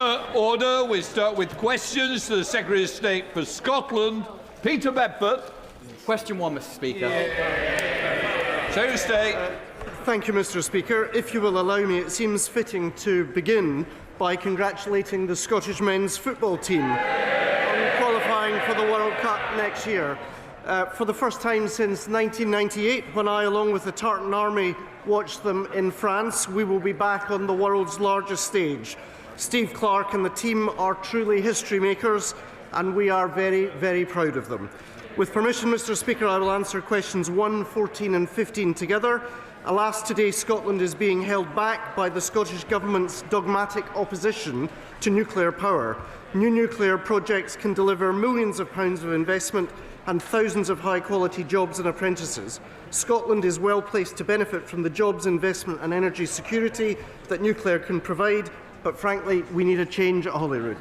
Order. We start with questions to the Secretary of State for Scotland, Peter Bedford. Question 1, Mr. Speaker. Secretary of State. Thank you, Mr. Speaker. If you will allow me, it seems fitting to begin by congratulating the Scottish men's football team on qualifying for the World Cup next year. For the first time since 1998, when I, along with the Tartan Army, watched them in France, we will be back on the world's largest stage. Steve Clarke and the team are truly history makers, and we are very, very proud of them. With permission, Mr. Speaker, I will answer questions 1, 14 and 15 together. Alas, today Scotland is being held back by the Scottish Government's dogmatic opposition to nuclear power. New nuclear projects can deliver millions of pounds of investment and thousands of high-quality jobs and apprentices. Scotland is well placed to benefit from the jobs, investment and energy security that nuclear can provide, but frankly, we need a change at Holyrood.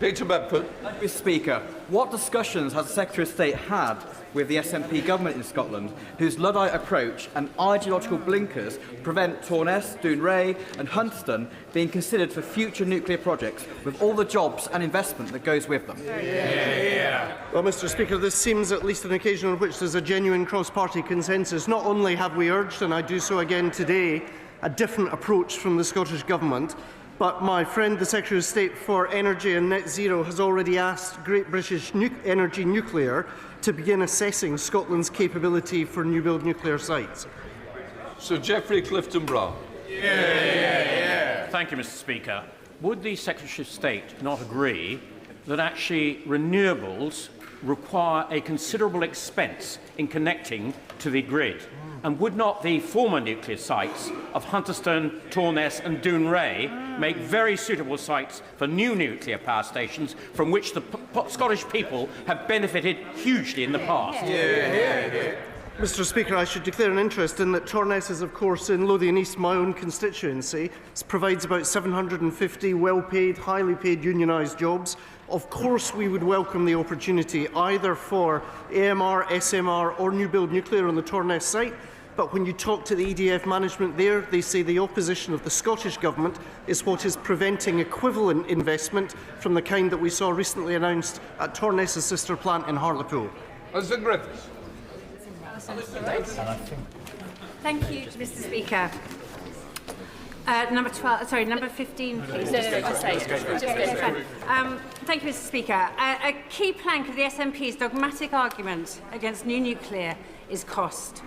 Peter Bedford. Mr. Speaker, what discussions has the Secretary of State had with the SNP government in Scotland, whose Luddite approach and ideological blinkers prevent Torness, Dounreay and Hunterston being considered for future nuclear projects, with all the jobs and investment that goes with them? Well, Mr. Speaker, this seems at least an occasion on which there is a genuine cross-party consensus. Not only have we urged, and I do so again today, a different approach from the Scottish Government, but my friend, the Secretary of State for Energy and Net Zero, has already asked Great British Energy Nuclear to begin assessing Scotland's capability for new-build nuclear sites. Sir Geoffrey Clifton-Brown. Thank you, Mr. Speaker. Would the Secretary of State not agree that actually renewables require a considerable expense in connecting to the grid? And would not the former nuclear sites of Hunterston, Torness and Dounreay make very suitable sites for new nuclear power stations from which the Scottish people have benefited hugely in the past? Mr. Speaker, I should declare an interest in that Torness is, of course, in Lothian East, my own constituency. It provides about 750 well-paid, highly paid unionised jobs. Of course, we would welcome the opportunity either for AMR, SMR or new-build nuclear on the Torness site. But when you talk to the EDF management there, they say the opposition of the Scottish Government is what is preventing equivalent investment from the kind that we saw recently announced at Torness's sister plant in Hartlepool. Mr. Griffiths. Thank you, Mr. Speaker. Number 15, please. Thank you, Mr. Speaker. A key plank of the SNP's dogmatic argument against new nuclear is cost.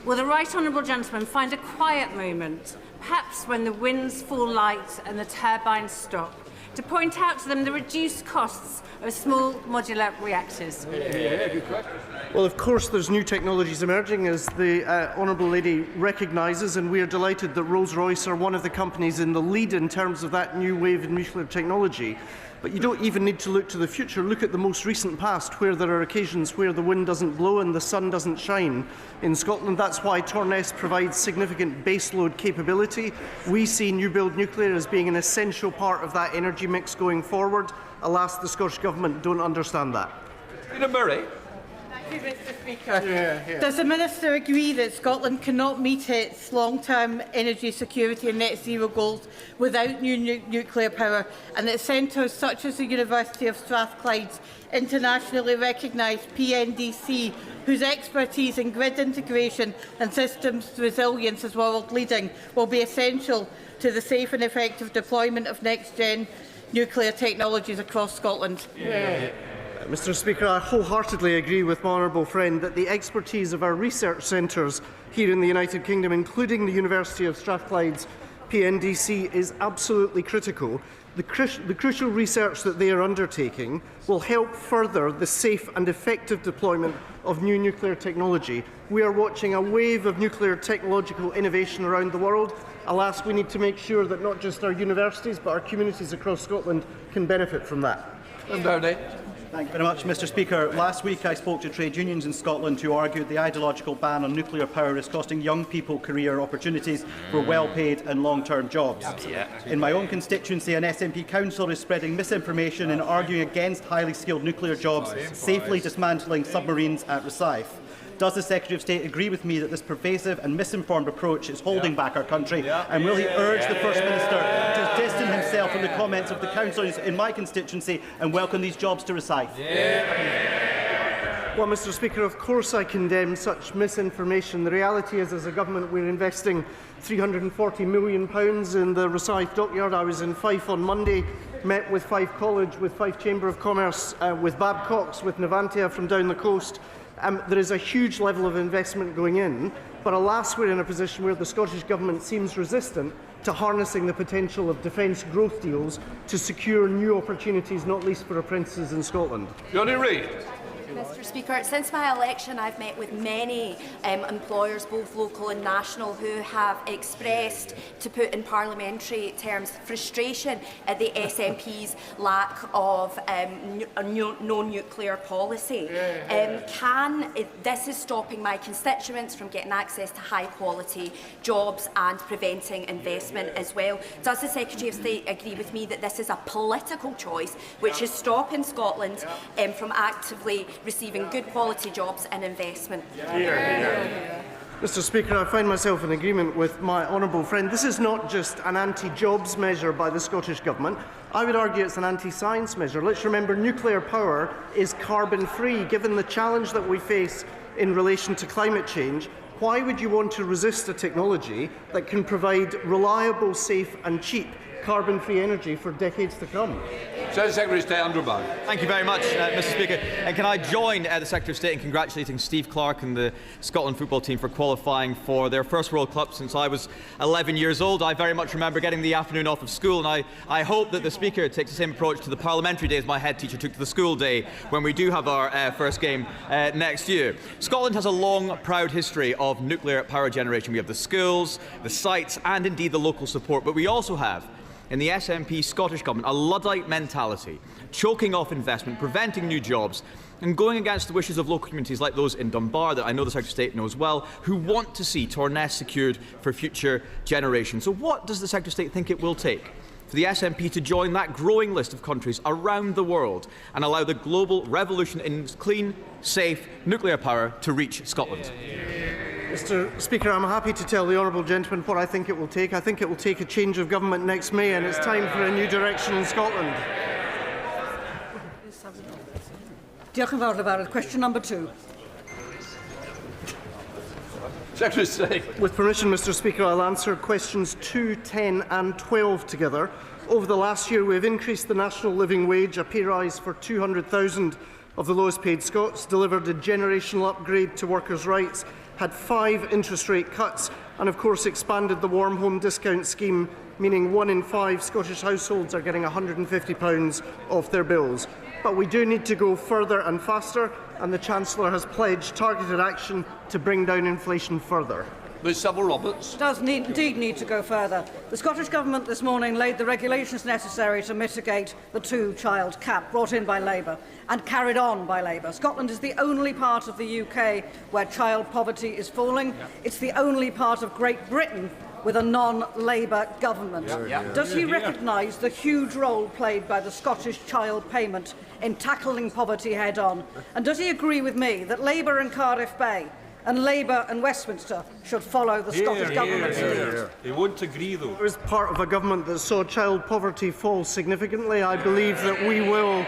Will the right honourable gentleman find a quiet moment, perhaps when the winds fall light and the turbines stop, to point out to them the reduced costs of small modular reactors? Good question. Well, of course, there's new technologies emerging, as the Honourable Lady recognises, and we are delighted that Rolls-Royce are one of the companies in the lead in terms of that new wave of nuclear technology. But you don't even need to look to the future. Look at the most recent past, where there are occasions where the wind doesn't blow and the sun doesn't shine in Scotland. That's why Torness provides significant baseload capability. We see new-build nuclear as being an essential part of that energy mix going forward. Alas, the Scottish Government don't understand that. Peter Murray. Thank you, Mr. Speaker. Does the Minister agree that Scotland cannot meet its long-term energy security and net zero goals without new nuclear power, and that centres such as the University of Strathclyde's internationally recognised PNDC, whose expertise in grid integration and systems resilience is world-leading, will be essential to the safe and effective deployment of next-gen nuclear technologies across Scotland? Mr. Speaker, I wholeheartedly agree with my honourable friend that the expertise of our research centres here in the United Kingdom, including the University of Strathclyde's PNDC, is absolutely critical. The crucial research that they are undertaking will help further the safe and effective deployment of new nuclear technology. We are watching a wave of nuclear technological innovation around the world. Alas, we need to make sure that not just our universities but our communities across Scotland can benefit from that. Thank you very much, Mr. Speaker. Last week I spoke to trade unions in Scotland who argued the ideological ban on nuclear power is costing young people career opportunities for well-paid and long-term jobs. In my own constituency, an SNP councillor is spreading misinformation and arguing against highly skilled nuclear jobs, safely dismantling submarines at Rosyth. Does the Secretary of State agree with me that this pervasive and misinformed approach is holding back our country? And will he urge the First Minister to distance himself from the comments of the councillors in my constituency and welcome these jobs to Rosyth? Well, Mr. Speaker, of course I condemn such misinformation. The reality is, as a government, we're investing £340 million in the Rosyth dockyard. I was in Fife on Monday, met with Fife College, with Fife Chamber of Commerce, with Babcock's, with Navantia from down the coast. There is a huge level of investment going in, but alas, we're in a position where the Scottish Government seems resistant to harnessing the potential of defence growth deals to secure new opportunities, not least for apprentices in Scotland. Johnny Reeves. Mr. Speaker, since my election I've met with many employers, both local and national, who have expressed, to put in parliamentary terms, frustration at the SNP's lack of no-nuclear policy. This is stopping my constituents from getting access to high-quality jobs and preventing investment as well. Does the Secretary of State agree with me that this is a political choice which is stopping Scotland from actively receiving good quality jobs and investment? Mr. Speaker, I find myself in agreement with my honourable friend. This is not just an anti-jobs measure by the Scottish Government. I would argue it's an anti-science measure. Let's remember, nuclear power is carbon-free. Given the challenge that we face in relation to climate change, why would you want to resist a technology that can provide reliable, safe and cheap carbon-free energy for decades to come? Secretary of State Andrew Bowen. Thank you very much, Mr. Speaker. And can I join the Secretary of State in congratulating Steve Clarke and the Scotland football team for qualifying for their first World Cup since I was 11 years old. I very much remember getting the afternoon off of school, and I hope that the Speaker takes the same approach to the parliamentary days my head teacher took to the school day when we do have our first game next year. Scotland has a long, proud history of nuclear power generation. We have the skills, the sites and indeed the local support, but we also have in the SNP Scottish Government a Luddite mentality, choking off investment, preventing new jobs and going against the wishes of local communities like those in Dunbar that I know the Secretary of State knows well, who want to see Torness secured for future generations. So what does the Secretary of State think it will take for the SNP to join that growing list of countries around the world and allow the global revolution in clean, safe nuclear power to reach Scotland? Mr. Speaker, I'm happy to tell the honourable gentleman what I think it will take. I think it will take a change of government next May, and it's time for a new direction in Scotland. Question number 2. Secretary of State. With permission, Mr. Speaker, I'll answer questions 2, 10 and 12 together. Over the last year, we have increased the national living wage, a pay rise for 200,000 of the lowest paid Scots, delivered a generational upgrade to workers' rights, had 5 interest rate cuts and of course expanded the warm home discount scheme, meaning 1 in 5 Scottish households are getting £150 off their bills. But we do need to go further and faster, and the Chancellor has pledged targeted action to bring down inflation further. Ms Savile-Roberts. Does indeed need to go further. The Scottish Government this morning laid the regulations necessary to mitigate the 2-child cap brought in by Labour and carried on by Labour. Scotland is the only part of the UK where child poverty is falling. It's the only part of Great Britain with a non-Labour government. Does he recognise the huge role played by the Scottish child payment in tackling poverty head-on? And does he agree with me that Labour in Cardiff Bay and Labour and Westminster should follow the Scottish Government's lead? He won't agree, though. As part of a government that saw child poverty fall significantly, I believe that we will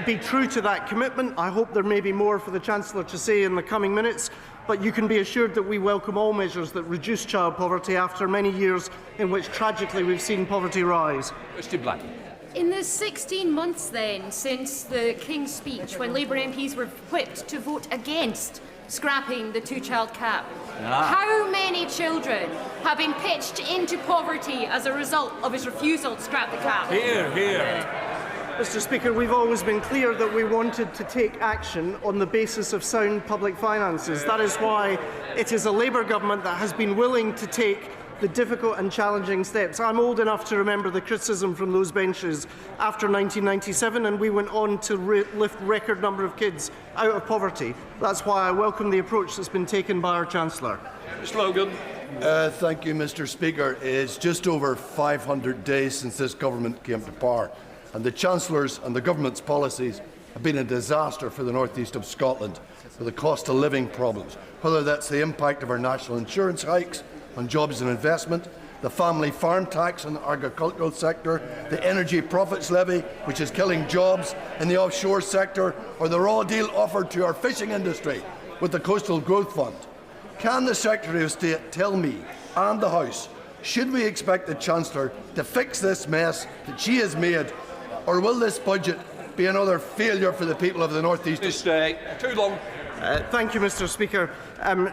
be true to that commitment. I hope there may be more for the Chancellor to say in the coming minutes, but you can be assured that we welcome all measures that reduce child poverty after many years in which, tragically, we've seen poverty rise. Mr Black. In the 16 months, then, since the King's speech, when Labour MPs were whipped to vote against scrapping the 2-child cap, how many children have been pitched into poverty as a result of his refusal to scrap the cap? Here, here. Mr. Speaker, we've always been clear that we wanted to take action on the basis of sound public finances. That is why it is a Labour government that has been willing to take the difficult and challenging steps. I'm old enough to remember the criticism from those benches after 1997, and we went on to lift record number of kids out of poverty. That's why I welcome the approach that's been taken by our Chancellor. Mr Logan. Thank you, Mr. Speaker. It's just over 500 days since this government came to power, and the Chancellor's and the government's policies have been a disaster for the north east of Scotland. with the cost of living problems, whether that's the impact of our national insurance hikes on jobs and investment, the family farm tax on the agricultural sector, the energy profits levy, which is killing jobs in the offshore sector, or the raw deal offered to our fishing industry with the Coastal Growth Fund. Can the Secretary of State tell me and the House, should we expect the Chancellor to fix this mess that she has made, or will this budget be another failure for the people of the North East? Too long. Thank you, Mr. Speaker.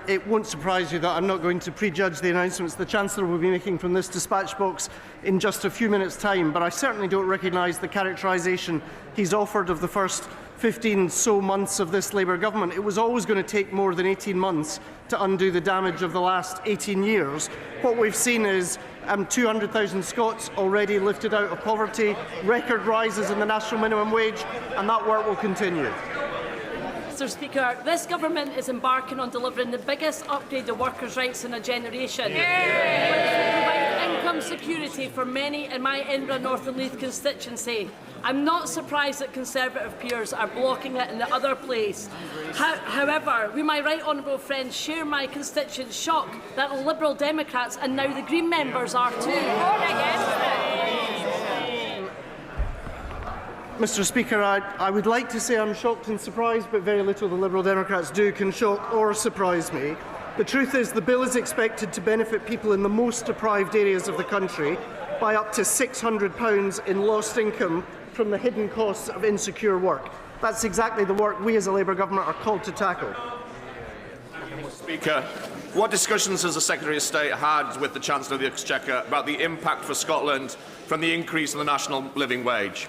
It won't surprise you that I'm not going to prejudge the announcements the Chancellor will be making from this dispatch box in just a few minutes' time, but I certainly don't recognise the characterisation he's offered of the first 15 so months of this Labour government. It was always going to take more than 18 months to undo the damage of the last 18 years. What we've seen is 200,000 Scots already lifted out of poverty, record rises in the national minimum wage, and that work will continue. Mr. Speaker, this government is embarking on delivering the biggest upgrade of workers' rights in a generation, which will provide income security for many in my Edinburgh North and Leith constituency. I'm not surprised that Conservative peers are blocking it in the other place. However, we, my right honourable friends, share my constituents' shock that Liberal Democrats and now the Green members are too. Mr. Speaker, I would like to say I'm shocked and surprised, but very little the Liberal Democrats do can shock or surprise me. The truth is the bill is expected to benefit people in the most deprived areas of the country by up to £600 in lost income from the hidden costs of insecure work. That's exactly the work we as a Labour government are called to tackle. Speaker, what discussions has the Secretary of State had with the Chancellor of the Exchequer about the impact for Scotland from the increase in the national living wage?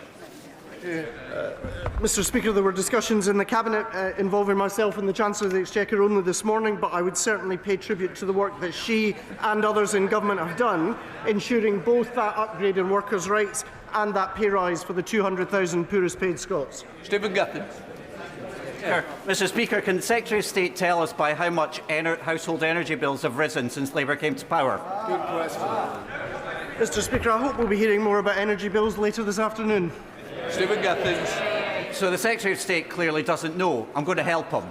Mr. Speaker, there were discussions in the Cabinet involving myself and the Chancellor of the Exchequer only this morning, but I would certainly pay tribute to the work that she and others in Government have done, ensuring both that upgrade in workers' rights and that pay rise for the 200,000 poorest paid Scots. Stephen Guthrie. Mr. Speaker, can the Secretary of State tell us by how much household energy bills have risen since Labour came to power? Good question. Mr. Speaker, I hope we'll be hearing more about energy bills later this afternoon. Stephen Guthrie. So the Secretary of State clearly doesn't know. I'm going to help him.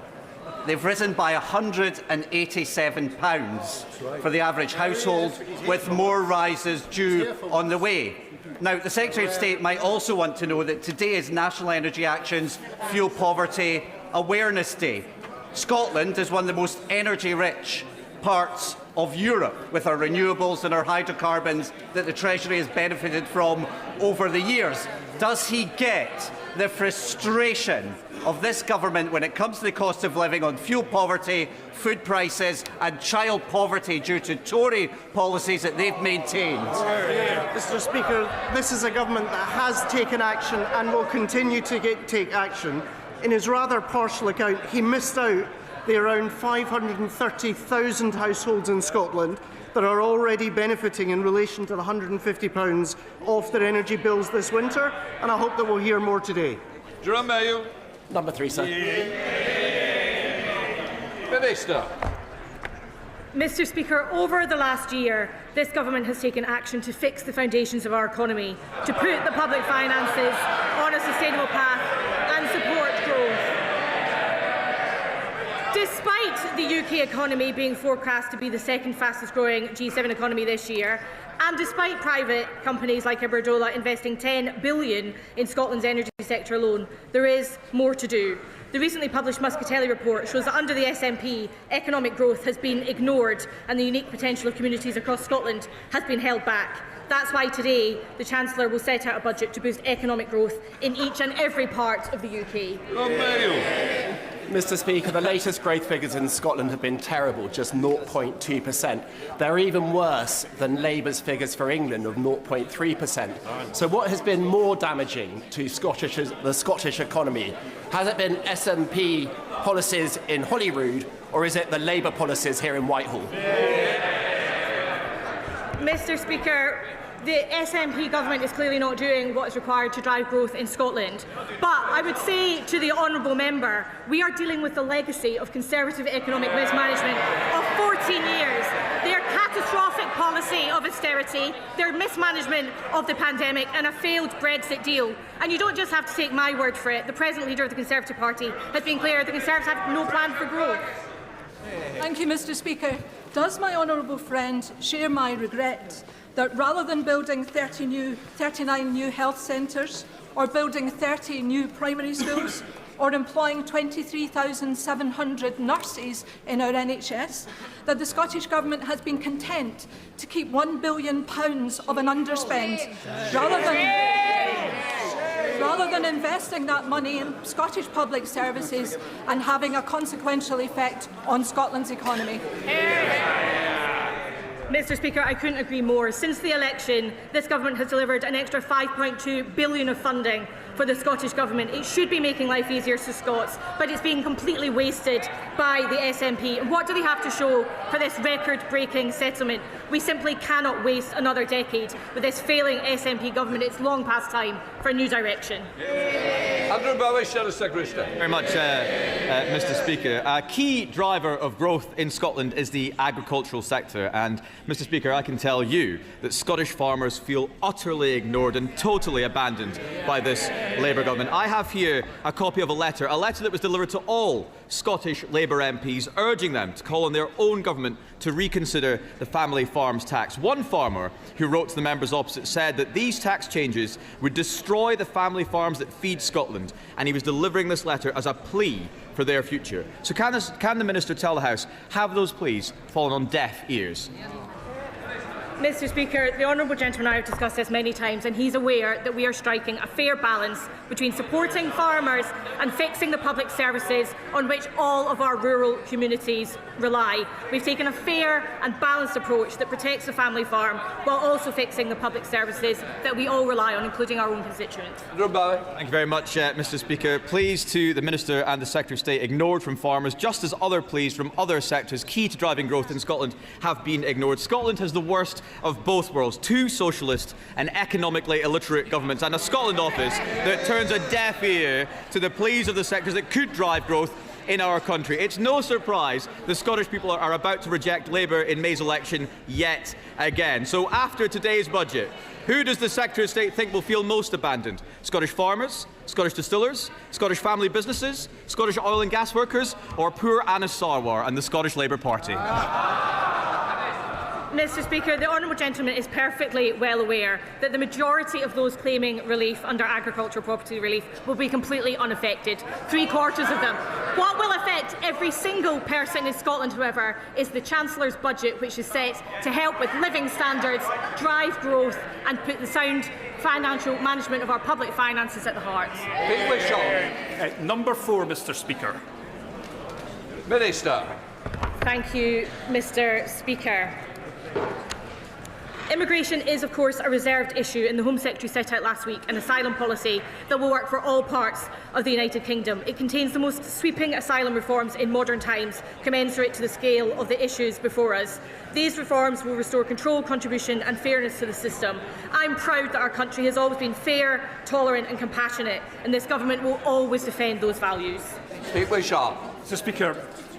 They've risen by £187 for the average household, with more rises due on the way. Now, the Secretary of State might also want to know that today is National Energy Action's Fuel Poverty Awareness Day. Scotland is one of the most energy-rich parts of Europe, with our renewables and our hydrocarbons that the Treasury has benefited from over the years. Does he get the frustration of this government when it comes to the cost of living on fuel poverty, food prices and child poverty due to Tory policies that they've maintained? Mr. Speaker, this is a government that has taken action and will continue to take action. In his rather partial account, he missed out the around 530,000 households in Scotland that are already benefiting in relation to the £150 off their energy bills this winter, and I hope that we'll hear more today. Jerome Mayo. Number 3, sir. Minister. Mr. Speaker, over the last year, this government has taken action to fix the foundations of our economy, to put the public finances on a sustainable path and support growth. Despite the UK economy being forecast to be the second fastest growing G7 economy this year, and despite private companies like Iberdrola investing £10 billion in Scotland's energy sector alone, there is more to do. The recently published Muscatelli report shows that under the SNP, economic growth has been ignored and the unique potential of communities across Scotland has been held back. That's why today the Chancellor will set out a budget to boost economic growth in each and every part of the UK. Mr. Speaker, the latest growth figures in Scotland have been terrible, just 0.2%. They're even worse than Labour's figures for England of 0.3%. So what has been more damaging to the Scottish economy? Has it been SNP policies in Holyrood, or is it the Labour policies here in Whitehall? Mr. Speaker, the SNP government is clearly not doing what is required to drive growth in Scotland. But I would say to the honourable member, we are dealing with the legacy of Conservative economic mismanagement of 14 years. They are catastrophic policy of austerity, their mismanagement of the pandemic and a failed Brexit deal. And you don't just have to take my word for it. The present leader of the Conservative Party has been clear the Conservatives have no plan for growth. Thank you, Mr. Speaker. Does my honourable friend share my regret that rather than building 39 new health centres or building 30 new primary schools or employing 23,700 nurses in our NHS, that the Scottish Government has been content to keep £1 billion of an underspend rather than investing that money in Scottish public services and having a consequential effect on Scotland's economy? Mr. Speaker, I couldn't agree more. Since the election, this government has delivered an extra £5.2 billion of funding for the Scottish Government. It should be making life easier for Scots, but it's being completely wasted by the SNP. And what do they have to show for this record-breaking settlement? We simply cannot waste another decade with this failing SNP government. It's long past time for a new direction. Andrew Bowie, Shadow Secretary of State. Very much, Mr. Speaker. A key driver of growth in Scotland is the agricultural sector, and Mr. Speaker, I can tell you that Scottish farmers feel utterly ignored and totally abandoned by this Labour government. I have here a copy of a letter that was delivered to all Scottish Labour MPs, urging them to call on their own government to reconsider the family farms tax. One farmer who wrote to the members opposite said that these tax changes would destroy the family farms that feed Scotland, and he was delivering this letter as a plea for their future. So can the Minister tell the House, have those pleas fallen on deaf ears? Mr. Speaker, the honourable gentleman and I have discussed this many times, and he's aware that we are striking a fair balance between supporting farmers and fixing the public services on which all of our rural communities rely. We've taken a fair and balanced approach that protects the family farm while also fixing the public services that we all rely on, including our own constituents. Thank you very much, Mr. Speaker. Pleas to the Minister and the Secretary of State ignored from farmers, just as other pleas from other sectors key to driving growth in Scotland have been ignored. Scotland has the worst of both worlds, two socialist and economically illiterate governments, and a Scotland office that turns a deaf ear to the pleas of the sectors that could drive growth in our country. It's no surprise the Scottish people are about to reject Labour in May's election yet again. So after today's budget, who does the Secretary of State think will feel most abandoned? Scottish farmers, Scottish distillers, Scottish family businesses, Scottish oil and gas workers, or poor Anna Sarwar and the Scottish Labour Party? Mr. Speaker, the honourable gentleman is perfectly well aware that the majority of those claiming relief under agricultural property relief will be completely unaffected, 3/4 of them. What will affect every single person in Scotland, however, is the Chancellor's budget, which is set to help with living standards, drive growth and put the sound financial management of our public finances at the heart. Number 4, Mr. Speaker. Minister. Thank you, Mr. Speaker. Immigration is, of course, a reserved issue, and the Home Secretary set out last week an asylum policy that will work for all parts of the United Kingdom. It contains the most sweeping asylum reforms in modern times, commensurate to the scale of the issues before us. These reforms will restore control, contribution and fairness to the system. I'm proud that our country has always been fair, tolerant and compassionate, and this government will always defend those values. Mr. Speaker,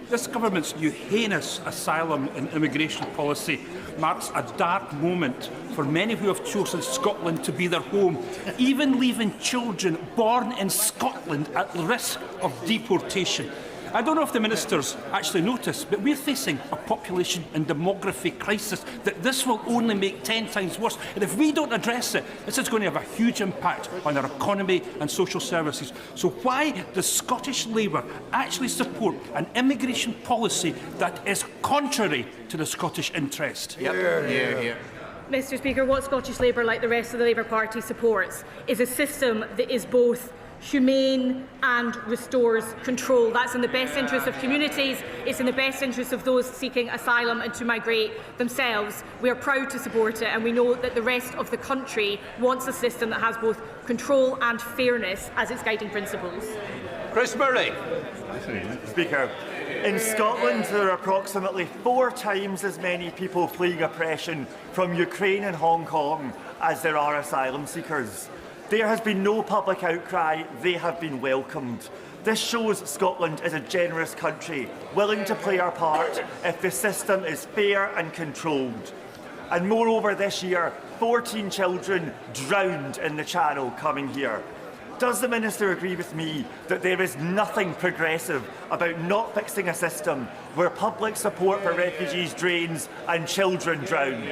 this government's new heinous asylum and immigration policy marks a dark moment for many who have chosen Scotland to be their home, even leaving children born in Scotland at risk of deportation. I don't know if the ministers actually notice, but we're facing a population and demography crisis that this will only make 10 times worse. And if we don't address it, this is going to have a huge impact on our economy and social services. So why does Scottish Labour actually support an immigration policy that is contrary to the Scottish interest? Mr. Speaker, what Scottish Labour, like the rest of the Labour Party, supports is a system that is both humane and restores control. That's in the best interest of communities, it's in the best interest of those seeking asylum and to migrate themselves. We are proud to support it, and we know that the rest of the country wants a system that has both control and fairness as its guiding principles. Chris Murray. Speaker, in Scotland there are approximately 4 times as many people fleeing oppression from Ukraine and Hong Kong as there are asylum seekers. There has been no public outcry, they have been welcomed. This shows Scotland is a generous country, willing to play our part if the system is fair and controlled. And moreover, this year, 14 children drowned in the Channel coming here. Does the Minister agree with me that there is nothing progressive about not fixing a system where public support for refugees drains and children drown?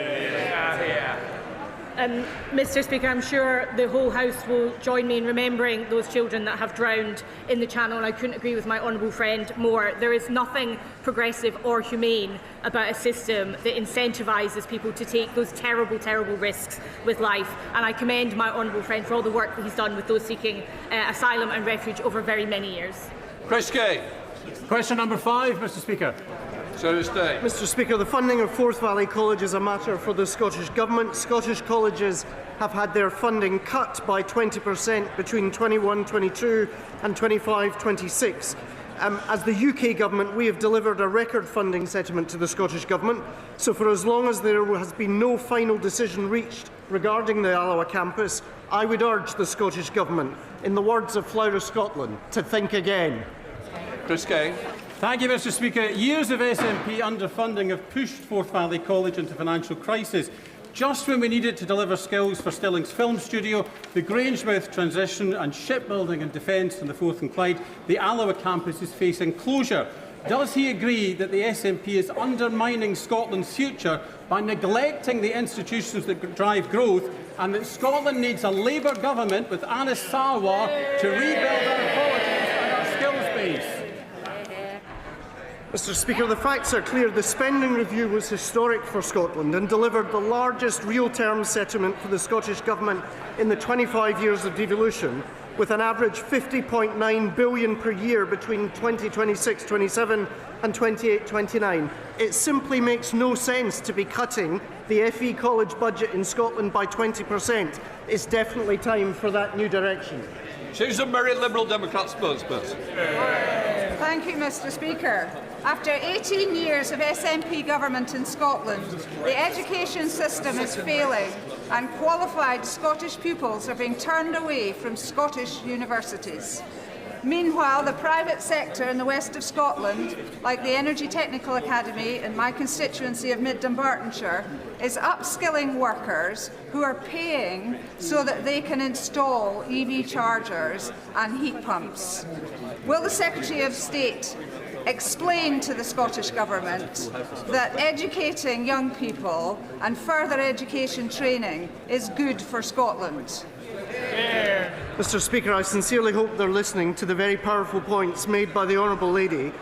Mr Speaker, I'm sure the whole House will join me in remembering those children that have drowned in the Channel, and I couldn't agree with my honourable friend more. There is nothing progressive or humane about a system that incentivises people to take those terrible, terrible risks with life, and I commend my honourable friend for all the work that he's done with those seeking asylum and refuge over very many years. Chris Kay. Question number 5, Mr Speaker. Mr Speaker, the funding of Forth Valley College is a matter for the Scottish Government. Scottish colleges have had their funding cut by 20% between 21-22 and 25-26. As the UK Government, we have delivered a record funding settlement to the Scottish Government, so for as long as there has been no final decision reached regarding the Alloa campus, I would urge the Scottish Government, in the words of Flower of Scotland, to think again. Chris Kay. Thank you, Mr Speaker. Years of SNP underfunding have pushed Forth Valley College into financial crisis. Just when we need it to deliver skills for Stilling's film studio, the Grangemouth transition and shipbuilding and defence in the Forth and Clyde, the Alloa campus is facing closure. Does he agree that the SNP is undermining Scotland's future by neglecting the institutions that drive growth, and that Scotland needs a Labour government with Anas Sarwar to rebuild our colleges and our skills base? Mr Speaker, the facts are clear. The spending review was historic for Scotland and delivered the largest real-term settlement for the Scottish Government in the 25 years of devolution, with an average £50.9 billion per year between 2026-27 and 28-29. It simply makes no sense to be cutting the FE College budget in Scotland by 20%. It's definitely time for that new direction. Susan Murray, Liberal Democrat spokesperson. Thank you, Mr Speaker. After 18 years of SNP government in Scotland, the education system is failing and qualified Scottish pupils are being turned away from Scottish universities. Meanwhile, the private sector in the west of Scotland, like the Energy Technical Academy in my constituency of Mid-Dumbartonshire, is upskilling workers who are paying so that they can install EV chargers and heat pumps. Will the Secretary of State explain to the Scottish Government that educating young people and further education training is good for Scotland? Mr Speaker, I sincerely hope they're listening to the very powerful points made by the Honourable Lady.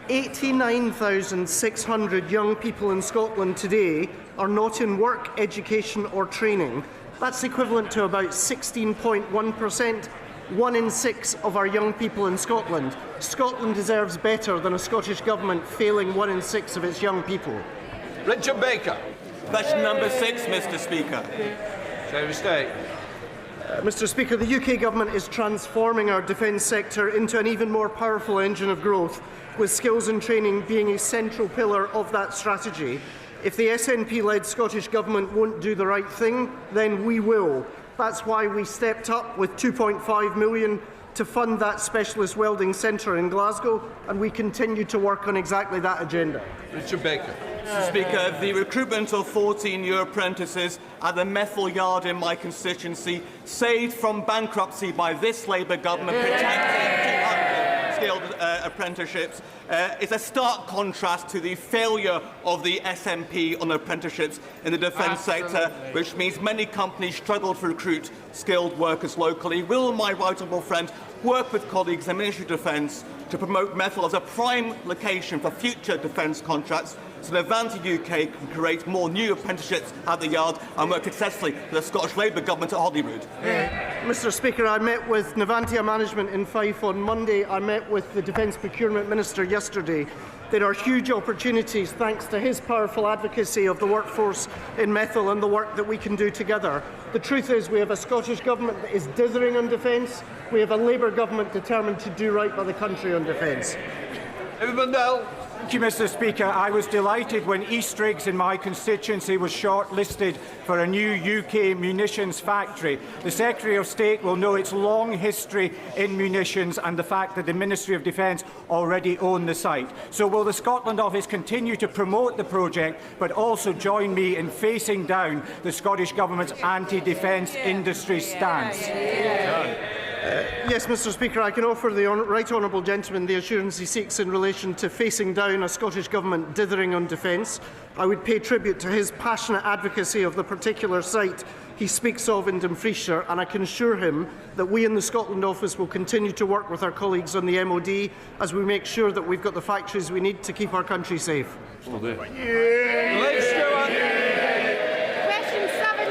89,600 young people in Scotland today are not in work, education or training. That's equivalent to about 16.1%. 1 in 6 of our young people in Scotland. Scotland deserves better than a Scottish Government failing 1 in 6 of its young people. Richard Baker. Question number 6, Mr Speaker. Secretary of State. Mr Speaker, the UK Government is transforming our defence sector into an even more powerful engine of growth, with skills and training being a central pillar of that strategy. If the SNP-led Scottish Government won't do the right thing, then we will. That's why we stepped up with £2.5 million to fund that specialist welding centre in Glasgow, and we continue to work on exactly that agenda. Richard Baker. Mr Speaker, the recruitment of 14 new apprentices at the Methil Yard in my constituency, saved from bankruptcy by this Labour Government, protecting 200 skilled apprenticeships, is a stark contrast to the failure of the SNP on apprenticeships in the defence sector, which means many companies struggle to recruit skilled workers locally. Will my right honourable friend work with colleagues in the Ministry of Defence to promote Methil as a prime location for future defence contracts, so that Avanti UK can create more new apprenticeships at the Yard and work successfully with the Scottish Labour Government at Holyrood? Mr Speaker, I met with Navantia Management in Fife on Monday. I met with the Defence Procurement Minister yesterday. There are huge opportunities thanks to his powerful advocacy of the workforce in Methil and the work that we can do together. The truth is we have a Scottish Government that is dithering on defence. We have a Labour Government determined to do right by the country on defence. David Mundell. Thank you, Mr. Speaker. I was delighted when East Riggs in my constituency was shortlisted for a new UK munitions factory. The Secretary of State will know its long history in munitions and the fact that the Ministry of Defence already own the site. So will the Scotland Office continue to promote the project but also join me in facing down the Scottish Government's anti-defence industry stance? Yes, Mr. Speaker, I can offer the right honourable gentleman the assurance he seeks in relation to facing down a Scottish Government dithering on defence. I would pay tribute to his passionate advocacy of the particular site he speaks of in Dumfriesshire, and I can assure him that we in the Scotland Office will continue to work with our colleagues on the MOD as we make sure that we've got the factories we need to keep our country safe. Question 7,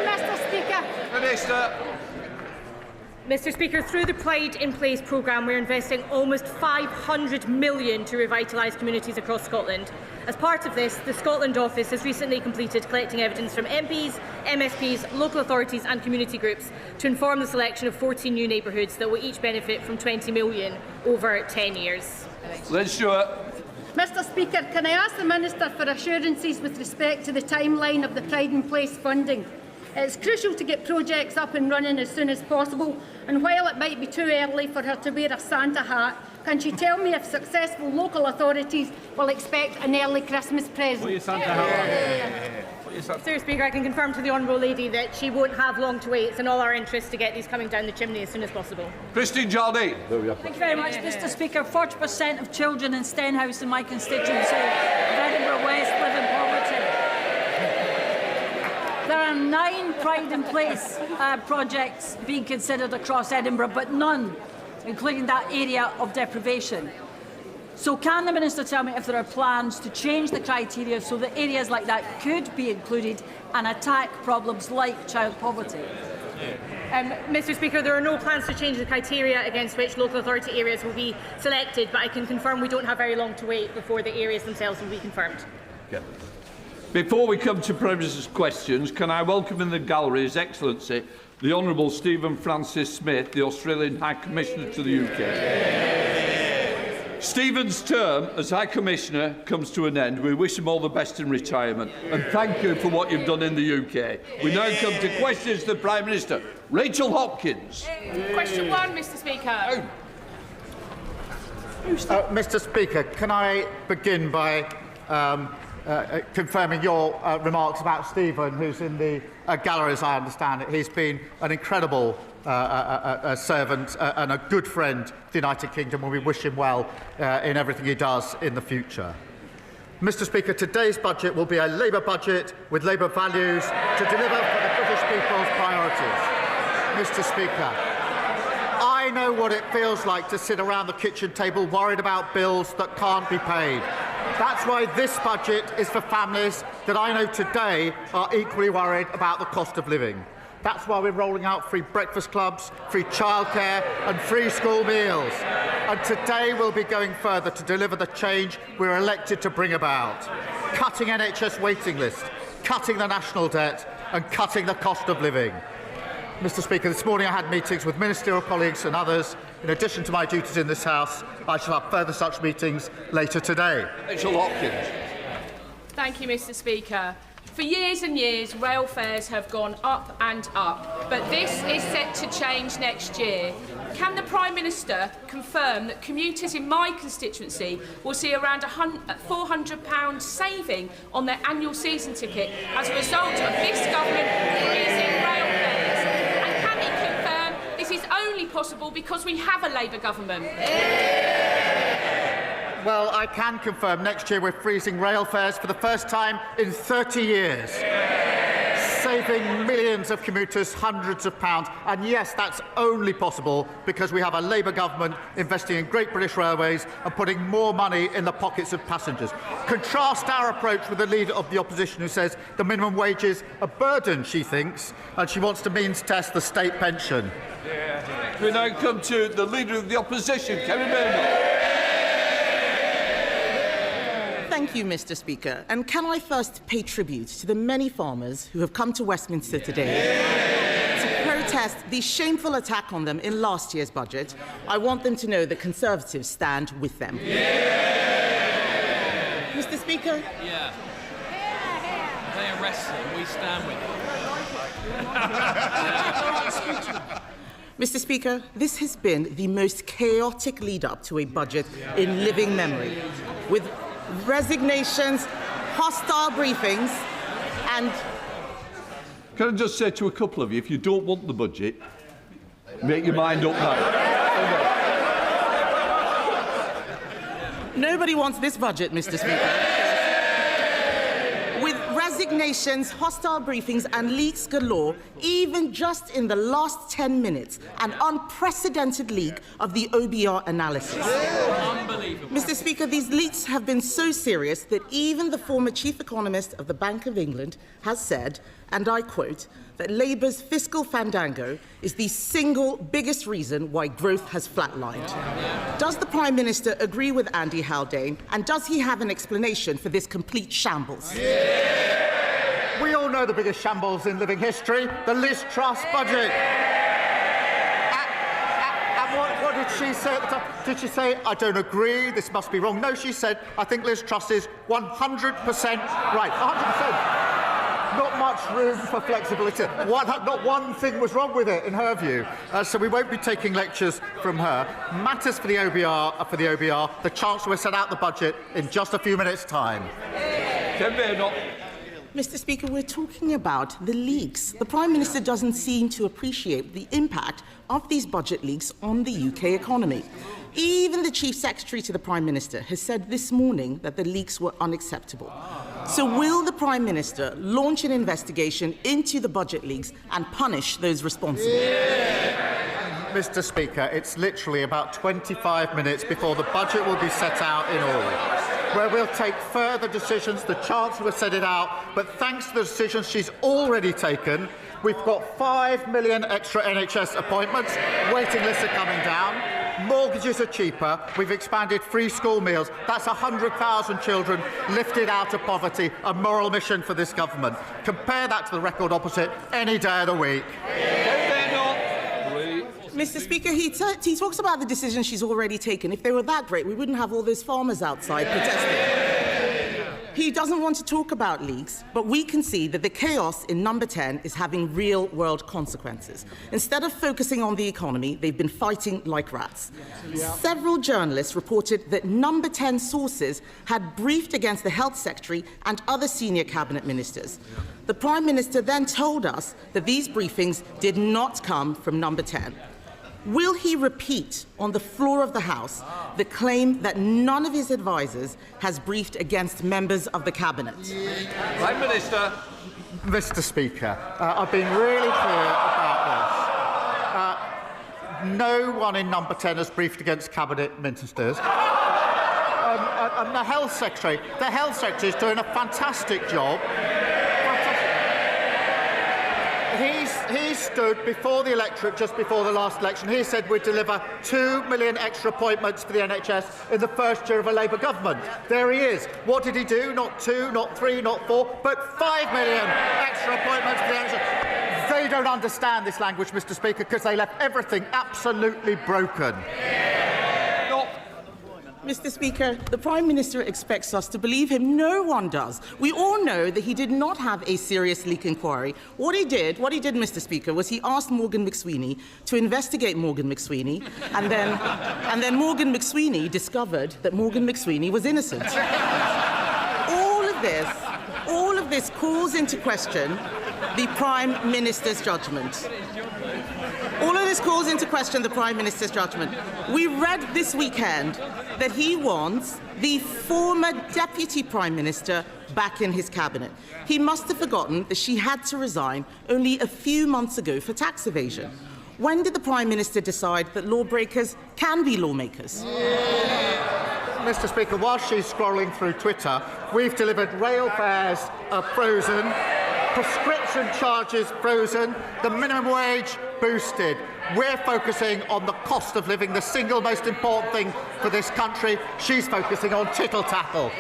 Mr. Speaker. Minister. Mr. Speaker, through the Pride in Place programme, we're investing almost £500 million to revitalise communities across Scotland. As part of this, the Scotland Office has recently completed collecting evidence from MPs, MSPs, local authorities and community groups to inform the selection of 14 new neighbourhoods that will each benefit from £20 million over 10 years. Liz Stewart. Mr. Speaker, can I ask the Minister for assurances with respect to the timeline of the Pride in Place funding? It's crucial to get projects up and running as soon as possible, and while it might be too early for her to wear a Santa hat, can she tell me if successful local authorities will expect an early Christmas present? Mr. Speaker, I can confirm to the Honourable Lady that she won't have long to wait. It's in all our interest to get these coming down the chimney as soon as possible. Christine Jardine. Thank you very much, Mr. Speaker. 40% of children in Stenhouse in my constituency of Edinburgh West live in poverty. There are 9 Pride in Place projects being considered across Edinburgh, but none including that area of deprivation. So can the Minister tell me if there are plans to change the criteria so that areas like that could be included and attack problems like child poverty? Mr. Speaker, there are no plans to change the criteria against which local authority areas will be selected, but I can confirm we don't have very long to wait before the areas themselves will be confirmed. Okay. Before we come to Prime Minister's questions, can I welcome in the gallery His Excellency the Honourable Stephen Francis Smith, the Australian High Commissioner to the UK. Stephen's term as High Commissioner comes to an end. We wish him all the best in retirement and thank you for what you've done in the UK. We now come to questions to the Prime Minister. Rachel Hopkins. Question 1, Mr. Speaker. Mr. Speaker, can I begin by confirming your remarks about Stephen, who's in the gallery, as I understand it. He's been an incredible servant and a good friend to the United Kingdom, and we wish him well in everything he does in the future. Mr. Speaker, today's budget will be a Labour budget with Labour values to deliver for the British people's priorities. Mr. Speaker, I know what it feels like to sit around the kitchen table worried about bills that can't be paid. That's why this budget is for families that I know today are equally worried about the cost of living. That's why we're rolling out free breakfast clubs, free childcare and free school meals. And today we'll be going further to deliver the change we're elected to bring about. Cutting NHS waiting lists, cutting the national debt and cutting the cost of living. Mr. Speaker, this morning I had meetings with ministerial colleagues and others. In addition to my duties in this House, I shall have further such meetings later today. Rachel Hopkins. Thank you, Mr. Speaker. For years and years, rail fares have gone up and up, but this is set to change next year. Can the Prime Minister confirm that commuters in my constituency will see around £400 saving on their annual season ticket as a result of this government freezing rail fares? And can he confirm this is only possible because we have a Labour government? Well, I can confirm next year we're freezing rail fares for the first time in 30 years, saving millions of commuters hundreds of pounds. And yes, that's only possible because we have a Labour government investing in Great British Railways and putting more money in the pockets of passengers. Contrast our approach with the Leader of the Opposition, who says the minimum wage is a burden, she thinks, and she wants to means test the state pension. We now come to the Leader of the Opposition, Kevin Burnell. Thank you, Mr. Speaker. And can I first pay tribute to the many farmers who have come to Westminster today to protest the shameful attack on them in last year's budget. I want them to know that Conservatives stand with them. Speaker. Yeah. They arrest them, we stand with them. Mr. Speaker, this has been the most chaotic lead-up to a budget in living memory, with resignations, hostile briefings, and... Can I just say to a couple of you, if you don't want the budget, make your mind up now. Nobody wants this budget, Mr. Speaker. With resignations, hostile briefings and leaks galore, even just in the last 10 minutes, an unprecedented leak of the OBR analysis. Unbelievable. Mr. Speaker, these leaks have been so serious that even the former chief economist of the Bank of England has said, and I quote, that Labour's fiscal fandango is the single biggest reason why growth has flatlined. Does the Prime Minister agree with Andy Haldane, and does he have an explanation for this complete shambles? We all know the biggest shambles in living history, the Liz Truss budget. And what did she say at the time? Did she say, I don't agree, this must be wrong? No, she said, I think Liz Truss is 100% right. 100%. Not much room for flexibility. Not one thing was wrong with it, in her view. So we won't be taking lectures from her. Matters for the OBR. The Chancellor will set out the budget in just a few minutes' time. Mr. Speaker, we're talking about the leaks. The Prime Minister doesn't seem to appreciate the impact of these budget leaks on the UK economy. Even the Chief Secretary to the Prime Minister has said this morning that the leaks were unacceptable. So will the Prime Minister launch an investigation into the budget leaks and punish those responsible? Mr. Speaker, it's literally about 25 minutes before the budget will be set out in all, where we'll take further decisions. The Chancellor will set it out, but thanks to the decisions she's already taken, we've got 5 million extra NHS appointments, waiting lists are coming down, mortgages are cheaper, we've expanded free school meals. That's 100,000 children lifted out of poverty, a moral mission for this government. Compare that to the record opposite any day of the week. Mr. Speaker, he talks about the decisions she's already taken. If they were that great, we wouldn't have all those farmers outside protesting. He doesn't want to talk about leaks, but we can see that the chaos in Number 10 is having real-world consequences. Instead of focusing on the economy, they've been fighting like rats. Several journalists reported that Number 10 sources had briefed against the Health Secretary and other senior cabinet ministers. The Prime Minister then told us that these briefings did not come from Number 10. Will he repeat on the floor of the House the claim that none of his advisers has briefed against members of the Cabinet? Prime Minister. Mr. Speaker, I've been really clear about this. No one in Number 10 has briefed against Cabinet ministers. And the Health Secretary is doing a fantastic job. He stood before the electorate just before the last election. He said we'd deliver 2 million extra appointments for the NHS in the first year of a Labour government. There he is. What did he do? Not 2, not 3, not 4, but 5 million extra appointments for the NHS. They don't understand this language, Mr. Speaker, because they left everything absolutely broken. Mr. Speaker, the Prime Minister expects us to believe him. No one does. We all know that he did not have a serious leak inquiry. What he did, Mr. Speaker, was he asked Morgan McSweeney to investigate Morgan McSweeney, and then Morgan McSweeney discovered that Morgan McSweeney was innocent. All of this calls into question the Prime Minister's judgment. All of this calls into question the Prime Minister's judgment. We read this weekend that he wants the former Deputy Prime Minister back in his cabinet. He must have forgotten that she had to resign only a few months ago for tax evasion. When did the Prime Minister decide that lawbreakers can be lawmakers? Mr. Speaker, while she's scrolling through Twitter, we've delivered rail fares frozen, prescription charges frozen, the minimum wage boosted. We're focusing on the cost of living, the single most important thing for this country. She's focusing on tittle-tattle.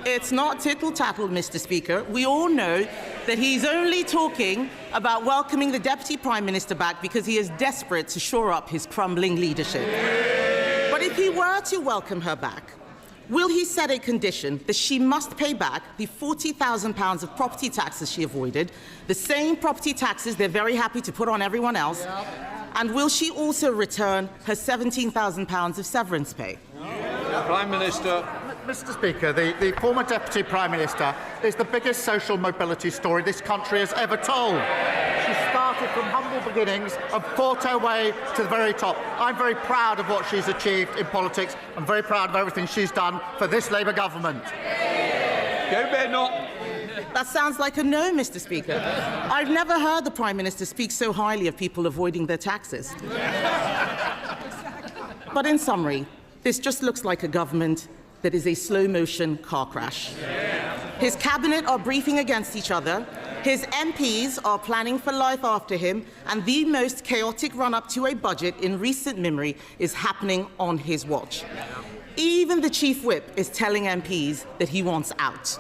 It's not tittle-tattle, Mr. Speaker. We all know that he's only talking about welcoming the Deputy Prime Minister back because he is desperate to shore up his crumbling leadership. But if he were to welcome her back, will he set a condition that she must pay back the £40,000 of property taxes she avoided, the same property taxes they're very happy to put on everyone else, and will she also return her £17,000 of severance pay? Prime Minister. Mr. Speaker, the former Deputy Prime Minister is the biggest social mobility story this country has ever told. She started from humble beginnings and fought her way to the very top. I'm very proud of what she's achieved in politics. I'm very proud of everything she's done for this Labour government. That sounds like a no, Mr. Speaker. I've never heard the Prime Minister speak so highly of people avoiding their taxes. But in summary, this just looks like a government that is a slow-motion car crash. His cabinet are briefing against each other, his MPs are planning for life after him, and the most chaotic run-up to a budget in recent memory is happening on his watch. Even the Chief Whip is telling MPs that he wants out.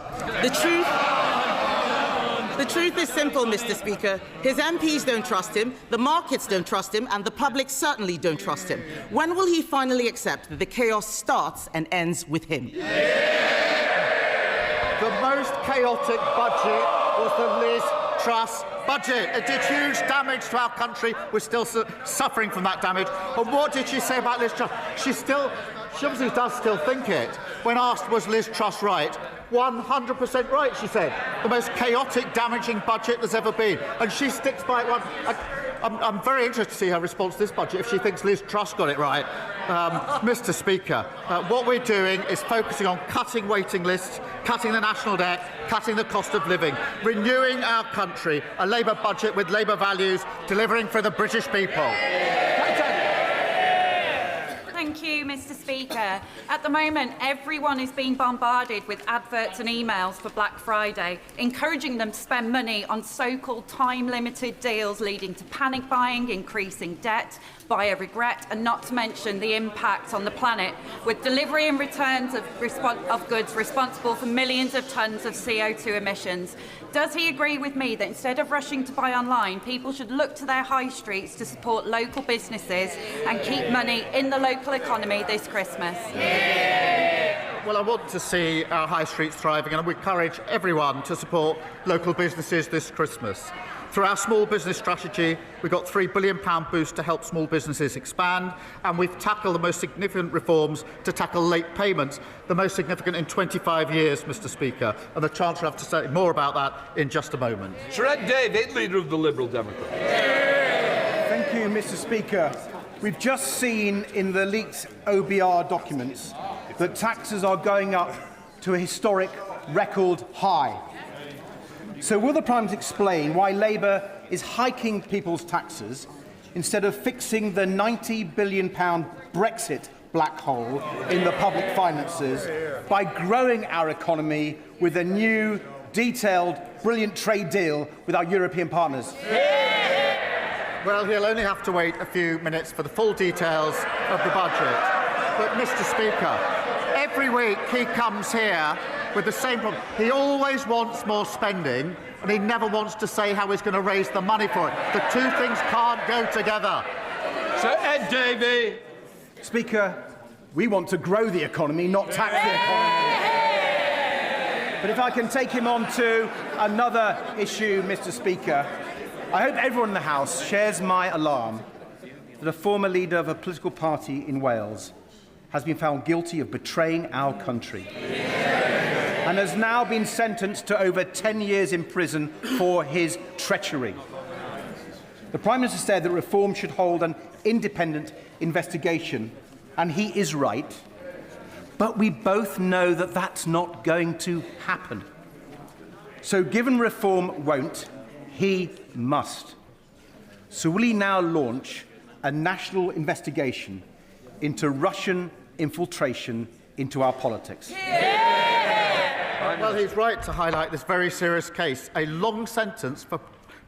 The truth is simple, Mr. Speaker. His MPs don't trust him, the markets don't trust him, and the public certainly don't trust him. When will he finally accept that the chaos starts and ends with him? The most chaotic budget was the Liz Truss budget. It did huge damage to our country. We're still suffering from that damage. And what did she say about Liz Truss? She obviously does still think it. When asked, was Liz Truss right? 100% right, she said. The most chaotic, damaging budget there's ever been. And she sticks by it. I'm very interested to see her response to this budget if she thinks Liz Truss got it right. Mr. Speaker, what we're doing is focusing on cutting waiting lists, cutting the national debt, cutting the cost of living, renewing our country, a Labour budget with Labour values, delivering for the British people. Thank you, Mr. Speaker. At the moment, everyone is being bombarded with adverts and emails for Black Friday, encouraging them to spend money on so-called time-limited deals, leading to panic buying, increasing debt, buyer regret, and not to mention the impact on the planet, with delivery and returns of goods responsible for millions of tonnes of CO2 emissions. Does he agree with me that instead of rushing to buy online, people should look to their high streets to support local businesses and keep money in the local economy this Christmas? Well, I want to see our high streets thriving, and we encourage everyone to support local businesses this Christmas. Through our small business strategy, we've got £3 billion boost to help small businesses expand, and we've tackled the most significant reforms to tackle late payments, the most significant in 25 years, Mr. Speaker. And the Chancellor will have to say more about that in just a moment. Ed David, Leader of the Liberal Democrats. Thank you, Mr. Speaker. We've just seen in the leaked OBR documents that taxes are going up to a historic record high. So will the Prime Minister explain why Labour is hiking people's taxes instead of fixing the £90 billion Brexit black hole in the public finances by growing our economy with a new, detailed, brilliant trade deal with our European partners? Well, he'll only have to wait a few minutes for the full details of the budget. But, Mr. Speaker, every week he comes here with the same problem. He always wants more spending, and he never wants to say how he's going to raise the money for it. The two things can't go together. Sir Ed Davey. Speaker, we want to grow the economy, not tax the economy. But if I can take him on to another issue, Mr. Speaker, I hope everyone in the House shares my alarm that a former leader of a political party in Wales has been found guilty of betraying our country and has now been sentenced to over 10 years in prison for his treachery. The Prime Minister said that reform should hold an independent investigation, and he is right, but we both know that that's not going to happen. So given reform won't, he must. So will he now launch a national investigation into Russian infiltration into our politics? Well, he's right to highlight this very serious case, a long sentence for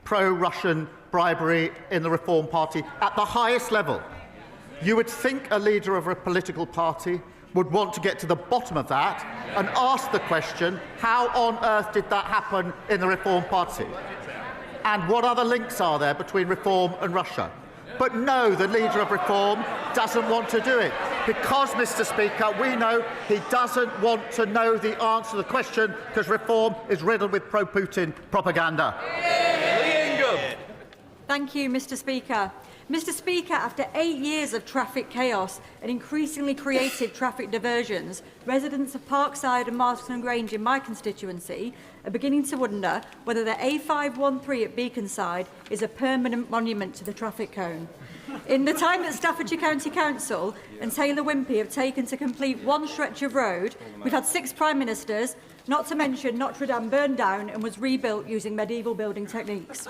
pro-Russian bribery in the Reform Party at the highest level. You would think a leader of a political party would want to get to the bottom of that and ask the question, how on earth did that happen in the Reform Party? And what other links are there between Reform and Russia? But no, the leader of Reform doesn't want to do it. Because, Mr. Speaker, we know he doesn't want to know the answer to the question because reform is riddled with pro-Putin propaganda. Thank you, Mr. Speaker. Mr. Speaker, after 8 years of traffic chaos and increasingly creative traffic diversions, residents of Parkside and Marston Grange in my constituency are beginning to wonder whether the A513 at Beaconside is a permanent monument to the traffic cone. In the time that Staffordshire County Council and Taylor Wimpey have taken to complete one stretch of road, we've had 6 Prime Ministers, not to mention Notre Dame burned down and was rebuilt using medieval building techniques.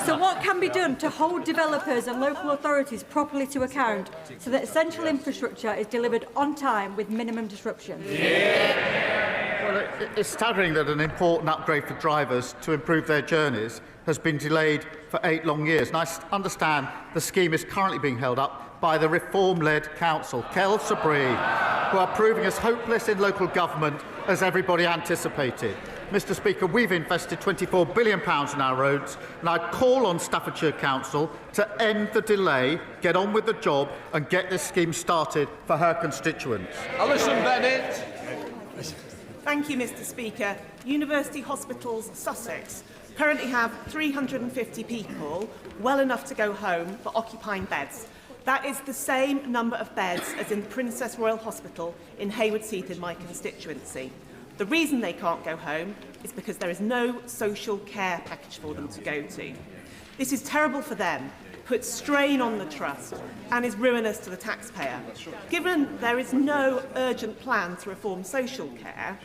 So what can be done to hold developers and local authorities properly to account so that essential infrastructure is delivered on time with minimum disruption? Well, it's staggering that an important upgrade for drivers to improve their journeys has been delayed for 8 long years. And I understand the scheme is currently being held up by the reform-led council, Sabri, who are proving as hopeless in local government as everybody anticipated. Mr. Speaker, we've invested £24 billion in our roads, and I call on Staffordshire Council to end the delay, get on with the job, and get this scheme started for her constituents. Alison Bennett. Thank you, Mr. Speaker. University Hospitals Sussex currently have 350 people, well enough to go home, for occupying beds. That is the same number of beds as in Princess Royal Hospital in Hayward Heath in my constituency. The reason they can't go home is because there is no social care package for them to go to. This is terrible for them, puts strain on the trust and is ruinous to the taxpayer. Given there is no urgent plan to reform social care,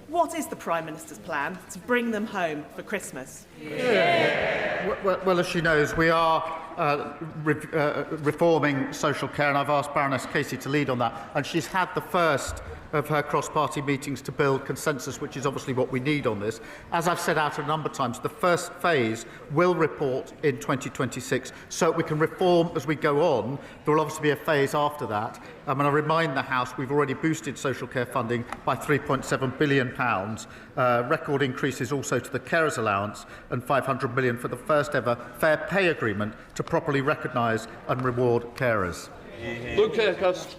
what is the Prime Minister's plan to bring them home for Christmas? Well, as she knows, we are reforming social care, and I've asked Baroness Casey to lead on that. And she's had the first of her cross-party meetings to build consensus, which is obviously what we need on this. As I've said out a number of times, the first phase will report in 2026, so we can reform as we go on. There will obviously be a phase after that. And I remind the House we've already boosted social care funding by £3.7 billion, record increases also to the carers allowance, and £500 million for the first ever fair pay agreement to properly recognise and reward carers. Luke Kirkhouse.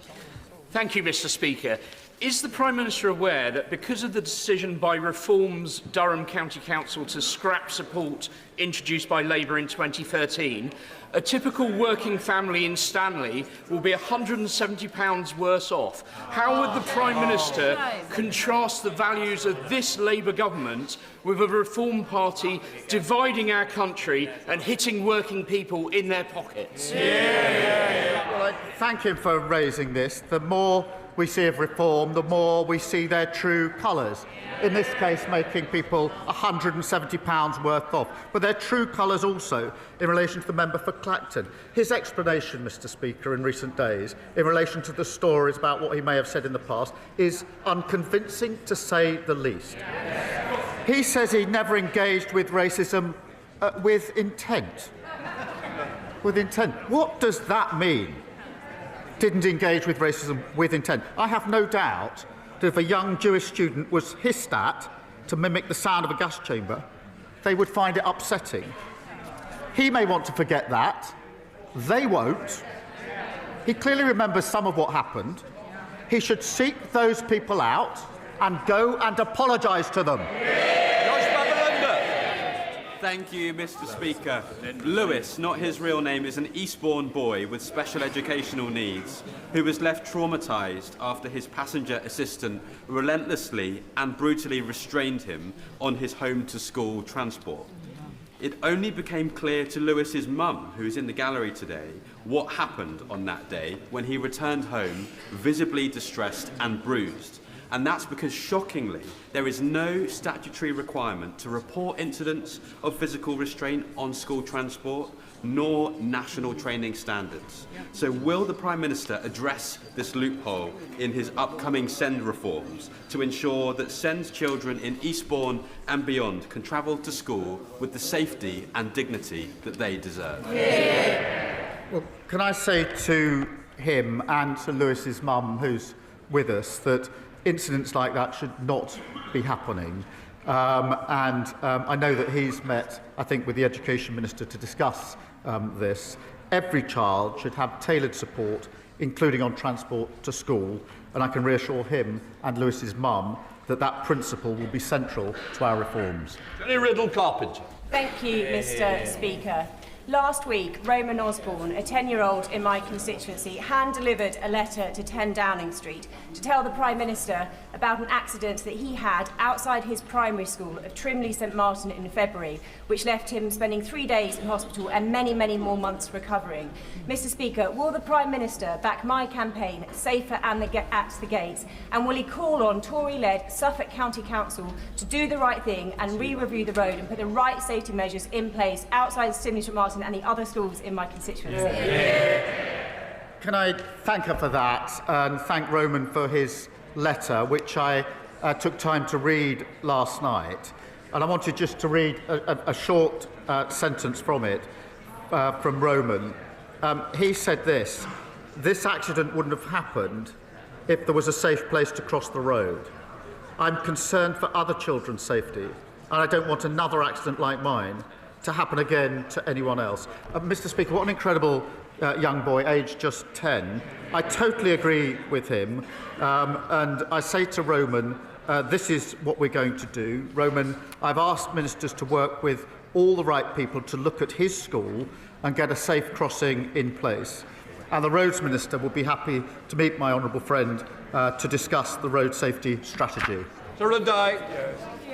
Thank you, Mr. Speaker. Is the Prime Minister aware that because of the decision by Reform's Durham County Council to scrap support introduced by Labour in 2013, a typical working family in Stanley will be £170 worse off? How would the Prime Minister contrast the values of this Labour government with a Reform Party dividing our country and hitting working people in their pockets? Well, I thank him for raising this. The more we see of reform, the more we see their true colours. In this case, making people £170 worth off. But their true colours also in relation to the member for Clacton. His explanation, Mr. Speaker, in recent days, in relation to the stories about what he may have said in the past, is unconvincing, to say the least. He says he never engaged with racism with intent. With intent. What does that mean? Didn't engage with racism with intent. I have no doubt that if a young Jewish student was hissed at to mimic the sound of a gas chamber, they would find it upsetting. He may want to forget that. They won't. He clearly remembers some of what happened. He should seek those people out and go and apologise to them. Thank you, Mr. Speaker. Lewis, not his real name, is an Eastbourne boy with special educational needs who was left traumatised after his passenger assistant relentlessly and brutally restrained him on his home-to-school transport. It only became clear to Lewis's mum, who is in the gallery today, what happened on that day when he returned home visibly distressed and bruised. And that's because, shockingly, there is no statutory requirement to report incidents of physical restraint on school transport, nor national training standards. So will the Prime Minister address this loophole in his upcoming SEND reforms to ensure that SEND children in Eastbourne and beyond can travel to school with the safety and dignity that they deserve? Well, can I say to him and to Lewis's mum, who's with us, that incidents like that should not be happening. I know that he's met, I think, with the Education Minister to discuss this. every child should have tailored support, including on transport to school, and I can reassure him and Lewis's mum that that principle will be central to our reforms. Jenny Riddle-Carpenter. Thank you, Mr. Speaker. Last week, Roman Osborne, a 10-year-old in my constituency, hand-delivered a letter to 10 Downing Street to tell the Prime Minister about an accident that he had outside his primary school of Trimley St Martin in February, which left him spending 3 days in hospital and many, many more months recovering. Mr. Speaker, will the Prime Minister back my campaign, Safer at the Gates, and will he call on Tory-led Suffolk County Council to do the right thing and re-review the road and put the right safety measures in place outside Trimley St Martin and the other schools in my constituency? Can I thank her for that and thank Roman for his letter, which I took time to read last night. And I wanted just to read a short sentence from it, from Roman. He said this: "This accident wouldn't have happened if there was a safe place to cross the road. I'm concerned for other children's safety, and I don't want another accident like mine to happen again to anyone else." Mr. Speaker, what an incredible young boy, aged just 10. I totally agree with him, and I say to Roman, this is what we're going to do. Roman, I've asked ministers to work with all the right people to look at his school and get a safe crossing in place. And the Roads Minister will be happy to meet my honourable friend to discuss the road safety strategy.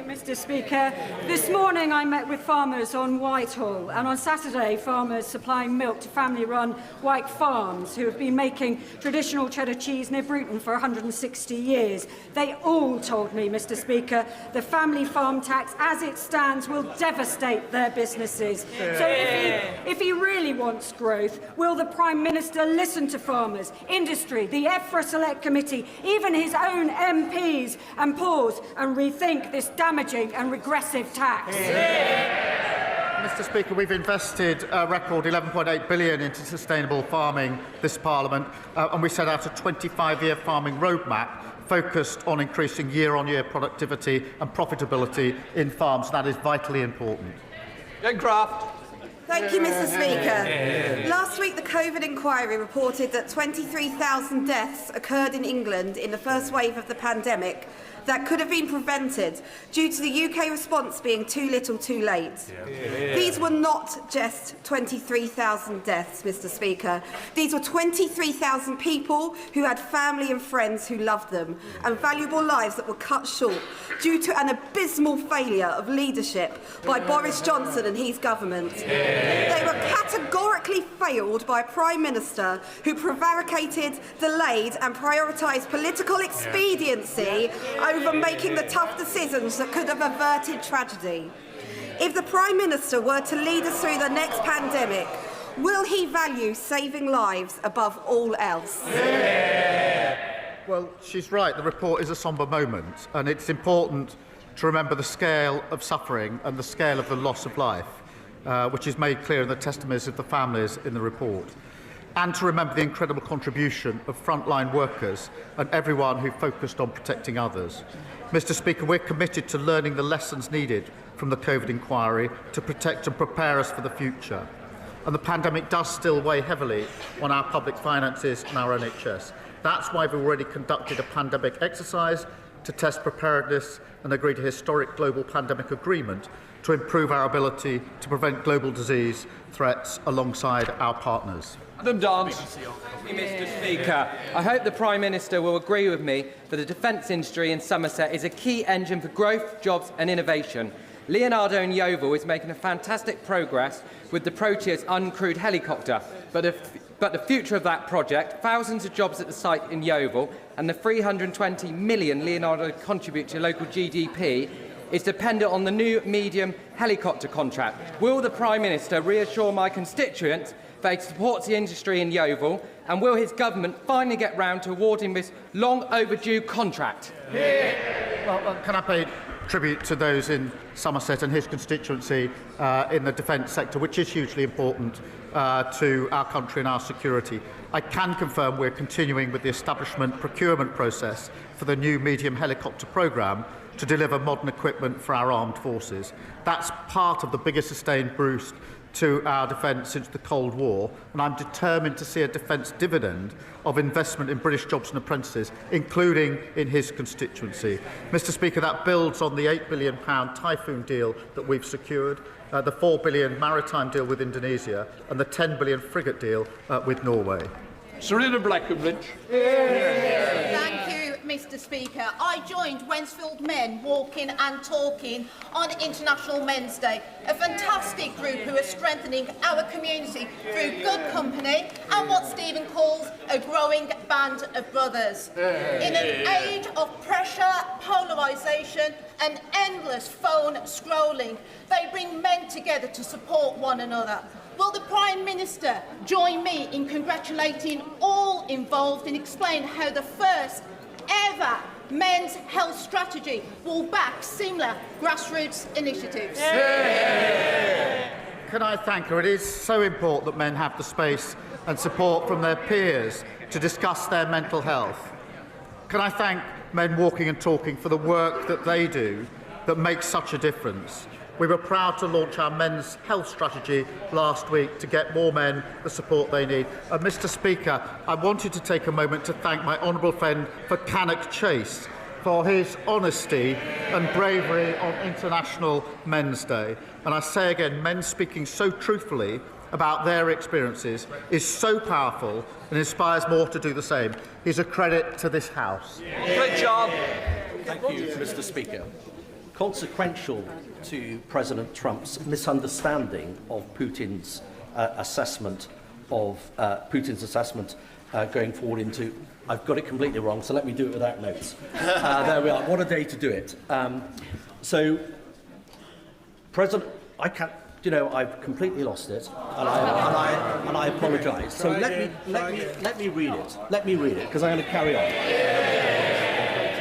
Mr. Speaker, this morning I met with farmers on Whitehall, and on Saturday farmers supplying milk to family-run White Farms who have been making traditional cheddar cheese near Bruton for 160 years. They all told me, Mr. Speaker, the family farm tax as it stands will devastate their businesses. So if he really wants growth, will the Prime Minister listen to farmers, industry, the EFRA Select Committee, even his own MPs, and pause and rethink this damaging and regressive tax? Mr. Speaker, we've invested a record £11.8 billion into sustainable farming this Parliament, and we set out a 25-year farming roadmap focused on increasing year-on-year productivity and profitability in farms. That is vitally important. Jen Craft. Thank you, Mr. Speaker. Last week, the COVID inquiry reported that 23,000 deaths occurred in England in the first wave of the pandemic that could have been prevented due to the UK response being too little too late. These were not just 23,000 deaths, Mr. Speaker. These were 23,000 people who had family and friends who loved them, and valuable lives that were cut short due to an abysmal failure of leadership by Boris Johnson and his government. They were categorically failed by a Prime Minister who prevaricated, delayed and prioritised political expediency over making the tough decisions that could have averted tragedy. If the Prime Minister were to lead us through the next pandemic, will he value saving lives above all else? Well, she's right. The report is a sombre moment, and it's important to remember the scale of suffering and the scale of the loss of life, which is made clear in the testimonies of the families in the report, and to remember the incredible contribution of frontline workers and everyone who focused on protecting others. Mr. Speaker, we're committed to learning the lessons needed from the COVID inquiry to protect and prepare us for the future. And the pandemic does still weigh heavily on our public finances and our NHS. That's why we've already conducted a pandemic exercise to test preparedness and agreed a historic global pandemic agreement to improve our ability to prevent global disease threats alongside our partners. Adam Dance. Mr. Speaker, I hope the Prime Minister will agree with me that the defence industry in Somerset is a key engine for growth, jobs and innovation. Leonardo in Yeovil is making a fantastic progress with the Proteus uncrewed helicopter, but the future of that project, thousands of jobs at the site in Yeovil and the 320 million Leonardo contribute to local GDP is dependent on the new medium helicopter contract. Will the Prime Minister reassure my constituents that he supports the industry in Yeovil, and will his government finally get round to awarding this long overdue contract? Well, can I pay tribute to those in Somerset and his constituency in the defence sector, which is hugely important to our country and our security. I can confirm we're continuing with the establishment procurement process for the new medium helicopter programme, to deliver modern equipment for our armed forces. That's part of the biggest sustained boost to our defence since the Cold War, and I'm determined to see a defence dividend of investment in British jobs and apprentices, including in his constituency. Mr Speaker, that builds on the £8 billion Typhoon deal that we've secured, the £4 billion maritime deal with Indonesia, and the £10 billion frigate deal with Norway. Serena Blackenbridge. Thank you, Mr Speaker. I joined Wensfield Men walking and talking on International Men's Day, a fantastic group who are strengthening our community through good company and what Stephen calls a growing band of brothers. In an age of pressure, polarisation and endless phone scrolling, they bring men together to support one another. Will the Prime Minister join me in congratulating all involved and explain how the first ever men's health strategy will back similar grassroots initiatives? Can I thank her? It is so important that men have the space and support from their peers to discuss their mental health. Can I thank Men Walking and Talking for the work that they do that makes such a difference? We were proud to launch our men's health strategy last week to get more men the support they need. Mr Speaker, I wanted to take a moment to thank my honourable friend for Cannock Chase for his honesty and bravery on International Men's Day. And I say again, men speaking so truthfully about their experiences is so powerful and inspires more to do the same. He's a credit to this House. Great job. Thank you, Mr Speaker. Consequential to President Trump's misunderstanding of Putin's assessment going forward into... I've got it completely wrong, so let me do it without notes. There we are. What a day to do it. President, I can't... You know, I've completely lost it, and I apologise. So let me read it. Let me read it, because I'm going to carry on.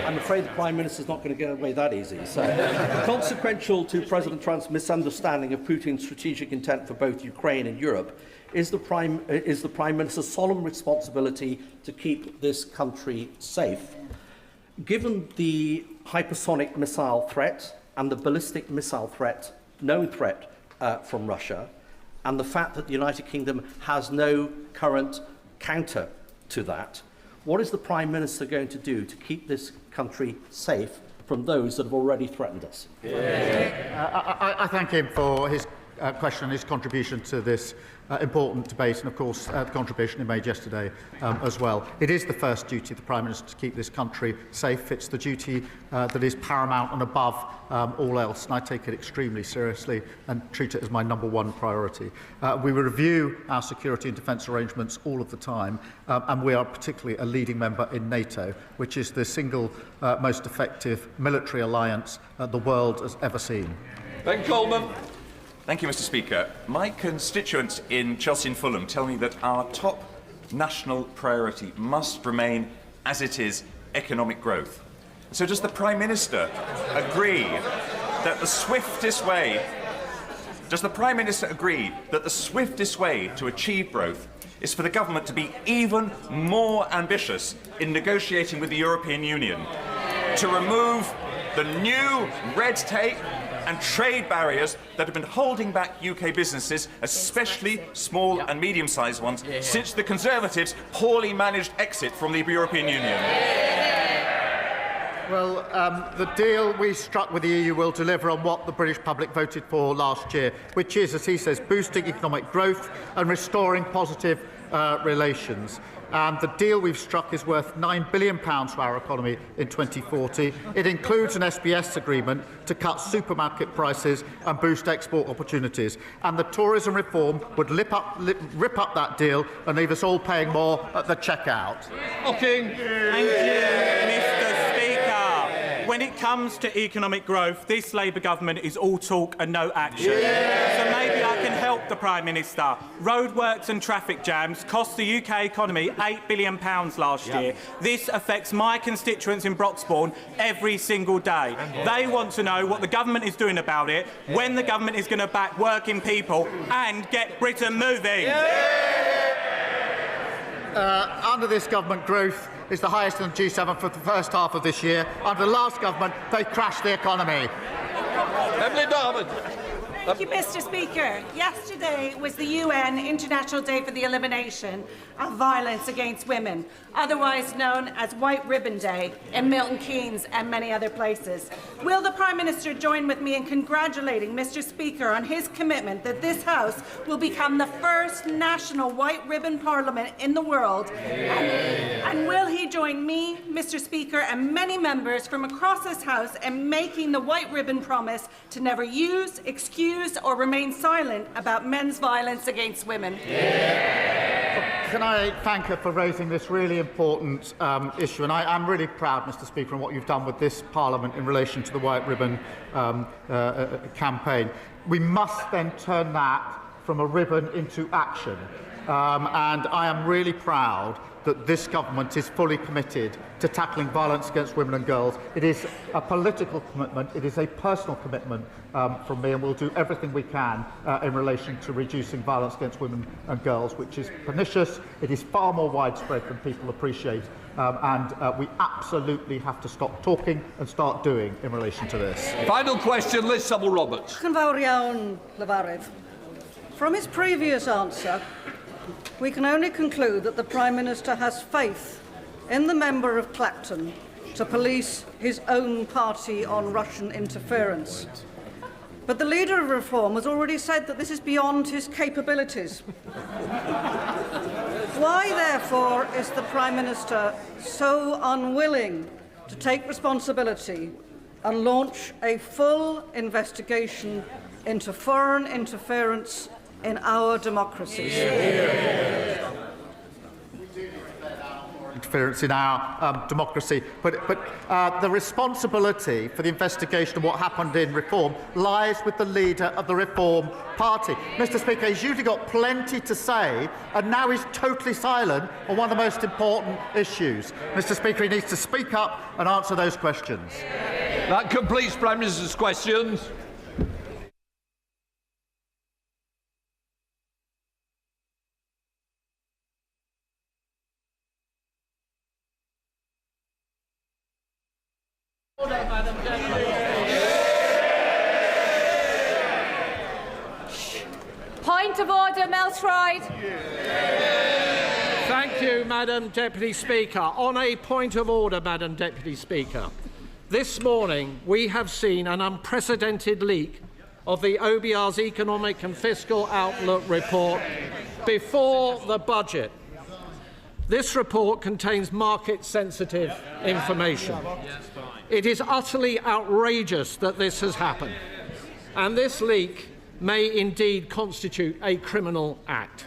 I'm afraid the Prime Minister's not going to get away that easy. So, consequential to President Trump's misunderstanding of Putin's strategic intent for both Ukraine and Europe is the Prime Minister's solemn responsibility to keep this country safe. Given the hypersonic missile threat and the ballistic missile threat, known threat from Russia, and the fact that the United Kingdom has no current counter to that, what is the Prime Minister going to do to keep this country safe from those that have already threatened us? I thank him for his question and his contribution to this important debate, and of course the contribution he made yesterday as well. It is the first duty of the Prime Minister to keep this country safe. It's the duty that is paramount and above all else, and I take it extremely seriously and treat it as my #1 priority. We review our security and defence arrangements all of the time, and we are particularly a leading member in NATO, which is the single most effective military alliance the world has ever seen. Ben Coleman. Thank you, Mr Speaker. My constituents in Chelsea and Fulham tell me that our top national priority must remain, as it is, economic growth. So does the Prime Minister agree that the swiftest way to achieve growth is for the government to be even more ambitious in negotiating with the European Union, to remove the new red tape and trade barriers that have been holding back UK businesses, especially small and medium-sized ones, since the Conservatives' poorly managed exit from the European Union? Well, the deal we struck with the EU will deliver on what the British public voted for last year, which is, as he says, boosting economic growth and restoring positive relations. And the deal we've struck is worth £9 billion to our economy in 2040. It includes an SBS agreement to cut supermarket prices and boost export opportunities. And the tourism reform would rip up that deal and leave us all paying more at the checkout. Okay. Thank you, Mr. Speaker. When it comes to economic growth, this Labour government is all talk and no action. So maybe I can help the Prime Minister. Roadworks and traffic jams cost the UK economy £8 billion last year. This affects my constituents in Broxbourne every single day. They want to know what the government is doing about it, when the government is going to back working people and get Britain moving. Under this government, growth is the highest in the G7 for the first half of this year. Under the last government, they crashed the economy. Emily Darwin. Thank you, Mr. Speaker. Yesterday was the UN International Day for the Elimination of Violence Against Women, otherwise known as White Ribbon Day in Milton Keynes and many other places. Will the Prime Minister join with me in congratulating Mr. Speaker on his commitment that this House will become the first national White Ribbon Parliament in the world? And will he join me, Mr. Speaker, and many members from across this House in making the White Ribbon promise to never use, excuse, or remain silent about men's violence against women? Can I thank her for raising this really important issue? And I'm really proud, Mr. Speaker, on what you've done with this Parliament in relation to the White Ribbon campaign. We must then turn that from a ribbon into action. And I am really proud that this government is fully committed to tackling violence against women and girls. It is a political commitment, it is a personal commitment from me, and we'll do everything we can in relation to reducing violence against women and girls, which is pernicious. It is far more widespread than people appreciate, and we absolutely have to stop talking and start doing in relation to this. Final question, Liz Saville-Roberts. From his previous answer, we can only conclude that the Prime Minister has faith in the member of Clacton to police his own party on Russian interference. But the leader of Reform has already said that this is beyond his capabilities. Why, therefore, is the Prime Minister so unwilling to take responsibility and launch a full investigation into foreign interference in our democracies? Interference in our democracy, but the responsibility for the investigation of what happened in Reform lies with the leader of the Reform Party. Mr. Speaker, he's usually got plenty to say, and now he's totally silent on one of the most important issues. Mr. Speaker, he needs to speak up and answer those questions. That completes Prime Minister's questions. Point of order, Melstride. Thank you, Madam Deputy Speaker. On a point of order, Madam Deputy Speaker, this morning we have seen an unprecedented leak of the OBR's Economic and Fiscal Outlook report before the budget. This report contains market-sensitive information. It is utterly outrageous that this has happened, and this leak may indeed constitute a criminal act.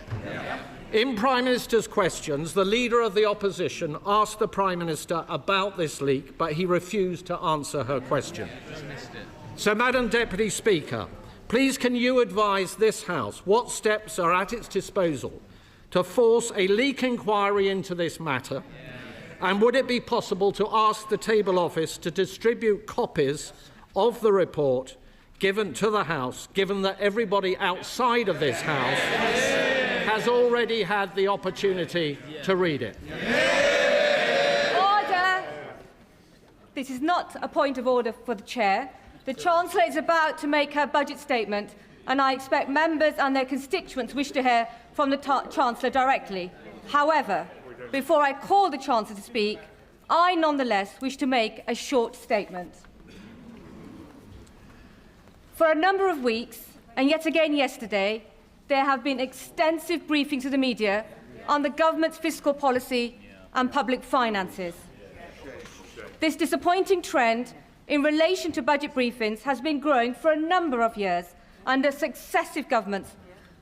In Prime Minister's questions, the Leader of the Opposition asked the Prime Minister about this leak, but he refused to answer her question. So, Madam Deputy Speaker, please can you advise this House what steps are at its disposal to force a leak inquiry into this matter? And would it be possible to ask the Table Office to distribute copies of the report given to the House, given that everybody outside of this House has already had the opportunity to read it? Order! This is not a point of order for the Chair. The Chancellor is about to make her budget statement, and I expect members and their constituents wish to hear from the Chancellor directly. However, before I call the Chancellor to speak, I nonetheless wish to make a short statement. For a number of weeks, and yet again yesterday, there have been extensive briefings to the media on the government's fiscal policy and public finances. This disappointing trend in relation to budget briefings has been growing for a number of years under successive governments,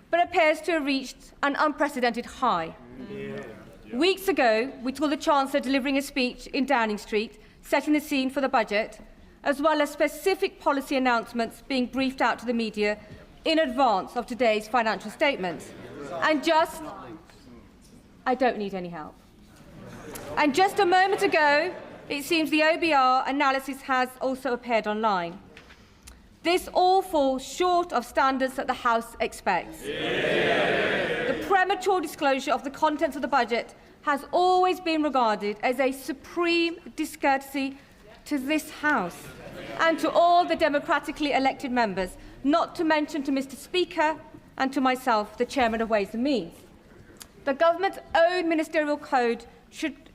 but appears to have reached an unprecedented high. Weeks ago, we saw the Chancellor delivering a speech in Downing Street, setting the scene for the budget, as well as specific policy announcements being briefed out to the media in advance of today's financial statements. I don't need any help. And just a moment ago, it seems the OBR analysis has also appeared online. This all falls short of standards that the House expects. The premature disclosure of the contents of the budget has always been regarded as a supreme discourtesy to this House and to all the democratically elected members, not to mention to Mr. Speaker and to myself, the Chairman of Ways and Means. The government's own ministerial code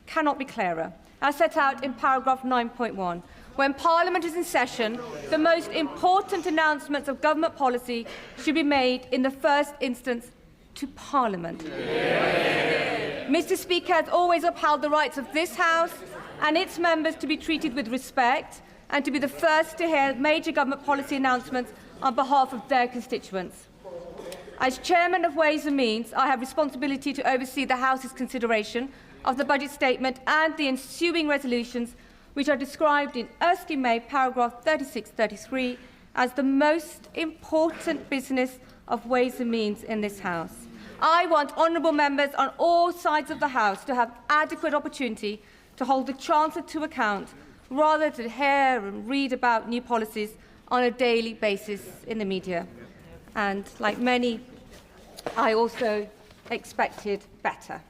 cannot be clearer, as set out in paragraph 9.1. When Parliament is in session, the most important announcements of government policy should be made in the first instance to Parliament. Mr. Speaker has always upheld the rights of this House and its members to be treated with respect and to be the first to hear major government policy announcements on behalf of their constituents. As Chairman of Ways and Means, I have responsibility to oversee the House's consideration of the budget statement and the ensuing resolutions, which are described in Erskine May paragraph 36-33 as the most important business of Ways and Means in this House. I want honourable members on all sides of the House to have adequate opportunity to hold the Chancellor to account, rather than hear and read about new policies on a daily basis in the media. And like many, I also expected better.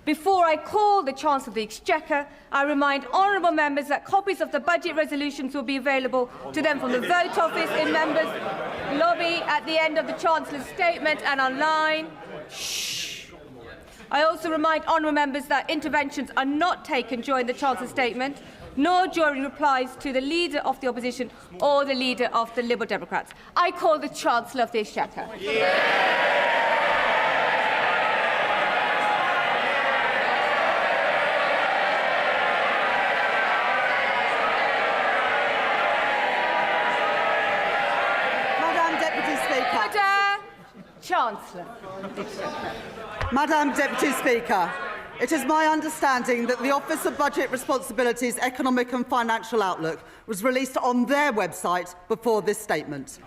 Before I call the Chancellor of the Exchequer, I remind honourable members that copies of the budget resolutions will be available to them from the vote office in members' lobby at the end of the Chancellor's statement and online. Shh. I also remind honourable members that interventions are not taken during the Chancellor's statement, nor during replies to the Leader of the Opposition or the Leader of the Liberal Democrats. I call the Chancellor of the Exchequer. Chancellor. Madam Deputy Speaker, it is my understanding that the Office of Budget Responsibility's Economic and Financial Outlook was released on their website before this statement.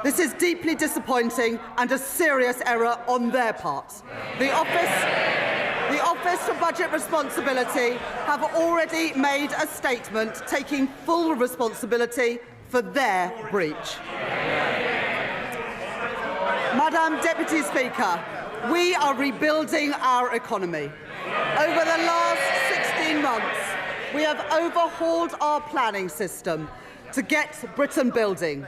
This is deeply disappointing and a serious error on their part. The Office for Budget Responsibility have already made a statement taking full responsibility for their breach. Madam Deputy Speaker, we are rebuilding our economy. Over the last 16 months, we have overhauled our planning system to get Britain building,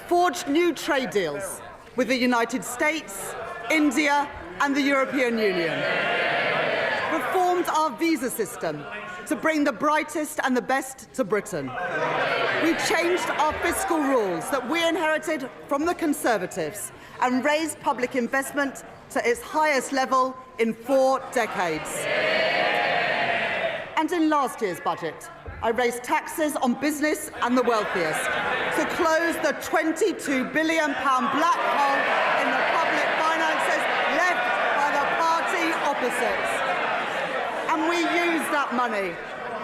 forged new trade deals with the United States, India and the European Union, reformed our visa system to bring the brightest and the best to Britain. We changed our fiscal rules that we inherited from the Conservatives and raised public investment to its highest level in 4 decades. And in last year's budget, I raised taxes on business and the wealthiest to close the £22 billion black hole in the public finances left by the party opposites. And we used that money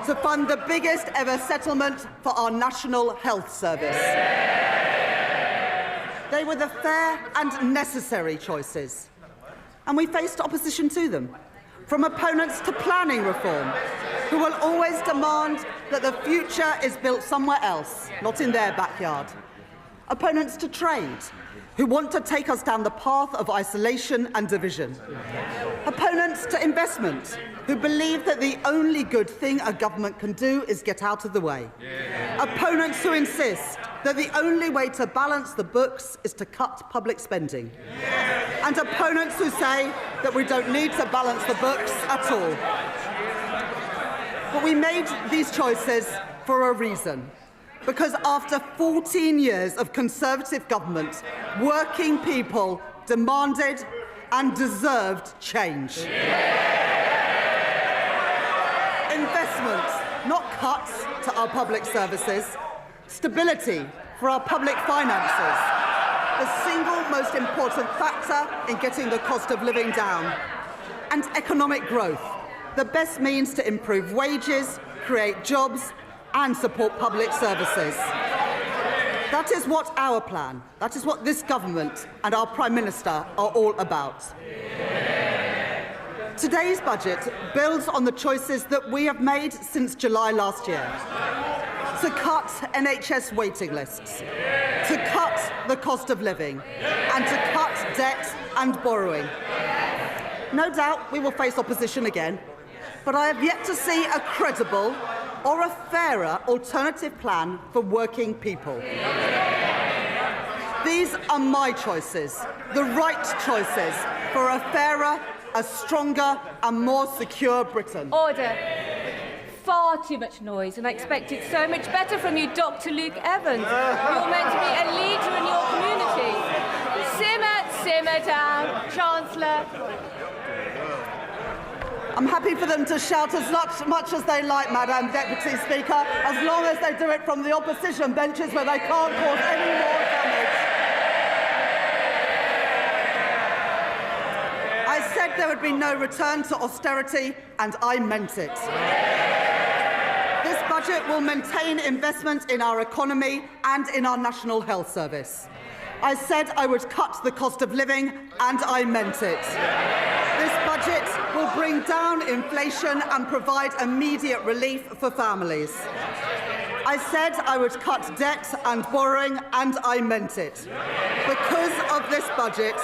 to fund the biggest ever settlement for our National Health Service. They were the fair and necessary choices, and we faced opposition to them, from opponents to planning reform, who will always demand that the future is built somewhere else, not in their backyard. Opponents to trade, who want to take us down the path of isolation and division. Opponents to investment, who believe that the only good thing a government can do is get out of the way. Opponents who insist that the only way to balance the books is to cut public spending. And opponents who say that we don't need to balance the books at all. But we made these choices for a reason. Because after 14 years of Conservative government, working people demanded and deserved change. Investment, not cuts to our public services. Stability for our public finances. The single most important factor in getting the cost of living down. And economic growth, the best means to improve wages, create jobs, and support public services. That is what our plan, that is what this government and our Prime Minister are all about. Today's budget builds on the choices that we have made since July last year. To cut NHS waiting lists, to cut the cost of living, and to cut debt and borrowing. No doubt we will face opposition again, but I have yet to see a credible or a fairer alternative plan for working people. These are my choices, the right choices for a fairer, a stronger and more secure Britain. Order. Far too much noise, and I expected so much better from you, Dr. Luke Evans. You're meant to be a leader in your community. Simmer down, Chancellor. I'm happy for them to shout as much as they like, Madam Deputy Speaker, as long as they do it from the opposition benches where they can't cause any more damage. I said there would be no return to austerity, and I meant it. This budget will maintain investment in our economy and in our National Health Service. I said I would cut the cost of living, and I meant it. This budget will bring down inflation and provide immediate relief for families. I said I would cut debt and borrowing, and I meant it. Because of this budget,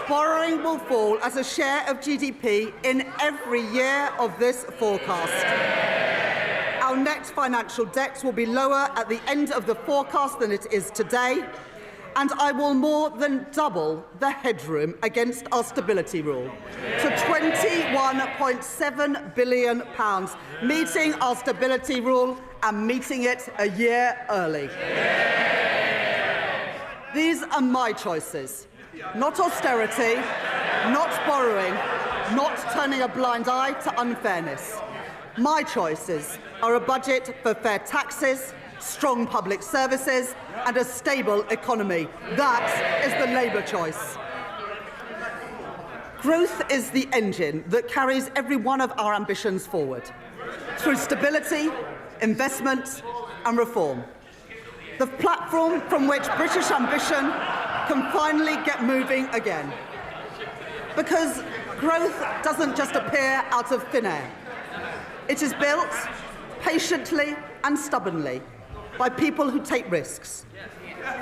borrowing will fall as a share of GDP in every year of this forecast. Our net financial debt will be lower at the end of the forecast than it is today, and I will more than double the headroom against our stability rule to £21.7 billion, meeting our stability rule and meeting it a year early. These are my choices, not austerity, not borrowing, not turning a blind eye to unfairness. My choices are a budget for fair taxes, strong public services and a stable economy. That is the Labour choice. Growth is the engine that carries every one of our ambitions forward, through stability, investment and reform. The platform from which British ambition can finally get moving again. Because growth doesn't just appear out of thin air. It is built patiently and stubbornly by people who take risks,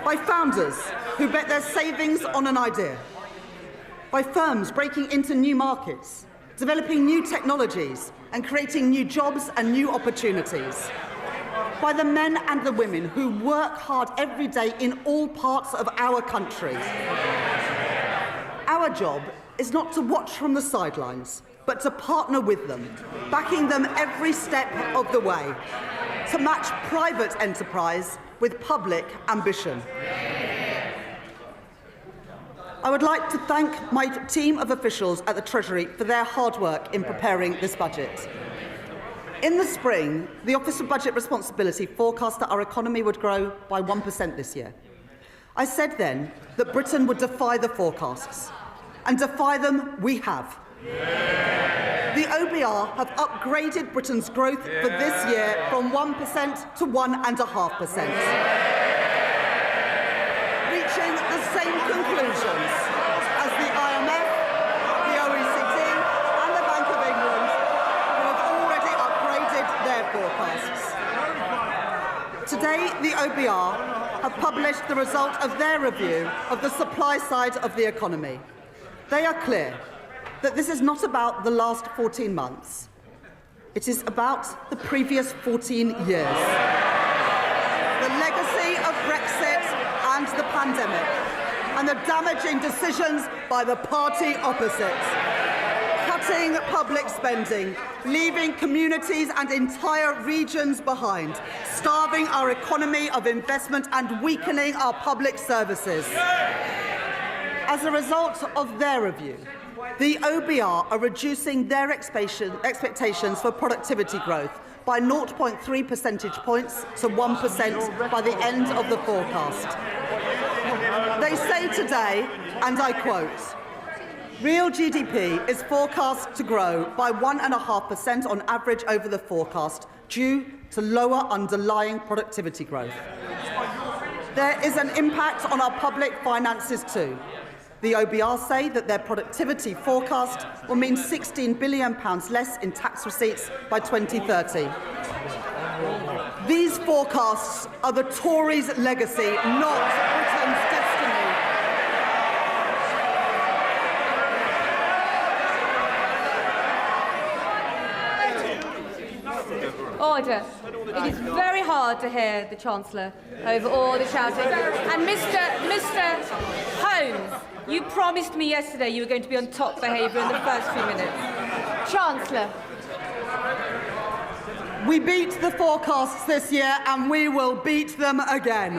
by founders who bet their savings on an idea, by firms breaking into new markets, developing new technologies and creating new jobs and new opportunities, by the men and the women who work hard every day in all parts of our country. Our job is not to watch from the sidelines, but to partner with them, backing them every step of the way, to match private enterprise with public ambition. I would like to thank my team of officials at the Treasury for their hard work in preparing this budget. In the spring, the Office of Budget Responsibility forecast that our economy would grow by 1% this year. I said then that Britain would defy the forecasts, and defy them we have. The OBR have upgraded Britain's growth for this year from 1% to 1.5%, reaching the same conclusions as the IMF, the OECD and the Bank of England, who have already upgraded their forecasts. Today, the OBR have published the result of their review of the supply side of the economy. They are clear that this is not about the last 14 months. It is about the previous 14 years. The legacy of Brexit and the pandemic, and the damaging decisions by the party opposite. Cutting public spending, leaving communities and entire regions behind, starving our economy of investment and weakening our public services. As a result of their review, the OBR are reducing their expectations for productivity growth by 0.3 percentage points to 1% by the end of the forecast. They say today, and I quote, "Real GDP is forecast to grow by 1.5% on average over the forecast due to lower underlying productivity growth. There is an impact on our public finances too. The OBR say that their productivity forecast will mean £16 billion less in tax receipts by 2030. These forecasts are the Tories' legacy, not Britain's destiny. Order. It is very hard to hear the Chancellor over all the shouting. And Mr. Holmes, you promised me yesterday you were going to be on top behaviour in the first few minutes. Chancellor. We beat the forecasts this year and we will beat them again.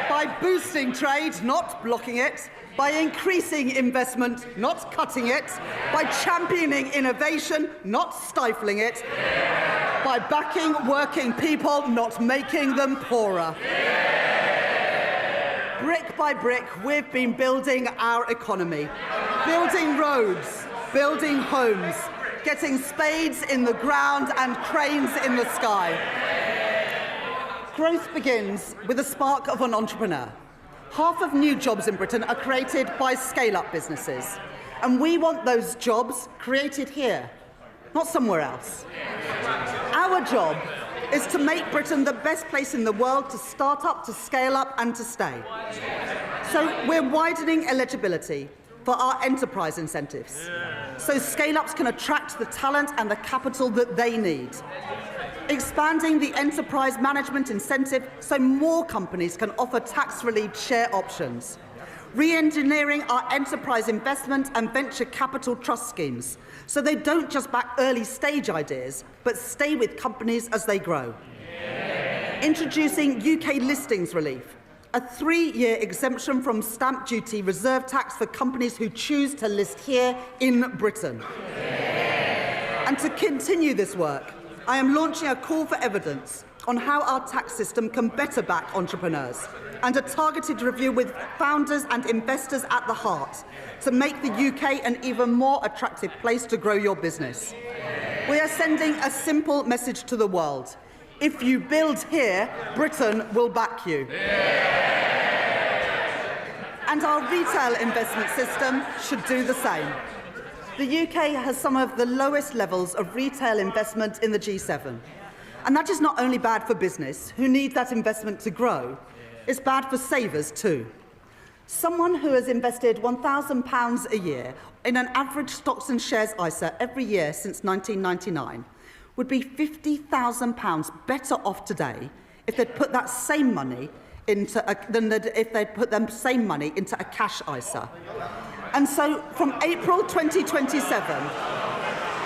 By boosting trade, not blocking it. By increasing investment, not cutting it. By championing innovation, not stifling it. By backing working people, not making them poorer. Brick by brick, we've been building our economy. Building roads, building homes, getting spades in the ground and cranes in the sky. Growth begins with the spark of an entrepreneur. Half of new jobs in Britain are created by scale-up businesses. And we want those jobs created here, not somewhere else. Our job is to make Britain the best place in the world to start up, to scale up and to stay. So we're widening eligibility for our enterprise incentives, so scale-ups can attract the talent and the capital that they need. Expanding the enterprise management incentive so more companies can offer tax-relieved share options. Re-engineering our enterprise investment and venture capital trust schemes so they don't just back early-stage ideas, but stay with companies as they grow. Introducing UK listings relief, a 3-year exemption from stamp duty reserve tax for companies who choose to list here in Britain. And to continue this work, I am launching a call for evidence on how our tax system can better back entrepreneurs and a targeted review with founders and investors at the heart to make the UK an even more attractive place to grow your business. We are sending a simple message to the world. If you build here, Britain will back you. And our retail investment system should do the same. The UK has some of the lowest levels of retail investment in the G7. And that is not only bad for business, who need that investment to grow, it's bad for savers too. Someone who has invested £1,000 a year in an average stocks and shares ISA every year since 1999 would be £50,000 better off today if they'd put that same money into if they'd put the same money into a cash ISA. And so, from April 2027,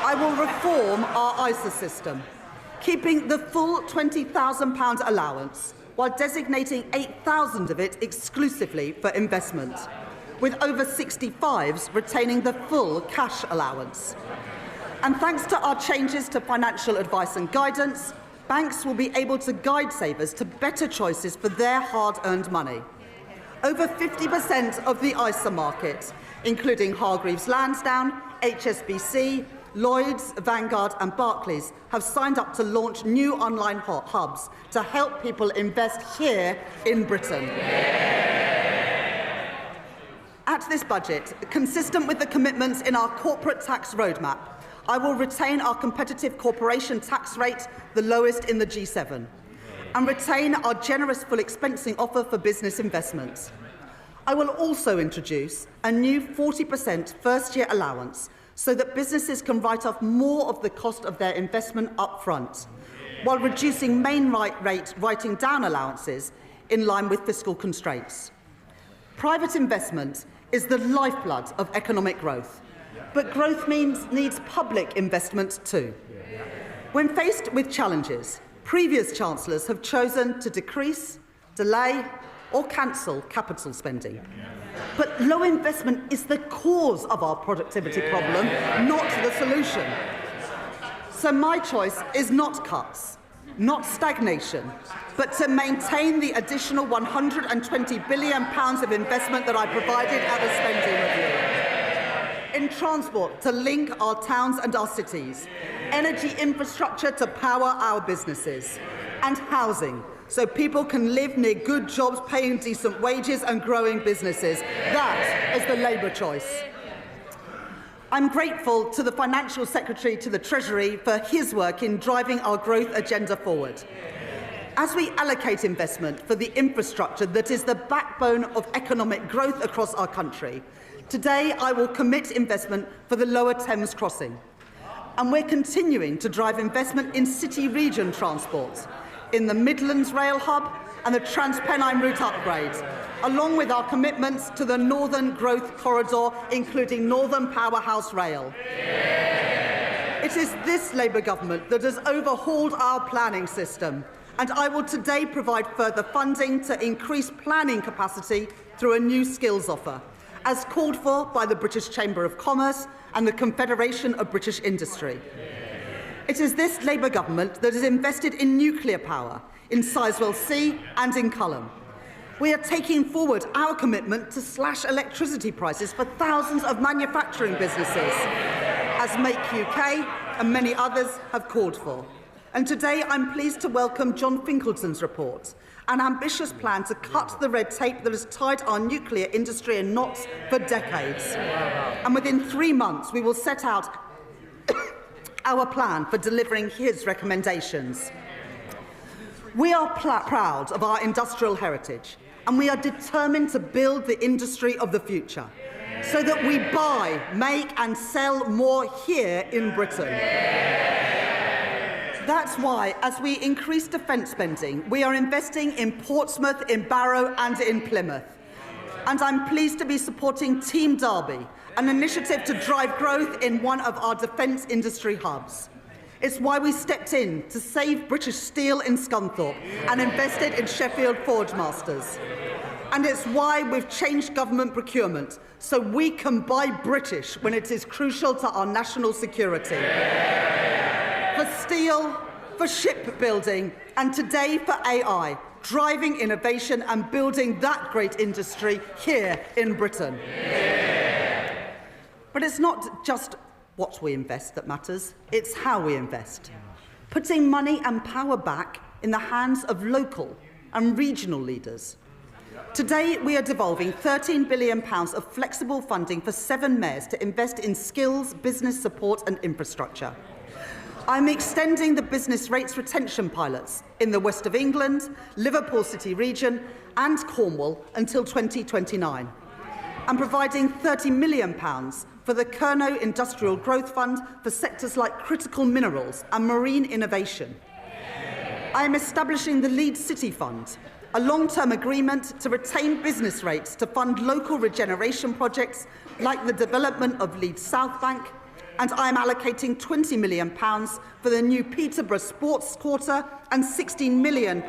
I will reform our ISA system, keeping the full £20,000 allowance, while designating 8,000 of it exclusively for investment, with over 65s retaining the full cash allowance. And thanks to our changes to financial advice and guidance, banks will be able to guide savers to better choices for their hard-earned money. Over 50% of the ISA market, including Hargreaves Lansdown, HSBC, Lloyds, Vanguard and Barclays, have signed up to launch new online hubs to help people invest here in Britain. At this budget, consistent with the commitments in our corporate tax roadmap, I will retain our competitive corporation tax rate, the lowest in the G7, and retain our generous full expensing offer for business investments. I will also introduce a new 40% first-year allowance so that businesses can write off more of the cost of their investment up front, while reducing main rate writing down allowances in line with fiscal constraints. Private investment is the lifeblood of economic growth, but growth needs public investment too. When faced with challenges, previous chancellors have chosen to decrease, delay or cancel capital spending. But low investment is the cause of our productivity problem, not the solution. So my choice is not cuts, not stagnation, but to maintain the additional £120 billion of investment that I provided at the spending review. In transport, to link our towns and our cities, energy infrastructure to power our businesses, and housing, so people can live near good jobs, paying decent wages and growing businesses. That is the Labour choice. I'm grateful to the Financial Secretary to the Treasury for his work in driving our growth agenda forward. As we allocate investment for the infrastructure that is the backbone of economic growth across our country, today I will commit investment for the Lower Thames Crossing. And we're continuing to drive investment in city-region transport, in the Midlands Rail Hub and the Transpennine route upgrades, along with our commitments to the Northern Growth Corridor, including Northern Powerhouse Rail. It is this Labour government that has overhauled our planning system, and I will today provide further funding to increase planning capacity through a new skills offer, as called for by the British Chamber of Commerce and the Confederation of British Industry. It is this Labour government that has invested in nuclear power, in Sizewell C and in Culham. We are taking forward our commitment to slash electricity prices for thousands of manufacturing businesses, as Make UK and many others have called for. And today I'm pleased to welcome John Finkelton's report, an ambitious plan to cut the red tape that has tied our nuclear industry in knots for decades. And within 3 months, we will set out our plan for delivering his recommendations. We are proud of our industrial heritage, and we are determined to build the industry of the future so that we buy, make and sell more here in Britain. That's why, as we increase defence spending, we are investing in Portsmouth, in Barrow and in Plymouth. And I'm pleased to be supporting Team Derby, an initiative to drive growth in one of our defence industry hubs. It's why we stepped in to save British Steel in Scunthorpe and invested in Sheffield Forge Masters. And it's why we've changed government procurement so we can buy British when it is crucial to our national security. For steel, for shipbuilding, and today for AI, driving innovation and building that great industry here in Britain. But it's not just what we invest that matters, it's how we invest. Putting money and power back in the hands of local and regional leaders. Today, we are devolving £13 billion of flexible funding for 7 mayors to invest in skills, business support and infrastructure. I'm extending the business rates retention pilots in the West of England, Liverpool City region and Cornwall until 2029. I'm providing £30 million for the Kernow Industrial Growth Fund for sectors like critical minerals and marine innovation. I am establishing the Leeds City Fund, a long-term agreement to retain business rates to fund local regeneration projects like the development of Leeds South Bank, and I am allocating £20 million for the new Peterborough Sports Quarter and £16 million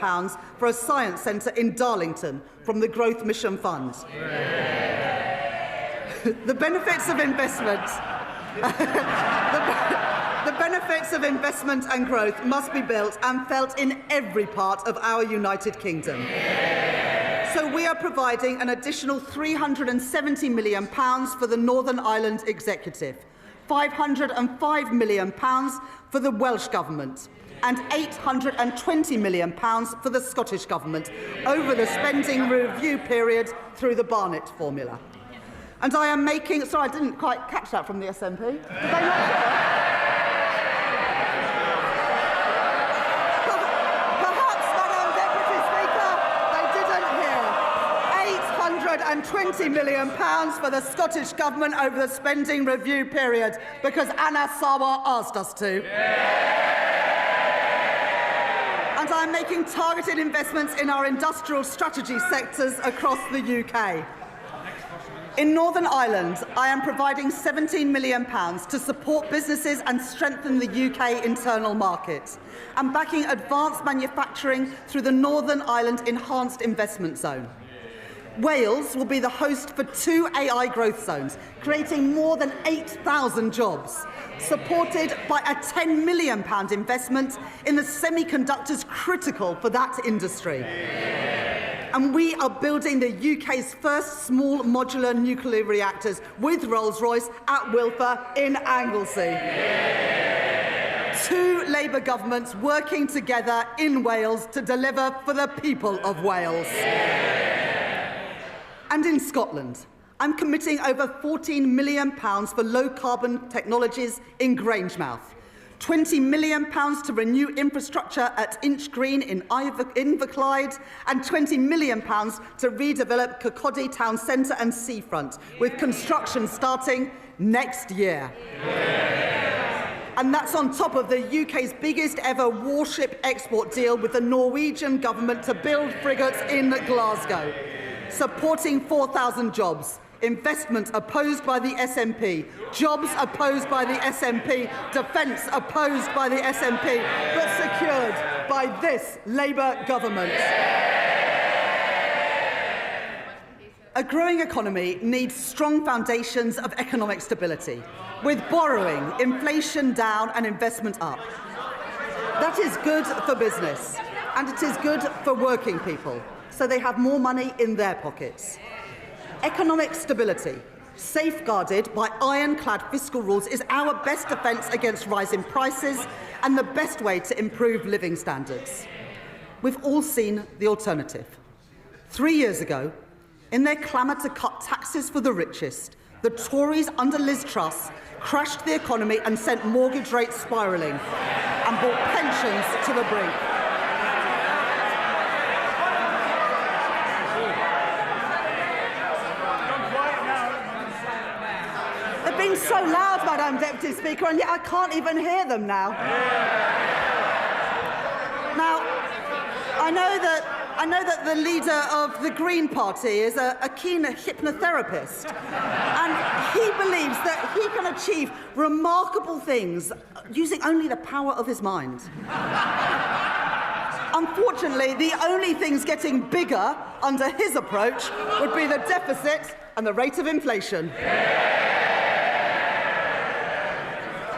for a science centre in Darlington from the Growth Mission Fund. The benefits of investment the benefits of investment and growth must be built and felt in every part of our United Kingdom. So we are providing an additional £370 million for the Northern Ireland Executive, £505 million for the Welsh Government and £820 million for the Scottish Government over the spending review period through the Barnett formula. And I am making... Sorry, I didn't quite catch that from the SNP. Did they not? Perhaps, Madam Deputy Speaker, they didn't hear. £820 million for the Scottish Government over the spending review period because Anna Sawa asked us to. And I'm making targeted investments in our industrial strategy sectors across the UK. In Northern Ireland, I am providing £17 million to support businesses and strengthen the UK internal market, and backing advanced manufacturing through the Northern Ireland Enhanced Investment Zone. Wales will be the host for 2 AI growth zones, creating more than 8,000 jobs, supported by a £10 million investment in the semiconductors critical for that industry. And we are building the UK's first small modular nuclear reactors with Rolls-Royce at Wilfer in Anglesey. 2 Labour governments working together in Wales to deliver for the people of Wales. And in Scotland, I'm committing over £14 million for low-carbon technologies in Grangemouth, £20 million to renew infrastructure at Inchgreen in Inverclyde, and £20 million to redevelop Kirkcaldy Town Centre and Seafront, with construction starting next year. And that's on top of the UK's biggest ever warship export deal with the Norwegian government to build frigates in Glasgow. Supporting 4,000 jobs. Investment opposed by the SNP. Jobs opposed by the SNP. Defence opposed by the SNP. But secured by this Labour government. A growing economy needs strong foundations of economic stability, with borrowing, inflation down and investment up. That is good for business, and it is good for working people, so they have more money in their pockets. Economic stability, safeguarded by ironclad fiscal rules, is our best defence against rising prices and the best way to improve living standards. We've all seen the alternative. 3 years ago, in their clamour to cut taxes for the richest, the Tories under Liz Truss crashed the economy and sent mortgage rates spiralling and brought pensions to the brink. They've been so loud, Madam Deputy Speaker, and yet I can't even hear them now. Now, I know that the leader of the Green Party is a keen hypnotherapist, and he believes that he can achieve remarkable things using only the power of his mind. Unfortunately, the only things getting bigger under his approach would be the deficit and the rate of inflation.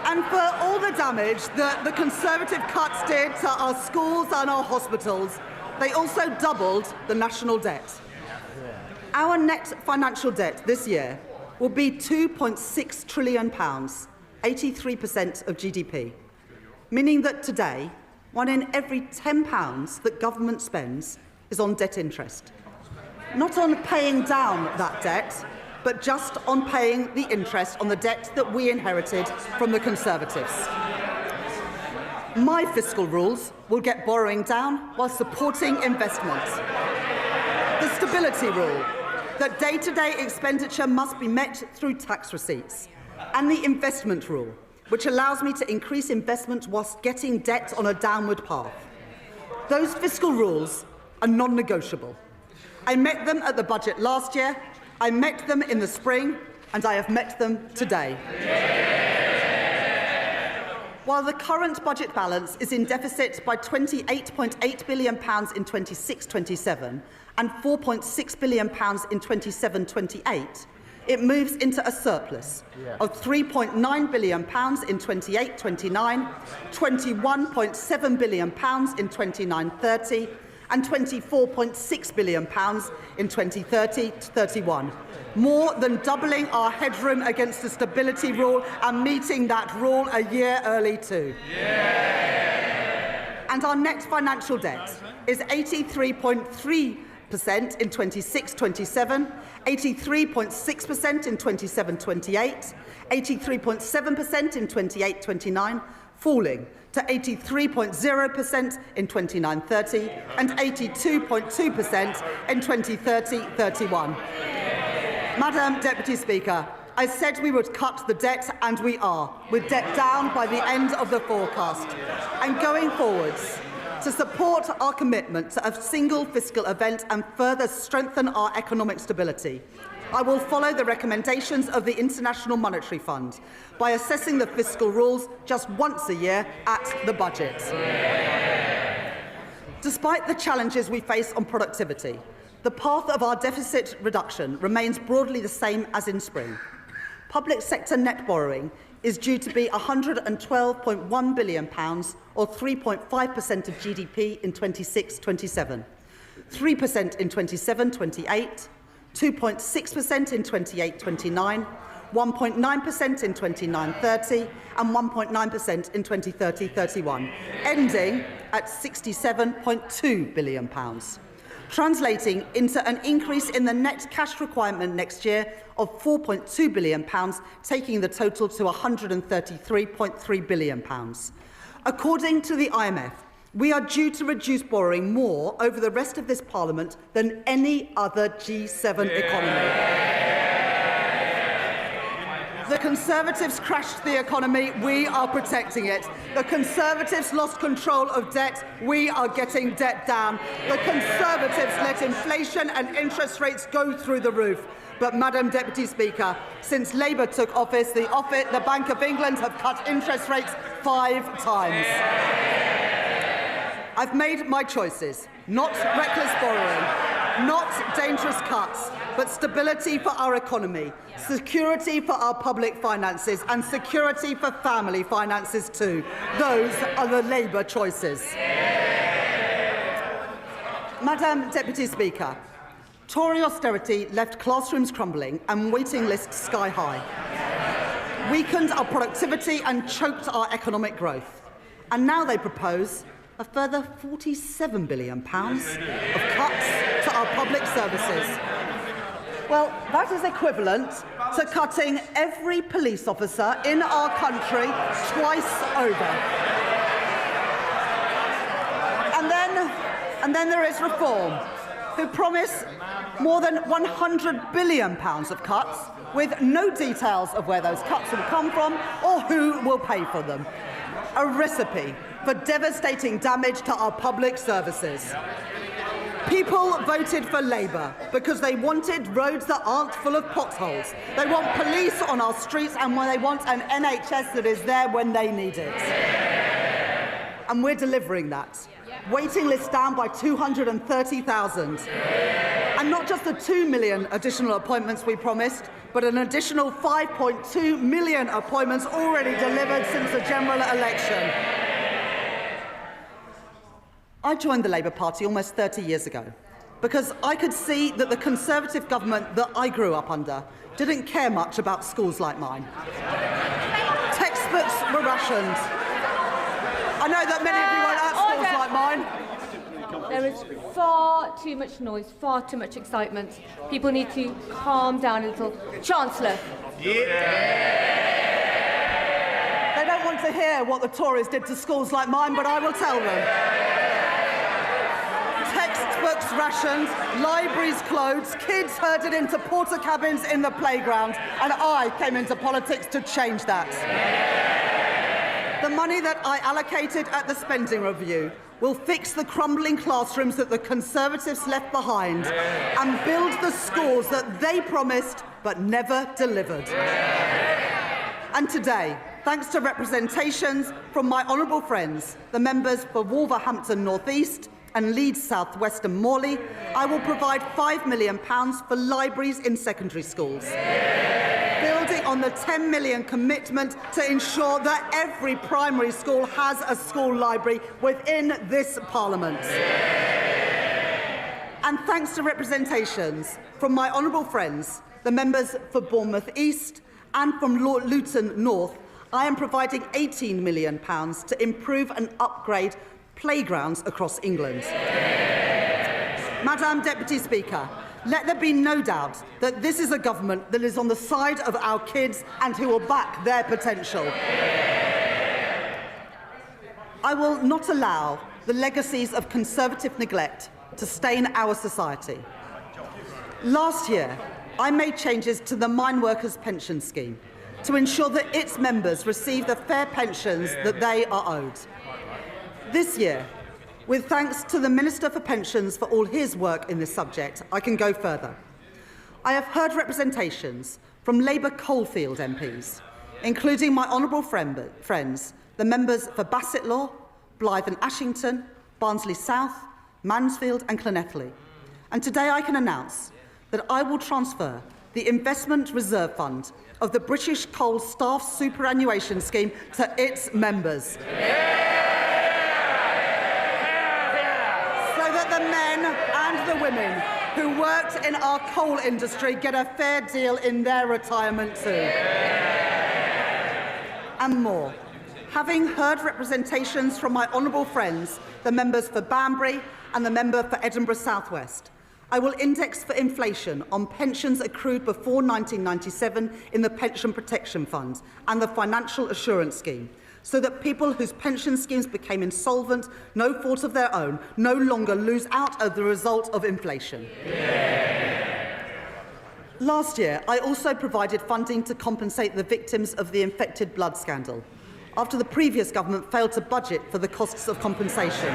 And for all the damage that the Conservative cuts did to our schools and our hospitals, they also doubled the national debt. Our net financial debt this year will be £2.6 trillion, 83% of GDP, meaning that today, 1 in every £10 that government spends is on debt interest. Not on paying down that debt, but just on paying the interest on the debt that we inherited from the Conservatives. My fiscal rules will get borrowing down while supporting investment. The stability rule, that day-to-day expenditure must be met through tax receipts. And the investment rule, which allows me to increase investment whilst getting debt on a downward path. Those fiscal rules are non-negotiable. I met them at the budget last year, I met them in the spring, and I have met them today. While the current budget balance is in deficit by £28.8 billion in 26-27 and £4.6 billion in 27-28, it moves into a surplus of £3.9 billion in 28-29, £21.7 billion in 29-30, and £24.6 billion in 2030-31, more than doubling our headroom against the stability rule and meeting that rule a year early too. And our net financial debt is 83.3% in 26-27, 83.6% in 27-28, 83.7% in 28-29, falling to 83.0% in 29-30 and 82.2% in 2030-31. Madam Deputy Speaker, I said we would cut the debt, and we are, with debt down by the end of the forecast. And going forwards, to support our commitment to a single fiscal event and further strengthen our economic stability, I will follow the recommendations of the International Monetary Fund by assessing the fiscal rules just once a year at the budget. Despite the challenges we face on productivity, the path of our deficit reduction remains broadly the same as in spring. Public sector net borrowing is due to be £112.1 billion, or 3.5% of GDP in 26-27, 3% in 27-28, 2.6% in 28-29, 1.9% in 29-30 and 1.9% in 2030-31, ending at £67.2 billion, translating into an increase in the net cash requirement next year of £4.2 billion, taking the total to £133.3 billion. According to the IMF, we are due to reduce borrowing more over the rest of this Parliament than any other G7 economy. The Conservatives crashed the economy, we are protecting it. The Conservatives lost control of debt, we are getting debt down. The Conservatives let inflation and interest rates go through the roof. But, Madam Deputy Speaker, since Labour took office, the Bank of England have cut interest rates 5 times. I've made my choices. Not reckless borrowing, not dangerous cuts, but stability for our economy, security for our public finances, and security for family finances too. Those are the Labour choices. Madam Deputy Speaker, Tory austerity left classrooms crumbling and waiting lists sky high, weakened our productivity and choked our economic growth. And now they propose a further £47 billion of cuts to our public services. Well, that is equivalent to cutting every police officer in our country twice over. And then there is Reform, who promise more than £100 billion of cuts, with no details of where those cuts will come from or who will pay for them. A recipe for devastating damage to our public services. People voted for Labour because they wanted roads that aren't full of potholes. They want police on our streets, and they want an NHS that is there when they need it. And we're delivering that. Waiting lists down by 230,000. And not just the 2 million additional appointments we promised, but an additional 5.2 million appointments already delivered since the general election. I joined the Labour Party almost 30 years ago because I could see that the Conservative government that I grew up under didn't care much about schools like mine. Textbooks were rationed. I know that many of you weren't at schools like mine. There is far too much noise, far too much excitement. People need to calm down a little. Chancellor. They don't want to hear what the Tories did to schools like mine, but I will tell them. Textbooks rationed, libraries closed, kids herded into porter cabins in the playground, and I came into politics to change that. The money that I allocated at the spending review will fix the crumbling classrooms that the Conservatives left behind and build the schools that they promised but never delivered. And today, thanks to representations from my honourable friends, the members for Wolverhampton North East and Leeds South West and Morley, I will provide £5 million for libraries in secondary schools, building on the £10 million commitment to ensure that every primary school has a school library within this Parliament. And thanks to representations from my honourable friends, the members for Bournemouth East and from Luton North, I am providing £18 million to improve and upgrade playgrounds across England. Madam Deputy Speaker, let there be no doubt that this is a government that is on the side of our kids and who will back their potential. I will not allow the legacies of Conservative neglect to stain our society. Last year, I made changes to the Mine Workers Pension Scheme to ensure that its members receive the fair pensions that they are owed. This year, with thanks to the Minister for Pensions for all his work in this subject, I can go further. I have heard representations from Labour Coalfield MPs, including my honourable friends, the members for Bassetlaw, Blyth and Ashington, Barnsley South, Mansfield and Llanelli. And today I can announce that I will transfer the Investment Reserve Fund of the British Coal Staff Superannuation Scheme to its members. The men and the women who worked in our coal industry get a fair deal in their retirement too. And more. Having heard representations from my honourable friends, the members for Banbury and the member for Edinburgh South West, I will index for inflation on pensions accrued before 1997 in the Pension Protection Fund and the Financial Assurance Scheme, so that people whose pension schemes became insolvent, no fault of their own, no longer lose out as the result of inflation. Last year, I also provided funding to compensate the victims of the infected blood scandal, after the previous government failed to budget for the costs of compensation.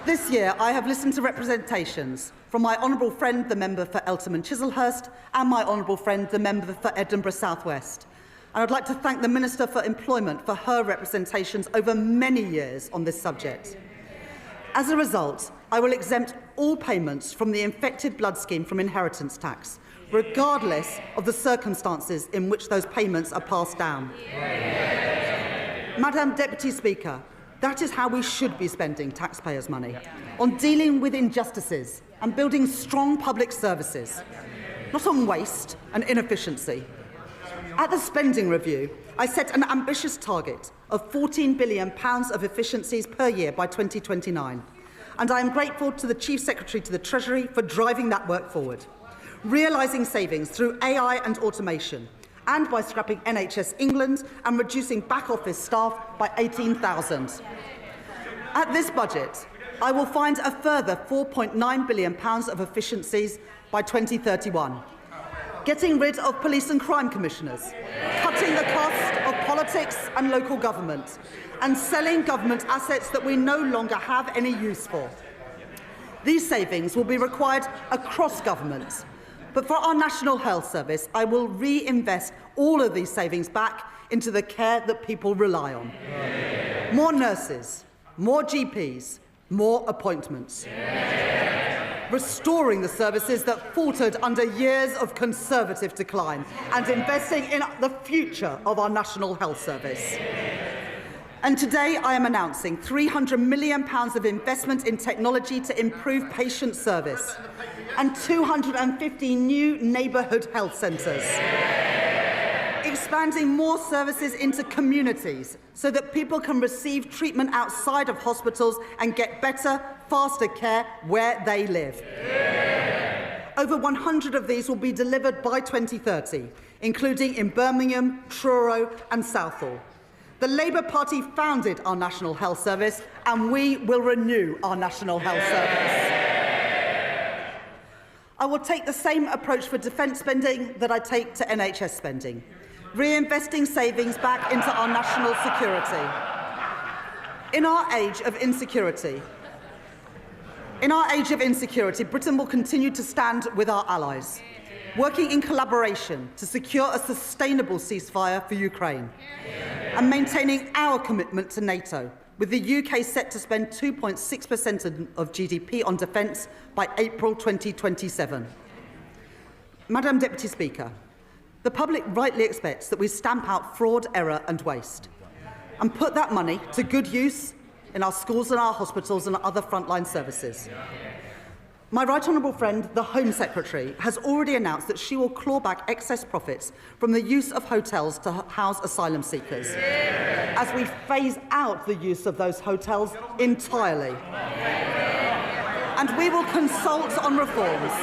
This year, I have listened to representations from my honourable friend, the member for Eltham and Chislehurst, and my honourable friend, the member for Edinburgh South West. And I'd like to thank the Minister for Employment for her representations over many years on this subject. As a result, I will exempt all payments from the infected blood scheme from inheritance tax, regardless of the circumstances in which those payments are passed down. Madam Deputy Speaker, that is how we should be spending taxpayers' money, on dealing with injustices and building strong public services, not on waste and inefficiency. At the spending review, I set an ambitious target of £14 billion of efficiencies per year by 2029, and I am grateful to the Chief Secretary to the Treasury for driving that work forward, realising savings through AI and automation, and by scrapping NHS England and reducing back office staff by 18,000. At this budget, I will find a further £4.9 billion of efficiencies by 2031, getting rid of police and crime commissioners, cutting the cost of politics and local government, and selling government assets that we no longer have any use for. These savings will be required across government, but for our National Health Service, I will reinvest all of these savings back into the care that people rely on. More nurses, more GPs, more appointments. Restoring the services that faltered under years of Conservative decline and investing in the future of our National Health Service. And today I am announcing £300 million of investment in technology to improve patient service and 250 new neighbourhood health centres. Expanding more services into communities so that people can receive treatment outside of hospitals and get better, faster care where they live. Over 100 of these will be delivered by 2030, including in Birmingham, Truro and Southall. The Labour Party founded our National Health Service, and we will renew our National Health Service. I will take the same approach for defence spending that I take to NHS spending, reinvesting savings back into our national security. In our age of insecurity, Britain will continue to stand with our allies, working in collaboration to secure a sustainable ceasefire for Ukraine, and maintaining our commitment to NATO, with the UK set to spend 2.6% of GDP on defence by April 2027. Madam Deputy Speaker, the public rightly expects that we stamp out fraud, error and waste, and put that money to good use in our schools and our hospitals and other frontline services. My right honourable friend, the Home Secretary, has already announced that she will claw back excess profits from the use of hotels to house asylum seekers, as we phase out the use of those hotels entirely. And we will consult on reforms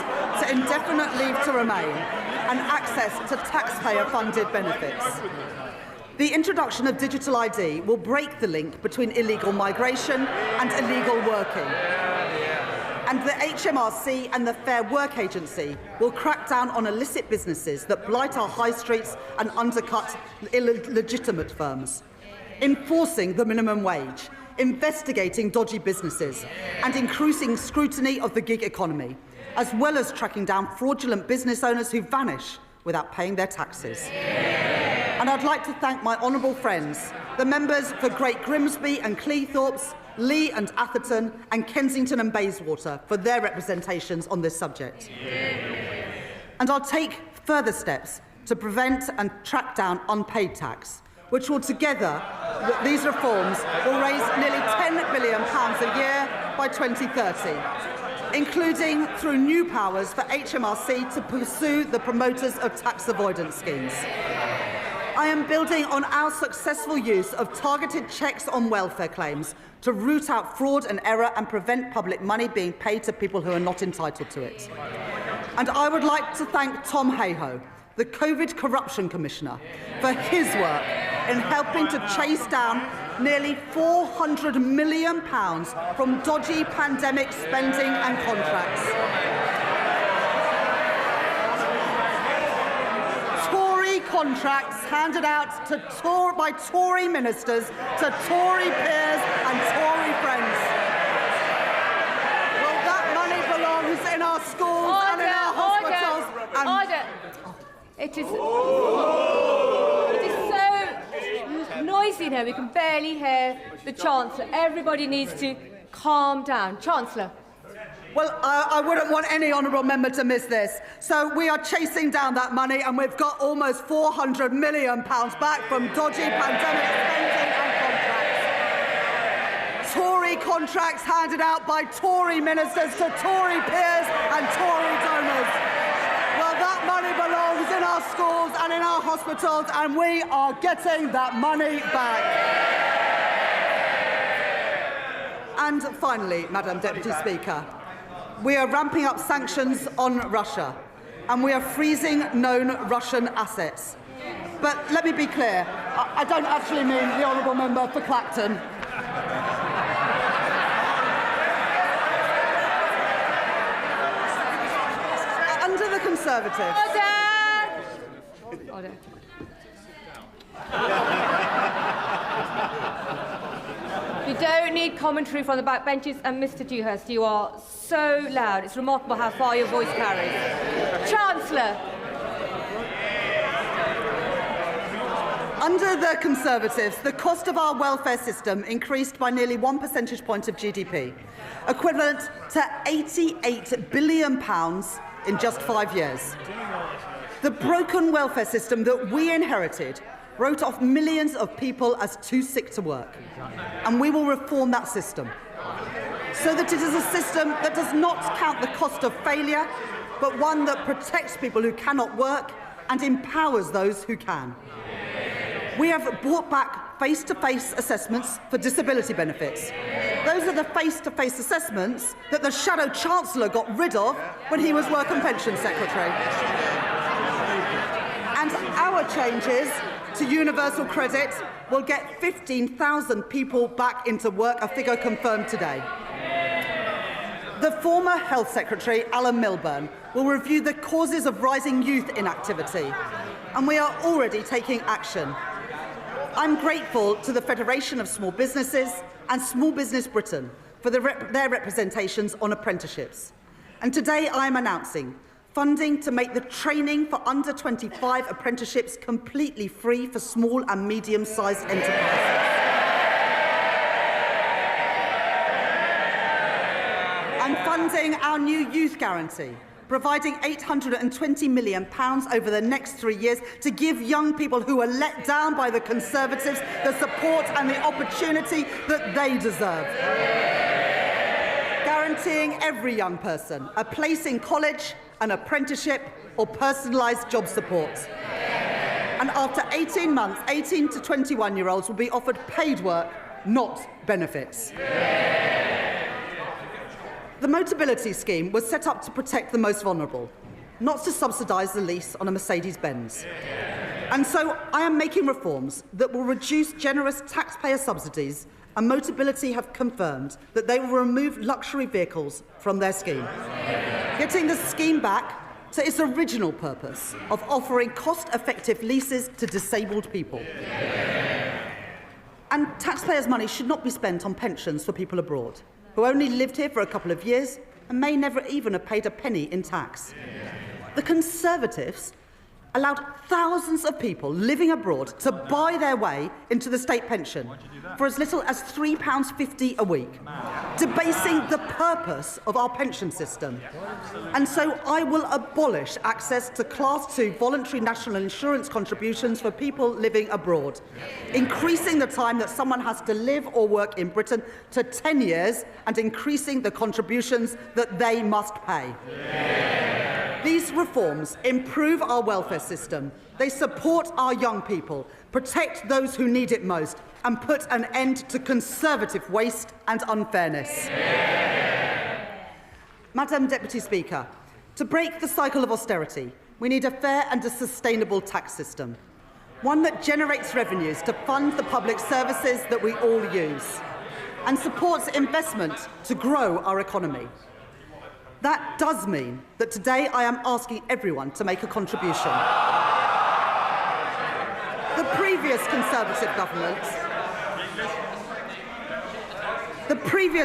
to indefinite leave to remain and access to taxpayer-funded benefits. The introduction of digital ID will break the link between illegal migration and illegal working. And the HMRC and the Fair Work Agency will crack down on illicit businesses that blight our high streets and undercut illegitimate firms, enforcing the minimum wage, investigating dodgy businesses, and increasing scrutiny of the gig economy, as well as tracking down fraudulent business owners who vanish without paying their taxes. And I'd like to thank my honourable friends, the members for Great Grimsby and Cleethorpes, Lee and Atherton, and Kensington and Bayswater for their representations on this subject. And I'll take further steps to prevent and track down unpaid tax, which will together, these reforms will raise nearly £10 billion a year by 2030, including through new powers for HMRC to pursue the promoters of tax avoidance schemes. I am building on our successful use of targeted checks on welfare claims to root out fraud and error and prevent public money being paid to people who are not entitled to it. And I would like to thank Tom Hayhoe, the COVID Corruption Commissioner, for his work in helping to chase down nearly £400 million from dodgy pandemic spending and contracts. contracts handed out by Tory ministers to Tory peers and Tory friends. Well, that money belongs in our schools and in our hospitals. Order. It is so noisy now, we can barely hear the Chancellor. Everybody needs to calm down. Chancellor. Well, I wouldn't want any honourable member to miss this. So we are chasing down that money, and we've got almost £400 million back from dodgy pandemic spending and contracts. Tory contracts handed out by Tory ministers to Tory peers and Tory donors. Well, that money belongs in our schools and in our hospitals, and we are getting that money back. And finally, Madam Deputy Speaker, we are ramping up sanctions on Russia, and we are freezing known Russian assets. But let me be clear, I don't actually mean the honourable member for Clacton. Under the Conservatives... Order. You don't need commentary from the backbenches, and Mr Dewhurst, you are so loud. It's remarkable how far your voice carries. Chancellor. Under the Conservatives, the cost of our welfare system increased by nearly 1 percentage point of GDP, equivalent to £88 billion in just 5 years. The broken welfare system that we inherited wrote off millions of people as too sick to work, and we will reform that system so that it is a system that does not count the cost of failure, but one that protects people who cannot work and empowers those who can. We have brought back face-to-face assessments for disability benefits. Those are the face-to-face assessments that the Shadow Chancellor got rid of when he was Work and Pension Secretary. And our changes to universal credit will get 15,000 people back into work, a figure confirmed today. The former Health Secretary, Alan Milburn, will review the causes of rising youth inactivity, and we are already taking action. I'm grateful to the Federation of Small Businesses and Small Business Britain for their representations on apprenticeships. And today I am announcing funding to make the training for under 25 apprenticeships completely free for small and medium-sized enterprises. And funding our new youth guarantee, providing £820 million over the next 3 years to give young people who are let down by the Conservatives the support and the opportunity that they deserve. Guaranteeing every young person a place in college, an apprenticeship or personalised job support. And after 18 months, 18 to 21-year-olds will be offered paid work, not benefits. The Motability Scheme was set up to protect the most vulnerable, not to subsidise the lease on a Mercedes-Benz. And so I am making reforms that will reduce generous taxpayer subsidies, and Motability have confirmed that they will remove luxury vehicles from their scheme, getting the scheme back to its original purpose of offering cost-effective leases to disabled people. And taxpayers' money should not be spent on pensions for people abroad, who only lived here for a couple of years and may never even have paid a penny in tax. The Conservatives allowed thousands of people living abroad to buy their way into the state pension for as little as £3.50 a week, debasing the purpose of our pension system. And so I will abolish access to Class 2 voluntary national insurance contributions for people living abroad, increasing the time that someone has to live or work in Britain to 10 years and increasing the contributions that they must pay. These reforms improve our welfare system. They support our young people, protect those who need it most, and put an end to Conservative waste and unfairness. Madam Deputy Speaker, to break the cycle of austerity, we need a fair and a sustainable tax system, one that generates revenues to fund the public services that we all use, and supports investment to grow our economy. That does mean that today I am asking everyone to make a contribution. previous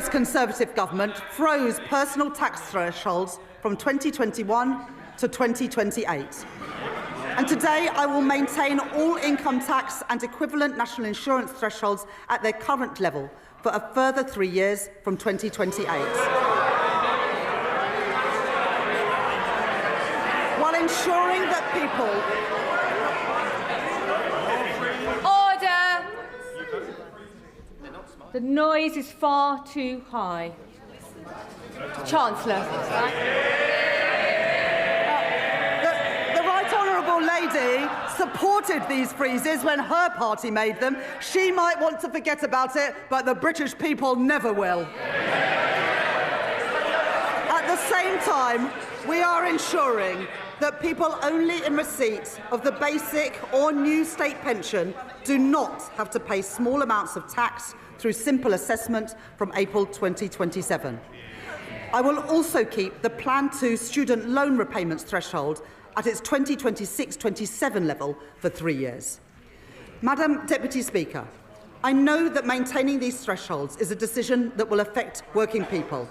Conservative government froze personal tax thresholds from 2021 to 2028. And today I will maintain all income tax and equivalent national insurance thresholds at their current level for a further 3 years from 2028. While ensuring that people... Order! The noise is far too high. Chancellor. The Right Honourable Lady supported these freezes when her party made them. She might want to forget about it, but the British people never will. At the same time, we are ensuring that people only in receipt of the basic or new state pension do not have to pay small amounts of tax through simple assessment from April 2027. I will also keep the Plan 2 student loan repayments threshold at its 2026-27 level for 3 years. Madam Deputy Speaker, I know that maintaining these thresholds is a decision that will affect working people.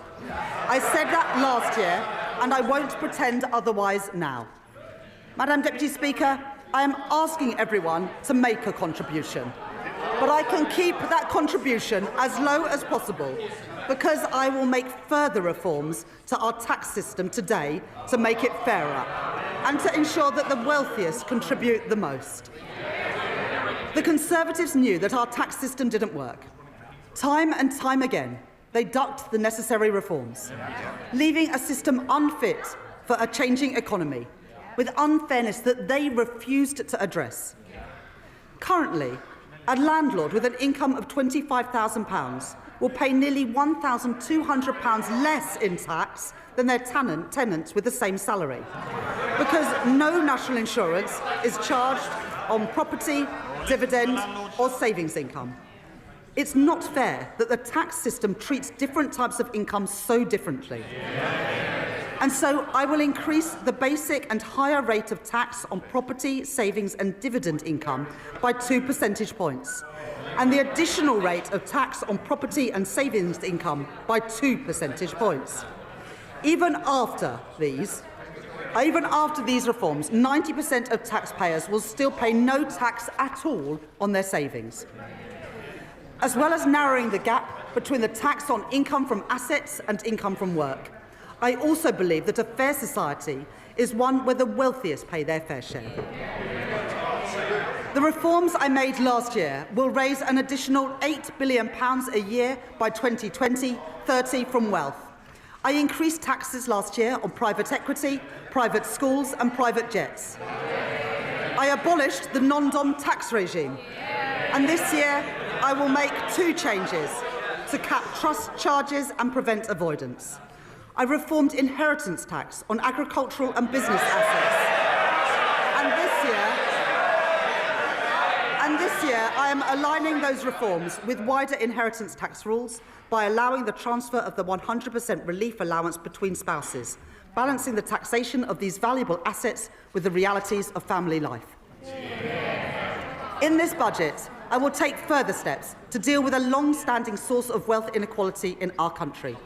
I said that last year, and I won't pretend otherwise now. Madam Deputy Speaker, I am asking everyone to make a contribution, but I can keep that contribution as low as possible because I will make further reforms to our tax system today to make it fairer and to ensure that the wealthiest contribute the most. The Conservatives knew that our tax system didn't work. Time and time again, they ducked the necessary reforms, leaving a system unfit for a changing economy, with unfairness that they refused to address. Currently, a landlord with an income of £25,000 will pay nearly £1,200 less in tax than their tenants with the same salary, because no national insurance is charged on property, dividend or savings income. It's not fair that the tax system treats different types of income so differently. And so I will increase the basic and higher rate of tax on property, savings and dividend income by 2 percentage points, and the additional rate of tax on property and savings income by 2 percentage points. Even after these reforms, 90% of taxpayers will still pay no tax at all on their savings. As well as narrowing the gap between the tax on income from assets and income from work, I also believe that a fair society is one where the wealthiest pay their fair share. The reforms I made last year will raise an additional £8 billion a year by 2020-30 from wealth. I increased taxes last year on private equity, private schools and private jets. I abolished the non-dom tax regime. And this year, I will make 2 changes to cap trust charges and prevent avoidance. I reformed inheritance tax on agricultural and business assets. And this year, I am aligning those reforms with wider inheritance tax rules by allowing the transfer of the 100% relief allowance between spouses, balancing the taxation of these valuable assets with the realities of family life. In this budget, I will take further steps to deal with a long-standing source of wealth inequality in our country.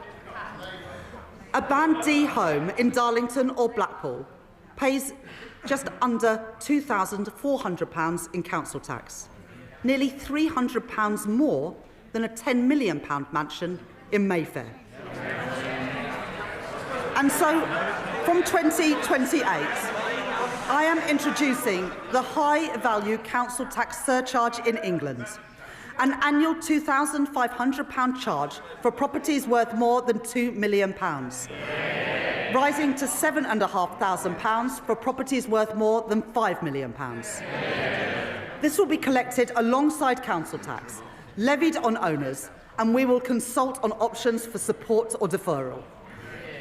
A Band D home in Darlington or Blackpool pays just under £2,400 in council tax, nearly £300 more than a £10 million mansion in Mayfair. And so, from 2028, I am introducing the high-value council tax surcharge in England, an annual £2,500 charge for properties worth more than £2 million, rising to £7,500 for properties worth more than £5 million. This will be collected alongside council tax, levied on owners, and we will consult on options for support or deferral.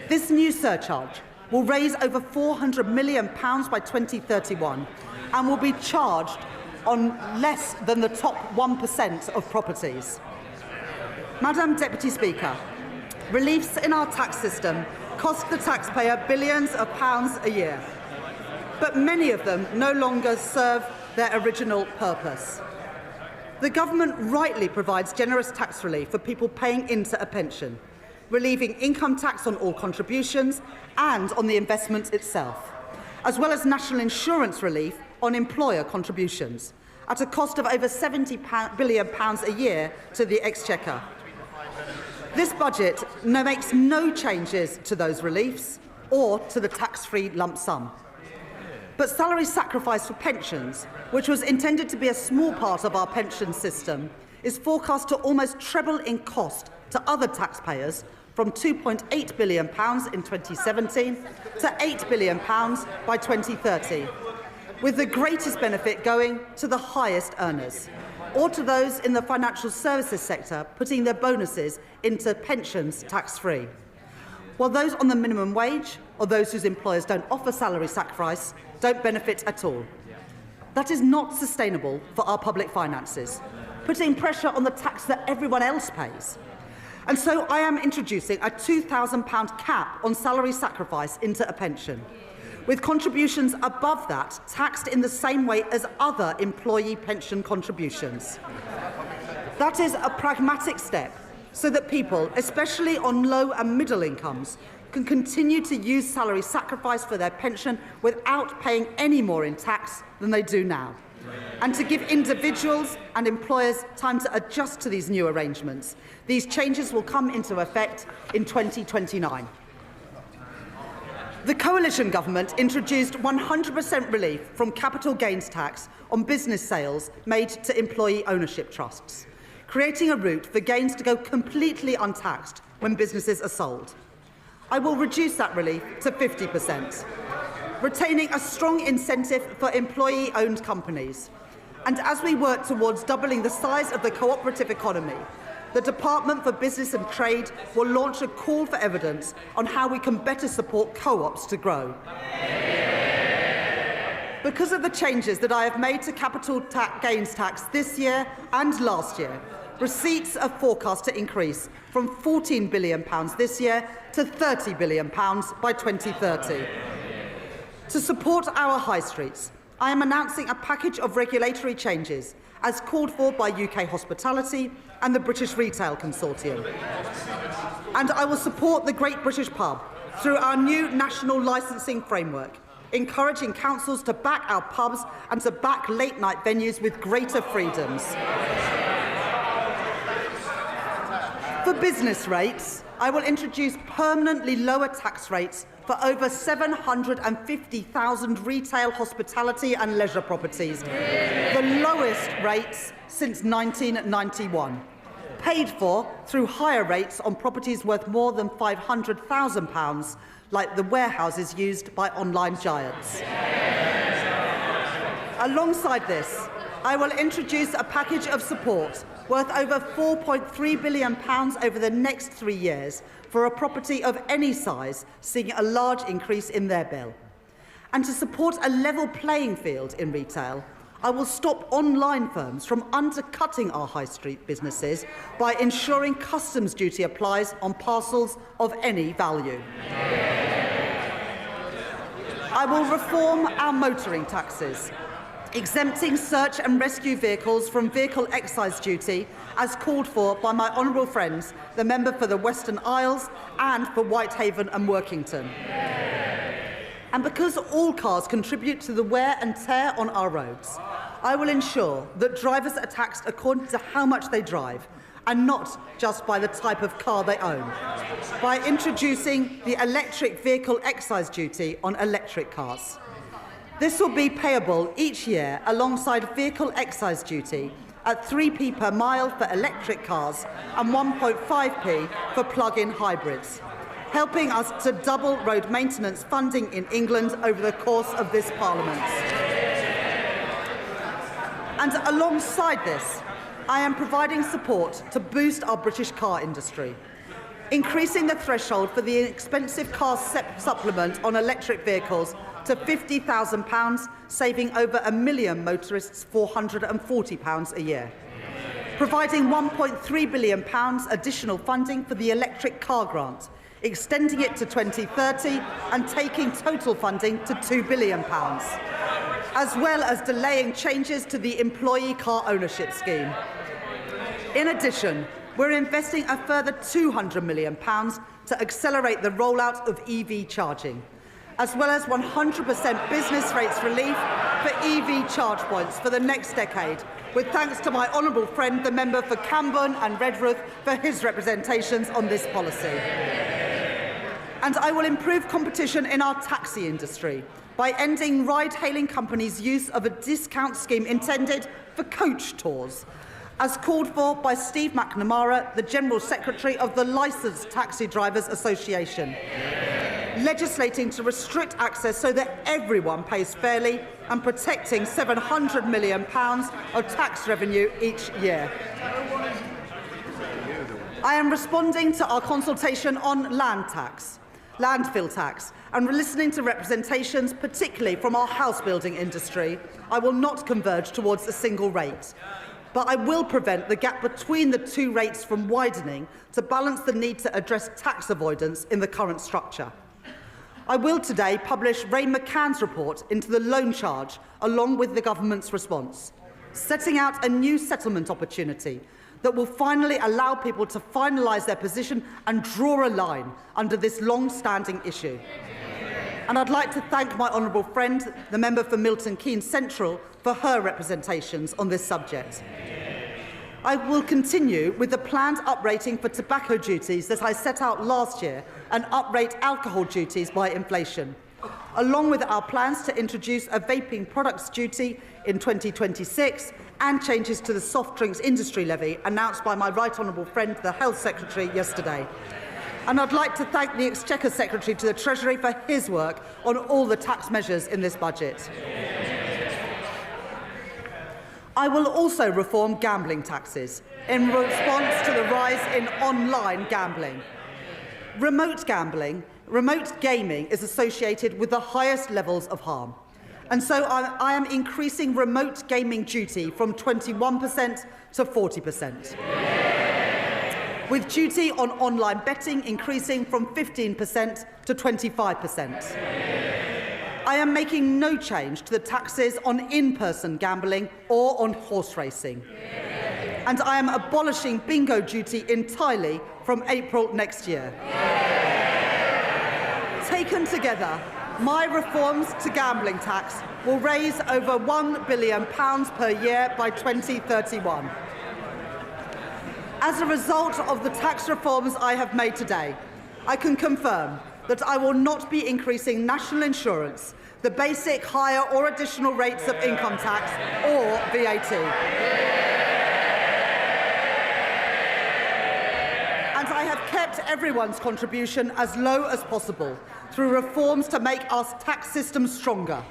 This new surcharge will raise over £400 million by 2031 and will be charged on less than the top 1% of properties. Madam Deputy Speaker, reliefs in our tax system cost the taxpayer billions of pounds a year, but many of them no longer serve their original purpose. The government rightly provides generous tax relief for people paying into a pension, relieving income tax on all contributions and on the investment itself, as well as national insurance relief on employer contributions, at a cost of over £70 billion a year to the Exchequer. This budget makes no changes to those reliefs or to the tax-free lump sum. But salary sacrifice for pensions, which was intended to be a small part of our pension system, is forecast to almost treble in cost to other taxpayers from £2.8 billion in 2017 to £8 billion by 2030, with the greatest benefit going to the highest earners, or to those in the financial services sector putting their bonuses into pensions tax-free, while those on the minimum wage or those whose employers don't offer salary sacrifice don't benefit at all. That is not sustainable for our public finances, putting pressure on the tax that everyone else pays. And so I am introducing a £2,000 cap on salary sacrifice into a pension, with contributions above that taxed in the same way as other employee pension contributions. That is a pragmatic step so that people, especially on low and middle incomes, can continue to use salary sacrifice for their pension without paying any more in tax than they do now, and to give individuals and employers time to adjust to these new arrangements. These changes will come into effect in 2029. The coalition government introduced 100% relief from capital gains tax on business sales made to employee ownership trusts, creating a route for gains to go completely untaxed when businesses are sold. I will reduce that relief to 50%, retaining a strong incentive for employee-owned companies. And as we work towards doubling the size of the cooperative economy, the Department for Business and Trade will launch a call for evidence on how we can better support co-ops to grow. Because of the changes that I have made to capital gains tax this year and last year, receipts are forecast to increase from £14 billion this year to £30 billion by 2030. To support our high streets, I am announcing a package of regulatory changes as called for by UK Hospitality and the British Retail Consortium. And I will support the Great British Pub through our new national licensing framework, encouraging councils to back our pubs and to back late-night venues with greater freedoms. For business rates, I will introduce permanently lower tax rates for over 750,000 retail, hospitality and leisure properties, the lowest rates since 1991, paid for through higher rates on properties worth more than £500,000, like the warehouses used by online giants. Alongside this, I will introduce a package of support worth over £4.3 billion over the next 3 years for a property of any size seeing a large increase in their bill. And to support a level playing field in retail, I will stop online firms from undercutting our high street businesses by ensuring customs duty applies on parcels of any value. I will reform our motoring taxes, exempting search and rescue vehicles from vehicle excise duty as called for by my honourable friends, the member for the Western Isles and for Whitehaven and Workington. And because all cars contribute to the wear and tear on our roads, I will ensure that drivers are taxed according to how much they drive and not just by the type of car they own, by introducing the electric vehicle excise duty on electric cars. This will be payable each year alongside vehicle excise duty at 3p per mile for electric cars and 1.5p for plug-in hybrids, helping us to double road maintenance funding in England over the course of this Parliament. And alongside this, I am providing support to boost our British car industry, increasing the threshold for the expensive car supplement on electric vehicles to £50,000, saving over 1 million motorists £440 a year. Providing £1.3 billion additional funding for the electric car grant, extending it to 2030 and taking total funding to £2 billion. as well as delaying changes to the employee car ownership scheme. In addition, we're investing a further £200 million to accelerate the rollout of EV charging, as well as 100% business rates relief for EV charge points for the next decade, with thanks to my honourable friend, the member for Camborne and Redruth, for his representations on this policy. And I will improve competition in our taxi industry by ending ride-hailing companies' use of a discount scheme intended for coach tours, as called for by Steve McNamara, the General Secretary of the Licensed Taxi Drivers Association, legislating to restrict access so that everyone pays fairly and protecting £700 million of tax revenue each year. I am responding to our consultation on landfill tax, and listening to representations, particularly from our house building industry. I will not converge towards a single rate, but I will prevent the gap between the two rates from widening to balance the need to address tax avoidance in the current structure. I will today publish Ray McCann's report into the loan charge along with the government's response, setting out a new settlement opportunity that will finally allow people to finalise their position and draw a line under this long-standing issue. And I'd like to thank my honourable friend, the member for Milton Keynes Central, for her representations on this subject. I will continue with the planned uprating for tobacco duties that I set out last year and uprate alcohol duties by inflation, along with our plans to introduce a vaping products duty in 2026 and changes to the soft drinks industry levy announced by my right honourable friend, the Health Secretary, yesterday. And I'd like to thank the Exchequer Secretary to the Treasury for his work on all the tax measures in this budget. I will also reform gambling taxes in response to the rise in online gambling. Remote gaming is associated with the highest levels of harm. And so I am increasing remote gaming duty from 21% to 40%. With duty on online betting increasing from 15% to 25%. I am making no change to the taxes on in-person gambling or on horse racing. And I am abolishing bingo duty entirely from April next year. Taken together, my reforms to gambling tax will raise over £1 billion per year by 2031. As a result of the tax reforms I have made today, I can confirm that I will not be increasing national insurance, the basic, higher or additional rates of income tax or VAT. And I have kept everyone's contribution as low as possible through reforms to make our tax system stronger,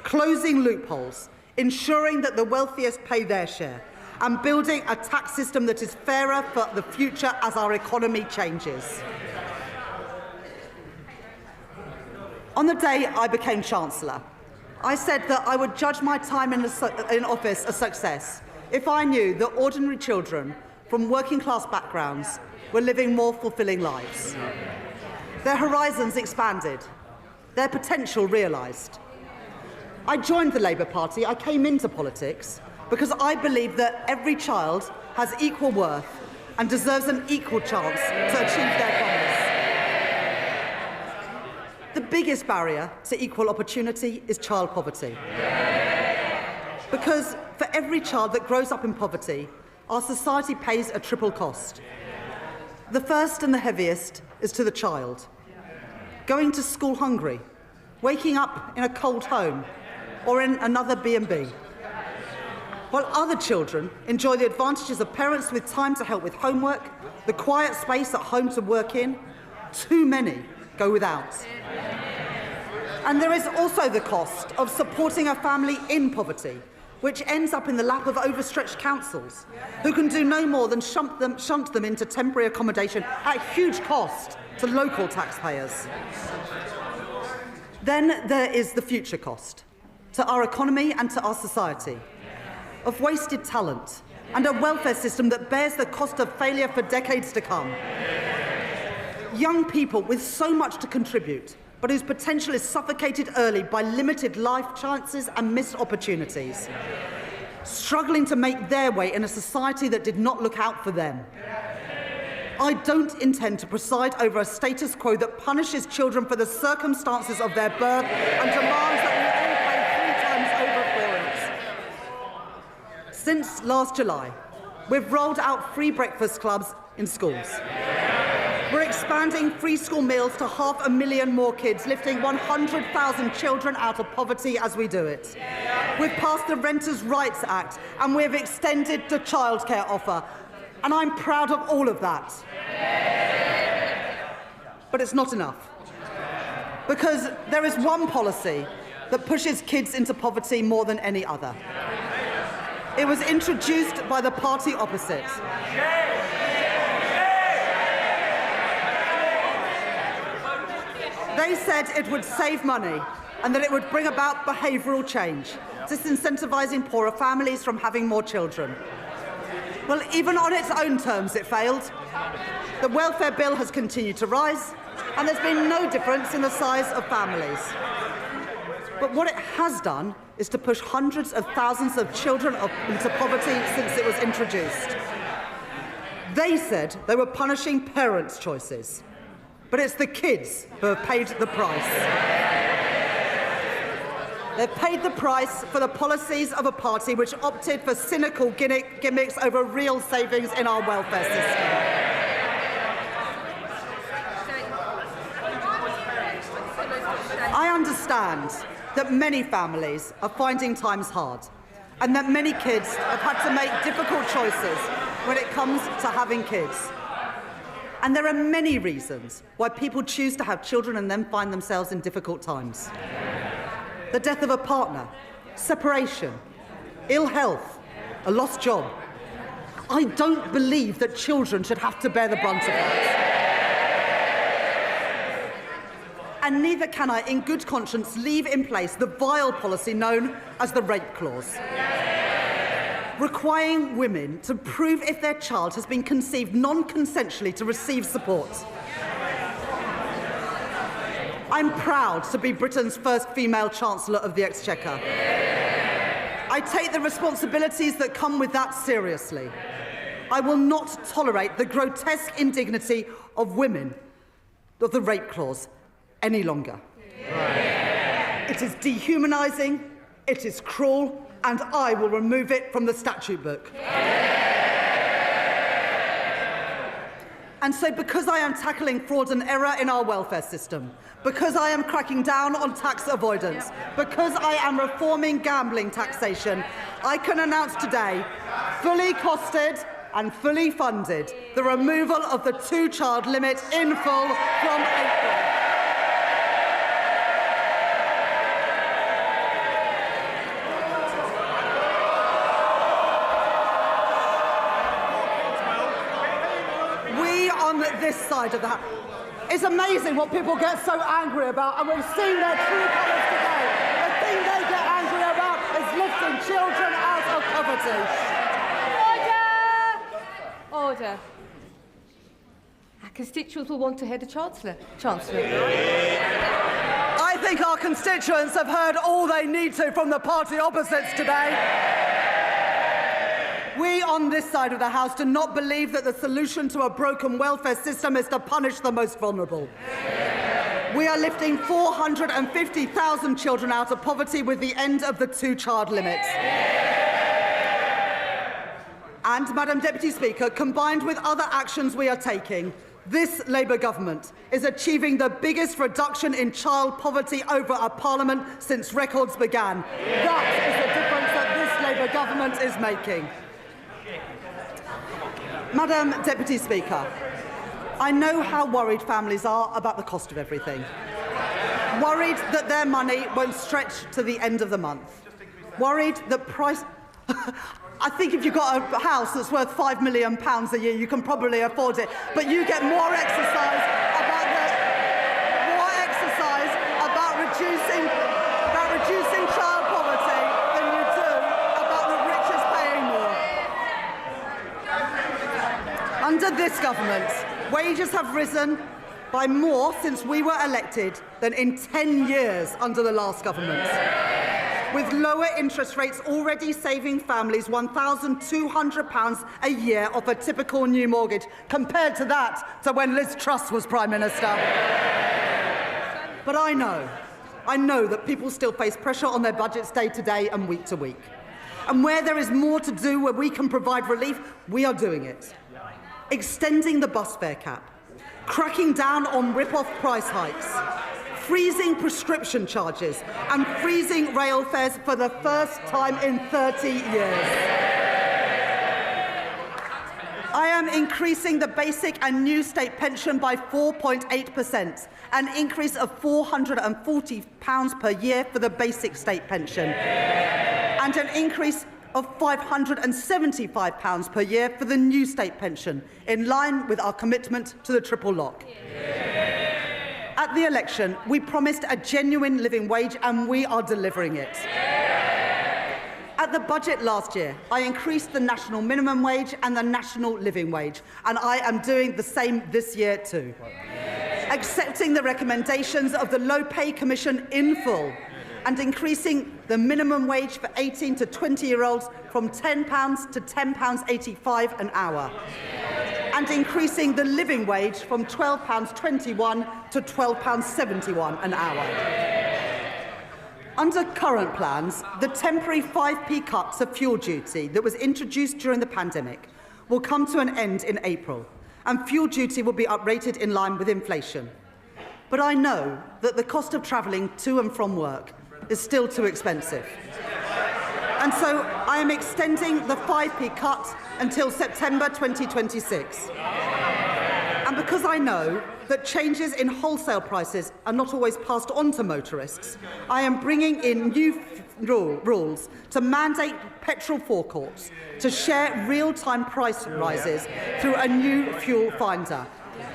closing loopholes, ensuring that the wealthiest pay their share, and building a tax system that is fairer for the future as our economy changes. On the day I became Chancellor, I said that I would judge my time in office a success if I knew that ordinary children from working-class backgrounds were living more fulfilling lives. Their horizons expanded, their potential realised. I joined the Labour Party. I came into politics because I believe that every child has equal worth and deserves an equal chance to achieve their promise. The biggest barrier to equal opportunity is child poverty. Because for every child that grows up in poverty, our society pays a triple cost. The first and the heaviest is to the child. Going to school hungry, waking up in a cold home, or in another B&B. While other children enjoy the advantages of parents with time to help with homework, the quiet space at home to work in, too many go without. And there is also the cost of supporting a family in poverty, which ends up in the lap of overstretched councils, who can do no more than shunt them into temporary accommodation at huge cost to local taxpayers. Then there is the future cost, to our economy and to our society, of wasted talent and a welfare system that bears the cost of failure for decades to come. Young people with so much to contribute but whose potential is suffocated early by limited life chances and missed opportunities, struggling to make their way in a society that did not look out for them. I don't intend to preside over a status quo that punishes children for the circumstances of their birth and demands that we all pay 3 times over for it. Since last July, we've rolled out free breakfast clubs in schools. We're expanding free school meals to 500,000 more kids, lifting 100,000 children out of poverty as we do it. We've passed the Renters' Rights Act and we've extended the childcare offer. And I'm proud of all of that. But it's not enough. Because there is one policy that pushes kids into poverty more than any other. It was introduced by the party opposite. They said it would save money and that it would bring about behavioural change, disincentivising poorer families from having more children. Well, even on its own terms, it failed. The welfare bill has continued to rise, and there's been no difference in the size of families. But what it has done is to push hundreds of thousands of children into poverty since it was introduced. They said they were punishing parents' choices, but it's the kids who have paid the price. They've paid the price for the policies of a party which opted for cynical gimmicks over real savings in our welfare system. I understand that many families are finding times hard and that many kids have had to make difficult choices when it comes to having kids. And there are many reasons why people choose to have children and then find themselves in difficult times. The death of a partner, separation, ill health, a lost job. I don't believe that children should have to bear the brunt of that. And neither can I, in good conscience, leave in place the vile policy known as the rape clause, requiring women to prove if their child has been conceived non-consensually to receive support. I'm proud to be Britain's first female Chancellor of the Exchequer. I take the responsibilities that come with that seriously. I will not tolerate the grotesque indignity of women of the rape clause any longer. It is dehumanising, it is cruel, and I will remove it from the statute book. And so because I am tackling fraud and error in our welfare system, because I am cracking down on tax avoidance, because I am reforming gambling taxation, I can announce today, fully costed and fully funded, the removal of the 2-child limit in full from April. This side of the house. It's amazing what people get so angry about, and we've seen their true colours today. The thing they get angry about is lifting children out of poverty. Order! Order. Our constituents will want to hear the Chancellor. I think our constituents have heard all they need to from the party opposites today. We on this side of the House do not believe that the solution to a broken welfare system is to punish the most vulnerable. We are lifting 450,000 children out of poverty with the end of the 2-child limit. And, Madam Deputy Speaker, combined with other actions we are taking, this Labour government is achieving the biggest reduction in child poverty over a parliament since records began. That is the difference that this Labour government is making. Madam Deputy Speaker, I know how worried families are about the cost of everything. Worried that their money won't stretch to the end of the month. Worried that price... I think if you've got a house that's worth £5 million a year, you can probably afford it. But you get more exercise about reducing child poverty than you do about the richest paying more. Under this government, wages have risen, by more since we were elected than in 10 years under the last government, with lower interest rates already saving families £1,200 a year off a typical new mortgage, compared to that to when Liz Truss was Prime Minister. But I know that people still face pressure on their budgets day to day and week to week. And where there is more to do, where we can provide relief, we are doing it. Extending the bus fare cap, cracking down on rip-off price hikes, freezing prescription charges and freezing rail fares for the first time in 30 years. I am increasing the basic and new state pension by 4.8%, an increase of £440 per year for the basic state pension, and an increase of £575 per year for the new state pension, in line with our commitment to the triple lock. At the election, we promised a genuine living wage, and we are delivering it. At the budget last year, I increased the national minimum wage and the national living wage, and I am doing the same this year too. Accepting the recommendations of the Low Pay Commission in full, and increasing the minimum wage for 18 to 20-year-olds from £10 to £10.85 an hour, and increasing the living wage from £12.21 to £12.71 an hour. Under current plans, the temporary 5p cut to fuel duty that was introduced during the pandemic will come to an end in April, and fuel duty will be uprated in line with inflation. But I know that the cost of travelling to and from work is still too expensive. And so I am extending the 5p cut until September 2026. And because I know that changes in wholesale prices are not always passed on to motorists, I am bringing in new rules to mandate petrol forecourts to share real-time price rises through a new fuel finder,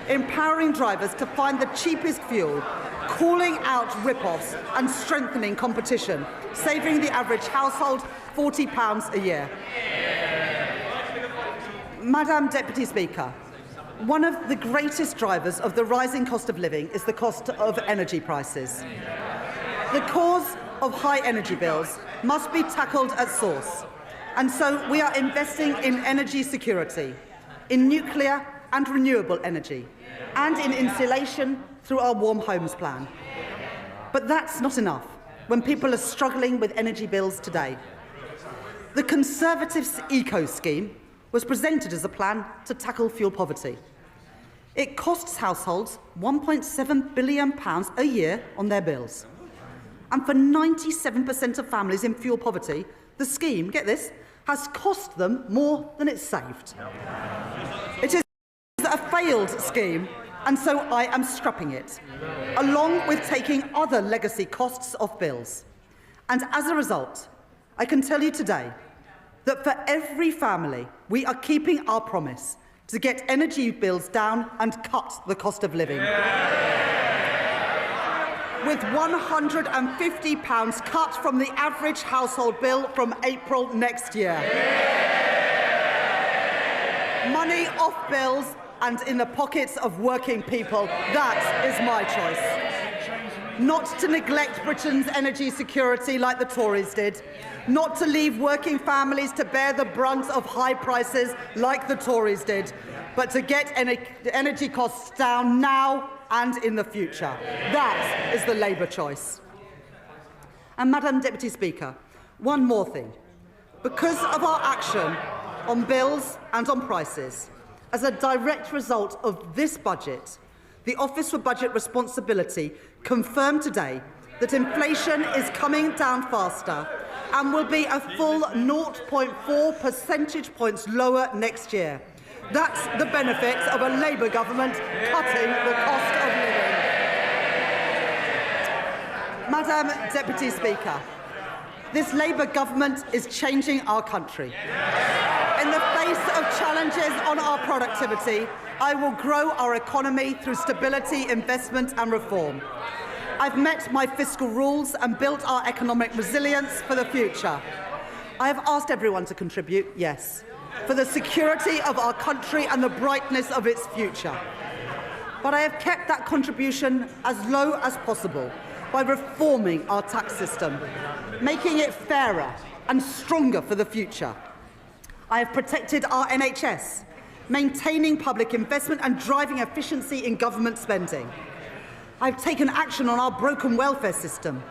empowering drivers to find the cheapest fuel, calling out rip-offs and strengthening competition, saving the average household £40 a year. Madam Deputy Speaker, one of the greatest drivers of the rising cost of living is the cost of energy prices. The cause of high energy bills must be tackled at source, and so we are investing in energy security, in nuclear and renewable energy, and in insulation through our Warm Homes Plan. But that's not enough when people are struggling with energy bills today. The Conservatives' Eco Scheme was presented as a plan to tackle fuel poverty. It costs households £1.7 billion a year on their bills. And for 97% of families in fuel poverty, the scheme, get this, has cost them more than it's saved. It is a failed scheme, and so I am scrapping it, along with taking other legacy costs off bills. And as a result, I can tell you today that for every family, we are keeping our promise to get energy bills down and cut the cost of living. With £150 cut from the average household bill from April next year. Money off bills and in the pockets of working people, that is my choice. Not to neglect Britain's energy security like the Tories did, not to leave working families to bear the brunt of high prices like the Tories did, but to get energy costs down now and in the future. That is the Labour choice. And Madam Deputy Speaker, one more thing. Because of our action on bills and on prices, as a direct result of this budget, the Office for Budget Responsibility confirmed today that inflation is coming down faster and will be a full 0.4 percentage points lower next year. That's the benefit of a Labour government cutting the cost of living. Madam Deputy Speaker, this Labour government is changing our country. In the face of challenges on our productivity, I will grow our economy through stability, investment and reform. I've met my fiscal rules and built our economic resilience for the future. I have asked everyone to contribute, yes, for the security of our country and the brightness of its future. but I have kept that contribution as low as possible by reforming our tax system, making it fairer and stronger for the future. I have protected our NHS, maintaining public investment and driving efficiency in government spending. I've taken action on our broken welfare system,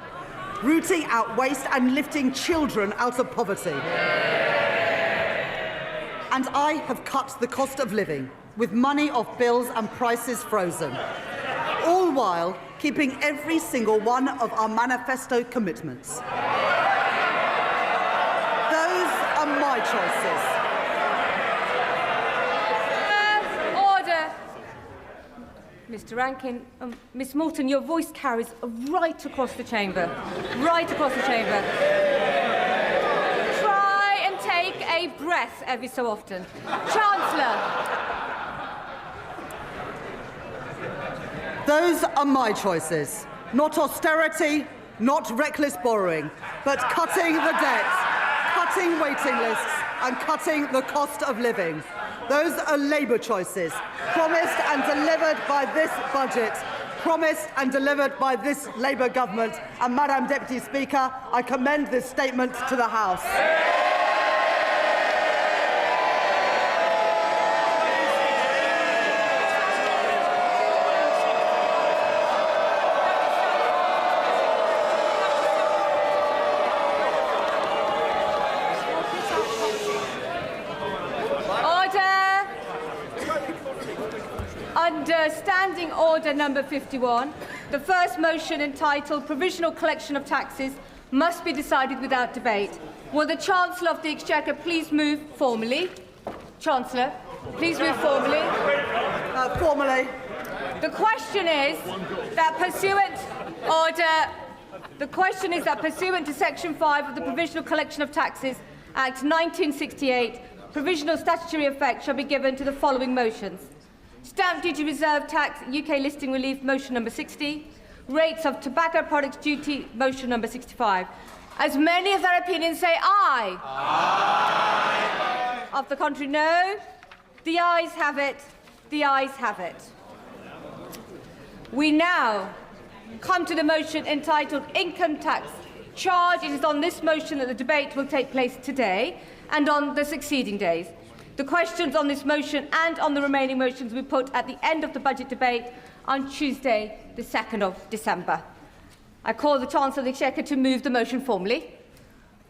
rooting out waste and lifting children out of poverty. And I have cut the cost of living, with money off bills and prices frozen, all while keeping every single one of our manifesto commitments. Those are my choices. Order. Mr. Rankin, Miss Moulton, your voice carries right across the chamber. Right across the chamber. Try and take a breath every so often. Chancellor. Those are my choices. Not austerity, not reckless borrowing, but cutting the debt, cutting waiting lists, and cutting the cost of living. Those are Labour choices, promised and delivered by this budget, promised and delivered by this Labour government. And, Madam Deputy Speaker, I commend this statement to the House. Under Standing Order number 51, the first motion entitled Provisional Collection of Taxes must be decided without debate. Will the Chancellor of the Exchequer please move formally? Chancellor, please move formally. Formally. The question is that pursuant to Section 5 of the Provisional Collection of Taxes Act 1968, provisional statutory effect shall be given to the following motions. Stamp duty reserve tax, UK listing relief, motion number 60. Rates of tobacco products duty, motion number 65. As many of their opinions say aye. Aye. Of the contrary, no. The ayes have it. The ayes have it. We now come to the motion entitled Income Tax Charge. It is on this motion that the debate will take place today and on the succeeding days. The questions on this motion and on the remaining motions will be put at the end of the budget debate on Tuesday, the 2nd of December. I call the Chancellor of the Exchequer to move the motion formally.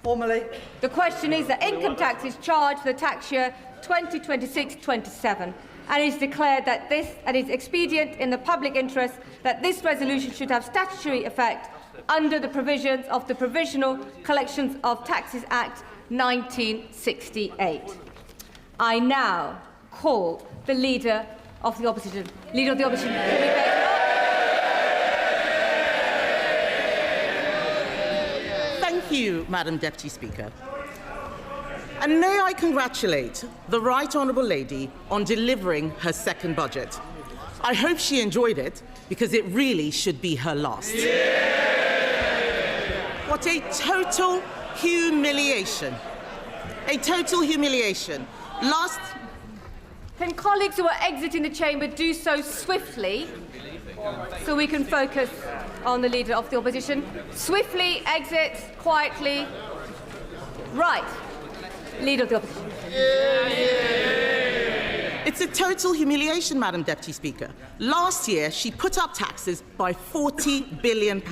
Formally. The question is that income tax is charged for the tax year 2026-27, and it is declared that this is expedient in the public interest that this resolution should have statutory effect under the provisions of the Provisional Collections of Taxes Act 1968. I now call the Leader of the Opposition. Leader of the Opposition. Thank you, Madam Deputy Speaker. And may I congratulate the Right Honourable Lady on delivering her second budget. I hope she enjoyed it, because it really should be her last. What a total humiliation. A total humiliation. Can colleagues who are exiting the chamber do so swiftly so we can focus on the Leader of the Opposition? Swiftly exit, quietly. Right. Leader of the Opposition. It's a total humiliation, Madam Deputy Speaker. Last year, she put up taxes by £40 billion,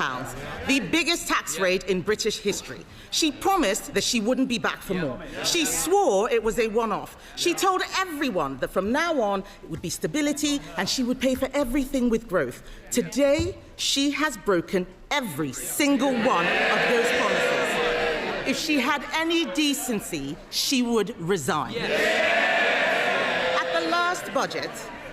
the biggest tax raid in British history. She promised that she wouldn't be back for more. She swore it was a one-off. She told everyone that from now on, it would be stability and she would pay for everything with growth. Today, she has broken every single one of those promises. If she had any decency, she would resign.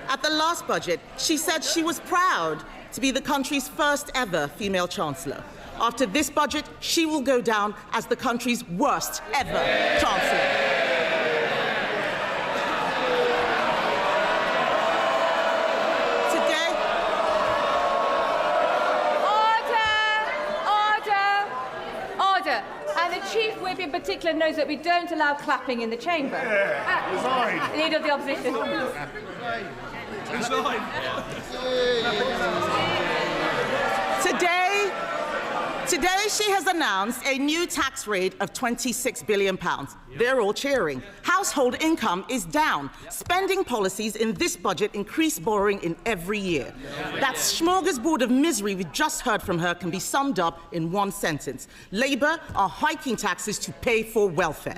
At the last budget, she said she was proud to be the country's first ever female chancellor. After this budget, she will go down as the country's worst ever chancellor. Today... Order! And the Chief Whip in particular knows that we don't allow clapping in the chamber. Leader of the Opposition. Today she has announced a new tax rate of £26 billion. They're all cheering. Household income is down. Spending policies in this budget increase borrowing in every year. That smorgasbord of misery we just heard from her can be summed up in one sentence. Labour are hiking taxes to pay for welfare.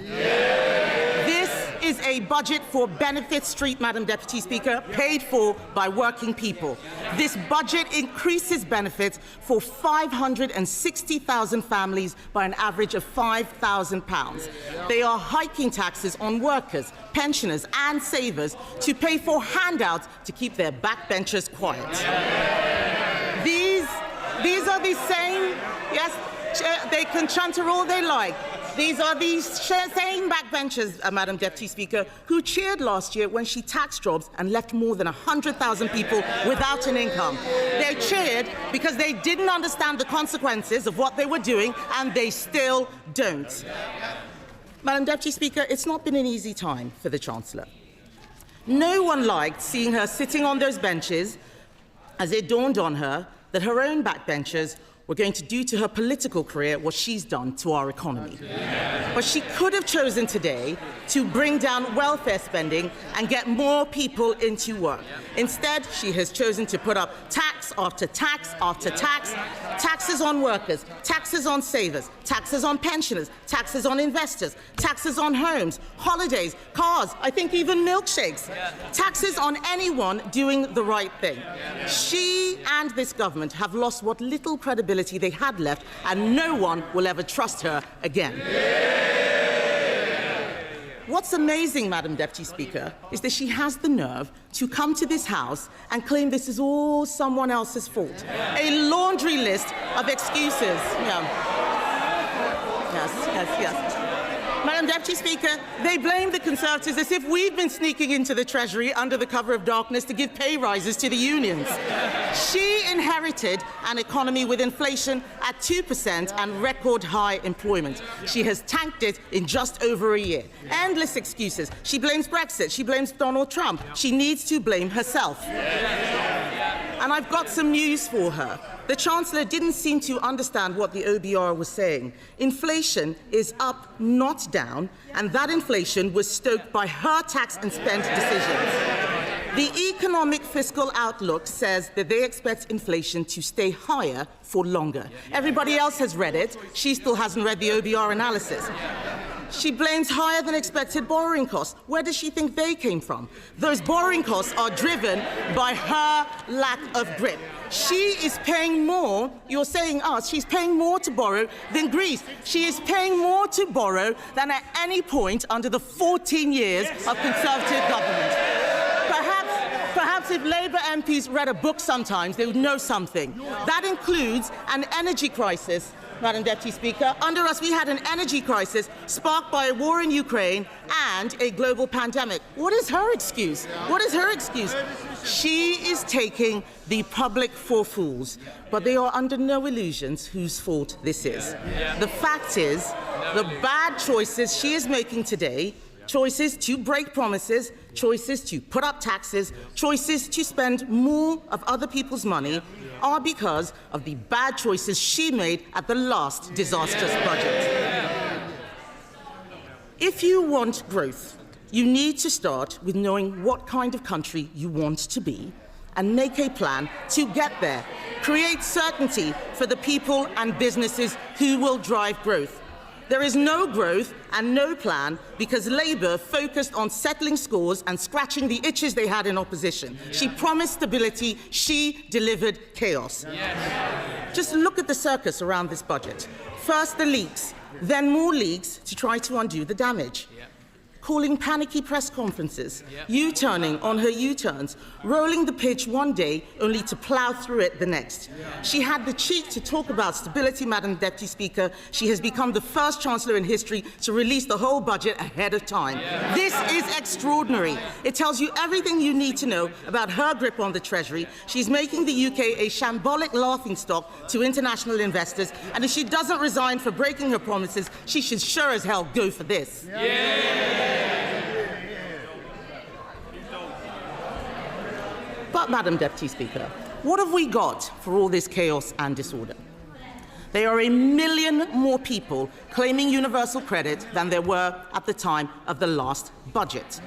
This is a budget for Benefit Street, Madam Deputy Speaker, paid for by working people. This budget increases benefits for 560,000 families by an average of £5,000. They are hiking taxes on workers, pensioners and savers to pay for handouts to keep their backbenchers quiet. These are the same, yes, they can chanter all they like. These are the same backbenchers, Madam Deputy Speaker, who cheered last year when she taxed jobs and left more than 100,000 people without an income. They cheered because they didn't understand the consequences of what they were doing, and they still don't. Madam Deputy Speaker, it's not been an easy time for the Chancellor. No one liked seeing her sitting on those benches as it dawned on her that her own backbenchers were going to do to her political career what she's done to our economy. But she could have chosen today to bring down welfare spending and get more people into work. Instead, she has chosen to put up tax after tax after tax, taxes on workers, taxes on savers, taxes on pensioners, taxes on investors, taxes on homes, holidays, cars, I think even milkshakes, taxes on anyone doing the right thing. She and this government have lost what little credibility they had left, and no one will ever trust her again. What's amazing, Madam Deputy Speaker, is that she has the nerve to come to this House and claim this is all someone else's fault. A laundry list of excuses. Yes. Madam Deputy Speaker, they blame the Conservatives as if we've been sneaking into the Treasury under the cover of darkness to give pay rises to the unions. She inherited an economy with inflation at 2% and record high employment. She has tanked it in just over a year. Endless excuses. She blames Brexit. She blames Donald Trump. She needs to blame herself. And I've got some news for her. The Chancellor didn't seem to understand what the OBR was saying. Inflation is up, not down, and that inflation was stoked by her tax and spend decisions. The economic fiscal outlook says that they expect inflation to stay higher for longer. Everybody else has read it. She still hasn't read the OBR analysis. She blames higher than expected borrowing costs. Where does she think they came from? Those borrowing costs are driven by her lack of grip. She is paying more, you're saying us, she's paying more to borrow than Greece. She is paying more to borrow than at any point under the 14 years of Conservative government. Perhaps if Labour MPs read a book sometimes, they would know something. That includes an energy crisis, Madam Deputy Speaker. Under us, we had an energy crisis sparked by a war in Ukraine and a global pandemic. What is her excuse? What is her excuse? She is taking the public for fools, but they are under no illusions whose fault this is. The fact is, the bad choices she is making today, choices to break promises, choices to put up taxes, choices to spend more of other people's money, are because of the bad choices she made at the last disastrous budget. If you want growth, you need to start with knowing what kind of country you want to be and make a plan to get there. Create certainty for the people and businesses who will drive growth. There is no growth and no plan because Labour focused on settling scores and scratching the itches they had in opposition. She promised stability, she delivered chaos. Just look at the circus around this budget. First the leaks, then more leaks to try to undo the damage. calling panicky press conferences, U-turning on her U-turns, rolling the pitch one day only to plough through it the next. She had the cheek to talk about stability, Madam Deputy Speaker. She has become the first Chancellor in history to release the whole budget ahead of time. This is extraordinary. It tells you everything you need to know about her grip on the Treasury. She's making the UK a shambolic laughingstock to international investors, and if she doesn't resign for breaking her promises, she should sure as hell go for this. But, Madam Deputy Speaker, what have we got for all this chaos and disorder? There are 1 million more people claiming universal credit than there were at the time of the last budget.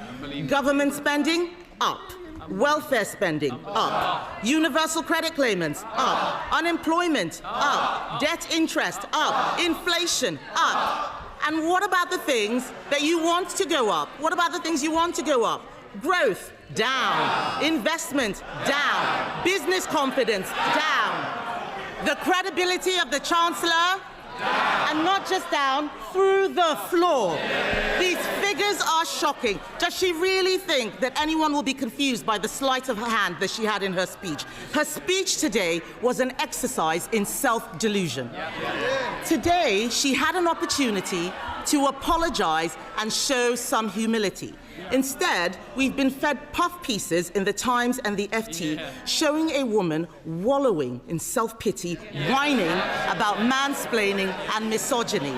Government spending, up. Welfare spending, up. Universal credit claimants, up. Unemployment, up. Debt interest, up. Inflation, up. And what about the things that you want to go up? What about the things you want to go up? Growth, down. Investment, down. Business confidence, down. The credibility of the Chancellor, and not just down, through the floor. These figures are shocking. Does she really think that anyone will be confused by the sleight of her hand that she had in her speech? Her speech today was an exercise in self-delusion. Today, she had an opportunity to apologize and show some humility. Instead, we've been fed puff pieces in the Times and the FT showing a woman wallowing in self-pity, whining about mansplaining and misogyny.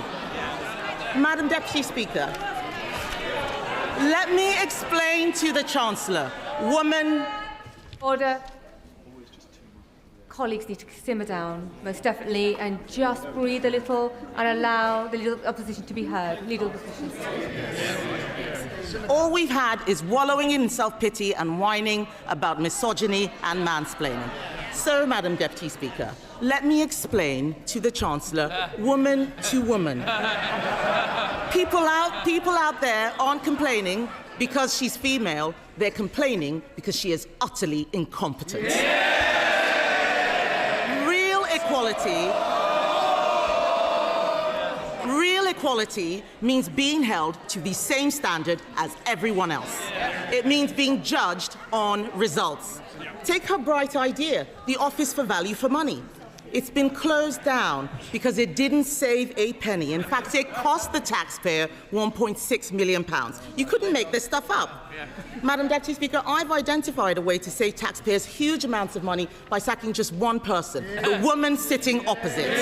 Madam Deputy Speaker, let me explain to the Chancellor. Woman... Order. Colleagues need to simmer down, most definitely, and just breathe a little and allow the Leader of the Opposition to be heard. Leader of the Opposition. All we've had is wallowing in self-pity and whining about misogyny and mansplaining. So, Madam Deputy Speaker, let me explain to the Chancellor, woman to woman. People out there aren't complaining because she's female. They're complaining because she is utterly incompetent. Real equality means being held to the same standard as everyone else. It means being judged on results. Take her bright idea, the Office for Value for Money. It's been closed down because it didn't save a penny. In fact, it cost the taxpayer £1.6 million. You couldn't make this stuff up. Madam Deputy Speaker, I've identified a way to save taxpayers huge amounts of money by sacking just one person, the woman sitting opposite.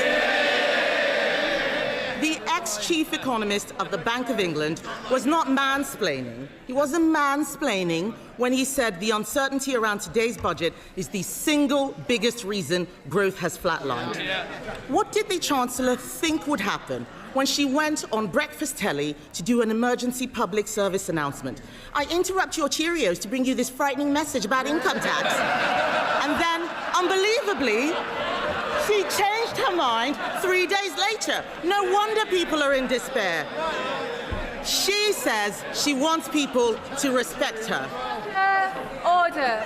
The ex-chief economist of the Bank of England was not mansplaining. He wasn't mansplaining when he said the uncertainty around today's budget is the single biggest reason growth has flatlined. What did the Chancellor think would happen when she went on breakfast telly to do an emergency public service announcement? I interrupt your Cheerios to bring you this frightening message about income tax. And then, unbelievably, she changed her mind 3 days later. No wonder people are in despair. She says she wants people to respect her. Order.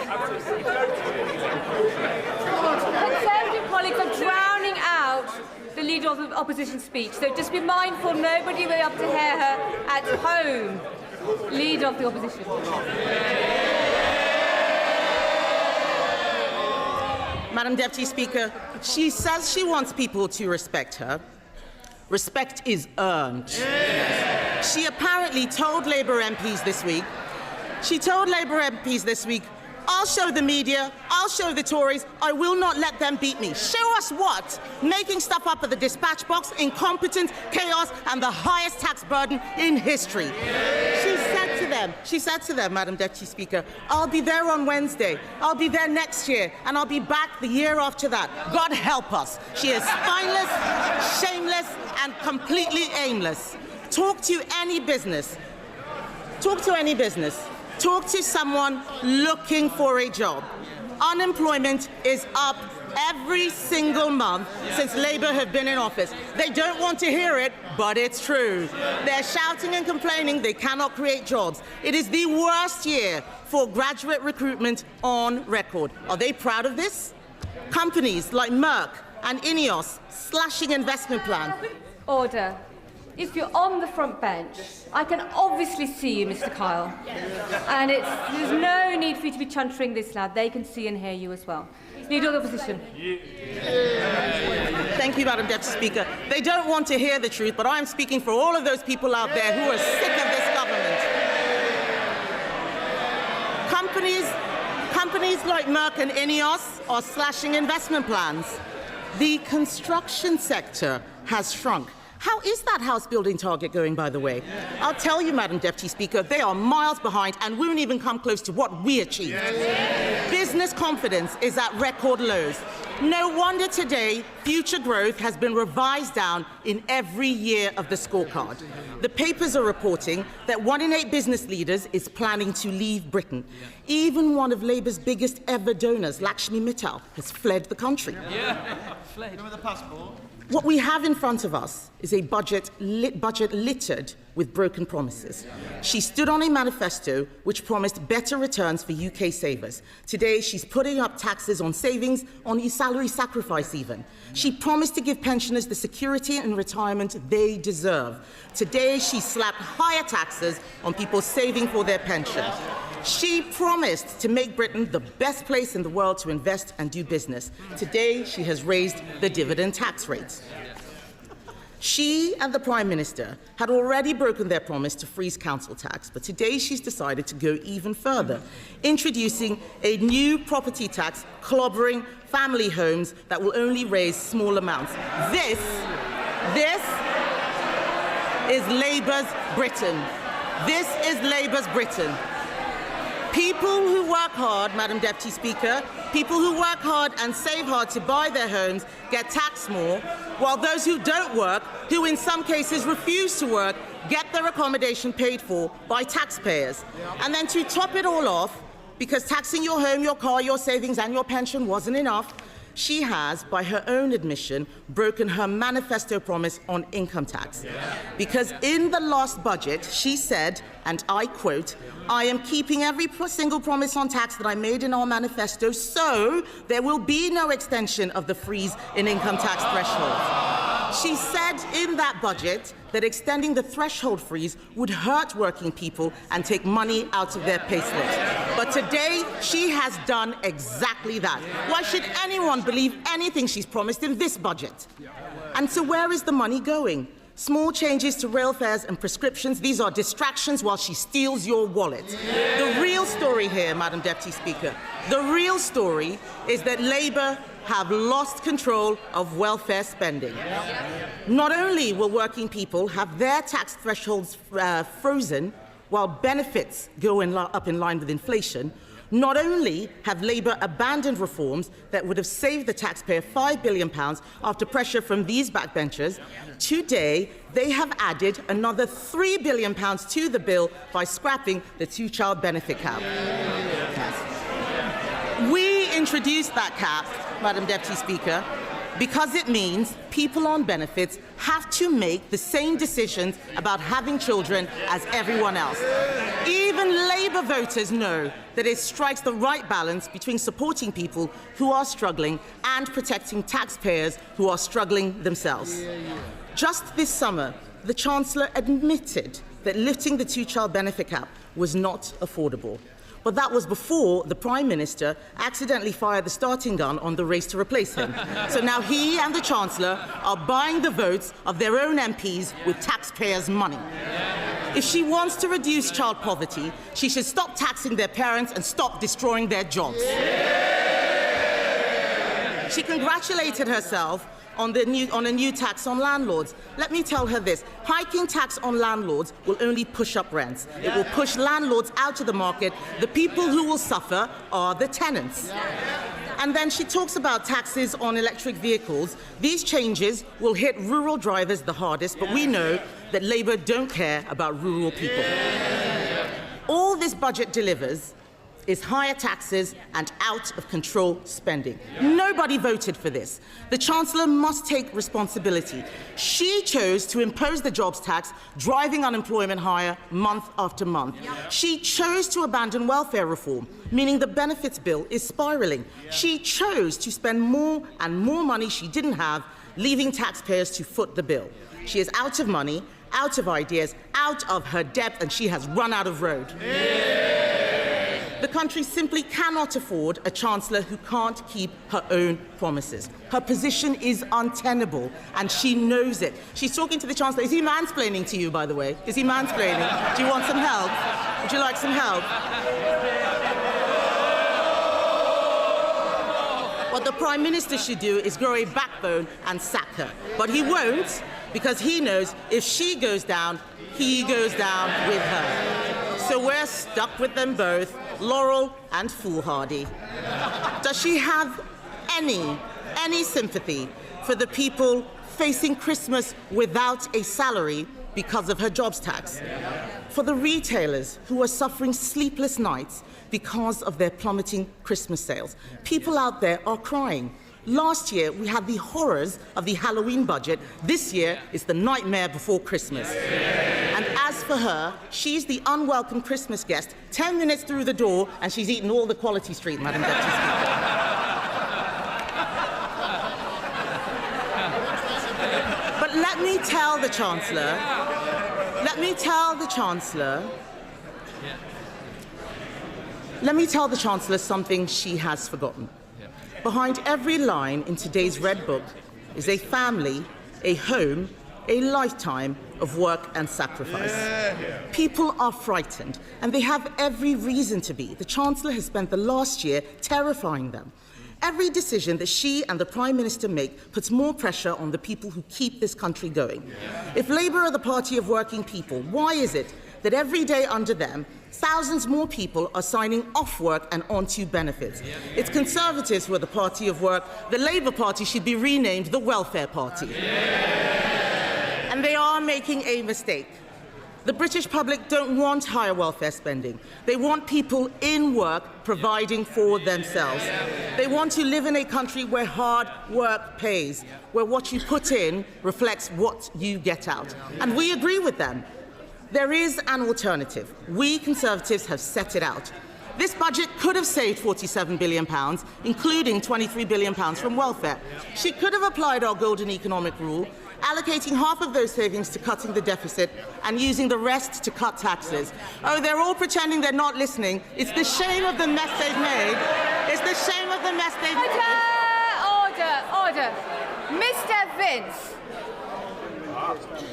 Conservative colleagues are drowning out the Leader of the Opposition speech, so just be mindful nobody will be able to hear her at home. Leader of the Opposition. Madam Deputy Speaker, she says she wants people to respect her. Respect is earned. She apparently told Labour MPs this week, I'll show the media, I'll show the Tories, I will not let them beat me. Show us what? Making stuff up at the dispatch box, incompetence, chaos, and the highest tax burden in history. She said to them, Madam Deputy Speaker, I'll be there on Wednesday, I'll be there next year, and I'll be back the year after that. God help us. She is spineless, shameless, and completely aimless. Talk to any business. Talk to someone looking for a job. Unemployment is up every single month since Labour have been in office. They don't want to hear it, but it's true. They're shouting and complaining they cannot create jobs. It is the worst year for graduate recruitment on record. Are they proud of this? Companies like Merck and Ineos slashing investment plan. Order. if you're on the front bench, I can obviously see you, Mr. Kyle. And there's no need for you to be chuntering this loud. They can see and hear you as well. Leader of the Opposition. Thank you, Madam Deputy Speaker. They don't want to hear the truth, but I'm speaking for all of those people out there who are sick of this government. Companies like Merck and Ineos are slashing investment plans. The construction sector has shrunk. How is that house building target going, by the way? I'll tell you, Madam Deputy Speaker, they are miles behind and won't even come close to what we achieved. Business confidence is at record lows. No wonder today future growth has been revised down in every year of the scorecard. The papers are reporting that 1 in 8 business leaders is planning to leave Britain. Even one of Labour's biggest ever donors, Lakshmi Mittal, has fled the country. Fled. With a passport. What we have in front of us is a budget littered with broken promises. She stood on a manifesto which promised better returns for UK savers. Today, she's putting up taxes on savings, on salary sacrifice even. She promised to give pensioners the security and retirement they deserve. Today, she slapped higher taxes on people saving for their pensions. She promised to make Britain the best place in the world to invest and do business. Today, she has raised the dividend tax rates. She and the Prime Minister had already broken their promise to freeze council tax, but today she's decided to go even further, introducing a new property tax clobbering family homes that will only raise small amounts. This is Labour's Britain. This is Labour's Britain. People who work hard, Madam Deputy Speaker, people who work hard and save hard to buy their homes get taxed more, while those who don't work, who in some cases refuse to work, get their accommodation paid for by taxpayers. And then to top it all off, because taxing your home, your car, your savings and your pension wasn't enough, she has, by her own admission, broken her manifesto promise on income tax. Because in the last budget, she said, and I quote, "I am keeping every single promise on tax that I made in our manifesto, so there will be no extension of the freeze in income tax threshold." She said in that budget that extending the threshold freeze would hurt working people and take money out of their payslips. But today, she has done exactly that. Why should anyone believe anything she's promised in this budget? And so where is the money going? Small changes to rail fares and prescriptions, these are distractions while she steals your wallet. The real story here, Madam Deputy Speaker, the real story is that Labour have lost control of welfare spending. Not only will working people have their tax thresholds frozen while benefits go up in line with inflation, not only have Labour abandoned reforms that would have saved the taxpayer £5 billion after pressure from these backbenchers, today they have added another £3 billion to the bill by scrapping the two-child benefit cap. We introduced that cap, Madam Deputy Speaker, because it means people on benefits have to make the same decisions about having children as everyone else. Even Labour voters know that it strikes the right balance between supporting people who are struggling and protecting taxpayers who are struggling themselves. Just this summer, the Chancellor admitted that lifting the two-child benefit cap was not affordable. But that was before the Prime Minister accidentally fired the starting gun on the race to replace him. So now he and the Chancellor are buying the votes of their own MPs with taxpayers' money. If she wants to reduce child poverty, she should stop taxing their parents and stop destroying their jobs. She congratulated herself on a new tax on landlords. Let me tell her this. Hiking tax on landlords will only push up rents. It will push landlords out of the market. The people who will suffer are the tenants. And then she talks about taxes on electric vehicles. These changes will hit rural drivers the hardest, but we know that Labour don't care about rural people. All this budget delivers is higher taxes and out-of-control spending. Nobody voted for this. The Chancellor must take responsibility. She chose to impose the jobs tax, driving unemployment higher month after month. She chose to abandon welfare reform, meaning the benefits bill is spiralling. She chose to spend more and more money she didn't have, leaving taxpayers to foot the bill. She is out of money, out of ideas, out of her depth, and she has run out of road. The country simply cannot afford a chancellor who can't keep her own promises. Her position is untenable, and she knows it. She's talking to the chancellor. Is he mansplaining to you, by the way? Is he mansplaining? Do you want some help? Would you like some help? What the Prime Minister should do is grow a backbone and sack her. But he won't, because he knows if she goes down, he goes down with her. So we're stuck with them both, Laurel and foolhardy. Does she have any sympathy for the people facing Christmas without a salary because of her jobs tax? For the retailers who are suffering sleepless nights because of their plummeting Christmas sales? People out there are crying. Last year, we had the horrors of the Halloween budget. This year is the nightmare before Christmas. And as for her, she's the unwelcome Christmas guest, 10 minutes through the door, and she's eaten all the Quality Street, Madam Deputy Speaker. But let me tell the Chancellor something she has forgotten. Behind every line in today's Red Book is a family, a home, a lifetime of work and sacrifice. People are frightened, and they have every reason to be. The Chancellor has spent the last year terrifying them. Every decision that she and the Prime Minister make puts more pressure on the people who keep this country going. If Labour are the party of working people, why is it that every day under them, thousands more people are signing off work and onto benefits? It's Conservatives who are the party of work. The Labour Party should be renamed the Welfare Party. And they are making a mistake. The British public don't want higher welfare spending. They want people in work providing for themselves. They want to live in a country where hard work pays, where what you put in reflects what you get out. And we agree with them. There is an alternative. We Conservatives have set it out. This budget could have saved £47 billion, including £23 billion from welfare. She could have applied our golden economic rule, allocating half of those savings to cutting the deficit and using the rest to cut taxes. Oh, they're all pretending they're not listening. It's the shame of the mess they've made. It's the shame of the mess they've made. Order. Mr. Vince.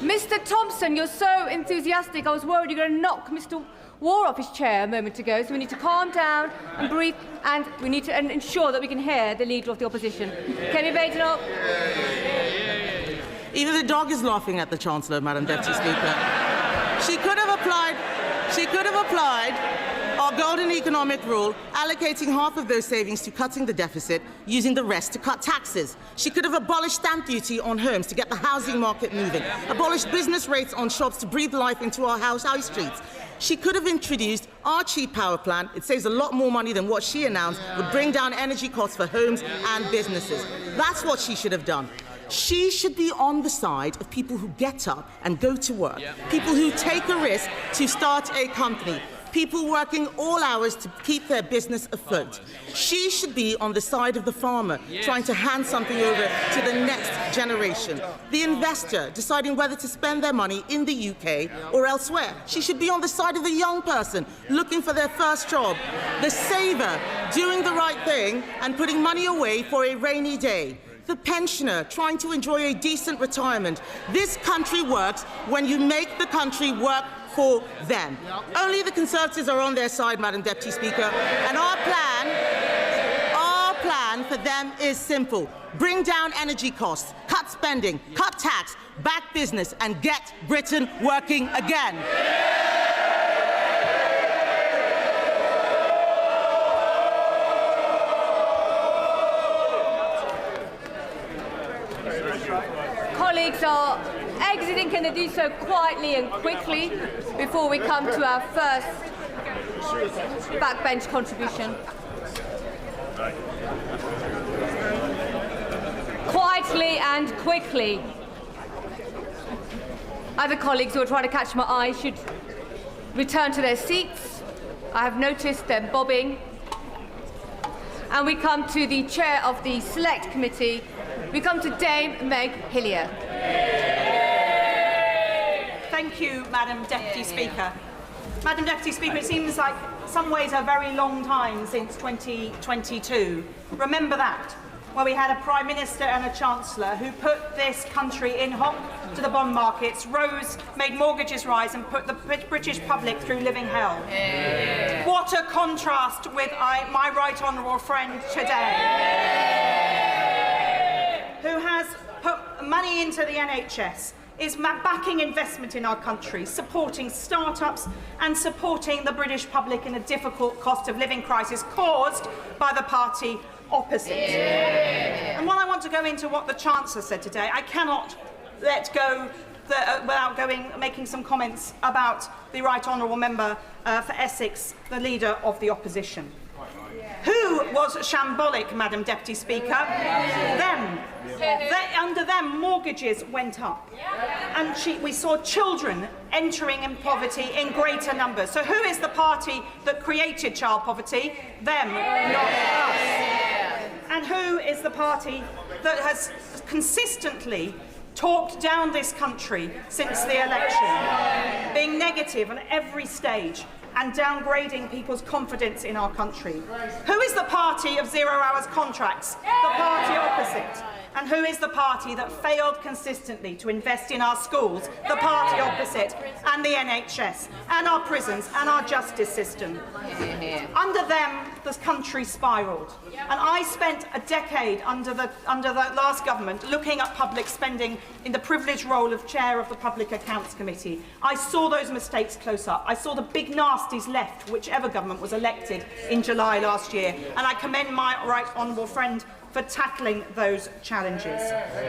Mr. Thompson, you're so enthusiastic. I was worried you were going to knock Mr. War off his chair a moment ago, so we need to calm down and breathe, and we need to ensure that we can hear the Leader of the Opposition. Can you bait it up? Even the dog is laughing at the Chancellor, Madam Deputy Speaker. She could have applied our golden economic rule, allocating half of those savings to cutting the deficit, using the rest to cut taxes. She could have abolished stamp duty on homes to get the housing market moving, abolished business rates on shops to breathe life into our high streets. She could have introduced our cheap power plan. It saves a lot more money than what she announced would bring down energy costs for homes and businesses. That's what she should have done. She should be on the side of people who get up and go to work, people who take a risk to start a company, people working all hours to keep their business afloat. She should be on the side of the farmer, trying to hand something over to the next generation. The investor, deciding whether to spend their money in the UK or elsewhere. She should be on the side of the young person, looking for their first job. The saver, doing the right thing and putting money away for a rainy day. The pensioner, trying to enjoy a decent retirement. This country works when you make the country work for them. Only the Conservatives are on their side, Madam Deputy Speaker, and our plan for them is simple. Bring down energy costs, cut spending, cut tax, back business, and get Britain working again. Colleagues are exiting. Can they do so quietly and quickly before we come to our first backbench contribution? Quietly and quickly. Other colleagues who are trying to catch my eye should return to their seats. I have noticed them bobbing. And we come to the chair of the Select Committee. We come to Dame Meg Hillier. Thank you, Madam Deputy Speaker. Madam Deputy Speaker, it seems like some ways a very long time since 2022. Remember that, where we had a Prime Minister and a Chancellor who put this country in hock to the bond markets, made mortgages rise and put the British public through living hell. Yeah. What a contrast with my right honourable friend today, who has put money into the NHS, is backing investment in our country, supporting start-ups and supporting the British public in a difficult cost of living crisis caused by the party opposite. Yeah. And while I want to go into what the Chancellor said today, I cannot let go without making some comments about the Right Honourable Member for Essex, the Leader of the Opposition. Who was shambolic, Madam Deputy Speaker? Them. Under them, mortgages went up. And we saw children entering in poverty in greater numbers. So who is the party that created child poverty? Them, not us. And who is the party that has consistently talked down this country since the election, being negative on every stage and downgrading people's confidence in our country? Who is the party of 0 hours contracts? The party opposite. And who is the party that failed consistently to invest in our schools? The party opposite, and the NHS, and our prisons, and our justice system. Under them, this country spiralled. And I spent a decade under the last government looking at public spending in the privileged role of chair of the Public Accounts Committee. I saw those mistakes close up. I saw the big nasties left, whichever government was elected in July last year. And I commend my right honourable friend for tackling those challenges.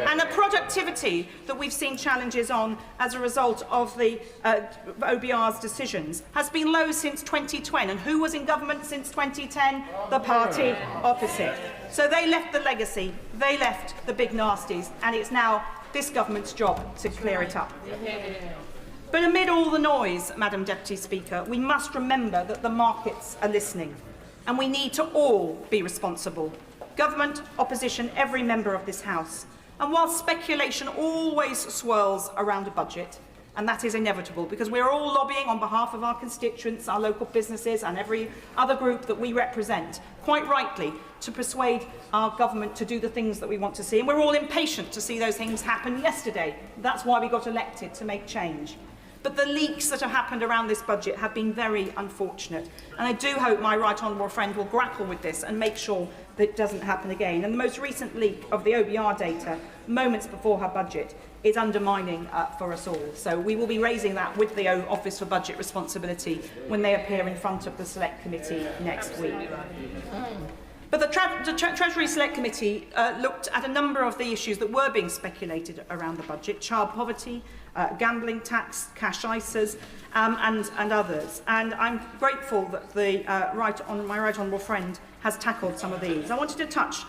And the productivity that we've seen challenges on as a result of the OBR's decisions has been low since 2020. And who was in government since 2010? The party opposite. So they left the legacy, they left the big nasties, and it's now this government's job to clear it up. But amid all the noise, Madam Deputy Speaker, we must remember that the markets are listening, and we need to all be responsible. Government, opposition, every member of this House. And while speculation always swirls around a budget, and that is inevitable because we're all lobbying on behalf of our constituents, our local businesses and every other group that we represent, quite rightly, to persuade our government to do the things that we want to see. And we're all impatient to see those things happen yesterday. That's why we got elected, to make change. But the leaks that have happened around this budget have been very unfortunate. And I do hope my right honourable friend will grapple with this and make sure that it doesn't happen again. And the most recent leak of the OBR data, moments before her budget, is undermining for us all. So we will be raising that with the Office for Budget Responsibility when they appear in front of the Select Committee next week. But the Treasury Select Committee looked at a number of the issues that were being speculated around the budget: child poverty, gambling tax, cash ISAs, and others. And I'm grateful that my right honourable friend has tackled some of these. I wanted to touch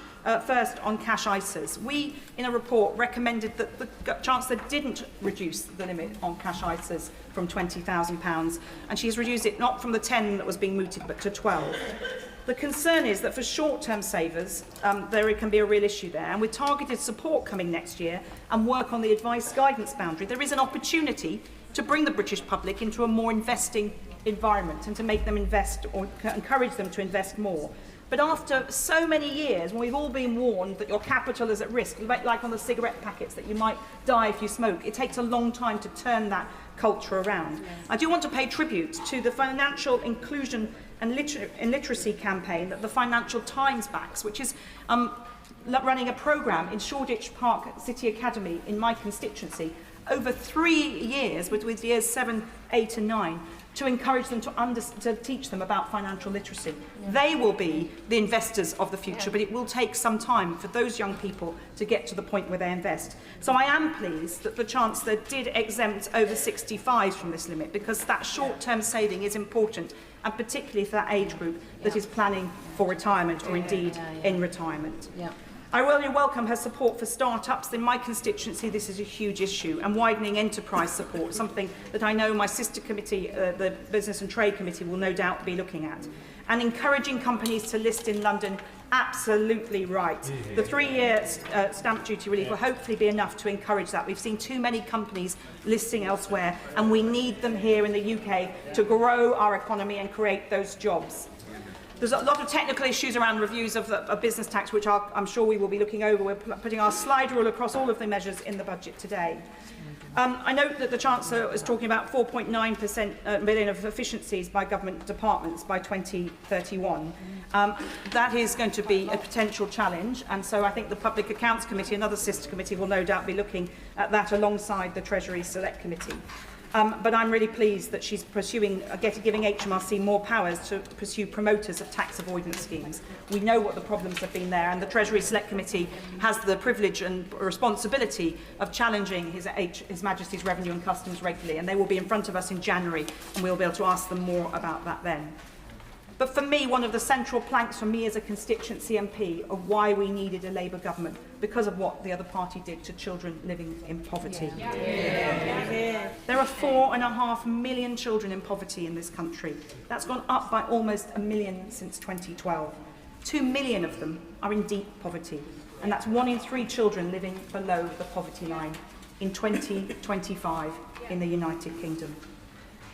first on cash ISAs. We, in a report, recommended that the Chancellor didn't reduce the limit on cash ISAs from £20,000, and she's reduced it not from the 10 that was being mooted, but to 12. The concern is that for short-term savers, there can be a real issue there. And with targeted support coming next year and work on the advice guidance boundary, there is an opportunity to bring the British public into a more investing environment and to make them invest or encourage them to invest more. But after so many years, when we've all been warned that your capital is at risk, like on the cigarette packets, that you might die if you smoke, it takes a long time to turn that culture around. I do want to pay tribute to the financial inclusion and literacy campaign that the Financial Times backs, which is running a programme in Shoreditch Park City Academy in my constituency over 3 years, with years 7, 8 and 9, to encourage them to teach them about financial literacy. Yeah. They will be the investors of the future, but it will take some time for those young people to get to the point where they invest. So I am pleased that the Chancellor did exempt over 65s from this limit, because that short-term saving is important, and particularly for that age group that is planning for retirement or indeed in retirement. Yeah. I really welcome her support for start-ups. In my constituency, this is a huge issue, and widening enterprise support, something that I know my sister committee, the Business and Trade Committee, will no doubt be looking at. And encouraging companies to list in London absolutely right. The 3-year stamp duty relief will hopefully be enough to encourage that. We've seen too many companies listing elsewhere, and we need them here in the UK to grow our economy and create those jobs. There's a lot of technical issues around reviews of business tax, which I'm sure we will be looking over. We're putting our slide rule across all of the measures in the budget today. I note that the Chancellor is talking about 4.9% million of efficiencies by government departments by 2031. That is going to be a potential challenge, and so I think the Public Accounts Committee, another sister committee, will no doubt be looking at that alongside the Treasury Select Committee. But I'm really pleased that she's pursuing, giving HMRC more powers to pursue promoters of tax avoidance schemes. We know what the problems have been there, and the Treasury Select Committee has the privilege and responsibility of challenging His Majesty's Revenue and Customs regularly, and they will be in front of us in January, and we'll be able to ask them more about that then. But for me, one of the central planks for me as a constituency MP of why we needed a Labour government, because of what the other party did to children living in poverty. There are 4.5 million children in poverty in this country. That's gone up by almost 1 million since 2012. 2 million of them are in deep poverty, and that's 1 in 3 children living below the poverty line in 2025 in the United Kingdom.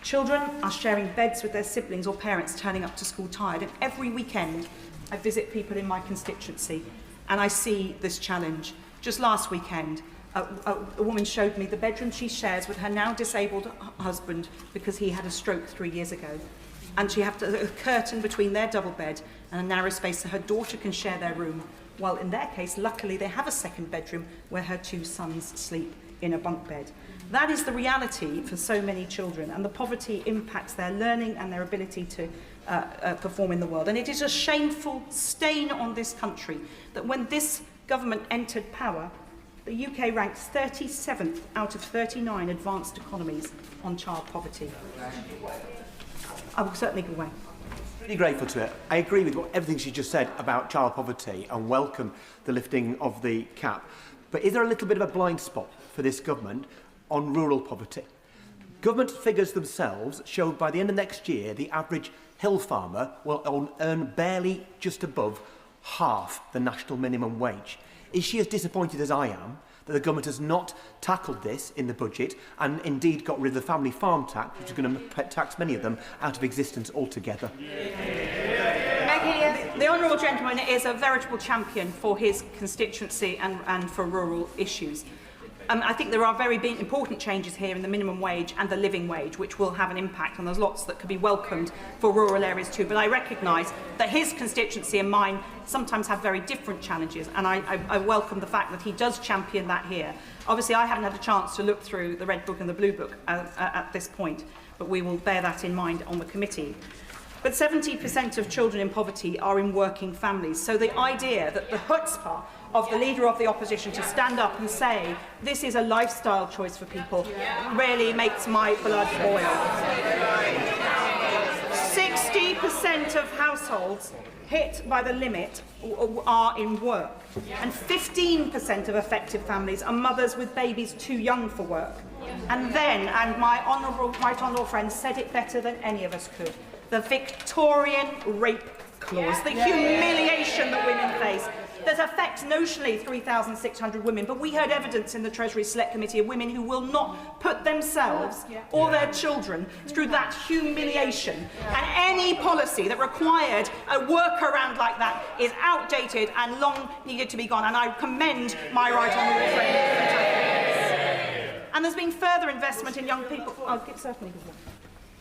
Children are sharing beds with their siblings or parents turning up to school tired, and every weekend I visit people in my constituency and I see this challenge. Just last weekend, a woman showed me the bedroom she shares with her now disabled husband because he had a stroke 3 years ago. And she has a curtain between their double bed and a narrow space so her daughter can share their room. While in their case, luckily, they have a second bedroom where her 2 sons sleep in a bunk bed. That is the reality for so many children, and the poverty impacts their learning and their ability to perform in the world. And it is a shameful stain on this country that when this government entered power, the UK ranks 37th out of 39 advanced economies on child poverty. I will certainly go away. Really grateful to it. I agree with everything she just said about child poverty and welcome the lifting of the cap. But is there a little bit of a blind spot for this government on rural poverty? Government figures themselves show by the end of next year the average hill farmer will earn barely just above half the national minimum wage. Is she as disappointed as I am that the government has not tackled this in the budget and indeed got rid of the family farm tax, which is going to tax many of them out of existence altogether? The honourable gentleman is a veritable champion for his constituency and for rural issues. I think there are very important changes here in the minimum wage and the living wage, which will have an impact, and there's lots that could be welcomed for rural areas too. But I recognise that his constituency and mine sometimes have very different challenges, and I welcome the fact that he does champion that here. Obviously, I haven't had a chance to look through the Red Book and the Blue Book at this point, but we will bear that in mind on the committee. But 70% of children in poverty are in working families. So the idea that the chutzpah of the Leader of the Opposition to stand up and say this is a lifestyle choice for people really makes my blood boil. 60% of households hit by the limit are in work, and 15% of affected families are mothers with babies too young for work. And then, and my right honourable friend said it better than any of us could, the Victorian rape clause, the humiliation that women face, that affects notionally 3,600 women, but we heard evidence in the Treasury Select Committee of women who will not put themselves or their children through that humiliation. And any policy that required a workaround like that is outdated and long needed to be gone, and I commend my right honourable friend. And there's been further investment in young people. Certainly.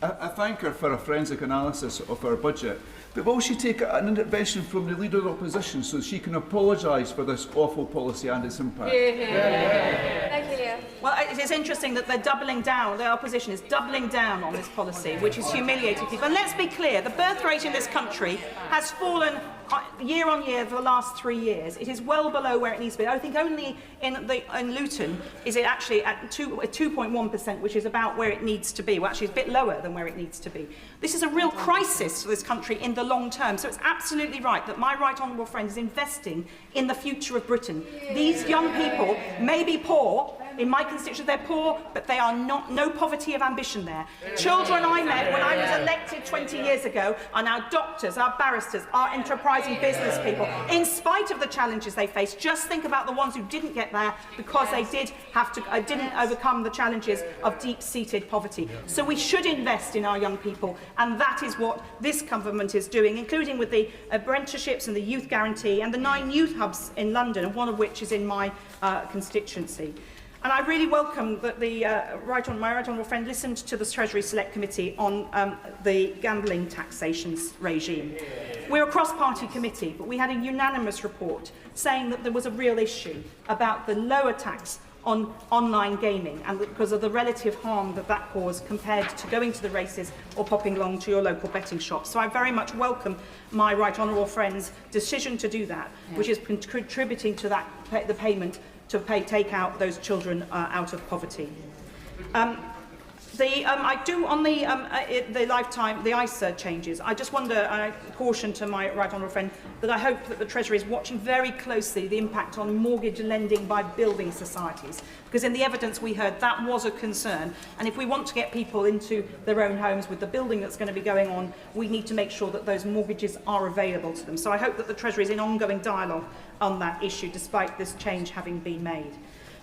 I thank her for a forensic analysis of our budget, but will she take an intervention from the Leader of the Opposition so she can apologise for this awful policy and its impact? Well, it is interesting that they're doubling down, the opposition is doubling down on this policy, which is humiliating people. And let's be clear, the birth rate in this country has fallen year on year for the last 3 years. It is well below where it needs to be. I think only in Luton is it actually at 2.1%, which is about where it needs to be. Well, actually, it's a bit lower than where it needs to be. This is a real crisis for this country in the long term. So it's absolutely right that my right honourable friend is investing in the future of Britain. These young people may be poor. In my constituency, they're poor, but they are not. No poverty of ambition there. Children I met when I was at elected 20 years ago are now doctors, are barristers, are enterprising business people, in spite of the challenges they face. Just think about the ones who didn't get there because they didn't overcome the challenges of deep-seated poverty. So we should invest in our young people, and that is what this government is doing, including with the apprenticeships and the youth guarantee and the 9 youth hubs in London, and one of which is in my constituency. And I really welcome that my right honourable friend listened to the Treasury Select Committee on the gambling taxation regime. We're a cross-party committee, but we had a unanimous report saying that there was a real issue about the lower tax on online gaming, and because of the relative harm that that caused compared to going to the races or popping along to your local betting shop. So I very much welcome my right honourable friend's decision to do that, which is contributing to that the payment to take out those children out of poverty. I do on the lifetime, the ISA changes. I just wonder, I caution to my right honourable friend, that I hope that the Treasury is watching very closely the impact on mortgage lending by building societies, because in the evidence we heard that was a concern. And if we want to get people into their own homes with the building that's going to be going on, we need to make sure that those mortgages are available to them. So I hope that the Treasury is in ongoing dialogue on that issue, despite this change having been made.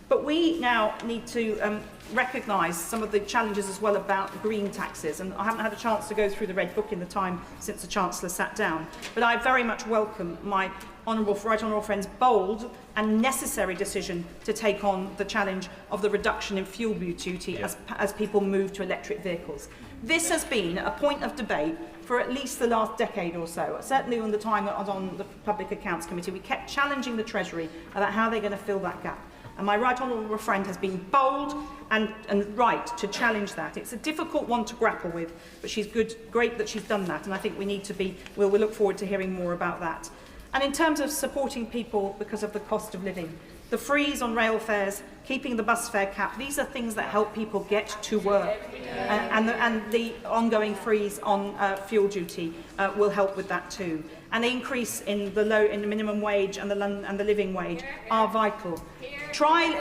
But we now need to recognise some of the challenges as well about green taxes. And I haven't had a chance to go through the Red Book in the time since the Chancellor sat down. But I very much welcome my right honourable friend's bold and necessary decision to take on the challenge of the reduction in fuel duty as people move to electric vehicles. This has been a point of debate for at least the last decade or so. Certainly on the time that I was on the Public Accounts Committee, we kept challenging the Treasury about how they're going to fill that gap. And my right honourable friend has been bold and right to challenge that. It's a difficult one to grapple with, but she's great that she's done that, and I think we need to be, we'll look forward to hearing more about that. And in terms of supporting people because of the cost of living, the freeze on rail fares, keeping the bus fare cap, these are things that help people get to work. And the ongoing freeze on fuel duty will help with that too. And the increase in the minimum wage and the living wage are vital.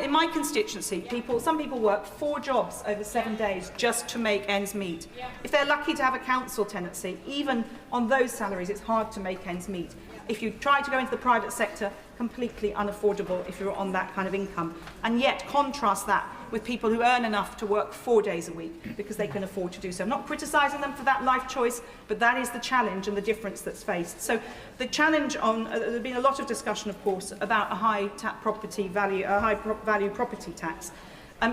In my constituency, some people work 4 jobs over 7 days just to make ends meet. If they're lucky to have a council tenancy, even on those salaries, it's hard to make ends meet. If you try to go into the private sector, completely unaffordable if you're on that kind of income. And yet contrast that with people who earn enough to work 4 days a week because they can afford to do so. I'm not criticising them for that life choice, but that is the challenge and the difference that's faced. So the challenge there's been a lot of discussion, of course, about a high value property tax.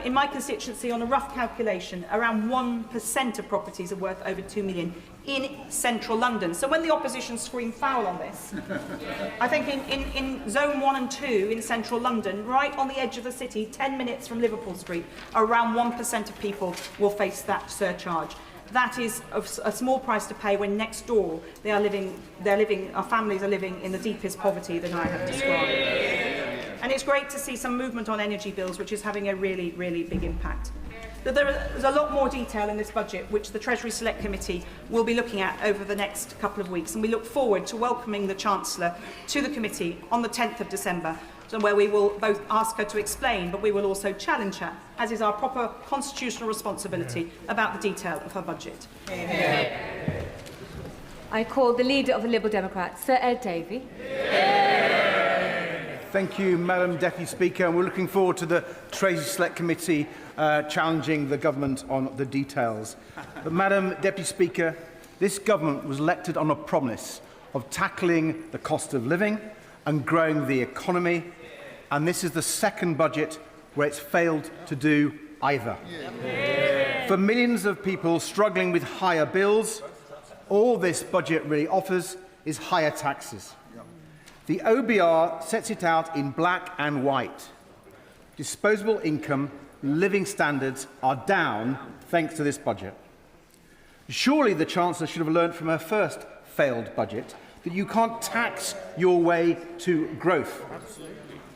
In my constituency, on a rough calculation, around 1% of properties are worth over 2 million in central London. So when the opposition scream foul on this, I think in zone 1 and 2 in central London, right on the edge of the city, 10 minutes from Liverpool Street, around 1% of people will face that surcharge. That is a small price to pay when next door our families are living in the deepest poverty that I have described. And it's great to see some movement on energy bills, which is having a really, really big impact. There's a lot more detail in this budget, which the Treasury Select Committee will be looking at over the next couple of weeks, and we look forward to welcoming the Chancellor to the committee on the 10th of December, where we will both ask her to explain, but we will also challenge her, as is our proper constitutional responsibility, about the detail of her budget. I call the Leader of the Liberal Democrats, Sir Ed Davey. Thank you, Madam Deputy Speaker. And we're looking forward to the Treasury Select Committee challenging the government on the details. But, Madam Deputy Speaker, this government was elected on a promise of tackling the cost of living and growing the economy, and this is the second budget where it's failed to do either. For millions of people struggling with higher bills, all this budget really offers is higher taxes. The OBR sets it out in black and white. Disposable income, living standards are down thanks to this budget. Surely the Chancellor should have learned from her first failed budget that you can't tax your way to growth.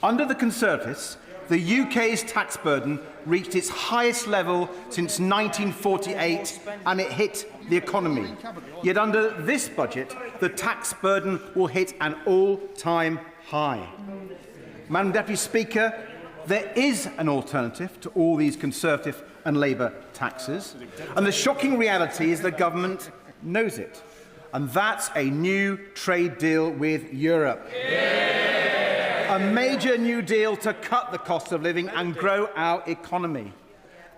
Under the Conservatives, the UK's tax burden reached its highest level since 1948, and it hit the economy. Yet under this budget, the tax burden will hit an all-time high. Madam Deputy Speaker, there is an alternative to all these Conservative and Labour taxes. And the shocking reality is the government knows it. And that's a new trade deal with Europe. A major new deal to cut the cost of living and grow our economy.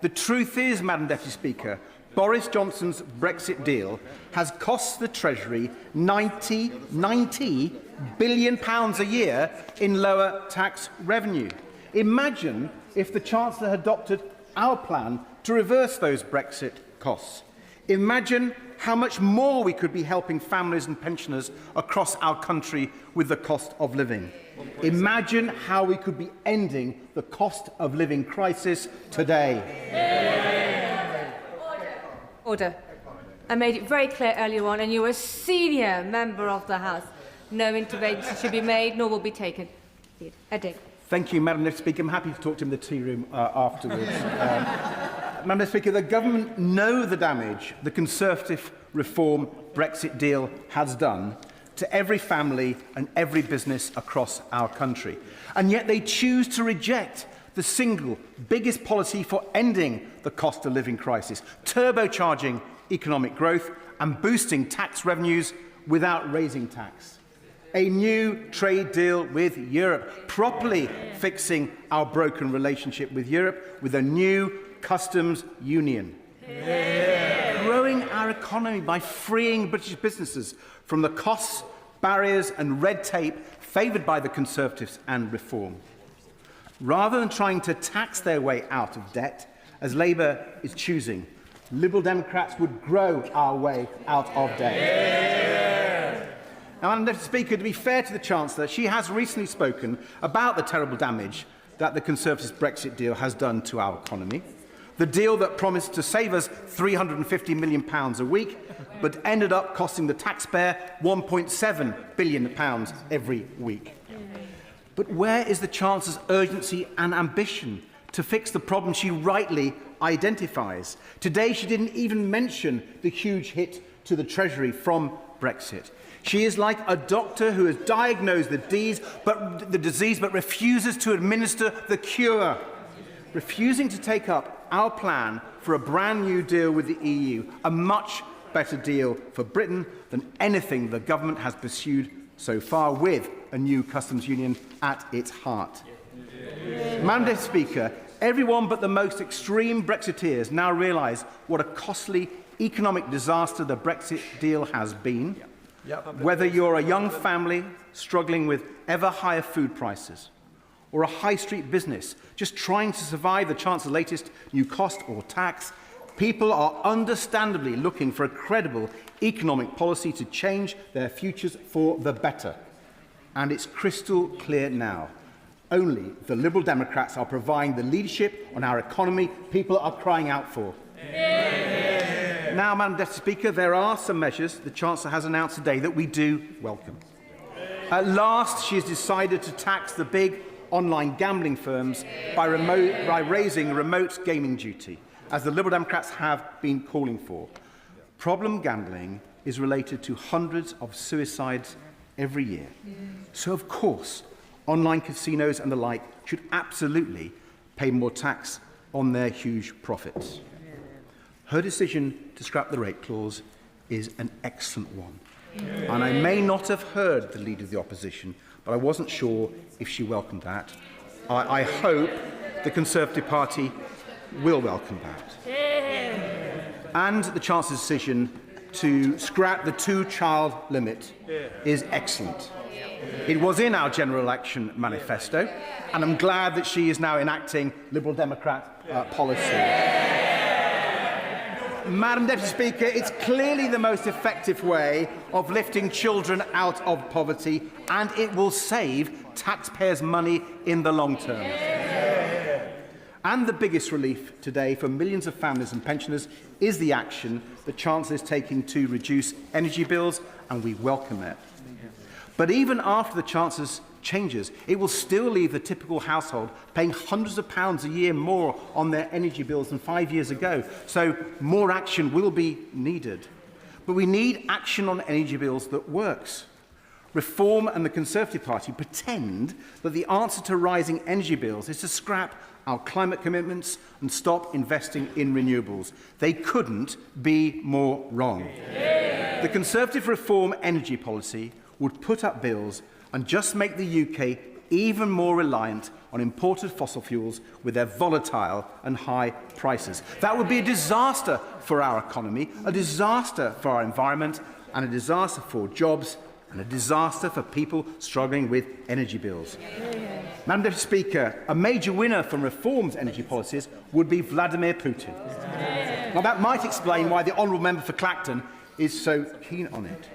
The truth is, Madam Deputy Speaker, Boris Johnson's Brexit deal has cost the Treasury £90 billion a year in lower tax revenue. Imagine if the Chancellor had adopted our plan to reverse those Brexit costs. Imagine how much more we could be helping families and pensioners across our country with the cost of living. Imagine how we could be ending the cost of living crisis today. Order. I made it very clear earlier on, and you're a senior member of the House. No intervention should be made, nor will be taken. Heading. Thank you, Madam Deputy Speaker. I'm happy to talk to him in the tea room afterwards. Madam Deputy Speaker, the government know the damage the Conservative reform Brexit deal has done to every family and every business across our country. And yet they choose to reject the single biggest policy for ending the cost of living crisis, turbocharging economic growth and boosting tax revenues without raising tax. A new trade deal with Europe, properly fixing our broken relationship with Europe with a new customs union. Growing our economy by freeing British businesses from the costs, barriers and red tape favoured by the Conservatives and Reform. Rather than trying to tax their way out of debt, as Labour is choosing, Liberal Democrats would grow our way out of debt. Now, Madam Deputy Speaker, to be fair to the Chancellor, she has recently spoken about the terrible damage that the Conservatives' Brexit deal has done to our economy. The deal that promised to save us £350 million a week, but ended up costing the taxpayer £1.7 billion every week. But where is the Chancellor's urgency and ambition to fix the problem she rightly identifies? Today, she didn't even mention the huge hit to the Treasury from Brexit. She is like a doctor who has diagnosed the disease but refuses to administer the cure. Refusing to take up our plan for a brand new deal with the EU, a much better deal for Britain than anything the government has pursued so far, with a new customs union at its heart. Madam Deputy Speaker, everyone but the most extreme Brexiteers now realise what a costly economic disaster the Brexit deal has been. Whether you're a young family struggling with ever higher food prices, or a high street business just trying to survive the chance of the latest new cost or tax, people are understandably looking for a credible economic policy to change their futures for the better. And it's crystal clear now. Only the Liberal Democrats are providing the leadership on our economy people are crying out for. Now, Madam Deputy Speaker, there are some measures the Chancellor has announced today that we do welcome. At last, she has decided to tax the big online gambling firms by raising remote gaming duty, as the Liberal Democrats have been calling for. Problem gambling is related to hundreds of suicides every year. So, of course, online casinos and the like should absolutely pay more tax on their huge profits. Her decision to scrap the rate clause is an excellent one. And I may not have heard the Leader of the Opposition, but I wasn't sure if she welcomed that. I hope the Conservative Party will welcome that. And the Chancellor's decision to scrap the two-child limit is excellent. It was in our general election manifesto, and I'm glad that she is now enacting Liberal Democrat policy. Madam Deputy Speaker, it's clearly the most effective way of lifting children out of poverty, and it will save taxpayers' money in the long term. And the biggest relief today for millions of families and pensioners is the action the Chancellor is taking to reduce energy bills, and we welcome it. But even after the Chancellor's changes, it will still leave the typical household paying hundreds of pounds a year more on their energy bills than 5 years ago. So more action will be needed. But we need action on energy bills that works. Reform and the Conservative Party pretend that the answer to rising energy bills is to scrap our climate commitments and stop investing in renewables. They couldn't be more wrong. The Conservative reform energy policy would put up bills and just make the UK even more reliant on imported fossil fuels with their volatile and high prices. That would be a disaster for our economy, a disaster for our environment, and a disaster for jobs, and a disaster for people struggling with energy bills. Madam Deputy Speaker, a major winner from reform's energy policies would be Vladimir Putin. Now, that might explain why the honourable member for Clacton is so keen on it.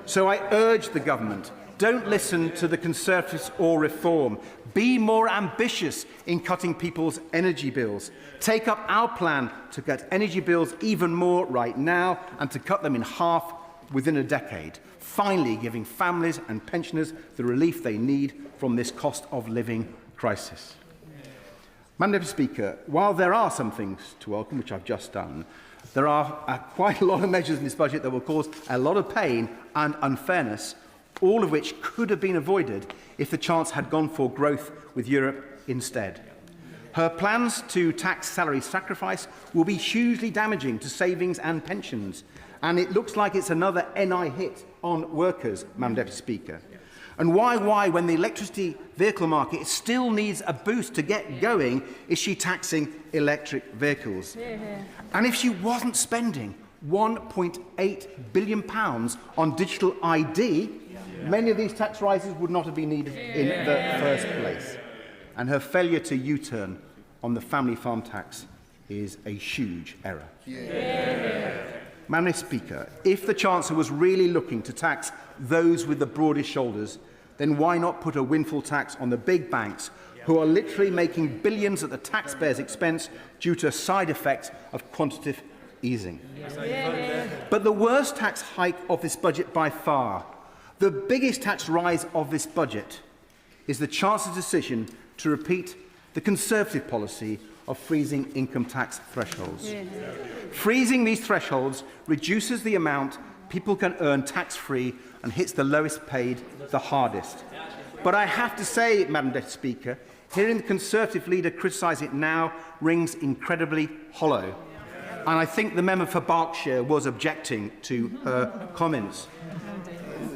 So I urge the government, don't listen to the Conservatives or Reform. Be more ambitious in cutting people's energy bills. Take up our plan to cut energy bills even more right now and to cut them in half within a decade, finally giving families and pensioners the relief they need from this cost of living crisis. Madam Deputy Speaker, while there are some things to welcome, which I've just done, there are quite a lot of measures in this budget that will cause a lot of pain and unfairness, all of which could have been avoided if the Chancellor had gone for growth with Europe instead. Her plans to tax salary sacrifice will be hugely damaging to savings and pensions, and it looks like it's another NI hit on workers, Madam Deputy Speaker. And why, when the electricity vehicle market still needs a boost to get going, is she taxing electric vehicles? And if she wasn't spending £1.8 billion on digital ID, many of these tax rises would not have been needed in the first place. And her failure to U-turn on the family farm tax is a huge error. Madam Speaker, if the Chancellor was really looking to tax those with the broadest shoulders, then why not put a windfall tax on the big banks who are literally making billions at the taxpayers' expense due to a side effect of quantitative easing? But the worst tax hike of this budget by far, the biggest tax rise of this budget, is the Chancellor's decision to repeat the Conservative policy of freezing income tax thresholds. Freezing these thresholds reduces the amount people can earn tax-free and hits the lowest paid the hardest. But I have to say, Madam Deputy Speaker, hearing the Conservative leader criticise it now rings incredibly hollow. And I think the member for Berkshire was objecting to her comments.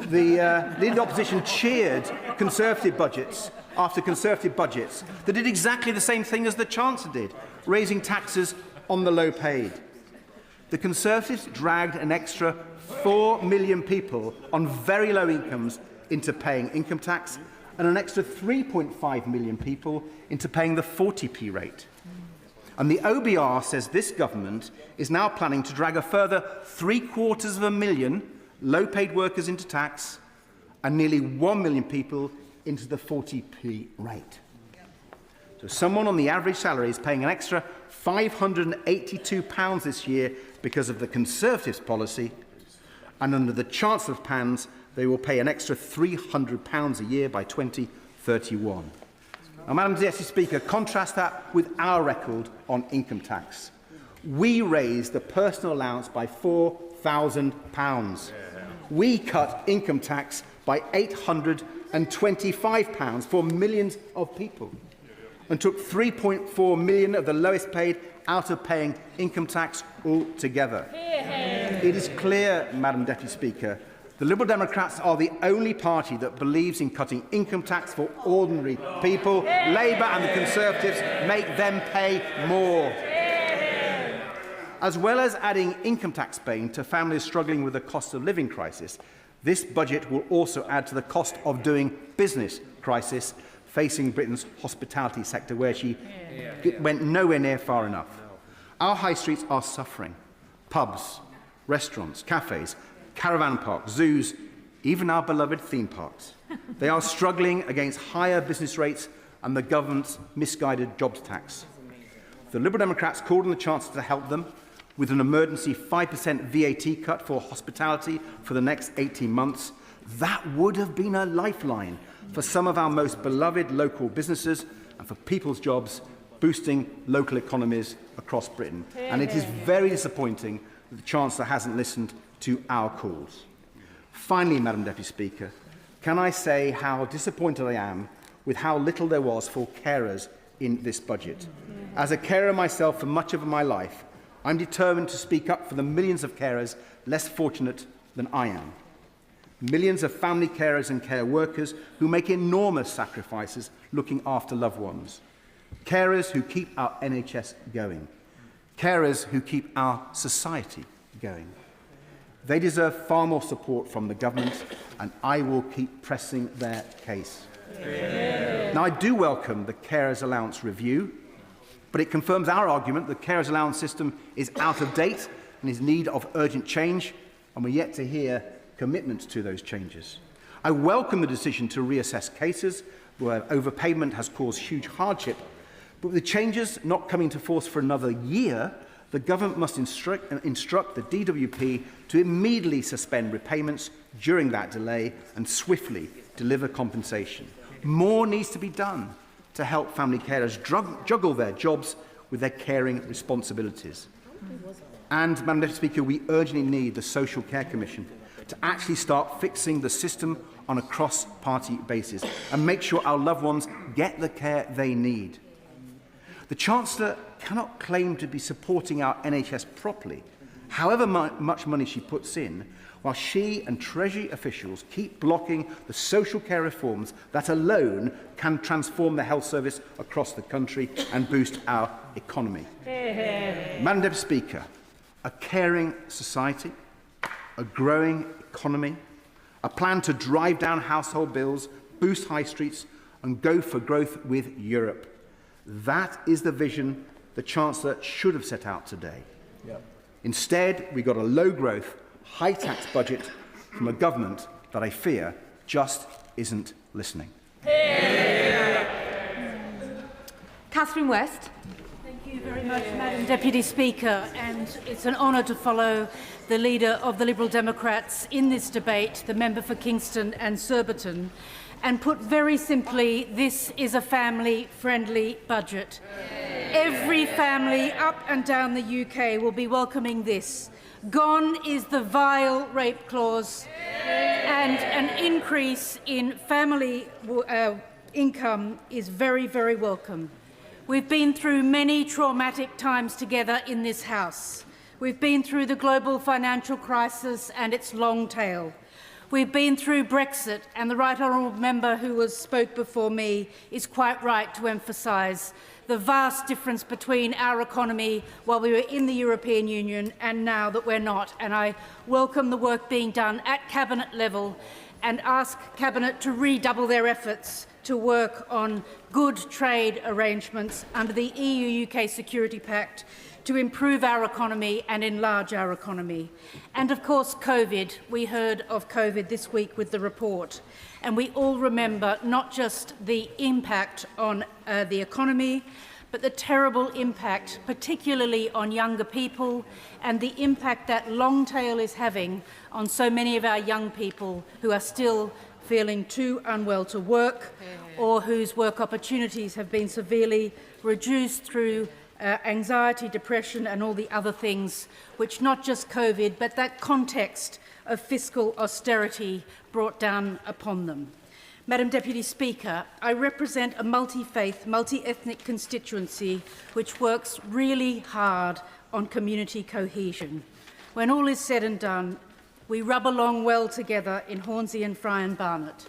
The leader of the opposition cheered Conservative budgets after Conservative budgets that did exactly the same thing as the Chancellor did, raising taxes on the low paid. The Conservatives dragged an extra 4 million people on very low incomes into paying income tax and an extra 3.5 million people into paying the 40p rate. And the OBR says this government is now planning to drag a further 750,000 low-paid workers into tax and nearly 1 million people into the 40p rate. So someone on the average salary is paying an extra £582 this year because of the Conservatives' policy, and under the Chancellor's plans, they will pay an extra £300 a year by 2031. Now, Madam Deputy Speaker, contrast that with our record on income tax. We raised the personal allowance by £4,000. We cut income tax by £825 for millions of people and took 3.4 million of the lowest paid out of paying income tax altogether. It is clear, Madam Deputy Speaker, the Liberal Democrats are the only party that believes in cutting income tax for ordinary people. Labour and the Conservatives make them pay more. As well as adding income tax pain to families struggling with the cost of living crisis, this budget will also add to the cost of doing business crisis facing Britain's hospitality sector, where she went nowhere near far enough. Our high streets are suffering. Pubs, restaurants, cafes, caravan parks, zoos, even our beloved theme parks. They are struggling against higher business rates and the government's misguided jobs tax. The Liberal Democrats called on the Chancellor to help them with an emergency 5% VAT cut for hospitality for the next 18 months. That would have been a lifeline for some of our most beloved local businesses and for people's jobs, boosting local economies across Britain. And it is very disappointing that the Chancellor hasn't listened to our calls. Finally, Madam Deputy Speaker, can I say how disappointed I am with how little there was for carers in this budget. As a carer myself for much of my life, I'm determined to speak up for the millions of carers less fortunate than I am. Millions of family carers and care workers who make enormous sacrifices looking after loved ones. Carers who keep our NHS going. Carers who keep our society going. They deserve far more support from the government, and I will keep pressing their case. Yeah. Now, I do welcome the Carers Allowance review, but it confirms our argument that the Carers Allowance system is out of date and is in need of urgent change, and we're yet to hear commitments to those changes. I welcome the decision to reassess cases where overpayment has caused huge hardship, but with the changes not coming to force for another year, the government must instruct the DWP to immediately suspend repayments during that delay and swiftly deliver compensation. More needs to be done to help family carers juggle their jobs with their caring responsibilities. And, Madam Deputy Speaker, we urgently need the Social Care Commission to actually start fixing the system on a cross-party basis and make sure our loved ones get the care they need. The Chancellor cannot claim to be supporting our NHS properly, however much money she puts in, while she and Treasury officials keep blocking the social care reforms that alone can transform the health service across the country and boost our economy. Madam Deputy Speaker, a caring society, a growing economy, a plan to drive down household bills, boost high streets and go for growth with Europe. That is the vision the Chancellor should have set out today. Yep. Instead, we got a low-growth, high-tax budget from a government that I fear just isn't listening. Catherine West. Thank you very much, Madam Deputy Speaker, and it's an honour to follow the leader of the Liberal Democrats in this debate, the member for Kingston and Surbiton. And put very simply, this is a family-friendly budget. Every family up and down the UK will be welcoming this. Gone is the vile rape clause, and an increase in family income is very, very welcome. We've been through many traumatic times together in this House. We've been through the global financial crisis and its long tail. We've been through Brexit, and the right honourable member who spoke before me is quite right to emphasise the vast difference between our economy while we were in the European Union and now that we're not. And I welcome the work being done at Cabinet level and ask Cabinet to redouble their efforts to work on good trade arrangements under the EU-UK Security Pact to improve our economy and enlarge our economy. And of course, COVID. We heard of COVID this week with the report. And we all remember not just the impact on the economy, but the terrible impact, particularly on younger people, and the impact that long tail is having on so many of our young people who are still feeling too unwell to work or whose work opportunities have been severely reduced through anxiety, depression and all the other things which not just COVID but that context of fiscal austerity brought down upon them. Madam Deputy Speaker, I represent a multi-faith, multi-ethnic constituency which works really hard on community cohesion. When all is said and done, we rub along well together in Hornsey and Fry and Barnet.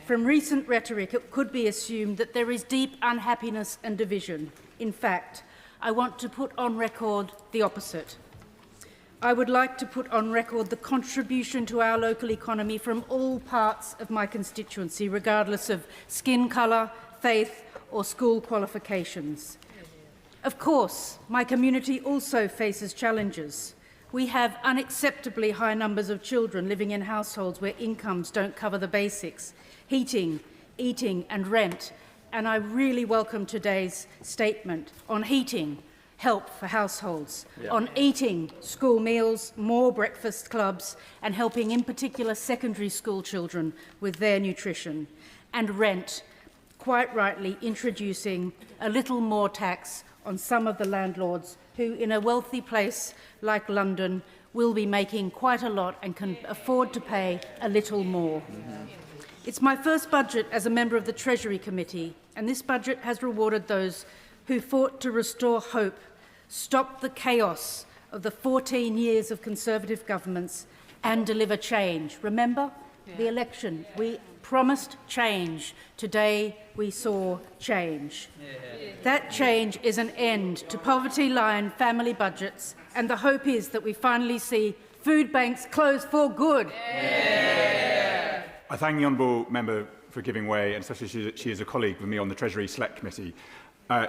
From recent rhetoric, it could be assumed that there is deep unhappiness and division. In fact, I want to put on record the opposite. I would like to put on record the contribution to our local economy from all parts of my constituency, regardless of skin colour, faith or school qualifications. Of course, my community also faces challenges. We have unacceptably high numbers of children living in households where incomes don't cover the basics, heating, eating and rent. And I really welcome today's statement on heating, help for households, on eating, school meals, more breakfast clubs, and helping in particular secondary school children with their nutrition, and rent, quite rightly introducing a little more tax on some of the landlords who, in a wealthy place like London, will be making quite a lot and can afford to pay a little more. It's my first budget as a member of the Treasury Committee, and this budget has rewarded those who fought to restore hope, stop the chaos of the 14 years of Conservative governments and deliver change. Remember the election? We promised change. Today we saw change. That change is an end to poverty-line family budgets, and the hope is that we finally see food banks close for good. I thank the honourable member for giving way, and especially she is a colleague with me on the Treasury Select Committee.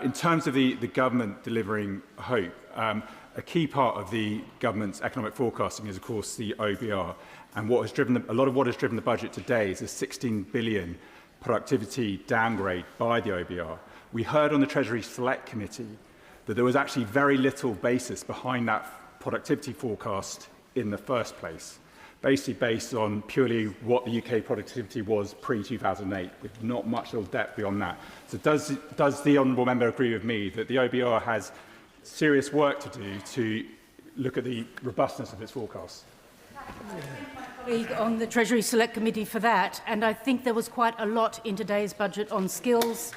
In terms of the government delivering hope, a key part of the government's economic forecasting is, of course, the OBR. And a lot of what has driven the budget today is a 16 billion productivity downgrade by the OBR. We heard on the Treasury Select Committee that there was actually very little basis behind that productivity forecast in the first place, basically based on purely what the UK productivity was pre-2008, with not much little depth beyond that. So does the honourable member agree with me that the OBR has serious work to do to look at the robustness of its forecasts? On the Treasury Select Committee for that, and I think there was quite a lot in today's budget on skills,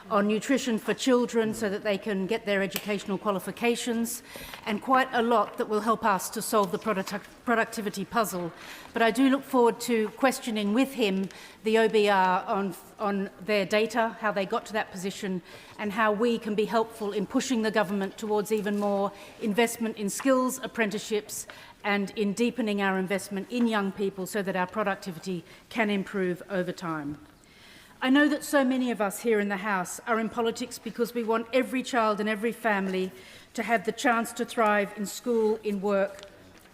on nutrition for children so that they can get their educational qualifications, and quite a lot that will help us to solve the productivity puzzle. But I do look forward to questioning with him the OBR on their data, how they got to that position, and how we can be helpful in pushing the government towards even more investment in skills, apprenticeships, and in deepening our investment in young people so that our productivity can improve over time. I know that so many of us here in the House are in politics because we want every child and every family to have the chance to thrive in school, in work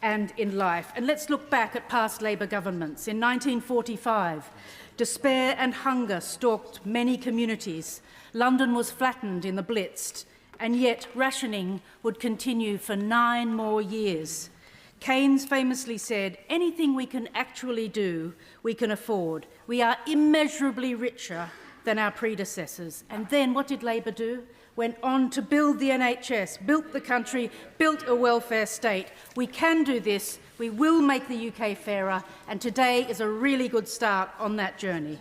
and in life. And let's look back at past Labour governments. In 1945, despair and hunger stalked many communities. London was flattened in the Blitz, and yet rationing would continue for 9 more years. Keynes famously said, anything we can actually do, we can afford. We are immeasurably richer than our predecessors. And then what did Labour do? Went on to build the NHS, built the country, built a welfare state. We can do this. We will make the UK fairer. And today is a really good start on that journey.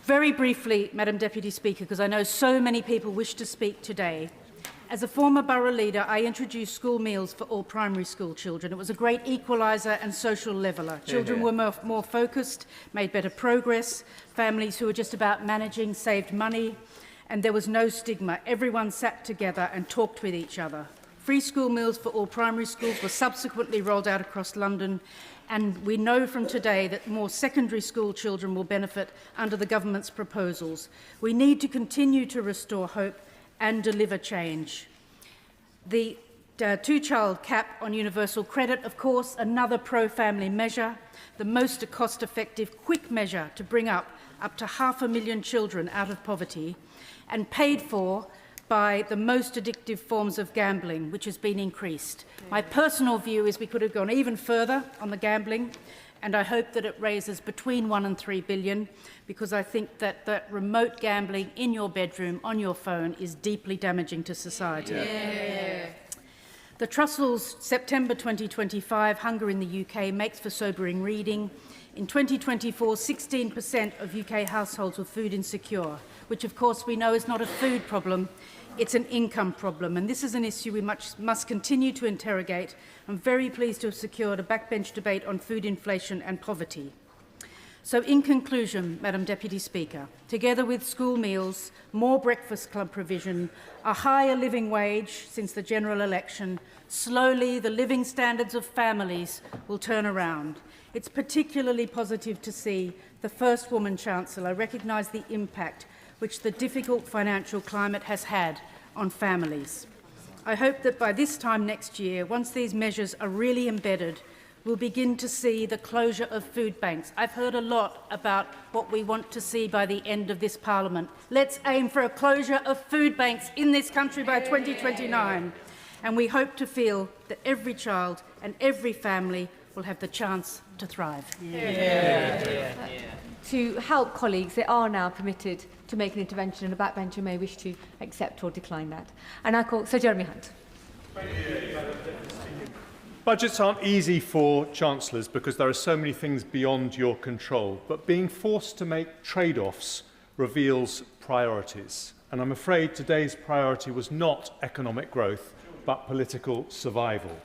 Very briefly, Madam Deputy Speaker, because I know so many people wish to speak today. As a former borough leader, I introduced school meals for all primary school children. It was a great equaliser and social leveller. Children were more focused, made better progress. Families who were just about managing saved money, and there was no stigma. Everyone sat together and talked with each other. Free school meals for all primary schools were subsequently rolled out across London, and we know from today that more secondary school children will benefit under the government's proposals. We need to continue to restore hope and deliver change. The two-child cap on universal credit, of course, another pro-family measure, the most cost-effective, quick measure to bring up to 500,000 children out of poverty, and paid for by the most addictive forms of gambling, which has been increased. My personal view is we could have gone even further on the gambling, and I hope that it raises between 1 and 3 billion, because I think that remote gambling in your bedroom, on your phone, is deeply damaging to society. The Trussell's September 2025 Hunger in the UK makes for sobering reading. In 2024, 16% of UK households were food insecure, which of course we know is not a food problem, it's an income problem, and this is an issue we must continue to interrogate. I'm very pleased to have secured a backbench debate on food inflation and poverty. So in conclusion, Madam Deputy Speaker, together with school meals, more breakfast club provision, a higher living wage since the general election, slowly the living standards of families will turn around. It's particularly positive to see the first woman Chancellor recognise the impact which the difficult financial climate has had on families. I hope that by this time next year, once these measures are really embedded, we'll begin to see the closure of food banks. I've heard a lot about what we want to see by the end of this Parliament. Let's aim for a closure of food banks in this country by 2029. And we hope to feel that every child and every family will have the chance to thrive. To help colleagues, they are now permitted to make an intervention, and a backbencher may wish to accept or decline that. And I call Sir Jeremy Hunt. Budgets aren't easy for chancellors because there are so many things beyond your control, but being forced to make trade-offs reveals priorities. And I'm afraid today's priority was not economic growth, but political survival.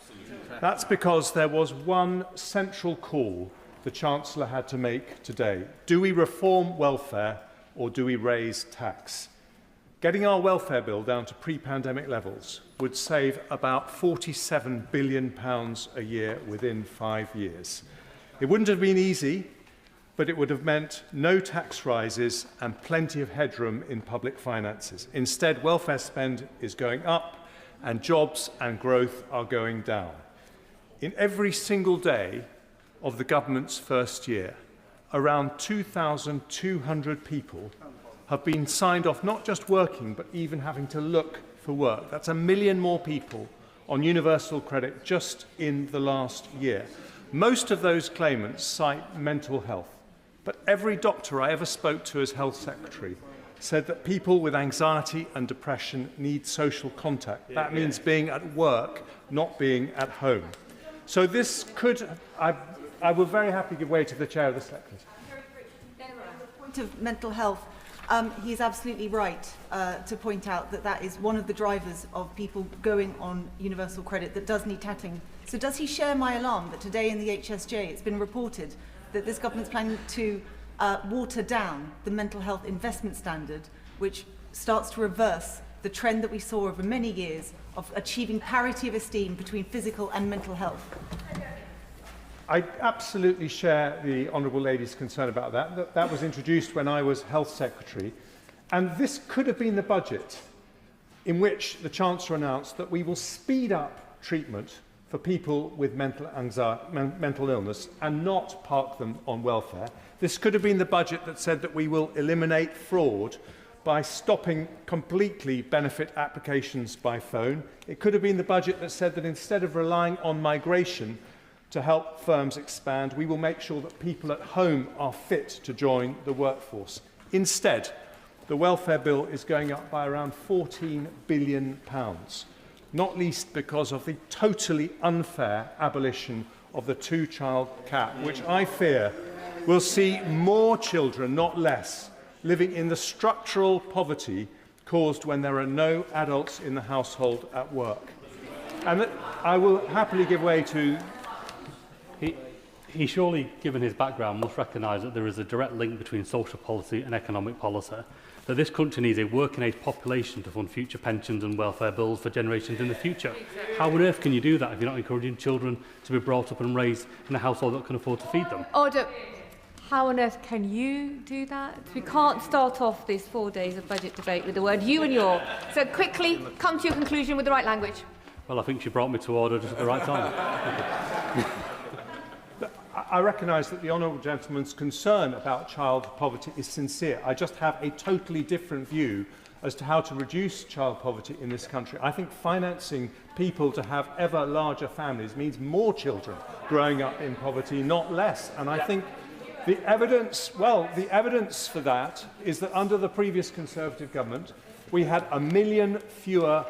That's because there was one central call the Chancellor had to make today. Do we reform welfare or do we raise tax? Getting our welfare bill down to pre-pandemic levels would save about £47 billion a year within 5 years. It wouldn't have been easy, but it would have meant no tax rises and plenty of headroom in public finances. Instead, welfare spend is going up and jobs and growth are going down. In every single day of the government's first year, around 2,200 people have been signed off not just working, but even having to look for work. That's 1 million more people on universal credit just in the last year. Most of those claimants cite mental health, but every doctor I ever spoke to as Health Secretary said that people with anxiety and depression need social contact. That means being at work, not being at home. So this could, I will very happily give way to the Chair of the Select Committee. On the point of mental health, he is absolutely right to point out that that is one of the drivers of people going on universal credit that does need tackling. So does he share my alarm that today in the HSJ it's been reported that this government is planning to water down the mental health investment standard, which starts to reverse the trend that we saw over many years of achieving parity of esteem between physical and mental health? I absolutely share the Honourable Lady's concern about that. That was introduced when I was Health Secretary. And this could have been the budget in which the Chancellor announced that we will speed up treatment for people with mental illness and not park them on welfare. This could have been the budget that said that we will eliminate fraud by stopping completely benefit applications by phone. It could have been the budget that said that instead of relying on migration to help firms expand, we will make sure that people at home are fit to join the workforce. Instead, the welfare bill is going up by around £14 billion, not least because of the totally unfair abolition of the two-child cap, which I fear will see more children, not less, living in the structural poverty caused when there are no adults in the household at work. And that I will happily give way to... He surely, given his background, must recognise that there is a direct link between social policy and economic policy, that this country needs a working-age population to fund future pensions and welfare bills for generations in the future. How on earth can you do that if you're not encouraging children to be brought up and raised in a household that can afford to feed them? Order. How on earth can you do that? We can't start off these 4 days of budget debate with the word you and your. So quickly, come to your conclusion with the right language. Well, I think she brought me to order just at the right time. I recognise that the honourable gentleman's concern about child poverty is sincere. I just have a totally different view as to how to reduce child poverty in this country. I think financing people to have ever larger families means more children growing up in poverty, not less. And I think the evidence for that is that under the previous Conservative government, we had 1 million fewer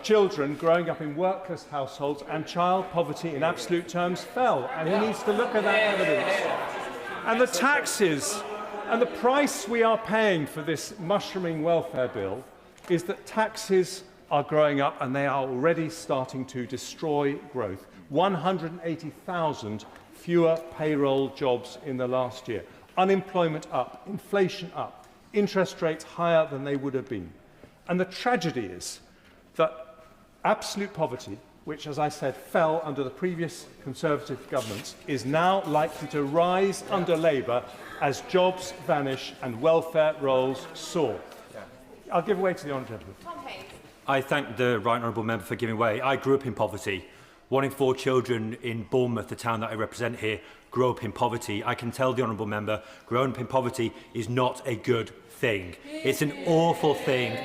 children growing up in workless households, and child poverty in absolute terms fell. And he needs to look at that evidence. And the taxes and the price we are paying for this mushrooming welfare bill is that taxes are growing up and they are already starting to destroy growth. 180,000 fewer payroll jobs in the last year. Unemployment up, inflation up, interest rates higher than they would have been. And the tragedy is that absolute poverty, which, as I said, fell under the previous Conservative governments, is now likely to rise under Labour as jobs vanish and welfare rolls soar. I'll give way to the honourable gentleman. I thank the right honourable member for giving way. I grew up in poverty. 1 in 4 children in Bournemouth, the town that I represent here, grew up in poverty. I can tell the honourable member, growing up in poverty is not a good thing. It's an awful thing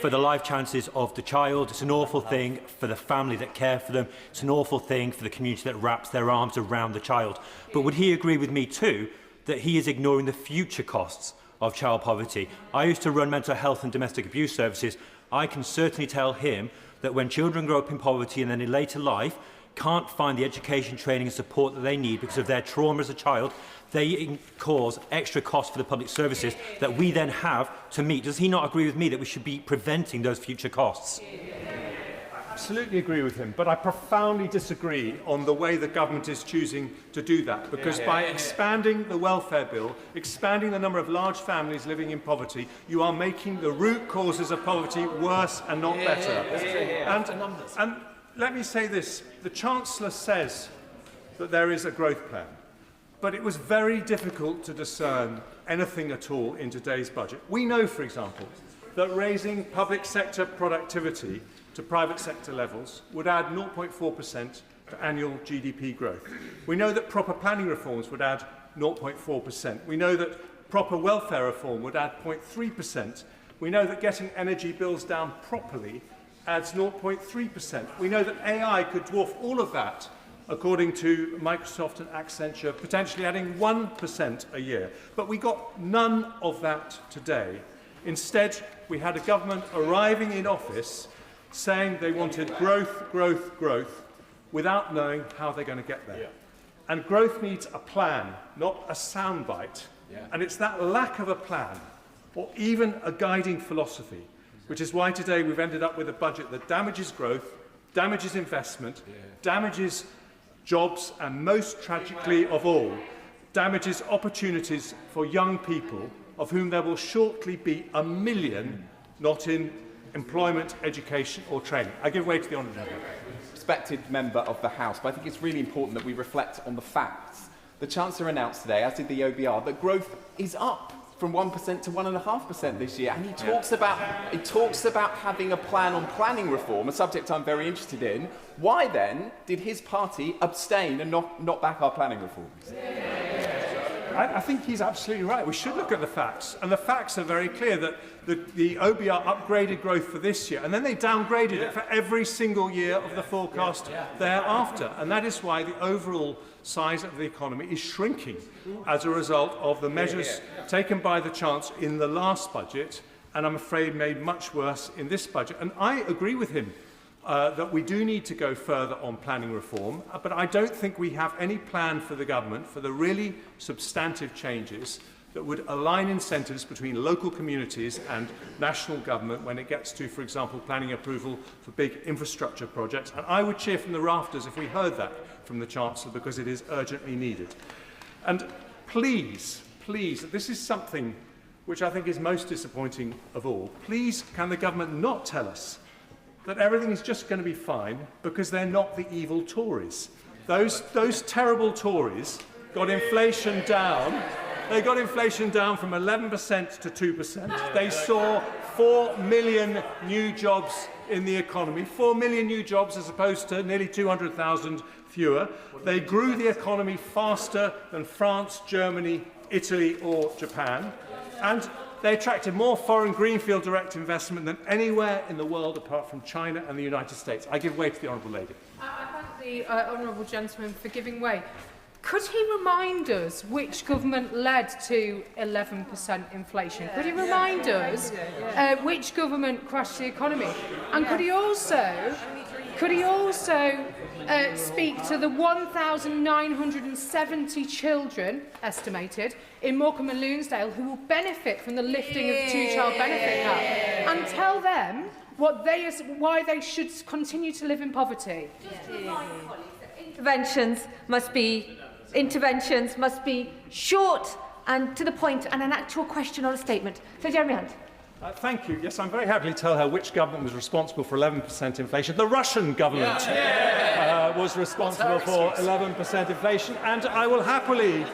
for the life chances of the child. It's an awful thing for the family that care for them. It's an awful thing for the community that wraps their arms around the child. But would he agree with me too that he is ignoring the future costs of child poverty? I used to run mental health and domestic abuse services. I can certainly tell him that when children grow up in poverty and then in later life can't find the education, training and support that they need because of their trauma as a child, they cause extra costs for the public services that we then have to meet. Does he not agree with me that we should be preventing those future costs? I absolutely agree with him, but I profoundly disagree on the way the government is choosing to do that, because by expanding the welfare bill, expanding the number of large families living in poverty, you are making the root causes of poverty worse and not better. And let me say this, the Chancellor says that there is a growth plan, but it was very difficult to discern anything at all in today's budget. We know, for example, that raising public sector productivity to private sector levels would add 0.4% to annual GDP growth. We know that proper planning reforms would add 0.4%. We know that proper welfare reform would add 0.3%. We know that getting energy bills down properly adds 0.3%. We know that AI could dwarf all of that, according to Microsoft and Accenture, potentially adding 1% a year. But we got none of that today. Instead, we had a government arriving in office saying they wanted growth, growth, growth, without knowing how they're going to get there. Yeah. And growth needs a plan, not a soundbite. Yeah. And it's that lack of a plan, or even a guiding philosophy, which is why today we've ended up with a budget that damages growth, damages investment, damages jobs, and most tragically of all, damages opportunities for young people, of whom there will shortly be 1 million not in employment, education or training. I give way to the honourable gentleman. Respected member of the House, but I think it's really important that we reflect on the facts. The Chancellor announced today, as did the OBR, that growth is up from 1% to 1.5% this year, and he talks about having a plan on planning reform, a subject I'm very interested in. Why then did his party abstain and not back our planning reforms? I think he's absolutely right. We should look at the facts. And the facts are very clear that the OBR upgraded growth for this year, and then they downgraded it for every single year of the forecast thereafter. And that is why the overall size of the economy is shrinking as a result of the measures taken by the Chancellor in the last budget, and I'm afraid made much worse in this budget. And I agree with him that we do need to go further on planning reform, but I don't think we have any plan for the government for the really substantive changes that would align incentives between local communities and national government when it gets to, for example, planning approval for big infrastructure projects. And I would cheer from the rafters if we heard that from the Chancellor, because it is urgently needed. And please, this is something which I think is most disappointing of all. Please, can the government not tell us that everything is just going to be fine because they're not the evil Tories? Those terrible Tories got inflation down. They got inflation down from 11% to 2%. They saw 4 million new jobs in the economy, 4 million new jobs as opposed to nearly 200,000 fewer. They grew the economy faster than France, Germany, Italy or Japan. And they attracted more foreign greenfield direct investment than anywhere in the world apart from China and the United States. I give way to the honourable lady. I thank the honourable gentleman for giving way. Could he remind us which government led to 11% inflation? Could he remind us which government crashed the economy? And could he also speak to the 1,970 children, estimated, in Morecambe and Loonsdale who will benefit from the lifting of the two-child benefit cap, and tell them why they should continue to live in poverty? Interventions must be short and to the point, and an actual question or a statement. So, Jeremy Hunt. Thank you. Yes, I'm very happy to tell her which government was responsible for 11% inflation. The Russian government was responsible for 11% inflation, and I will happily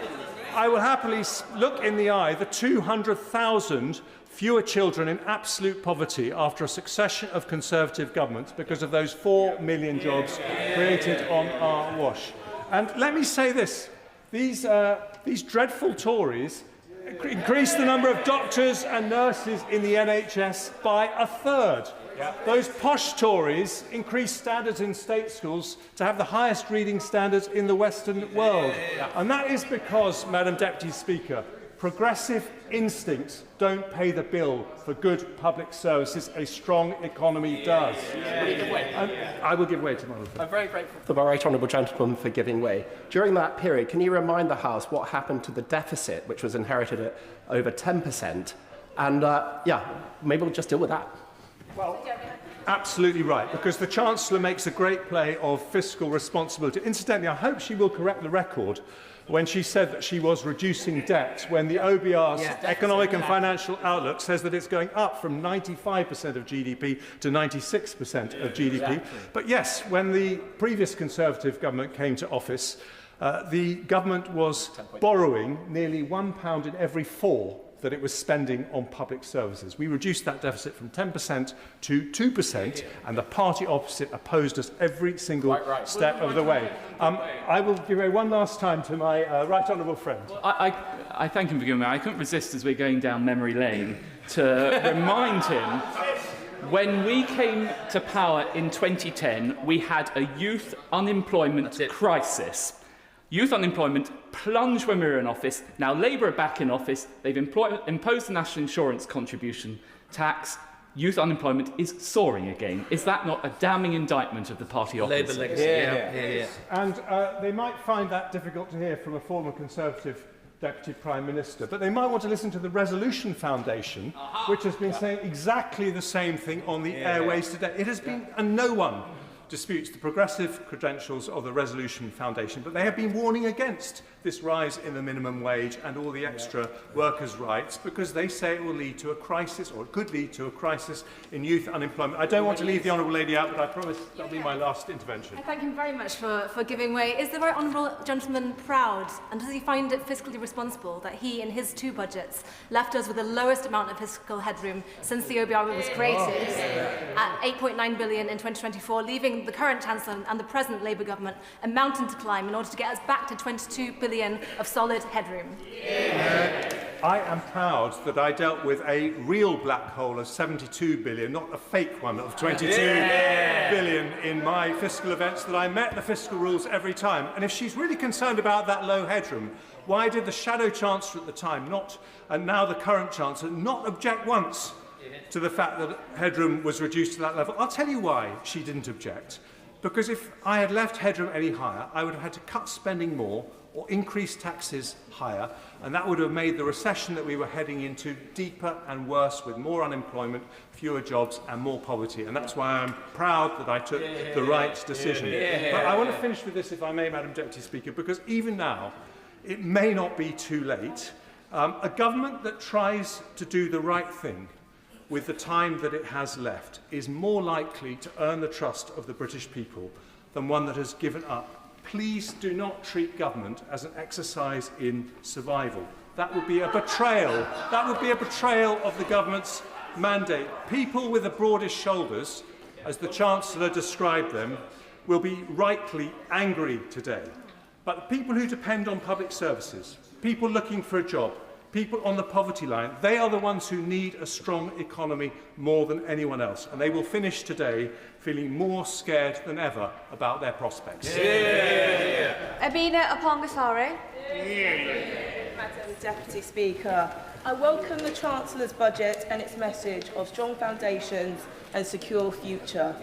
look in the eye the 200,000 fewer children in absolute poverty after a succession of Conservative governments because of those 4 million jobs created on our watch. And let me say this, these dreadful Tories increased the number of doctors and nurses in the NHS by 1/3. Those posh Tories increased standards in state schools to have the highest reading standards in the Western world. And that is because, Madam Deputy Speaker, progressive instincts don't pay the bill for good public services. A strong economy does. I will give way to my friend. I'm very grateful to the right honourable gentleman for giving way. During that period, can you remind the House what happened to the deficit, which was inherited at over 10%? And, maybe we'll just deal with that. Well, absolutely right, because the Chancellor makes a great play of fiscal responsibility. Incidentally, I hope she will correct the record when she said that she was reducing debt, when the OBR's Economic and Financial Outlook says that it's going up from 95% of GDP to 96% of GDP. Exactly. But yes, when the previous Conservative government came to office, the government was borrowing nearly £1 in every 4 that it was spending on public services. We reduced that deficit from 10% to 2%, and the party opposite opposed us every single step of the way. I will give way one last time to my right honourable friend. I thank him for giving way. I couldn't resist, as we're going down memory lane, to remind him when we came to power in 2010, we had a youth unemployment crisis. Youth unemployment plunged when we were in office. Now Labour are back in office. They've imposed the national insurance contribution tax. Youth unemployment is soaring again. Is that not a damning indictment of the party opposite? Labour legacy. And they might find that difficult to hear from a former Conservative Deputy Prime Minister, but they might want to listen to the Resolution Foundation, which has been saying exactly the same thing on the airways today. It has been, and no one disputes the progressive credentials of the Resolution Foundation, but they have been warning against this rise in the minimum wage and all the extra workers' rights because they say it will lead to a crisis, or it could lead to a crisis in youth unemployment. I don't want to leave the honourable lady out, but I promise that will be my last intervention. I thank him very much for giving way. Is the right honourable gentleman proud, and does he find it fiscally responsible that he, in his 2 budgets, left us with the lowest amount of fiscal headroom since the OBR was created, at £8.9 billion in 2024, leaving the current Chancellor and the present Labour government a mountain to climb in order to get us back to £22 billion of solid headroom? I am proud that I dealt with a real black hole of 72 billion, not a fake one of 22 billion in my fiscal events, that I met the fiscal rules every time. And if she's really concerned about that low headroom, why did the Shadow Chancellor at the time, and now the current Chancellor, not object once to the fact that headroom was reduced to that level? I'll tell you why she didn't object. Because if I had left headroom any higher, I would have had to cut spending more or increase taxes higher, and that would have made the recession that we were heading into deeper and worse, with more unemployment, fewer jobs and more poverty. And that's why I'm proud that I took the right decision. But I want to finish with this, if I may, Madam Deputy Speaker, because even now, it may not be too late. A government that tries to do the right thing with the time that it has left is more likely to earn the trust of the British people than one that has given up. Please do not treat government as an exercise in survival. That would be a betrayal. That would be a betrayal of the government's mandate. People with the broadest shoulders, as the Chancellor described them, will be rightly angry today. But the people who depend on public services, people looking for a job, people on the poverty line, they are the ones who need a strong economy more than anyone else. And they will finish today feeling more scared than ever about their prospects. Abina Apongasari. Madam Deputy Speaker, I welcome the Chancellor's budget and its message of strong foundations and secure future.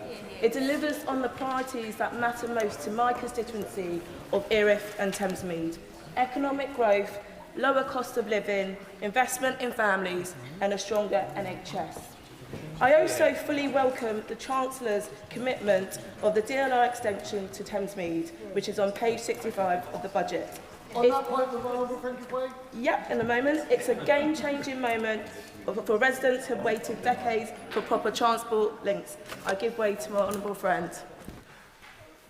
It delivers on the priorities that matter most to my constituency of Erith and Thamesmead: economic growth, lower cost of living, investment in families and a stronger NHS. I also fully welcome the Chancellor's commitment of the DLR extension to Thamesmead, which is on page 65 of the budget. On that point, the Honourable Friend give way? Yep, in a moment. It's a game-changing moment for residents who have waited decades for proper transport links. I give way to my Honourable Friend.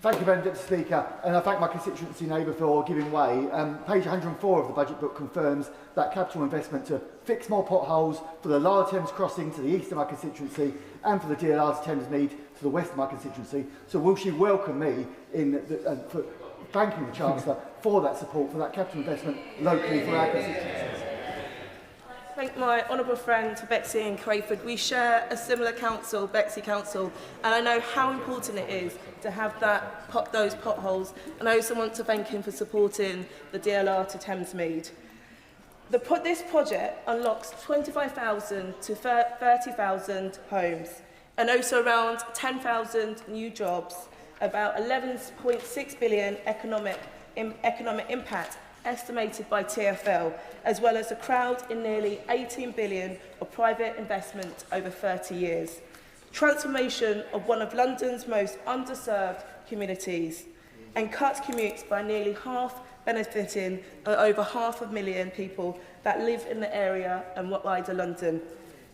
Thank you, Madam Deputy Speaker, and I thank my constituency neighbour for giving way. Page 104 of the budget book confirms that capital investment to fix more potholes for the Lower Thames crossing to the east of my constituency and for the DLR to Thamesmead to the west of my constituency. So will she welcome me in for thanking the Chancellor for that support, for that capital investment locally for our constituencies? Thank my honourable friend Betsy in Crayford. We share a similar council, Bexley Council, and I know how important it is to have those potholes, and I also want to thank him for supporting the DLR to Thamesmead. This project unlocks 25,000 to 30,000 homes and also around 10,000 new jobs, about 11.6 billion economic impact estimated by TfL, as well as a crowd in nearly 18 billion of private investment over 30 years. Transformation of one of London's most underserved communities, and cut commutes by nearly half, benefiting over 500,000 people that live in the area and wider London.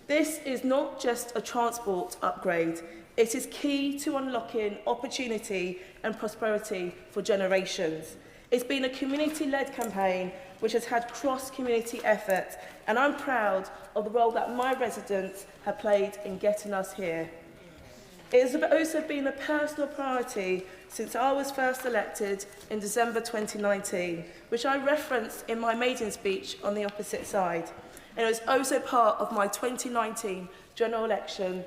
This is not just a transport upgrade, it is key to unlocking opportunity and prosperity for generations. It's been a community-led campaign which has had cross-community effort, and I'm proud of the role that my residents have played in getting us here. It has also been a personal priority since I was first elected in December 2019, which I referenced in my maiden speech on the opposite side. And it was also part of my 2019 general election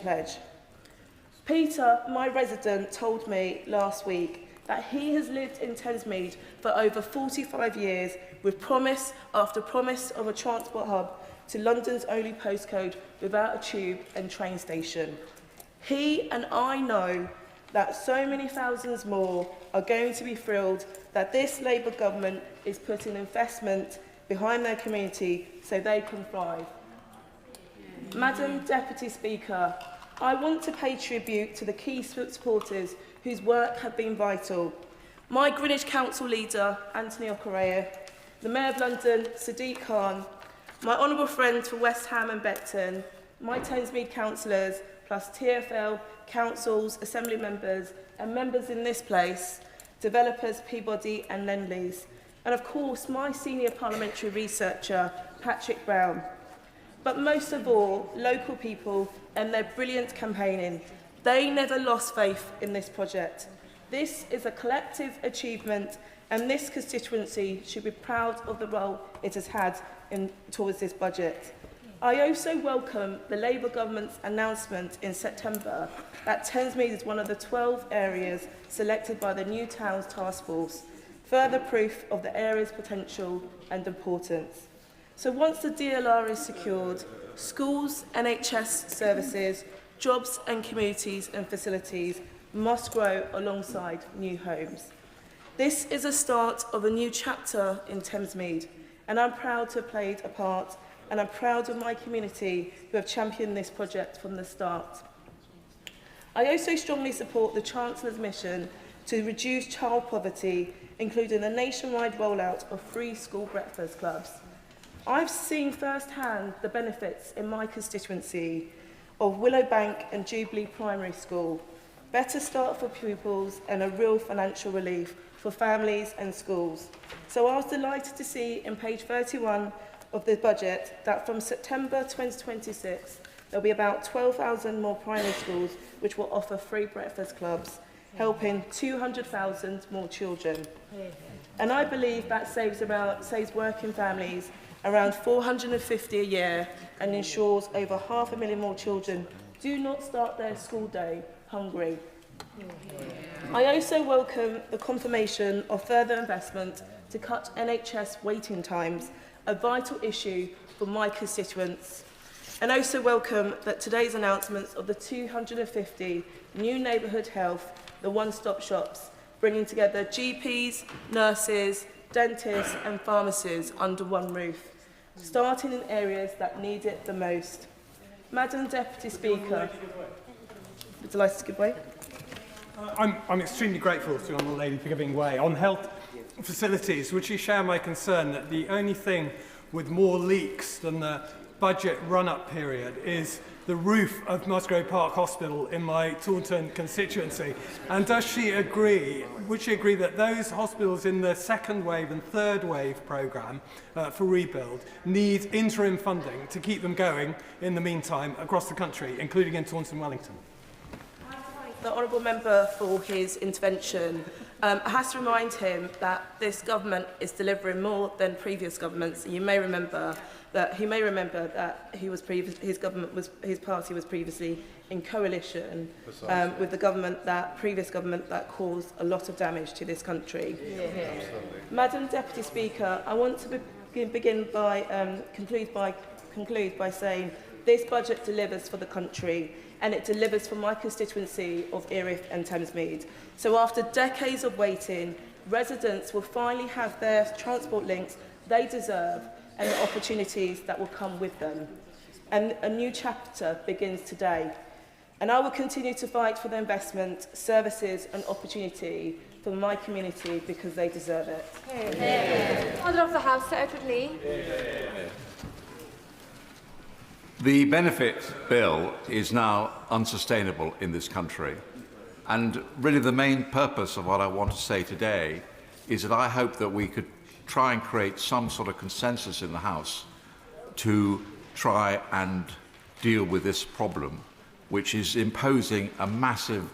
pledge. Peter, my resident, told me last week that he has lived in Thamesmead for over 45 years with promise after promise of a transport hub to London's only postcode without a tube and train station. He and I know that so many thousands more are going to be thrilled that this Labour government is putting investment behind their community so they can thrive. Madam Deputy Speaker, I want to pay tribute to the key supporters whose work have been vital. My Greenwich Council leader, Anthony Okorea, the Mayor of London, Sadiq Khan, my honourable friends for West Ham and Beckton, my Thamesmead councillors, plus TfL, councils, assembly members and members in this place, developers Peabody and Lendlease, and of course my senior parliamentary researcher, Patrick Brown. But most of all, local people and their brilliant campaigning. They never lost faith in this project. This is a collective achievement, and this constituency should be proud of the role it has had towards this budget. I also welcome the Labour government's announcement in September that Thamesmead is one of the 12 areas selected by the New Towns Task Force, further proof of the area's potential and importance. So once the DLR is secured, schools, NHS services, jobs and communities and facilities must grow alongside new homes. This is a start of a new chapter in Thamesmead, and I'm proud to have played a part, and I'm proud of my community who have championed this project from the start. I also strongly support the Chancellor's mission to reduce child poverty, including the nationwide rollout of free school breakfast clubs. I've seen firsthand the benefits in my constituency of Willowbank and Jubilee Primary School, better start for pupils and a real financial relief for families and schools. So I was delighted to see in page 31 of the budget that from September 2026 there'll be about 12,000 more primary schools which will offer free breakfast clubs, helping 200,000 more children. And I believe that saves working families around 450 a year and ensures over 500,000 more children do not start their school day hungry. I also welcome the confirmation of further investment to cut NHS waiting times, a vital issue for my constituents, and also welcome that today's announcements of the 250 new neighbourhood health, the one-stop shops, bringing together GPs, nurses, dentists and pharmacists under one roof, starting in areas that need it the most. Madam Deputy Speaker, delighted to give way. I'm extremely grateful to the Honourable Lady for giving way. On health facilities, would you share my concern that the only thing with more leaks than the budget run-up period is the roof of Musgrave Park Hospital in my Taunton constituency? And does she agree, would she agree that those hospitals in the second wave and third wave programme for rebuild need interim funding to keep them going in the meantime across the country, including in Taunton Wellington? The honourable member for his intervention. I have to remind him that this government is delivering more than previous governments. You may remember that his party was previously in coalition with the previous government that caused a lot of damage to this country. Madam Deputy Speaker, I want to conclude by saying this budget delivers for the country, and it delivers for my constituency of Erith and Thamesmead. So after decades of waiting, residents will finally have their transport links they deserve and the opportunities that will come with them. And a new chapter begins today. And I will continue to fight for the investment, services and opportunity for my community because they deserve it. Order of the House, Sir Edward Lee. The benefit bill is now unsustainable in this country. And really the main purpose of what I want to say today is that I hope that we could try and create some sort of consensus in the House to try and deal with this problem, which is imposing a massive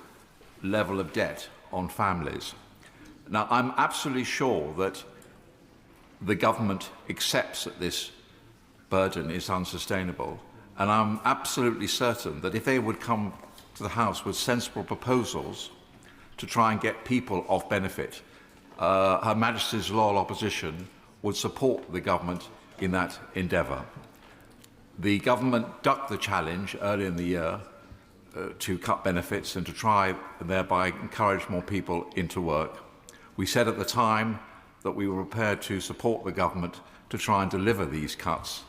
level of debt on families. Now, I'm absolutely sure that the government accepts that this burden is unsustainable, and I'm absolutely certain that if they would come to the House with sensible proposals to try and get people off benefit, Her Majesty's loyal opposition would support the government in that endeavour. The government ducked the challenge early in the year to cut benefits and to try and thereby encourage more people into work. We said at the time that we were prepared to support the government to try and deliver these cuts,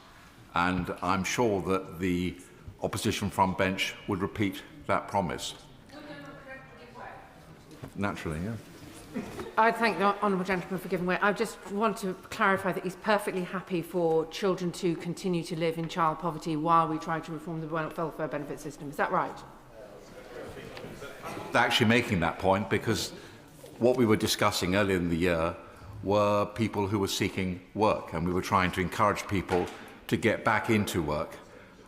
and I'm sure that the opposition front bench would repeat that promise. Naturally, yeah. I thank the honourable gentleman for giving way. I just want to clarify that he's perfectly happy for children to continue to live in child poverty while we try to reform the welfare benefit system. Is that right? Actually making that point because what we were discussing earlier in the year were people who were seeking work, and we were trying to encourage people to get back into work.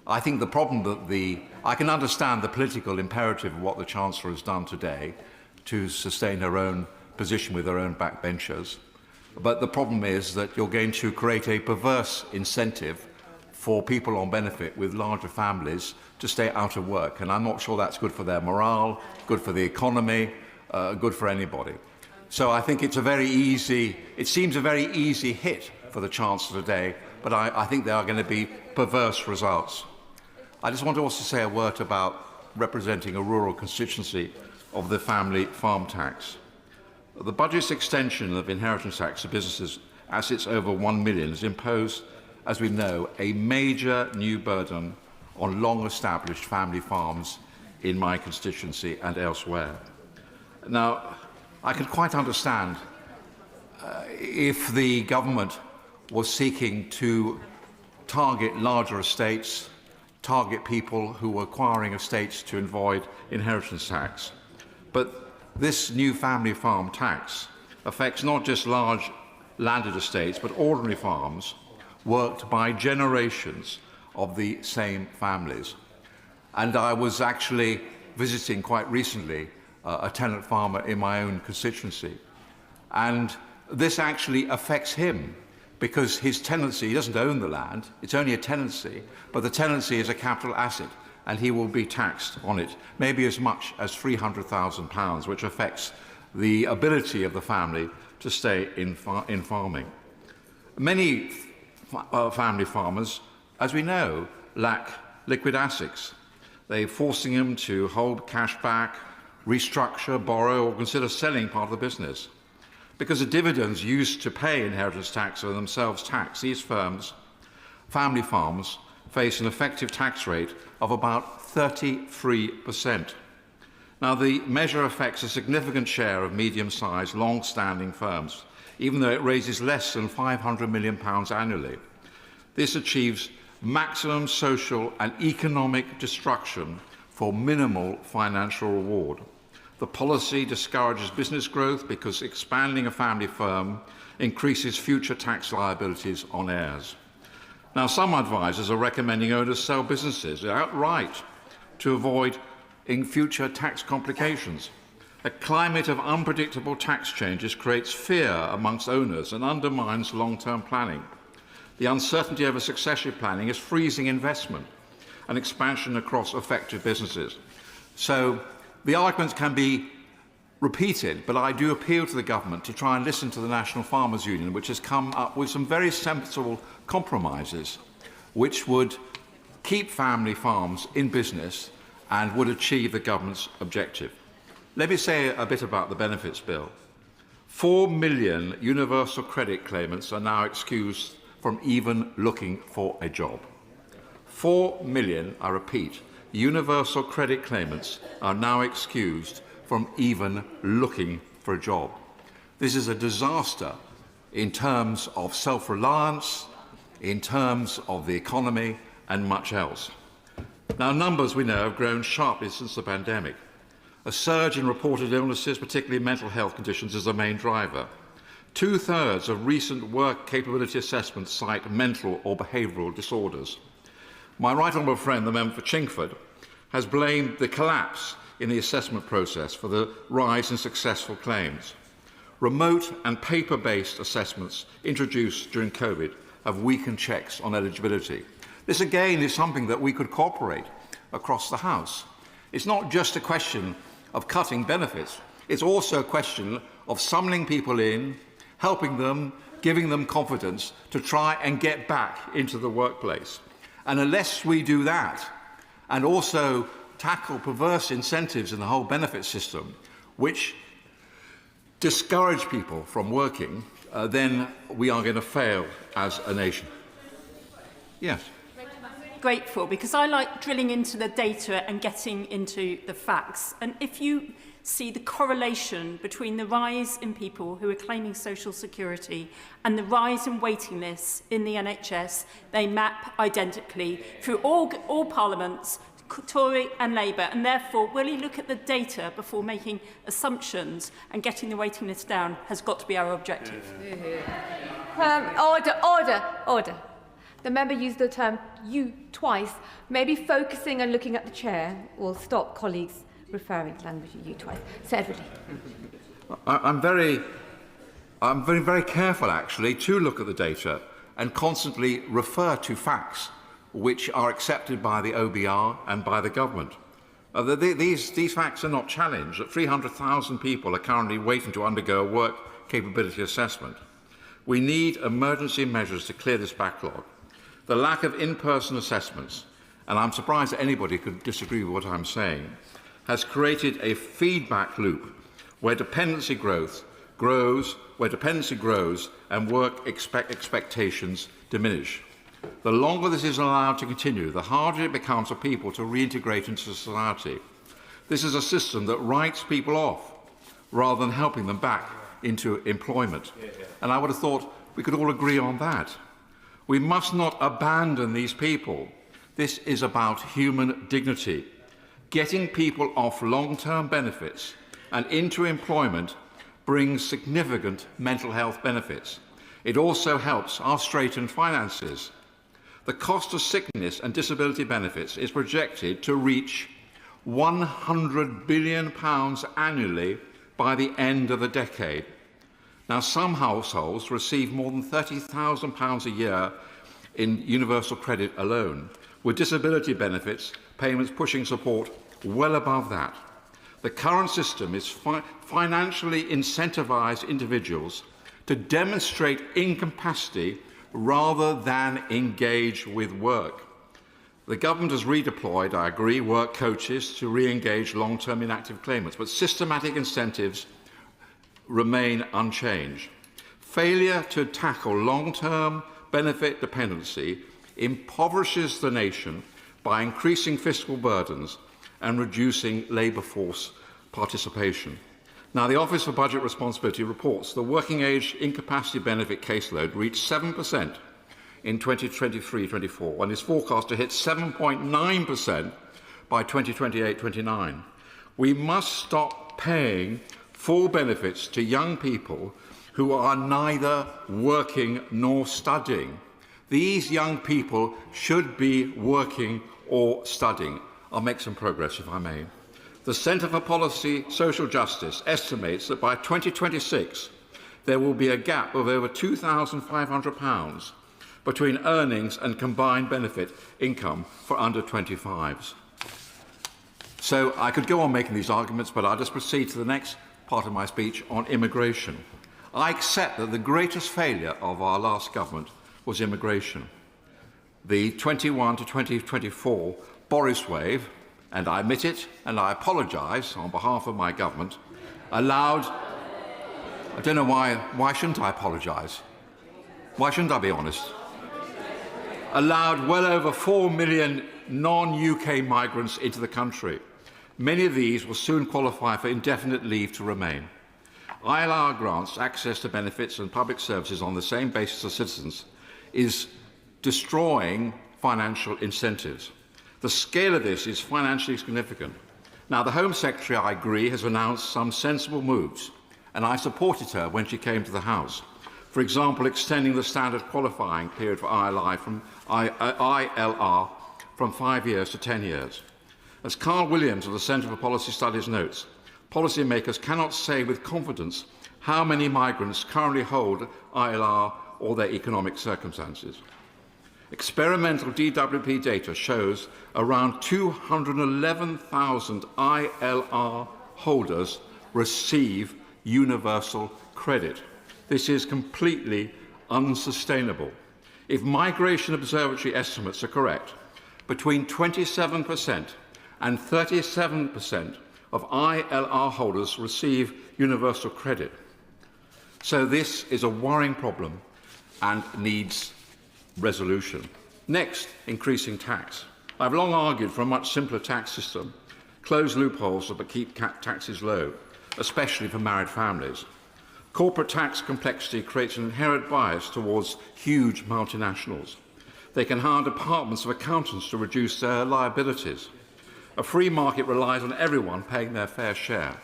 I think the problem that I can understand the political imperative of what the Chancellor has done today to sustain her own position with her own backbenchers. But the problem is that you're going to create a perverse incentive for people on benefit with larger families to stay out of work. And I'm not sure that's good for their morale, good for the economy, good for anybody. So I think it seems a very easy hit for the Chancellor today, but I think there are going to be perverse results. I just want to also say a word about representing a rural constituency of the family farm tax. The budget's extension of inheritance tax to businesses assets over 1 million has imposed, as we know, a major new burden on long-established family farms in my constituency and elsewhere. Now, I could quite understand if the government was seeking to target larger estates, target people who were acquiring estates to avoid inheritance tax. But this new family farm tax affects not just large landed estates, but ordinary farms worked by generations of the same families. And I was actually visiting quite recently a tenant farmer in my own constituency. And this actually affects him because his tenancy, he doesn't own the land, it's only a tenancy, but the tenancy is a capital asset, and he will be taxed on it, maybe as much as £300,000, which affects the ability of the family to stay in farming. Many family farmers, as we know, lack liquid assets. They're forcing them to hold cash back, restructure, borrow, or consider selling part of the business. Because the dividends used to pay inheritance tax are themselves taxed, these family farms, face an effective tax rate of about 33%. Now, the measure affects a significant share of medium-sized, long-standing firms, even though it raises less than £500 million annually. This achieves maximum social and economic destruction for minimal financial reward. The policy discourages business growth because expanding a family firm increases future tax liabilities on heirs. Now, some advisers are recommending owners sell businesses outright to avoid in future tax complications. A climate of unpredictable tax changes creates fear amongst owners and undermines long-term planning. The uncertainty over succession planning is freezing investment and expansion across affected businesses. So the arguments can be repeated, but I do appeal to the government to try and listen to the National Farmers Union, which has come up with some very sensible compromises which would keep family farms in business and would achieve the government's objective. Let me say a bit about the benefits bill. 4 million universal credit claimants are now excused from even looking for a job. 4 million, I repeat, universal credit claimants are now excused from even looking for a job. This is a disaster in terms of self-reliance, in terms of the economy, and much else. Now, numbers, we know, have grown sharply since the pandemic. A surge in reported illnesses, particularly mental health conditions, is the main driver. 2/3 of recent work capability assessments cite mental or behavioural disorders. My right honourable friend, the member for Chingford, has blamed the collapse in the assessment process for the rise in successful claims. Remote and paper-based assessments introduced during COVID have weakened checks on eligibility. This again is something that we could cooperate across the House. It's not just a question of cutting benefits, it's also a question of summoning people in, helping them, giving them confidence to try and get back into the workplace. And unless we do that, and also tackle perverse incentives in the whole benefit system, which discourage people from working, then we are going to fail as a nation. Yes. Grateful, because I like drilling into the data and getting into the facts. And if you see the correlation between the rise in people who are claiming social security and the rise in waiting lists in the NHS, they map identically through all parliaments, Tory and Labour, and therefore will you look at the data before making assumptions, and getting the waiting list down has got to be our objective. Order. The member used the term "you" twice. Maybe focusing and looking at the chair will stop colleagues referring to language "you" twice. Sir Everly. I'm very careful, actually, to look at the data and constantly refer to facts which are accepted by the OBR and by the government. These facts are not challenged. That 300,000 people are currently waiting to undergo a work capability assessment. We need emergency measures to clear this backlog. The lack of in-person assessments, and I'm surprised that anybody could disagree with what I'm saying, has created a feedback loop where dependency grows and work expectations diminish. The longer this is allowed to continue, the harder it becomes for people to reintegrate into society. This is a system that writes people off rather than helping them back into employment. And I would have thought we could all agree on that. We must not abandon these people. This is about human dignity. Getting people off long-term benefits and into employment brings significant mental health benefits. It also helps our straitened finances. The cost of sickness and disability benefits is projected to reach £100 billion annually by the end of the decade. Now, some households receive more than £30,000 a year in universal credit alone, with disability benefits payments pushing support well above that. The current system is financially incentivised individuals to demonstrate incapacity rather than engage with work. The government has redeployed, I agree, work coaches to re-engage long-term inactive claimants, but systematic incentives remain unchanged. Failure to tackle long-term benefit dependency impoverishes the nation by increasing fiscal burdens and reducing labour force participation. Now, the Office for Budget Responsibility reports the working age incapacity benefit caseload reached 7% in 2023-24 and is forecast to hit 7.9% by 2028-29. We must stop paying full benefits to young people who are neither working nor studying. These young people should be working or studying. I'll make some progress, if I may. The Centre for Policy Social Justice estimates that by 2026 there will be a gap of over £2,500 between earnings and combined benefit income for under 25s. So I could go on making these arguments, but I'll just proceed to the next part of my speech on immigration. I accept that the greatest failure of our last government was immigration. The 21 to 2024 Boris wave, and I admit it and I apologise on behalf of my government, allowed... I don't know why shouldn't I apologise? Why shouldn't I be honest? Allowed well over 4 million non-UK migrants into the country. Many of these will soon qualify for indefinite leave to remain. ILR grants access to benefits and public services on the same basis as citizens is destroying financial incentives. The scale of this is financially significant. Now, the Home Secretary, I agree, has announced some sensible moves, and I supported her when she came to the House. For example, extending the standard qualifying period for ILR from 5 years to 10 years. As Carl Williams of the Centre for Policy Studies notes, policymakers cannot say with confidence how many migrants currently hold ILR or their economic circumstances. Experimental DWP data shows around 211,000 ILR holders receive universal credit. This is completely unsustainable. If Migration Observatory estimates are correct, between 27% and 37% of ILR holders receive universal credit. So this is a worrying problem and needs resolution. Next, increasing tax. I've long argued for a much simpler tax system, close loopholes that keep taxes low, especially for married families. Corporate tax complexity creates an inherent bias towards huge multinationals. They can hire departments of accountants to reduce their liabilities. A free market relies on everyone paying their fair share.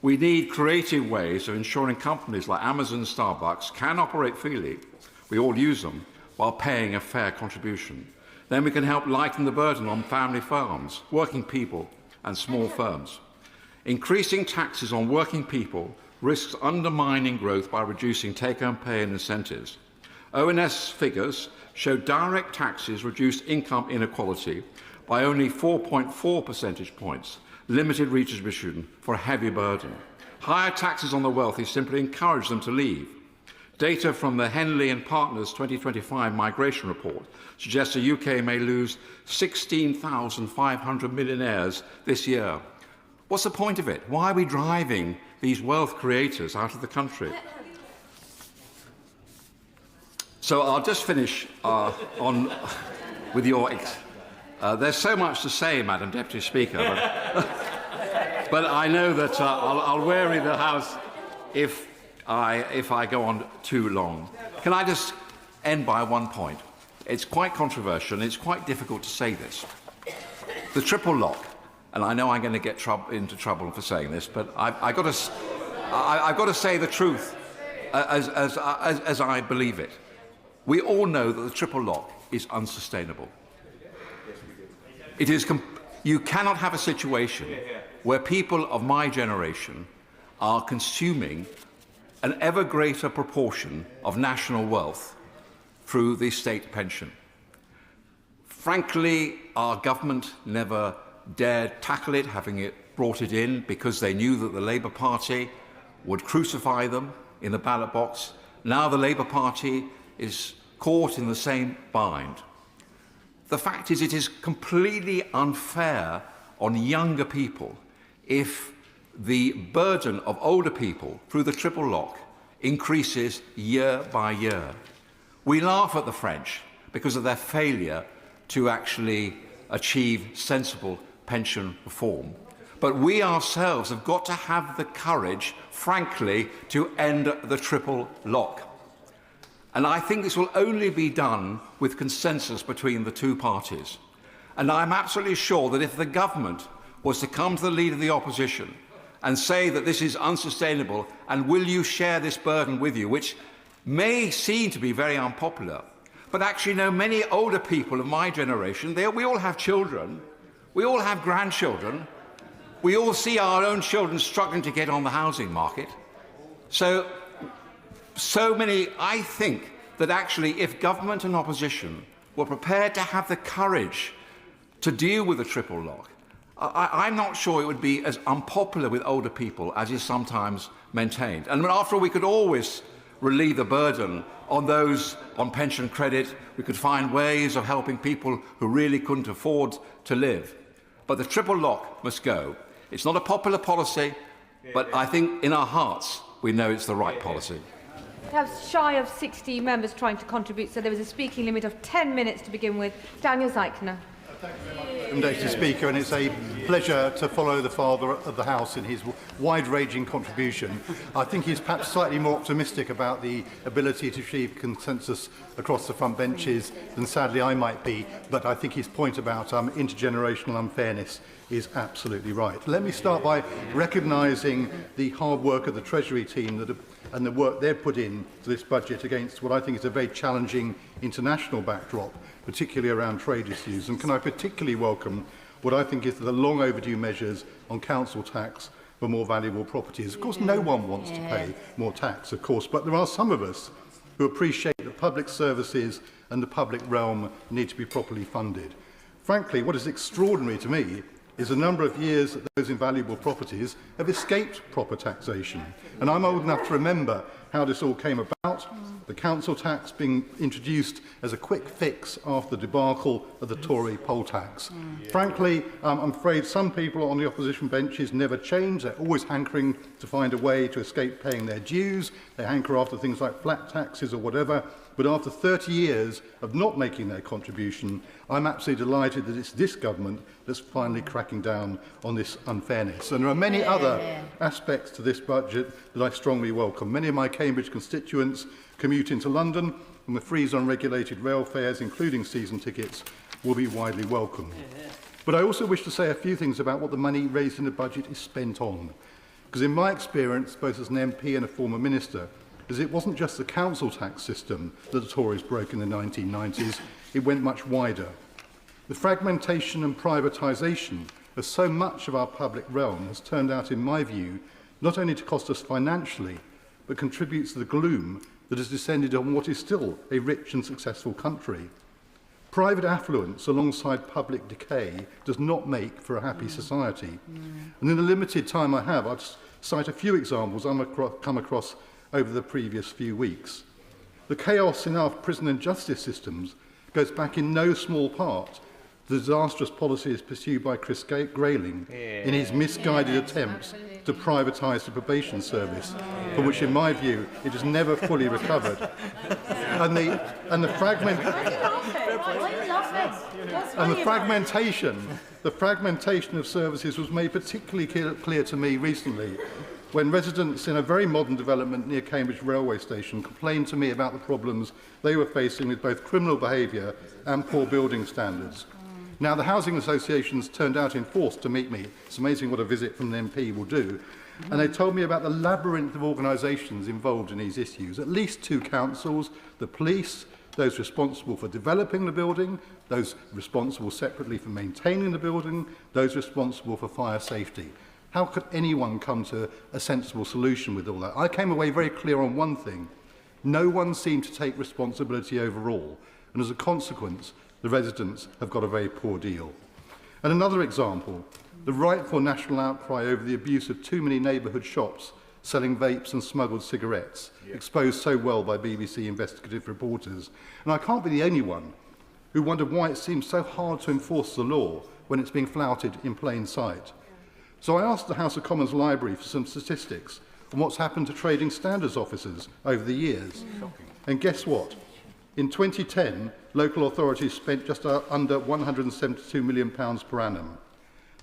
We need creative ways of ensuring companies like Amazon and Starbucks can operate freely, we all use them, while paying a fair contribution. Then we can help lighten the burden on family farms, working people and small firms. Increasing taxes on working people risks undermining growth by reducing take-home pay and incentives. ONS figures show direct taxes reduce income inequality by only 4.4 percentage points, limited redistribution for a heavy burden. Higher taxes on the wealthy simply encourage them to leave. Data from the Henley and Partners 2025 migration report suggests the UK may lose 16,500 millionaires this year. What's the point of it? Why are we driving these wealth creators out of the country? So I'll just finish with your... there's so much to say, Madam Deputy Speaker, but I know that I'll weary the House if I go on too long. Can I just end by one point? It's quite controversial and it's quite difficult to say this. The triple lock, and I know I'm going to get into trouble for saying this, but I've got to say the truth as I believe it. We all know that the triple lock is unsustainable. You cannot have a situation where people of my generation are consuming an ever greater proportion of national wealth through the state pension. Frankly, our government never dared tackle it, having it brought it in because they knew that the Labour Party would crucify them in the ballot box. Now the Labour Party is caught in the same bind. The fact is, it is completely unfair on younger people if the burden of older people through the triple lock increases year by year. We laugh at the French because of their failure to actually achieve sensible pension reform. But we ourselves have got to have the courage, frankly, to end the triple lock. And I think this will only be done with consensus between the two parties. And I'm absolutely sure that if the government was to come to the leader of the opposition and say that this is unsustainable and will you share this burden with you, which may seem to be very unpopular, but actually, no, many older people of my generation, we all have children, we all have grandchildren, we all see our own children struggling to get on the housing market. So many, I think that actually if government and opposition were prepared to have the courage to deal with the triple lock, I'm not sure it would be as unpopular with older people as is sometimes maintained. And after all, we could always relieve the burden on those on pension credit. We could find ways of helping people who really couldn't afford to live. But the triple lock must go. It's not a popular policy, but I think in our hearts we know it's the right policy. We have shy of 60 members trying to contribute, so there was a speaking limit of 10 minutes to begin with. Daniel Zeichner. Mr. Speaker, and it's a pleasure to follow the Father of the House in his wide-ranging contribution. I think he's perhaps slightly more optimistic about the ability to achieve consensus across the front benches than sadly I might be, but I think his point about intergenerational unfairness is absolutely right. Let me start by recognising the hard work of the Treasury team and the work they've put in to this budget against what I think is a very challenging international backdrop, particularly around trade issues. And can I particularly welcome what I think is the long overdue measures on council tax for more valuable properties. Of course, no one wants to pay more tax, of course, but there are some of us who appreciate that public services and the public realm need to be properly funded. Frankly, what is extraordinary to me is the number of years that those invaluable properties have escaped proper taxation. And I'm old enough to remember how this all came about, the council tax being introduced as a quick fix after the debacle of the Tory poll tax. Frankly, I'm afraid some people on the opposition benches never change. They're always hankering to find a way to escape paying their dues. They hanker after things like flat taxes or whatever. But after 30 years of not making their contribution, I'm absolutely delighted that it's this government that's finally cracking down on this unfairness. And there are many other aspects to this budget that I strongly welcome. Many of my Cambridge constituents commute into London, and the freeze on regulated rail fares, including season tickets, will be widely welcomed. But I also wish to say a few things about what the money raised in the budget is spent on. Because in my experience, both as an MP and a former minister, is it wasn't just the council tax system that the Tories broke in the 1990s, it went much wider. The fragmentation and privatisation of so much of our public realm has turned out, in my view, not only to cost us financially, but contributes to the gloom that has descended on what is still a rich and successful country. Private affluence alongside public decay does not make for a happy society. And in the limited time I have, I'll cite a few examples I've come across over the previous few weeks. The chaos in our prison and justice systems goes back in no small part to the disastrous policies pursued by Chris Grayling in his misguided attempts to privatise the probation service, from which, in my view, it has never fully recovered. And the fragmentation of services was made particularly clear to me recently when residents in a very modern development near Cambridge railway station complained to me about the problems they were facing with both criminal behaviour and poor building standards. Now, the housing associations turned out in force to meet me. It's amazing what a visit from an MP will do. And they told me about the labyrinth of organisations involved in these issues. At least 2 councils, the police, those responsible for developing the building, those responsible separately for maintaining the building, those responsible for fire safety. How could anyone come to a sensible solution with all that? I came away very clear on one thing. No one seemed to take responsibility overall, and as a consequence, the residents have got a very poor deal. And another example, the rightful national outcry over the abuse of too many neighbourhood shops selling vapes and smuggled cigarettes, exposed so well by BBC investigative reporters. And I can't be the only one who wondered why it seems so hard to enforce the law when it's being flouted in plain sight. So I asked the House of Commons Library for some statistics on what's happened to trading standards officers over the years. And guess what? In 2010, local authorities spent just under £172 million per annum.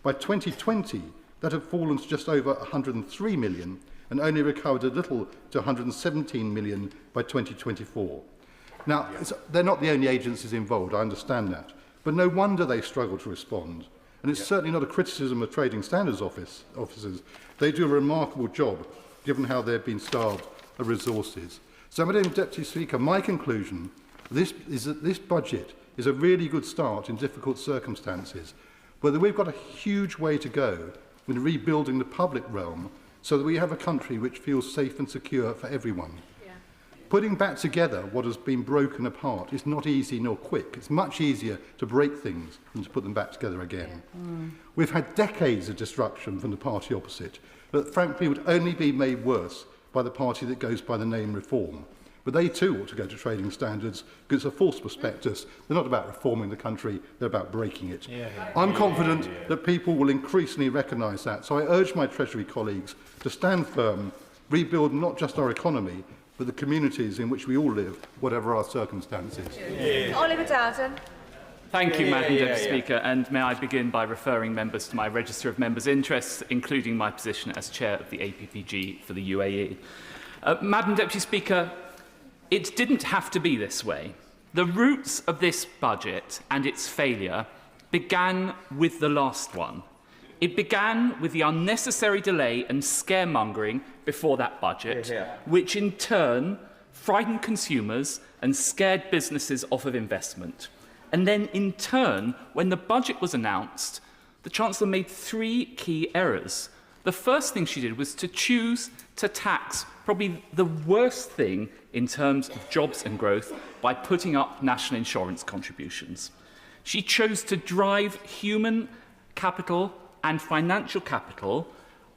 By 2020, that had fallen to just over £103 million and only recovered a little to £117 million by 2024. Now, they're not the only agencies involved, I understand that, but no wonder they struggle to respond. And it's certainly not a criticism of trading standards officers. They do a remarkable job, given how they've been starved of resources. So, Madam Deputy Speaker, my conclusion is that this budget is a really good start in difficult circumstances, but that we've got a huge way to go in rebuilding the public realm so that we have a country which feels safe and secure for everyone. Putting back together what has been broken apart is not easy nor quick. It's much easier to break things than to put them back together again. We've had decades of destruction from the party opposite, that frankly would only be made worse by the party that goes by the name Reform. But they too ought to go to trading standards because it's a false prospectus. They're not about reforming the country, they're about breaking it. I'm confident that people will increasingly recognise that. So I urge my Treasury colleagues to stand firm, rebuild not just our economy, but the communities in which we all live, whatever our circumstances. Oliver Dowden. Thank you, Madam Deputy Speaker, and may I begin by referring members to my register of members' interests, including my position as chair of the APPG for the UAE. Madam Deputy Speaker, it didn't have to be this way. The roots of this budget and its failure began with the last one. It began with the unnecessary delay and scaremongering before that budget, which in turn frightened consumers and scared businesses off of investment. And then in turn, when the budget was announced, the Chancellor made 3 key errors. The first thing she did was to choose to tax probably the worst thing in terms of jobs and growth by putting up national insurance contributions. She chose to drive human capital and financial capital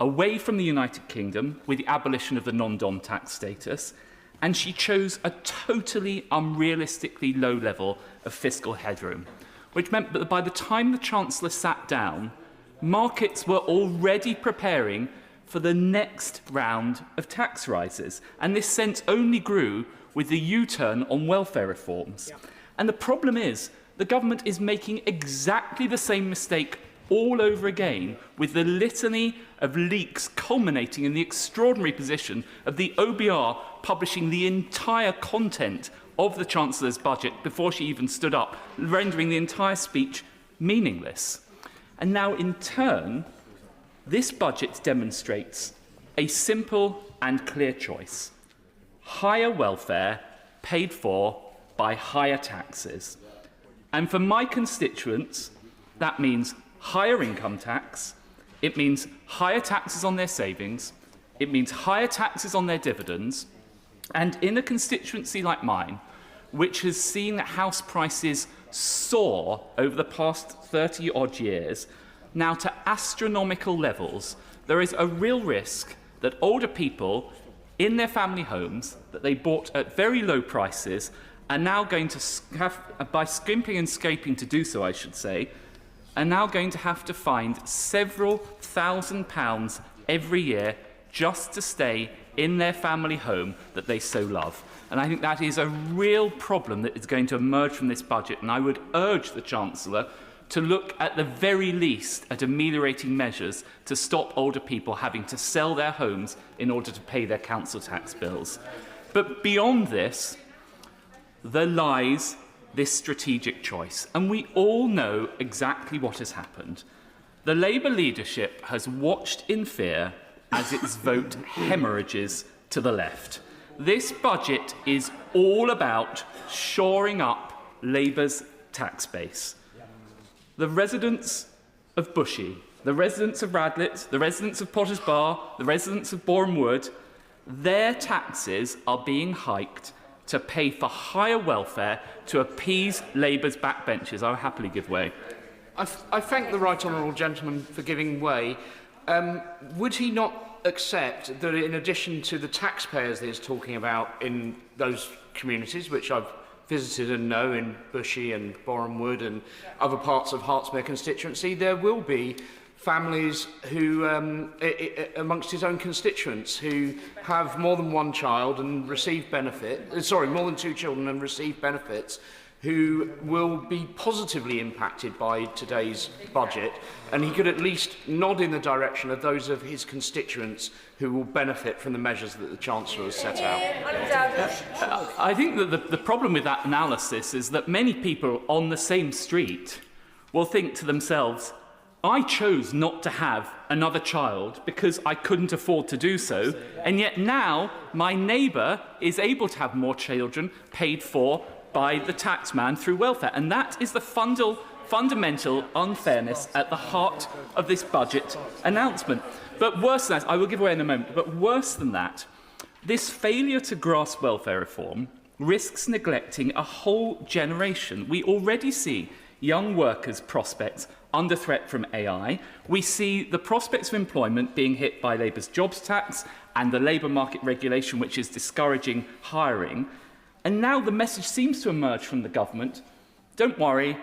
away from the United Kingdom with the abolition of the non-dom tax status, and she chose a totally unrealistically low level of fiscal headroom, which meant that by the time the Chancellor sat down, markets were already preparing for the next round of tax rises, and this sense only grew with the U-turn on welfare reforms. And the problem is, the government is making exactly the same mistake all over again, with the litany of leaks culminating in the extraordinary position of the OBR publishing the entire content of the Chancellor's budget before she even stood up, rendering the entire speech meaningless. And now, in turn, this budget demonstrates a simple and clear choice: higher welfare paid for by higher taxes. And for my constituents, that means higher income tax, it means higher taxes on their savings, it means higher taxes on their dividends, and in a constituency like mine, which has seen house prices soar over the past 30-odd years, now to astronomical levels, there is a real risk that older people in their family homes that they bought at very low prices are now going to have, by skimping and scraping to do so, I should say, are now going to have to find several £1,000s every year just to stay in their family home that they so love. And I think that is a real problem that is going to emerge from this budget, and I would urge the Chancellor to look at the very least at ameliorating measures to stop older people having to sell their homes in order to pay their council tax bills. But beyond this, there lies this strategic choice, and we all know exactly what has happened. The Labour leadership has watched in fear as its vote hemorrhages to the left. This budget is all about shoring up Labour's tax base. The residents of Bushey, the residents of Radlett, the residents of Potters Bar, the residents of Boreham Wood, their taxes are being hiked to pay for higher welfare to appease Labour's backbenchers. I will happily give way. I thank the right honourable gentleman for giving way. Would he not accept that in addition to the taxpayers that he's talking about in those communities, which I've visited and know in Bushey and Boreham Wood and other parts of Hertsmere constituency, there will be families who, amongst his own constituents, who have more than one child and receive more than 2 children and receive benefits, who will be positively impacted by today's budget, and he could at least nod in the direction of those of his constituents who will benefit from the measures that the Chancellor has set out. I think that the problem with that analysis is that many people on the same street will think to themselves, I chose not to have another child because I couldn't afford to do so, and yet now my neighbour is able to have more children paid for by the taxman through welfare. And that is the fundamental unfairness at the heart of this budget announcement. But worse than that, I will give away in a moment, but worse than that, This failure to grasp welfare reform risks neglecting a whole generation. We already see young workers' prospects under threat from AI. We see the prospects of employment being hit by Labour's jobs tax and the labour market regulation, which is discouraging hiring. And now the message seems to emerge from the government: don't worry,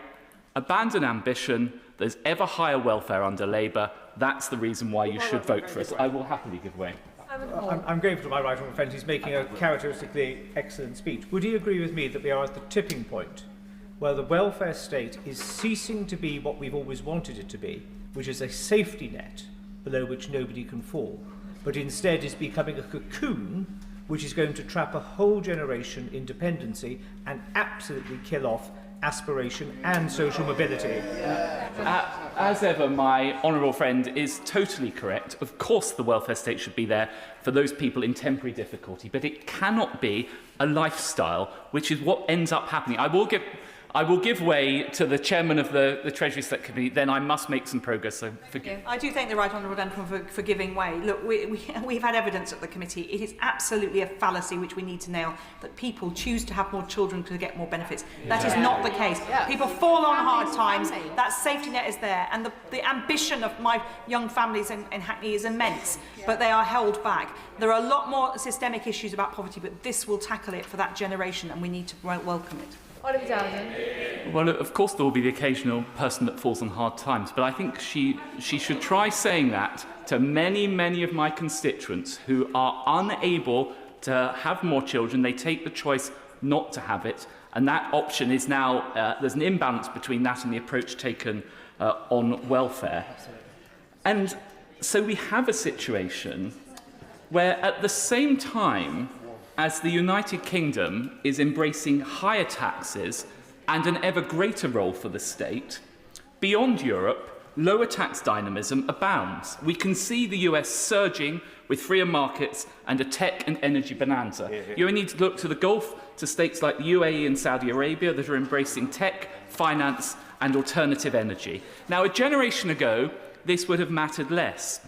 abandon ambition, there's ever higher welfare under Labour, that's the reason why you should vote for us. I will happily give way. I'm grateful to my right honourable friend. He's making a characteristically excellent speech. Would he agree with me that we are at the tipping point where the welfare state is ceasing to be what we've always wanted it to be, which is a safety net below which nobody can fall, but instead is becoming a cocoon which is going to trap a whole generation in dependency and absolutely kill off aspiration and social mobility? As ever, my honourable friend is totally correct. Of course the welfare state should be there for those people in temporary difficulty, but it cannot be a lifestyle, which is what ends up happening. I will give way to the chairman of the Treasury Select Committee, then I must make some progress, so forgive. I do thank the right honourable gentleman for giving way. Look, we've had evidence at the committee. It is absolutely a fallacy which we need to nail, that people choose to have more children to get more benefits. That is not the case. People fall on hard times. That safety net is there, and the ambition of my young families in Hackney is immense, but they are held back. There are a lot more systemic issues about poverty, but this will tackle it for that generation, and we need to welcome it. Well, of course there will be the occasional person that falls on hard times, but I think she should try saying that to many, many of my constituents who are unable to have more children. They take the choice not to have it, and that option is now, there's an imbalance between that and the approach taken on welfare. And so we have a situation where at the same time as the United Kingdom is embracing higher taxes and an ever greater role for the state, beyond Europe, lower tax dynamism abounds. We can see the US surging with freer markets and a tech and energy bonanza. You only need to look to the Gulf, to states like the UAE and Saudi Arabia that are embracing tech, finance and alternative energy. Now, a generation ago, this would have mattered less.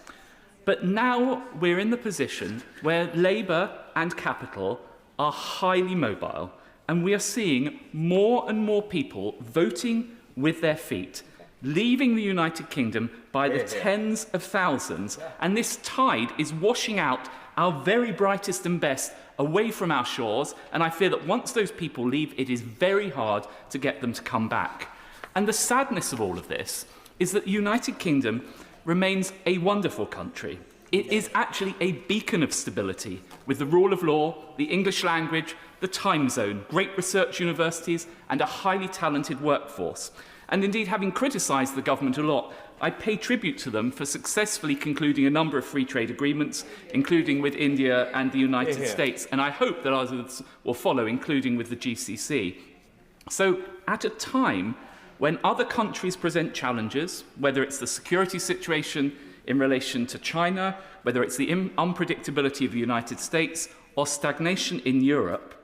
But now we're in the position where Labour and capital are highly mobile, and we are seeing more and more people voting with their feet, leaving the United Kingdom by the tens of thousands, and this tide is washing out our very brightest and best away from our shores, and I fear that once those people leave, it is very hard to get them to come back. And the sadness of all of this is that the United Kingdom remains a wonderful country. It is actually a beacon of stability with the rule of law, the English language, the time zone, great research universities and a highly talented workforce. And indeed, having criticised the government a lot, I pay tribute to them for successfully concluding a number of free trade agreements, including with India and the United States. And I hope that others will follow, including with the GCC. So at a time when other countries present challenges, whether it's the security situation in relation to China, whether it's the unpredictability of the United States or stagnation in Europe,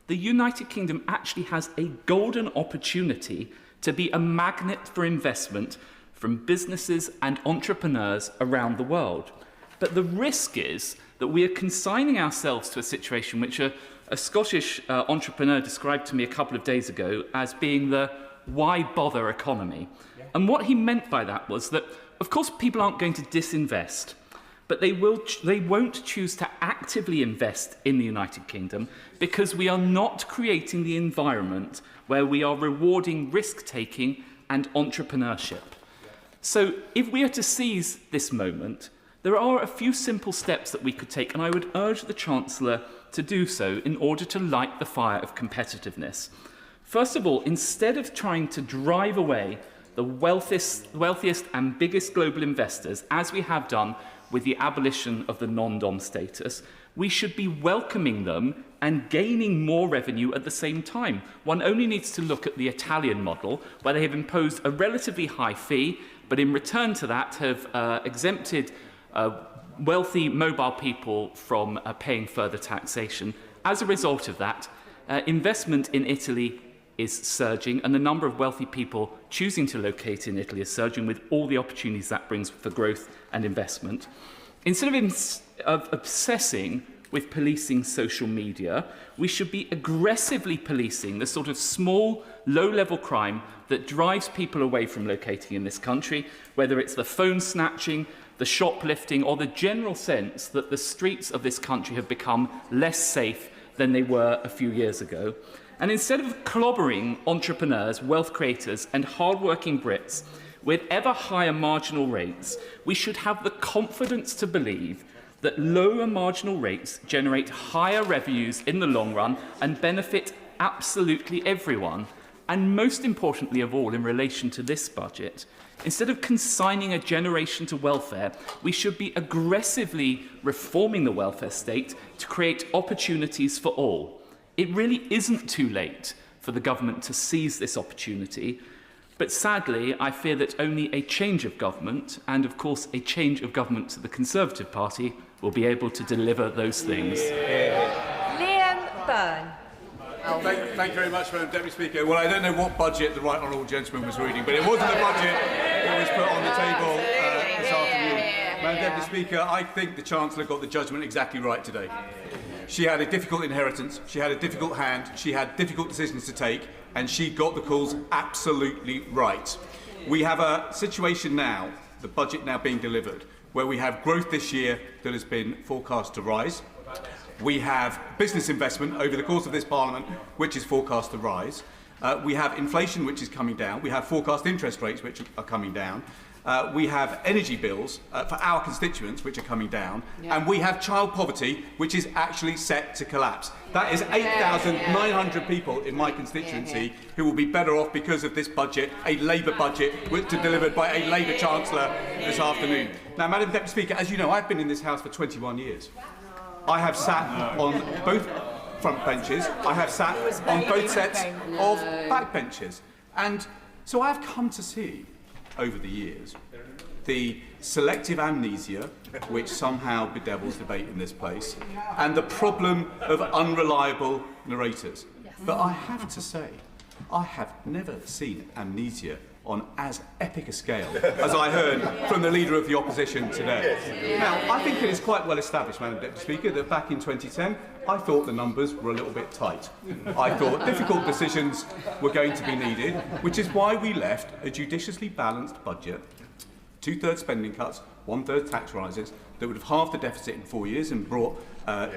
the United Kingdom actually has a golden opportunity to be a magnet for investment from businesses and entrepreneurs around the world. But the risk is that we are consigning ourselves to a situation which a Scottish entrepreneur described to me a couple of days ago as being the why bother economy. And what he meant by that was that, of course, people aren't going to disinvest, but they won't choose to actively invest in the United Kingdom because we are not creating the environment where we are rewarding risk-taking and entrepreneurship. So if we are to seize this moment, there are a few simple steps that we could take, and I would urge the Chancellor to do so in order to light the fire of competitiveness. First of all, instead of trying to drive away the wealthiest and biggest global investors, as we have done with the abolition of the non-dom status, we should be welcoming them and gaining more revenue at the same time. One only needs to look at the Italian model, where they have imposed a relatively high fee, but in return to that have exempted wealthy mobile people from paying further taxation. As a result of that, investment in Italy is surging, and the number of wealthy people choosing to locate in Italy is surging, with all the opportunities that brings for growth and investment. Instead of obsessing with policing social media. We should be aggressively policing the sort of small, low-level crime that drives people away from locating in this country, whether it's the phone snatching, the shoplifting, or the general sense that the streets of this country have become less safe than they were a few years ago. And instead of clobbering entrepreneurs, wealth creators, and hard-working Brits with ever higher marginal rates, we should have the confidence to believe that lower marginal rates generate higher revenues in the long run and benefit absolutely everyone. And most importantly of all, in relation to this budget, instead of consigning a generation to welfare, we should be aggressively reforming the welfare state to create opportunities for all. It really isn't too late for the government to seize this opportunity, but sadly, I fear that only a change of government, and of course a change of government to the Conservative Party, will be able to deliver those things. Liam Byrne. Thank you very much, Madam Deputy Speaker. Well, I don't know what budget the right honourable gentleman was reading, but it wasn't the budget that was put on the table this afternoon. Madam Deputy Speaker, I think the Chancellor got the judgment exactly right today. She had a difficult inheritance, she had a difficult hand, she had difficult decisions to take, and she got the calls absolutely right. We have a situation now, the budget now being delivered, where we have growth this year that has been forecast to rise. We have business investment over the course of this Parliament, which is forecast to rise. We have inflation, which is coming down. We have forecast interest rates, which are coming down. We have energy bills for our constituents, which are coming down. Yeah. And we have child poverty, which is actually set to collapse. That is 8,900 people in my constituency who will be better off because of this budget, a Labour budget, which is delivered by a Labour Chancellor this afternoon. Now, Madam Deputy Speaker, as you know, I've been in this House for 21 years. I have sat on both front benches. I have sat on both sets of back benches. And so I've come to see, over the years, the selective amnesia which somehow bedevils debate in this place, and the problem of unreliable narrators. But I have to say, I have never seen amnesia on as epic a scale as I heard from the Leader of the Opposition today. Now, I think it is quite well established, Madam Deputy Speaker, that back in 2010, I thought the numbers were a little bit tight. I thought difficult decisions were going to be needed, which is why we left a judiciously balanced budget, 2/3 spending cuts, 1/3 tax rises, that would have halved the deficit in 4 years and brought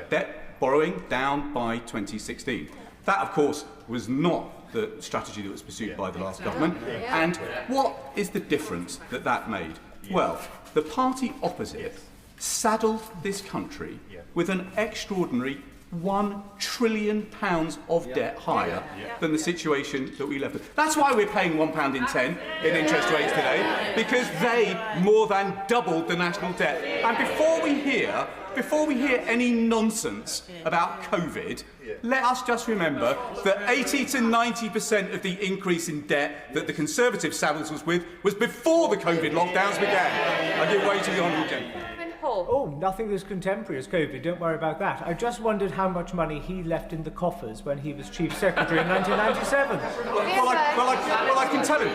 debt borrowing down by 2016. That, of course, was not the strategy that was pursued by the last government. And what is the difference that that made? Well, the party opposite saddled this country with an extraordinary £1 trillion of debt higher than the situation that we left with. That's why we're paying £1.10 in interest rates today, because they more than doubled the national debt. And before we hear any nonsense about COVID, let us just remember that 80 to 90% of the increase in debt that the Conservative saddles was with was before the COVID lockdowns began. I give way to the honourable gentleman. Oh, nothing as contemporary as COVID, don't worry about that. I just wondered how much money he left in the coffers when he was Chief Secretary in 1997. Well, I can tell him.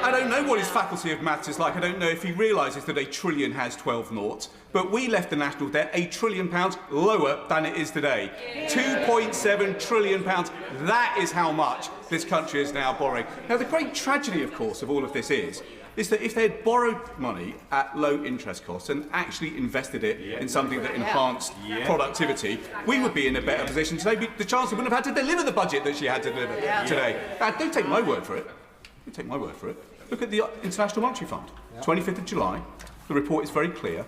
I don't know what his faculty of maths is like. I don't know if he realises that a trillion has 12 noughts. But we left the national debt £1 trillion lower than it is today. £2.7 trillion. That is how much this country is now borrowing. Now, the great tragedy, of course, of all of this is that if they had borrowed money at low interest costs and actually invested it in something that enhanced productivity, we would be in a better position today. The Chancellor wouldn't have had to deliver the budget that she had to deliver today. Don't take my word for it. Don't take my word for it. Look at the International Monetary Fund. 25th of July, the report is very clear.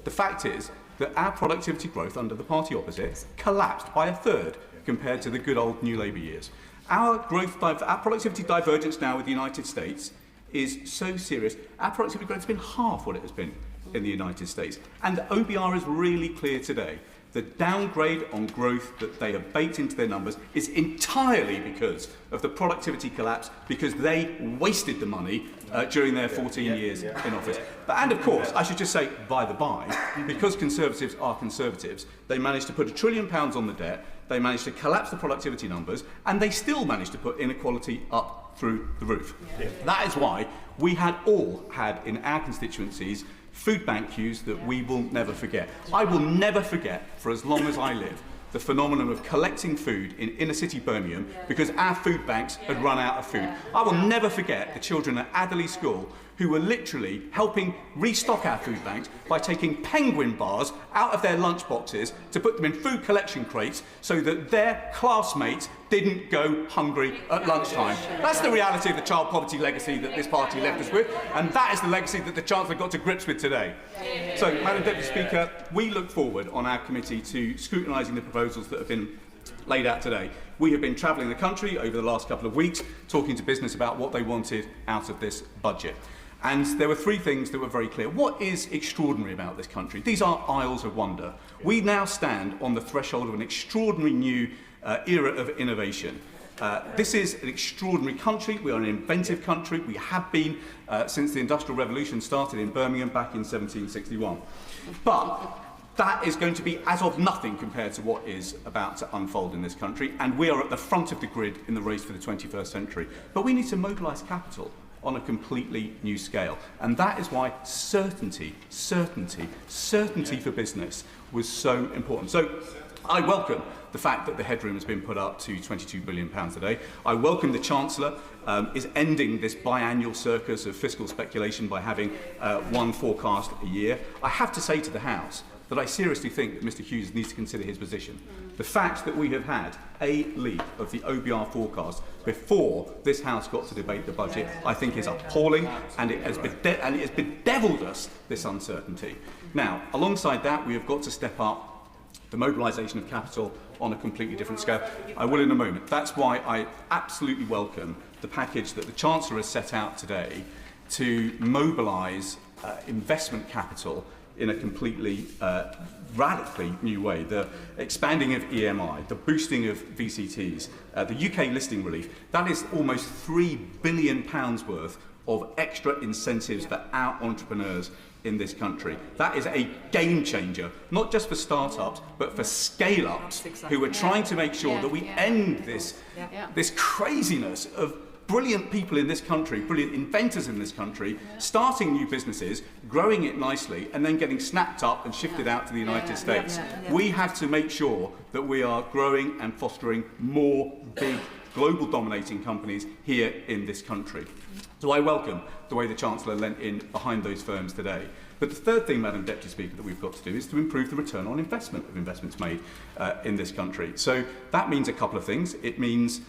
The fact is that our productivity growth under the party opposite collapsed by 1/3 compared to the good old New Labour years. Our productivity divergence now with the United States is so serious. Our productivity growth has been half what it has been in the United States. And the OBR is really clear today. The downgrade on growth that they have baked into their numbers is entirely because of the productivity collapse, because they wasted the money during their 14 years in office. And of course, I should just say, by the by, because Conservatives are Conservatives, they managed to put £1 trillion on the debt, they managed to collapse the productivity numbers, and they still managed to put inequality up through the roof. That is why we had all had in our constituencies food bank queues that we will never forget. I will never forget, for as long as I live, the phenomenon of collecting food in inner city Birmingham because our food banks had run out of food. I will never forget the children at Adderley School who were literally helping restock our food banks by taking penguin bars out of their lunch boxes to put them in food collection crates so that their classmates didn't go hungry at lunchtime. That's the reality of the child poverty legacy that this party left us with, and that is the legacy that the Chancellor got to grips with today. So, Madam Deputy Speaker, we look forward on our committee to scrutinising the proposals that have been laid out today. We have been travelling the country over the last couple of weeks, talking to business about what they wanted out of this budget. And there were three things that were very clear. What is extraordinary about this country? These are isles of wonder. We now stand on the threshold of an extraordinary new era of innovation. This is an extraordinary country. We are an inventive country. We have been since the Industrial Revolution started in Birmingham back in 1761. But that is going to be as of nothing compared to what is about to unfold in this country, and we are at the front of the grid in the race for the 21st century. But we need to mobilise capital on a completely new scale, and that is why certainty for business was so important. So I welcome the fact that the headroom has been put up to £22 billion a day. I welcome the Chancellor is ending this biannual circus of fiscal speculation by having one forecast a year. I have to say to the House that I seriously think that Mr Hughes needs to consider his position. The fact that we have had a leak of the OBR forecast before this House got to debate the budget, I think is appalling, and it has bedevilled us, this uncertainty. Now, alongside that, we have got to step up the mobilisation of capital on a completely different scale. I will in a moment. That's why I absolutely welcome the package that the Chancellor has set out today to mobilise investment capital in a completely radically new way. The expanding of EMI, the boosting of VCTs, the UK listing relief, that is almost £3 billion worth of extra incentives for our entrepreneurs in this country. That is a game changer, not just for start-ups, but for scale-ups who are trying to make sure that we end this craziness of brilliant people in this country, brilliant inventors in this country, starting new businesses, growing it nicely, and then getting snapped up and shifted out to the United States. We have to make sure that we are growing and fostering more big, global dominating companies here in this country. So I welcome the way the Chancellor lent in behind those firms today. But the third thing, Madam Deputy Speaker, that we've got to do is to improve the return on investment of investments made in this country. So that means a couple of things. It means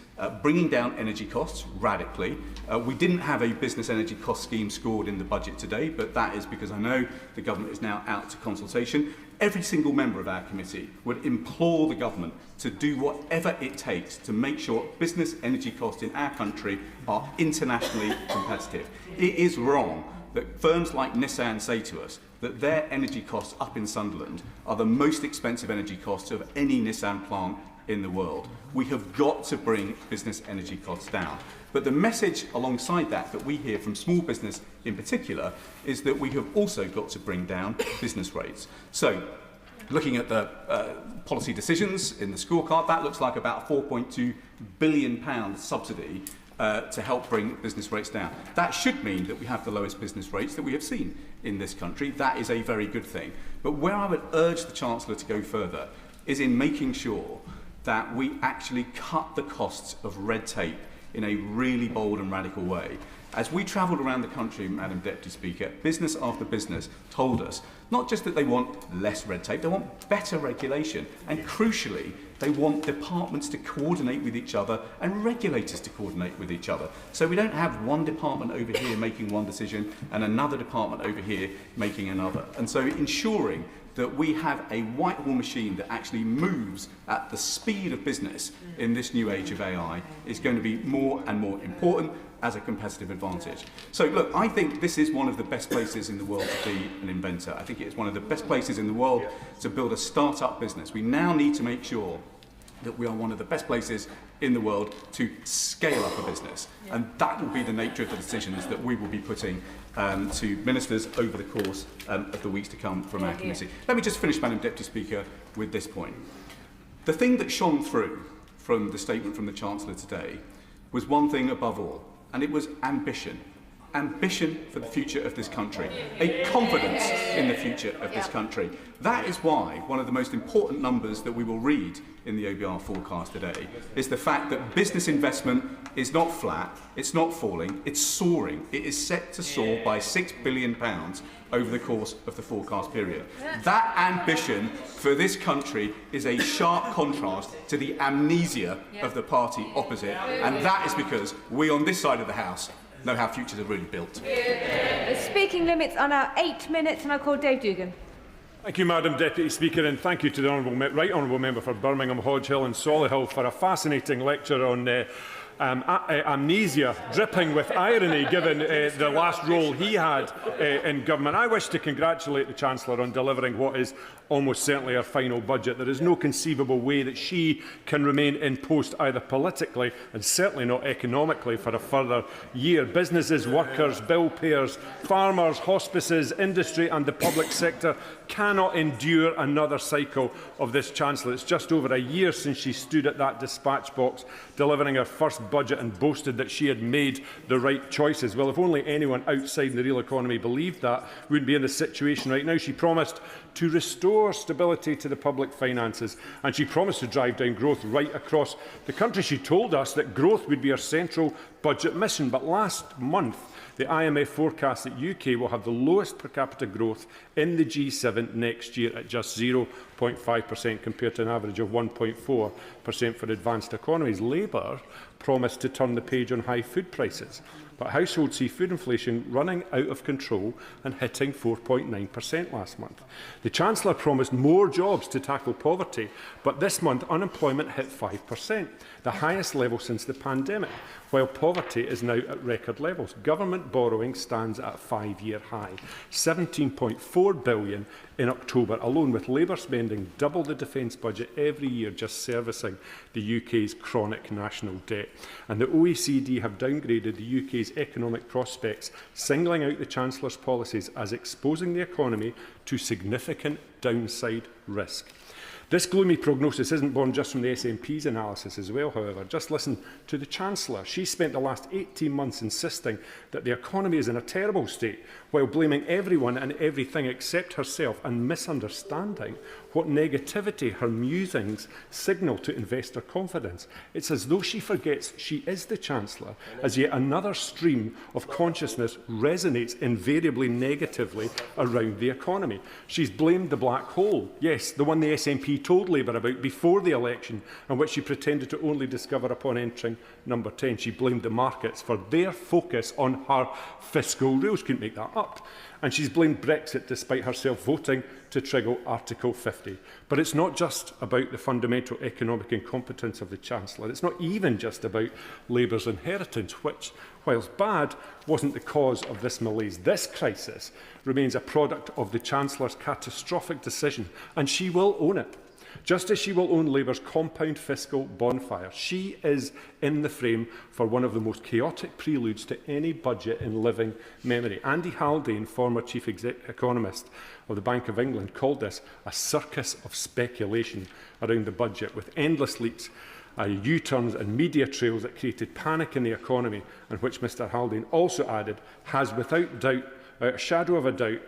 bringing down energy costs radically. We didn't have a business energy cost scheme scored in the budget today, but that is because I know the government is now out to consultation. Every single member of our committee would implore the government to do whatever it takes to make sure business energy costs in our country are internationally competitive. It is wrong that firms like Nissan say to us that their energy costs up in Sunderland are the most expensive energy costs of any Nissan plant in the world. We have got to bring business energy costs down. But the message alongside that we hear from small business in particular is that we have also got to bring down business rates. So, looking at the policy decisions in the scorecard, that looks like about a £4.2 billion subsidy to help bring business rates down. That should mean that we have the lowest business rates that we have seen in this country. That is a very good thing. But where I would urge the Chancellor to go further is in making sure that we actually cut the costs of red tape in a really bold and radical way. As we travelled around the country, Madam Deputy Speaker, business after business told us not just that they want less red tape, they want better regulation. And crucially, they want departments to coordinate with each other and regulators to coordinate with each other. So we don't have one department over here making one decision and another department over here making another. And so ensuring that we have a Whitehall machine that actually moves at the speed of business in this new age of AI is going to be more and more important as a competitive advantage. So look, I think this is one of the best places in the world to be an inventor. I think it is one of the best places in the world to build a start-up business. We now need to make sure that we are one of the best places in the world to scale up a business. And that will be the nature of the decisions that we will be putting to ministers over the course of the weeks to come from our committee. Let me just finish, Madam Deputy Speaker, with this point. The thing that shone through from the statement from the Chancellor today was one thing above all, and it was ambition. ambition for the future of this country, a confidence in the future of this country. That is why one of the most important numbers that we will read in the OBR forecast today is the fact that business investment is not flat, it's not falling, it's soaring. It is set to soar by £6 billion over the course of the forecast period. That ambition for this country is a sharp contrast to the amnesia of the party opposite, and that is because we on this side of the House know how futures are really built. The speaking limits are now 8 minutes, and I call Dave Dugan. Thank you, Madam Deputy Speaker, and thank you to the Right Honourable Member for Birmingham, Hodge Hill and Solihull for a fascinating lecture on amnesia, dripping with irony given the last role he had in government. I wish to congratulate the Chancellor on delivering what is almost certainly her final budget. There is no conceivable way that she can remain in post either politically and certainly not economically for a further year. Businesses, workers, bill payers, farmers, hospices, industry and the public sector cannot endure another cycle of this Chancellor. It's just over a year since she stood at that dispatch box delivering her first budget and boasted that she had made the right choices. Well, if only anyone outside the real economy believed that, we wouldn't be in this situation right now. She promised to restore stability to the public finances, and she promised to drive down growth right across the country. She told us that growth would be her central budget mission, but last month the IMF forecast that UK will have the lowest per capita growth in the G7 next year at just 0.5% compared to an average of 1.4% for advanced economies. Labour promised to turn the page on high food prices, but household see food inflation running out of control and hitting 4.9% last month. The Chancellor promised more jobs to tackle poverty, but this month unemployment hit 5%, the highest level since the pandemic, while poverty is now at record levels. Government borrowing stands at a 5-year high, £17.4 billion in October alone, with Labour spending double the defence budget every year just servicing the UK's chronic national debt. And the OECD have downgraded the UK's economic prospects, singling out the Chancellor's policies as exposing the economy to significant downside risk. This gloomy prognosis isn't born just from the SNP's analysis as well, however. Just listen to the Chancellor. She spent the last 18 months insisting that the economy is in a terrible state, while blaming everyone and everything except herself and misunderstanding what negativity her musings signal to investor confidence. It's as though she forgets she is the Chancellor, as yet another stream of consciousness resonates invariably negatively around the economy. She's blamed the black hole, yes, the one the SNP told Labour about before the election and which she pretended to only discover upon entering number 10. She blamed the markets for their focus on her fiscal rules. Couldn't make that up. And she's blamed Brexit despite herself voting to trigger Article 50. But it's not just about the fundamental economic incompetence of the Chancellor. It's not even just about Labour's inheritance, which, whilst bad, wasn't the cause of this malaise. This crisis remains a product of the Chancellor's catastrophic decision, and she will own it. Just as she will own Labour's compound fiscal bonfire, she is in the frame for one of the most chaotic preludes to any budget in living memory. Andy Haldane, former chief economist of the Bank of England, called this a circus of speculation around the budget, with endless leaks, U-turns and media trails that created panic in the economy, and which Mr Haldane also added has without doubt, a shadow of a doubt,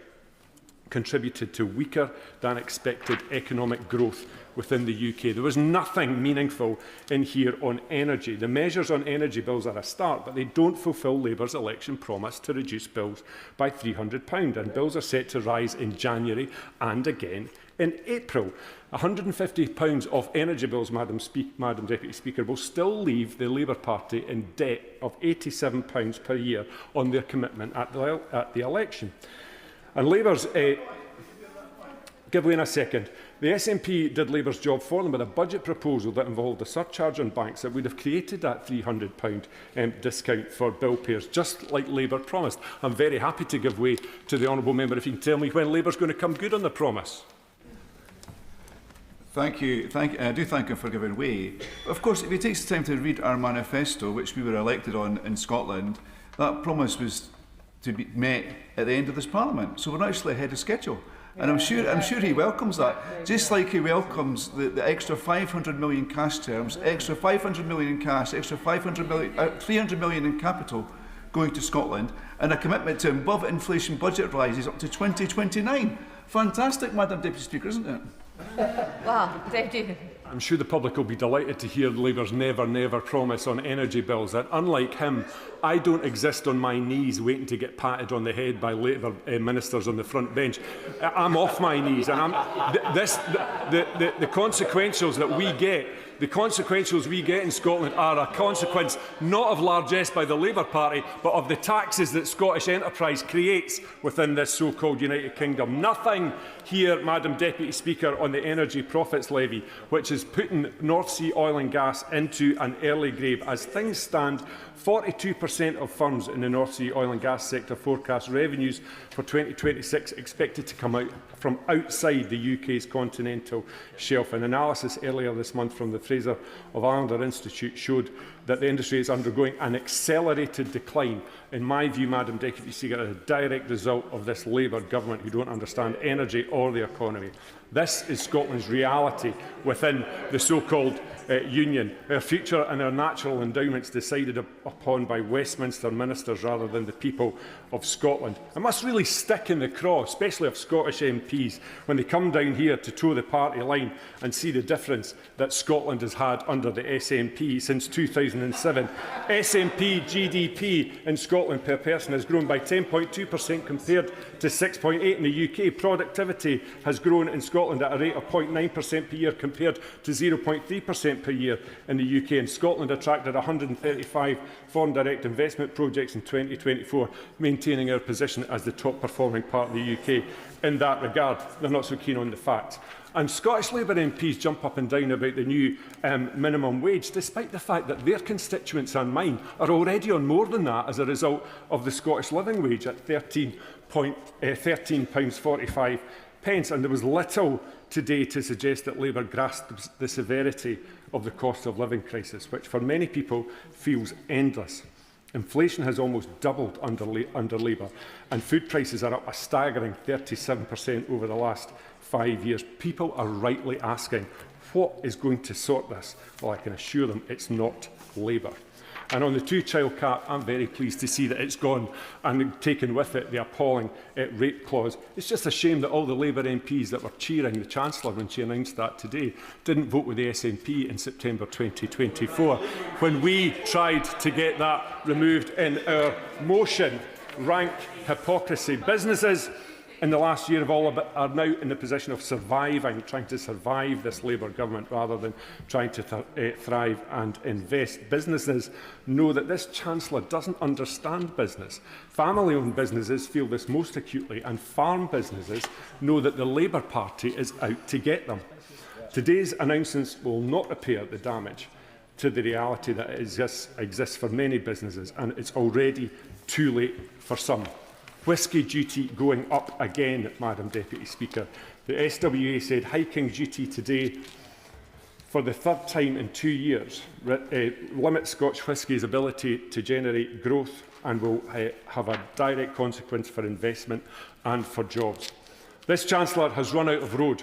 contributed to weaker than expected economic growth within the UK. There was nothing meaningful in here on energy. The measures on energy bills are a start, but they don't fulfil Labour's election promise to reduce bills by £300, and bills are set to rise in January and again in April. £150 of energy bills, Madam Deputy Speaker, will still leave the Labour Party in debt of £87 per year on their commitment at the election. And Labour's... give way in a second. The SNP did Labour's job for them with a budget proposal that involved a surcharge on banks that would have created that £300 discount for bill payers, just like Labour promised. I'm very happy to give way to the honourable member if you can tell me when Labour's going to come good on the promise. Thank you. I do thank him for giving way. Of course, if he takes the time to read our manifesto, which we were elected on in Scotland, that promise was to be met at the end of this Parliament. So we're actually ahead of schedule. And I'm sure he welcomes that, just like he welcomes the extra 500 million cash terms, extra 500 million in cash, extra 300 million in capital going to Scotland, and a commitment to above-inflation budget rises up to 2029. Fantastic, Madam Deputy Speaker, isn't it? Wow, Deputy. I'm sure the public will be delighted to hear Labour's never, never promise on energy bills. That, unlike him, I don't exist on my knees waiting to get patted on the head by Labour ministers on the front bench. I'm off my knees, and the consequentials that we get. The consequentials we get in Scotland are a consequence not of largesse by the Labour Party, but of the taxes that Scottish enterprise creates within this so-called United Kingdom. Nothing here, Madam Deputy Speaker, on the energy profits levy, which is putting North Sea oil and gas into an early grave. As things stand, 42% of firms in the North Sea oil and gas sector forecast revenues for 2026 expected to come out from outside the UK's continental shelf. An analysis earlier this month from the Fraser of Islander Institute showed that the industry is undergoing an accelerated decline. In my view, Madam Deputy Speaker, as a direct result of this Labour government who don't understand energy or the economy. This is Scotland's reality within the so-called union. Our future and our natural endowments decided upon by Westminster ministers rather than the people of Scotland. It must really stick in the craw, especially of Scottish MPs, when they come down here to toe the party line and see the difference that Scotland has had under the SNP since 2007. SNP GDP in Scotland per person has grown by 10.2% compared to 6.8% in the UK. Productivity has grown in Scotland at a rate of 0.9% per year compared to 0.3% per year in the UK. And Scotland attracted 135 foreign direct investment projects in 2024, maintaining our position as the top performing part of the UK in that regard. They're not so keen on the facts. And Scottish Labour MPs jump up and down about the new minimum wage, despite the fact that their constituents and mine are already on more than that as a result of the Scottish living wage at £13.45. And there was little today to suggest that Labour grasps the severity of the cost of living crisis, which for many people feels endless. Inflation has almost doubled under Labour, and food prices are up a staggering 37% over the last 5 years. People are rightly asking, what is going to sort this? Well, I can assure them it's not Labour. And on the two-child cap, I'm very pleased to see that it's gone and taken with it the appalling rape clause. It's just a shame that all the Labour MPs that were cheering the Chancellor when she announced that today didn't vote with the SNP in September 2024 when we tried to get that removed in our motion. Rank hypocrisy. Businesses in the last year are now in the position of surviving, trying to survive this Labour government rather than trying to thrive and invest. Businesses know that this Chancellor doesn't understand business. Family-owned businesses feel this most acutely, and farm businesses know that the Labour Party is out to get them. Today's announcements will not repair the damage to the reality that exists for many businesses, and it's already too late for some. Whisky duty going up again, Madam Deputy Speaker. The SWA said hiking duty today for the third time in 2 years limits Scotch whisky's ability to generate growth and will have a direct consequence for investment and for jobs. This Chancellor has run out of road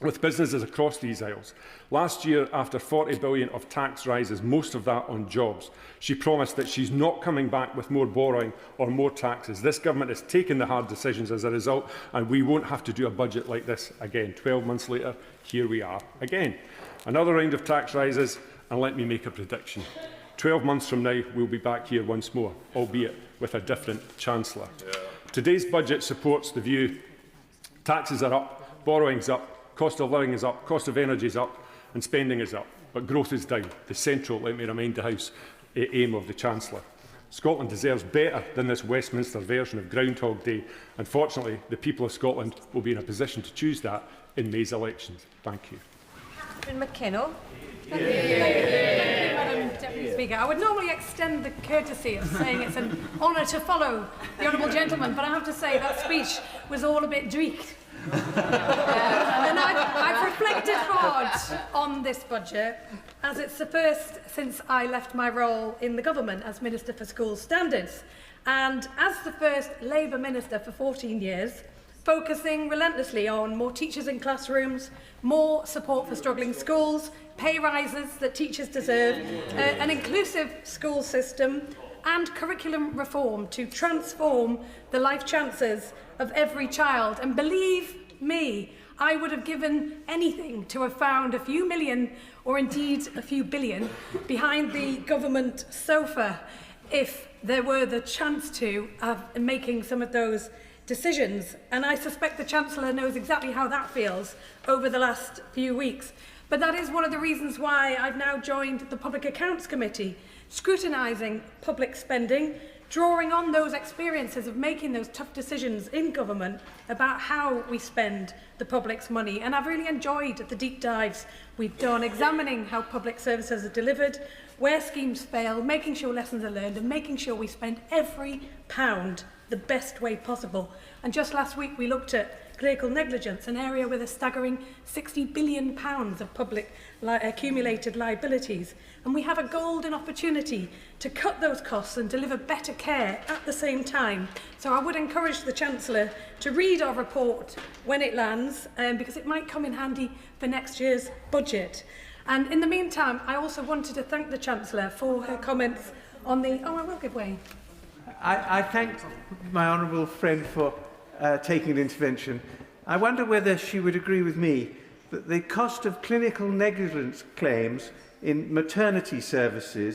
with businesses across these isles. Last year, after 40 billion of tax rises, most of that on jobs, she promised that she's not coming back with more borrowing or more taxes. This government has taken the hard decisions as a result, and we won't have to do a budget like this again. 12 months later, here we are again. Another round of tax rises, and let me make a prediction. 12 months from now, we'll be back here once more, albeit with a different Chancellor. Today's budget supports the view taxes are up, borrowing's up, cost of living is up, cost of energy is up, and spending is up, but growth is down. The central, let me remind the House, aim of the Chancellor. Scotland deserves better than this Westminster version of Groundhog Day, and fortunately, the people of Scotland will be in a position to choose that in May's elections. Thank you. Catherine McKinnell. Thank you, Madam Deputy Speaker. I would normally extend the courtesy of saying it's an honour to follow the Honourable Gentleman, but I have to say that speech was all a bit dreeked. And I've reflected hard on this budget, as it's the first since I left my role in the government as Minister for School Standards, and as the first Labour Minister for 14 years, focusing relentlessly on more teachers in classrooms, more support for struggling schools, pay rises that teachers deserve, an inclusive school system, and curriculum reform to transform the life chances of every child. And believe me, I would have given anything to have found a few million, or indeed a few billion, behind the government sofa if there were the chance to of making some of those decisions. And I suspect the Chancellor knows exactly how that feels over the last few weeks. But that is one of the reasons why I've now joined the Public Accounts Committee, scrutinising public spending, drawing on those experiences of making those tough decisions in government about how we spend the public's money. And I've really enjoyed the deep dives we've done, examining how public services are delivered, where schemes fail, making sure lessons are learned, and making sure we spend every pound the best way possible. And just last week we looked at clerical negligence, an area with a staggering £60 billion of public accumulated liabilities. And we have a golden opportunity to cut those costs and deliver better care at the same time. So I would encourage the Chancellor to read our report when it lands, because it might come in handy for next year's budget. And in the meantime, I also wanted to thank the Chancellor for her comments on the... Oh, I will give way. I thank my honourable friend for taking an intervention. I wonder whether she would agree with me that the cost of clinical negligence claims in maternity services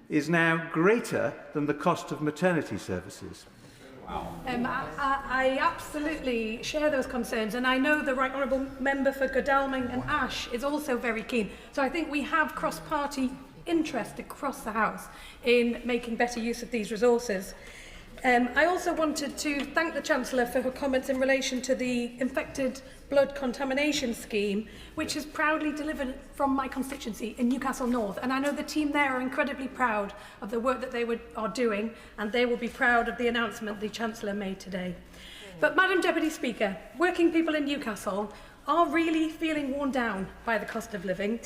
is now greater than the cost of maternity services. I absolutely share those concerns, and I know the Right Honourable Member for Godalming and Ash is also very keen. So I think we have cross-party interest across the House in making better use of these resources. I also wanted to thank the Chancellor for her comments in relation to the infected blood contamination scheme, which is proudly delivered from my constituency in Newcastle North. And I know the team there are incredibly proud of the work that they are doing, and they will be proud of the announcement the Chancellor made today. But, Madam Deputy Speaker, working people in Newcastle are really feeling worn down by the cost of living.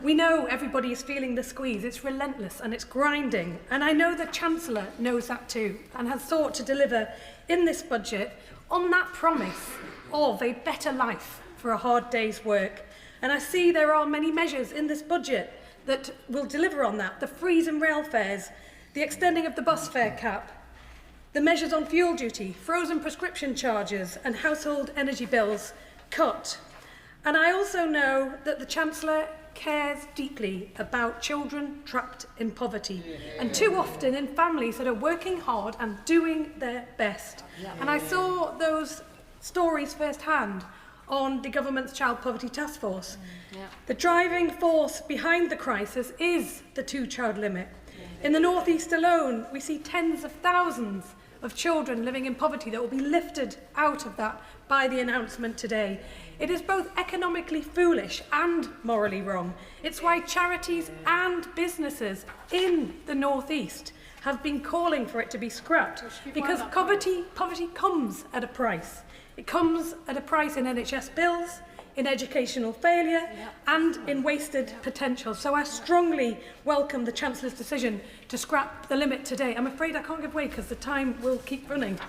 We know everybody is feeling the squeeze. It's relentless and it's grinding. And I know the Chancellor knows that too, and has sought to deliver in this budget on that promise of a better life for a hard day's work. And I see there are many measures in this budget that will deliver on that. The freeze in rail fares, the extending of the bus fare cap, the measures on fuel duty, frozen prescription charges and household energy bills cut. And I also know that the Chancellor cares deeply about children trapped in poverty, and too often in families that are working hard and doing their best. And I saw those stories firsthand on the government's Child Poverty Task Force. The driving force behind the crisis is the two-child limit. In the North East alone, we see tens of thousands of children living in poverty that will be lifted out of that by the announcement today. It is both economically foolish and morally wrong. It's why charities and businesses in the North East have been calling for it to be scrapped, because poverty comes at a price. It comes at a price in NHS bills, in educational failure and in wasted potential. So I strongly welcome the Chancellor's decision to scrap the limit today. I'm afraid I can't give way because the time will keep running.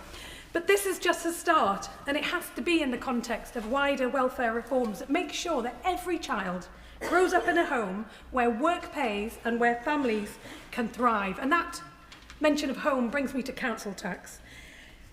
But this is just a start, and it has to be in the context of wider welfare reforms that make sure that every child grows up in a home where work pays and where families can thrive. And that mention of home brings me to council tax.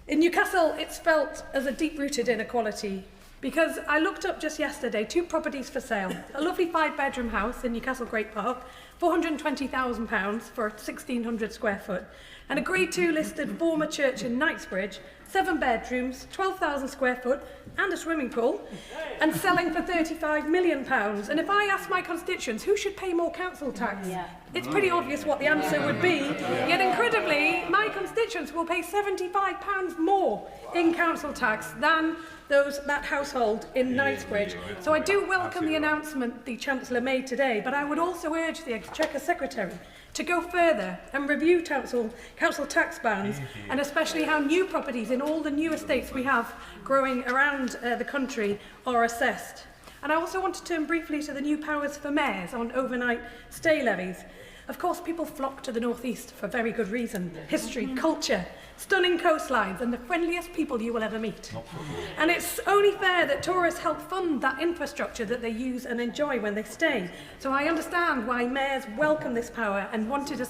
In Newcastle, it's felt as a deep-rooted inequality, because I looked up just yesterday 2 properties for sale. A lovely 5-bedroom house in Newcastle Great Park, £420,000 for 1,600 square foot, and a Grade 2 listed former church in Knightsbridge, 7 bedrooms, 12,000 square foot and a swimming pool, and selling for £35 million. And if I ask my constituents who should pay more council tax, it's pretty obvious what the answer would be. Yet incredibly, my constituents will pay £75 more in council tax than that household in Knightsbridge. So I do welcome the announcement the Chancellor made today, but I would also urge the Exchequer Secretary to go further and review council tax bands, and especially how new properties in all the new estates we have growing around the country are assessed. And I also want to turn briefly to the new powers for mayors on overnight stay levies. Of course, people flock to the North East for very good reason. History, culture, stunning coastlines, and the friendliest people you will ever meet. And it's only fair that tourists help fund that infrastructure that they use and enjoy when they stay. So I understand why mayors welcome this power and wanted to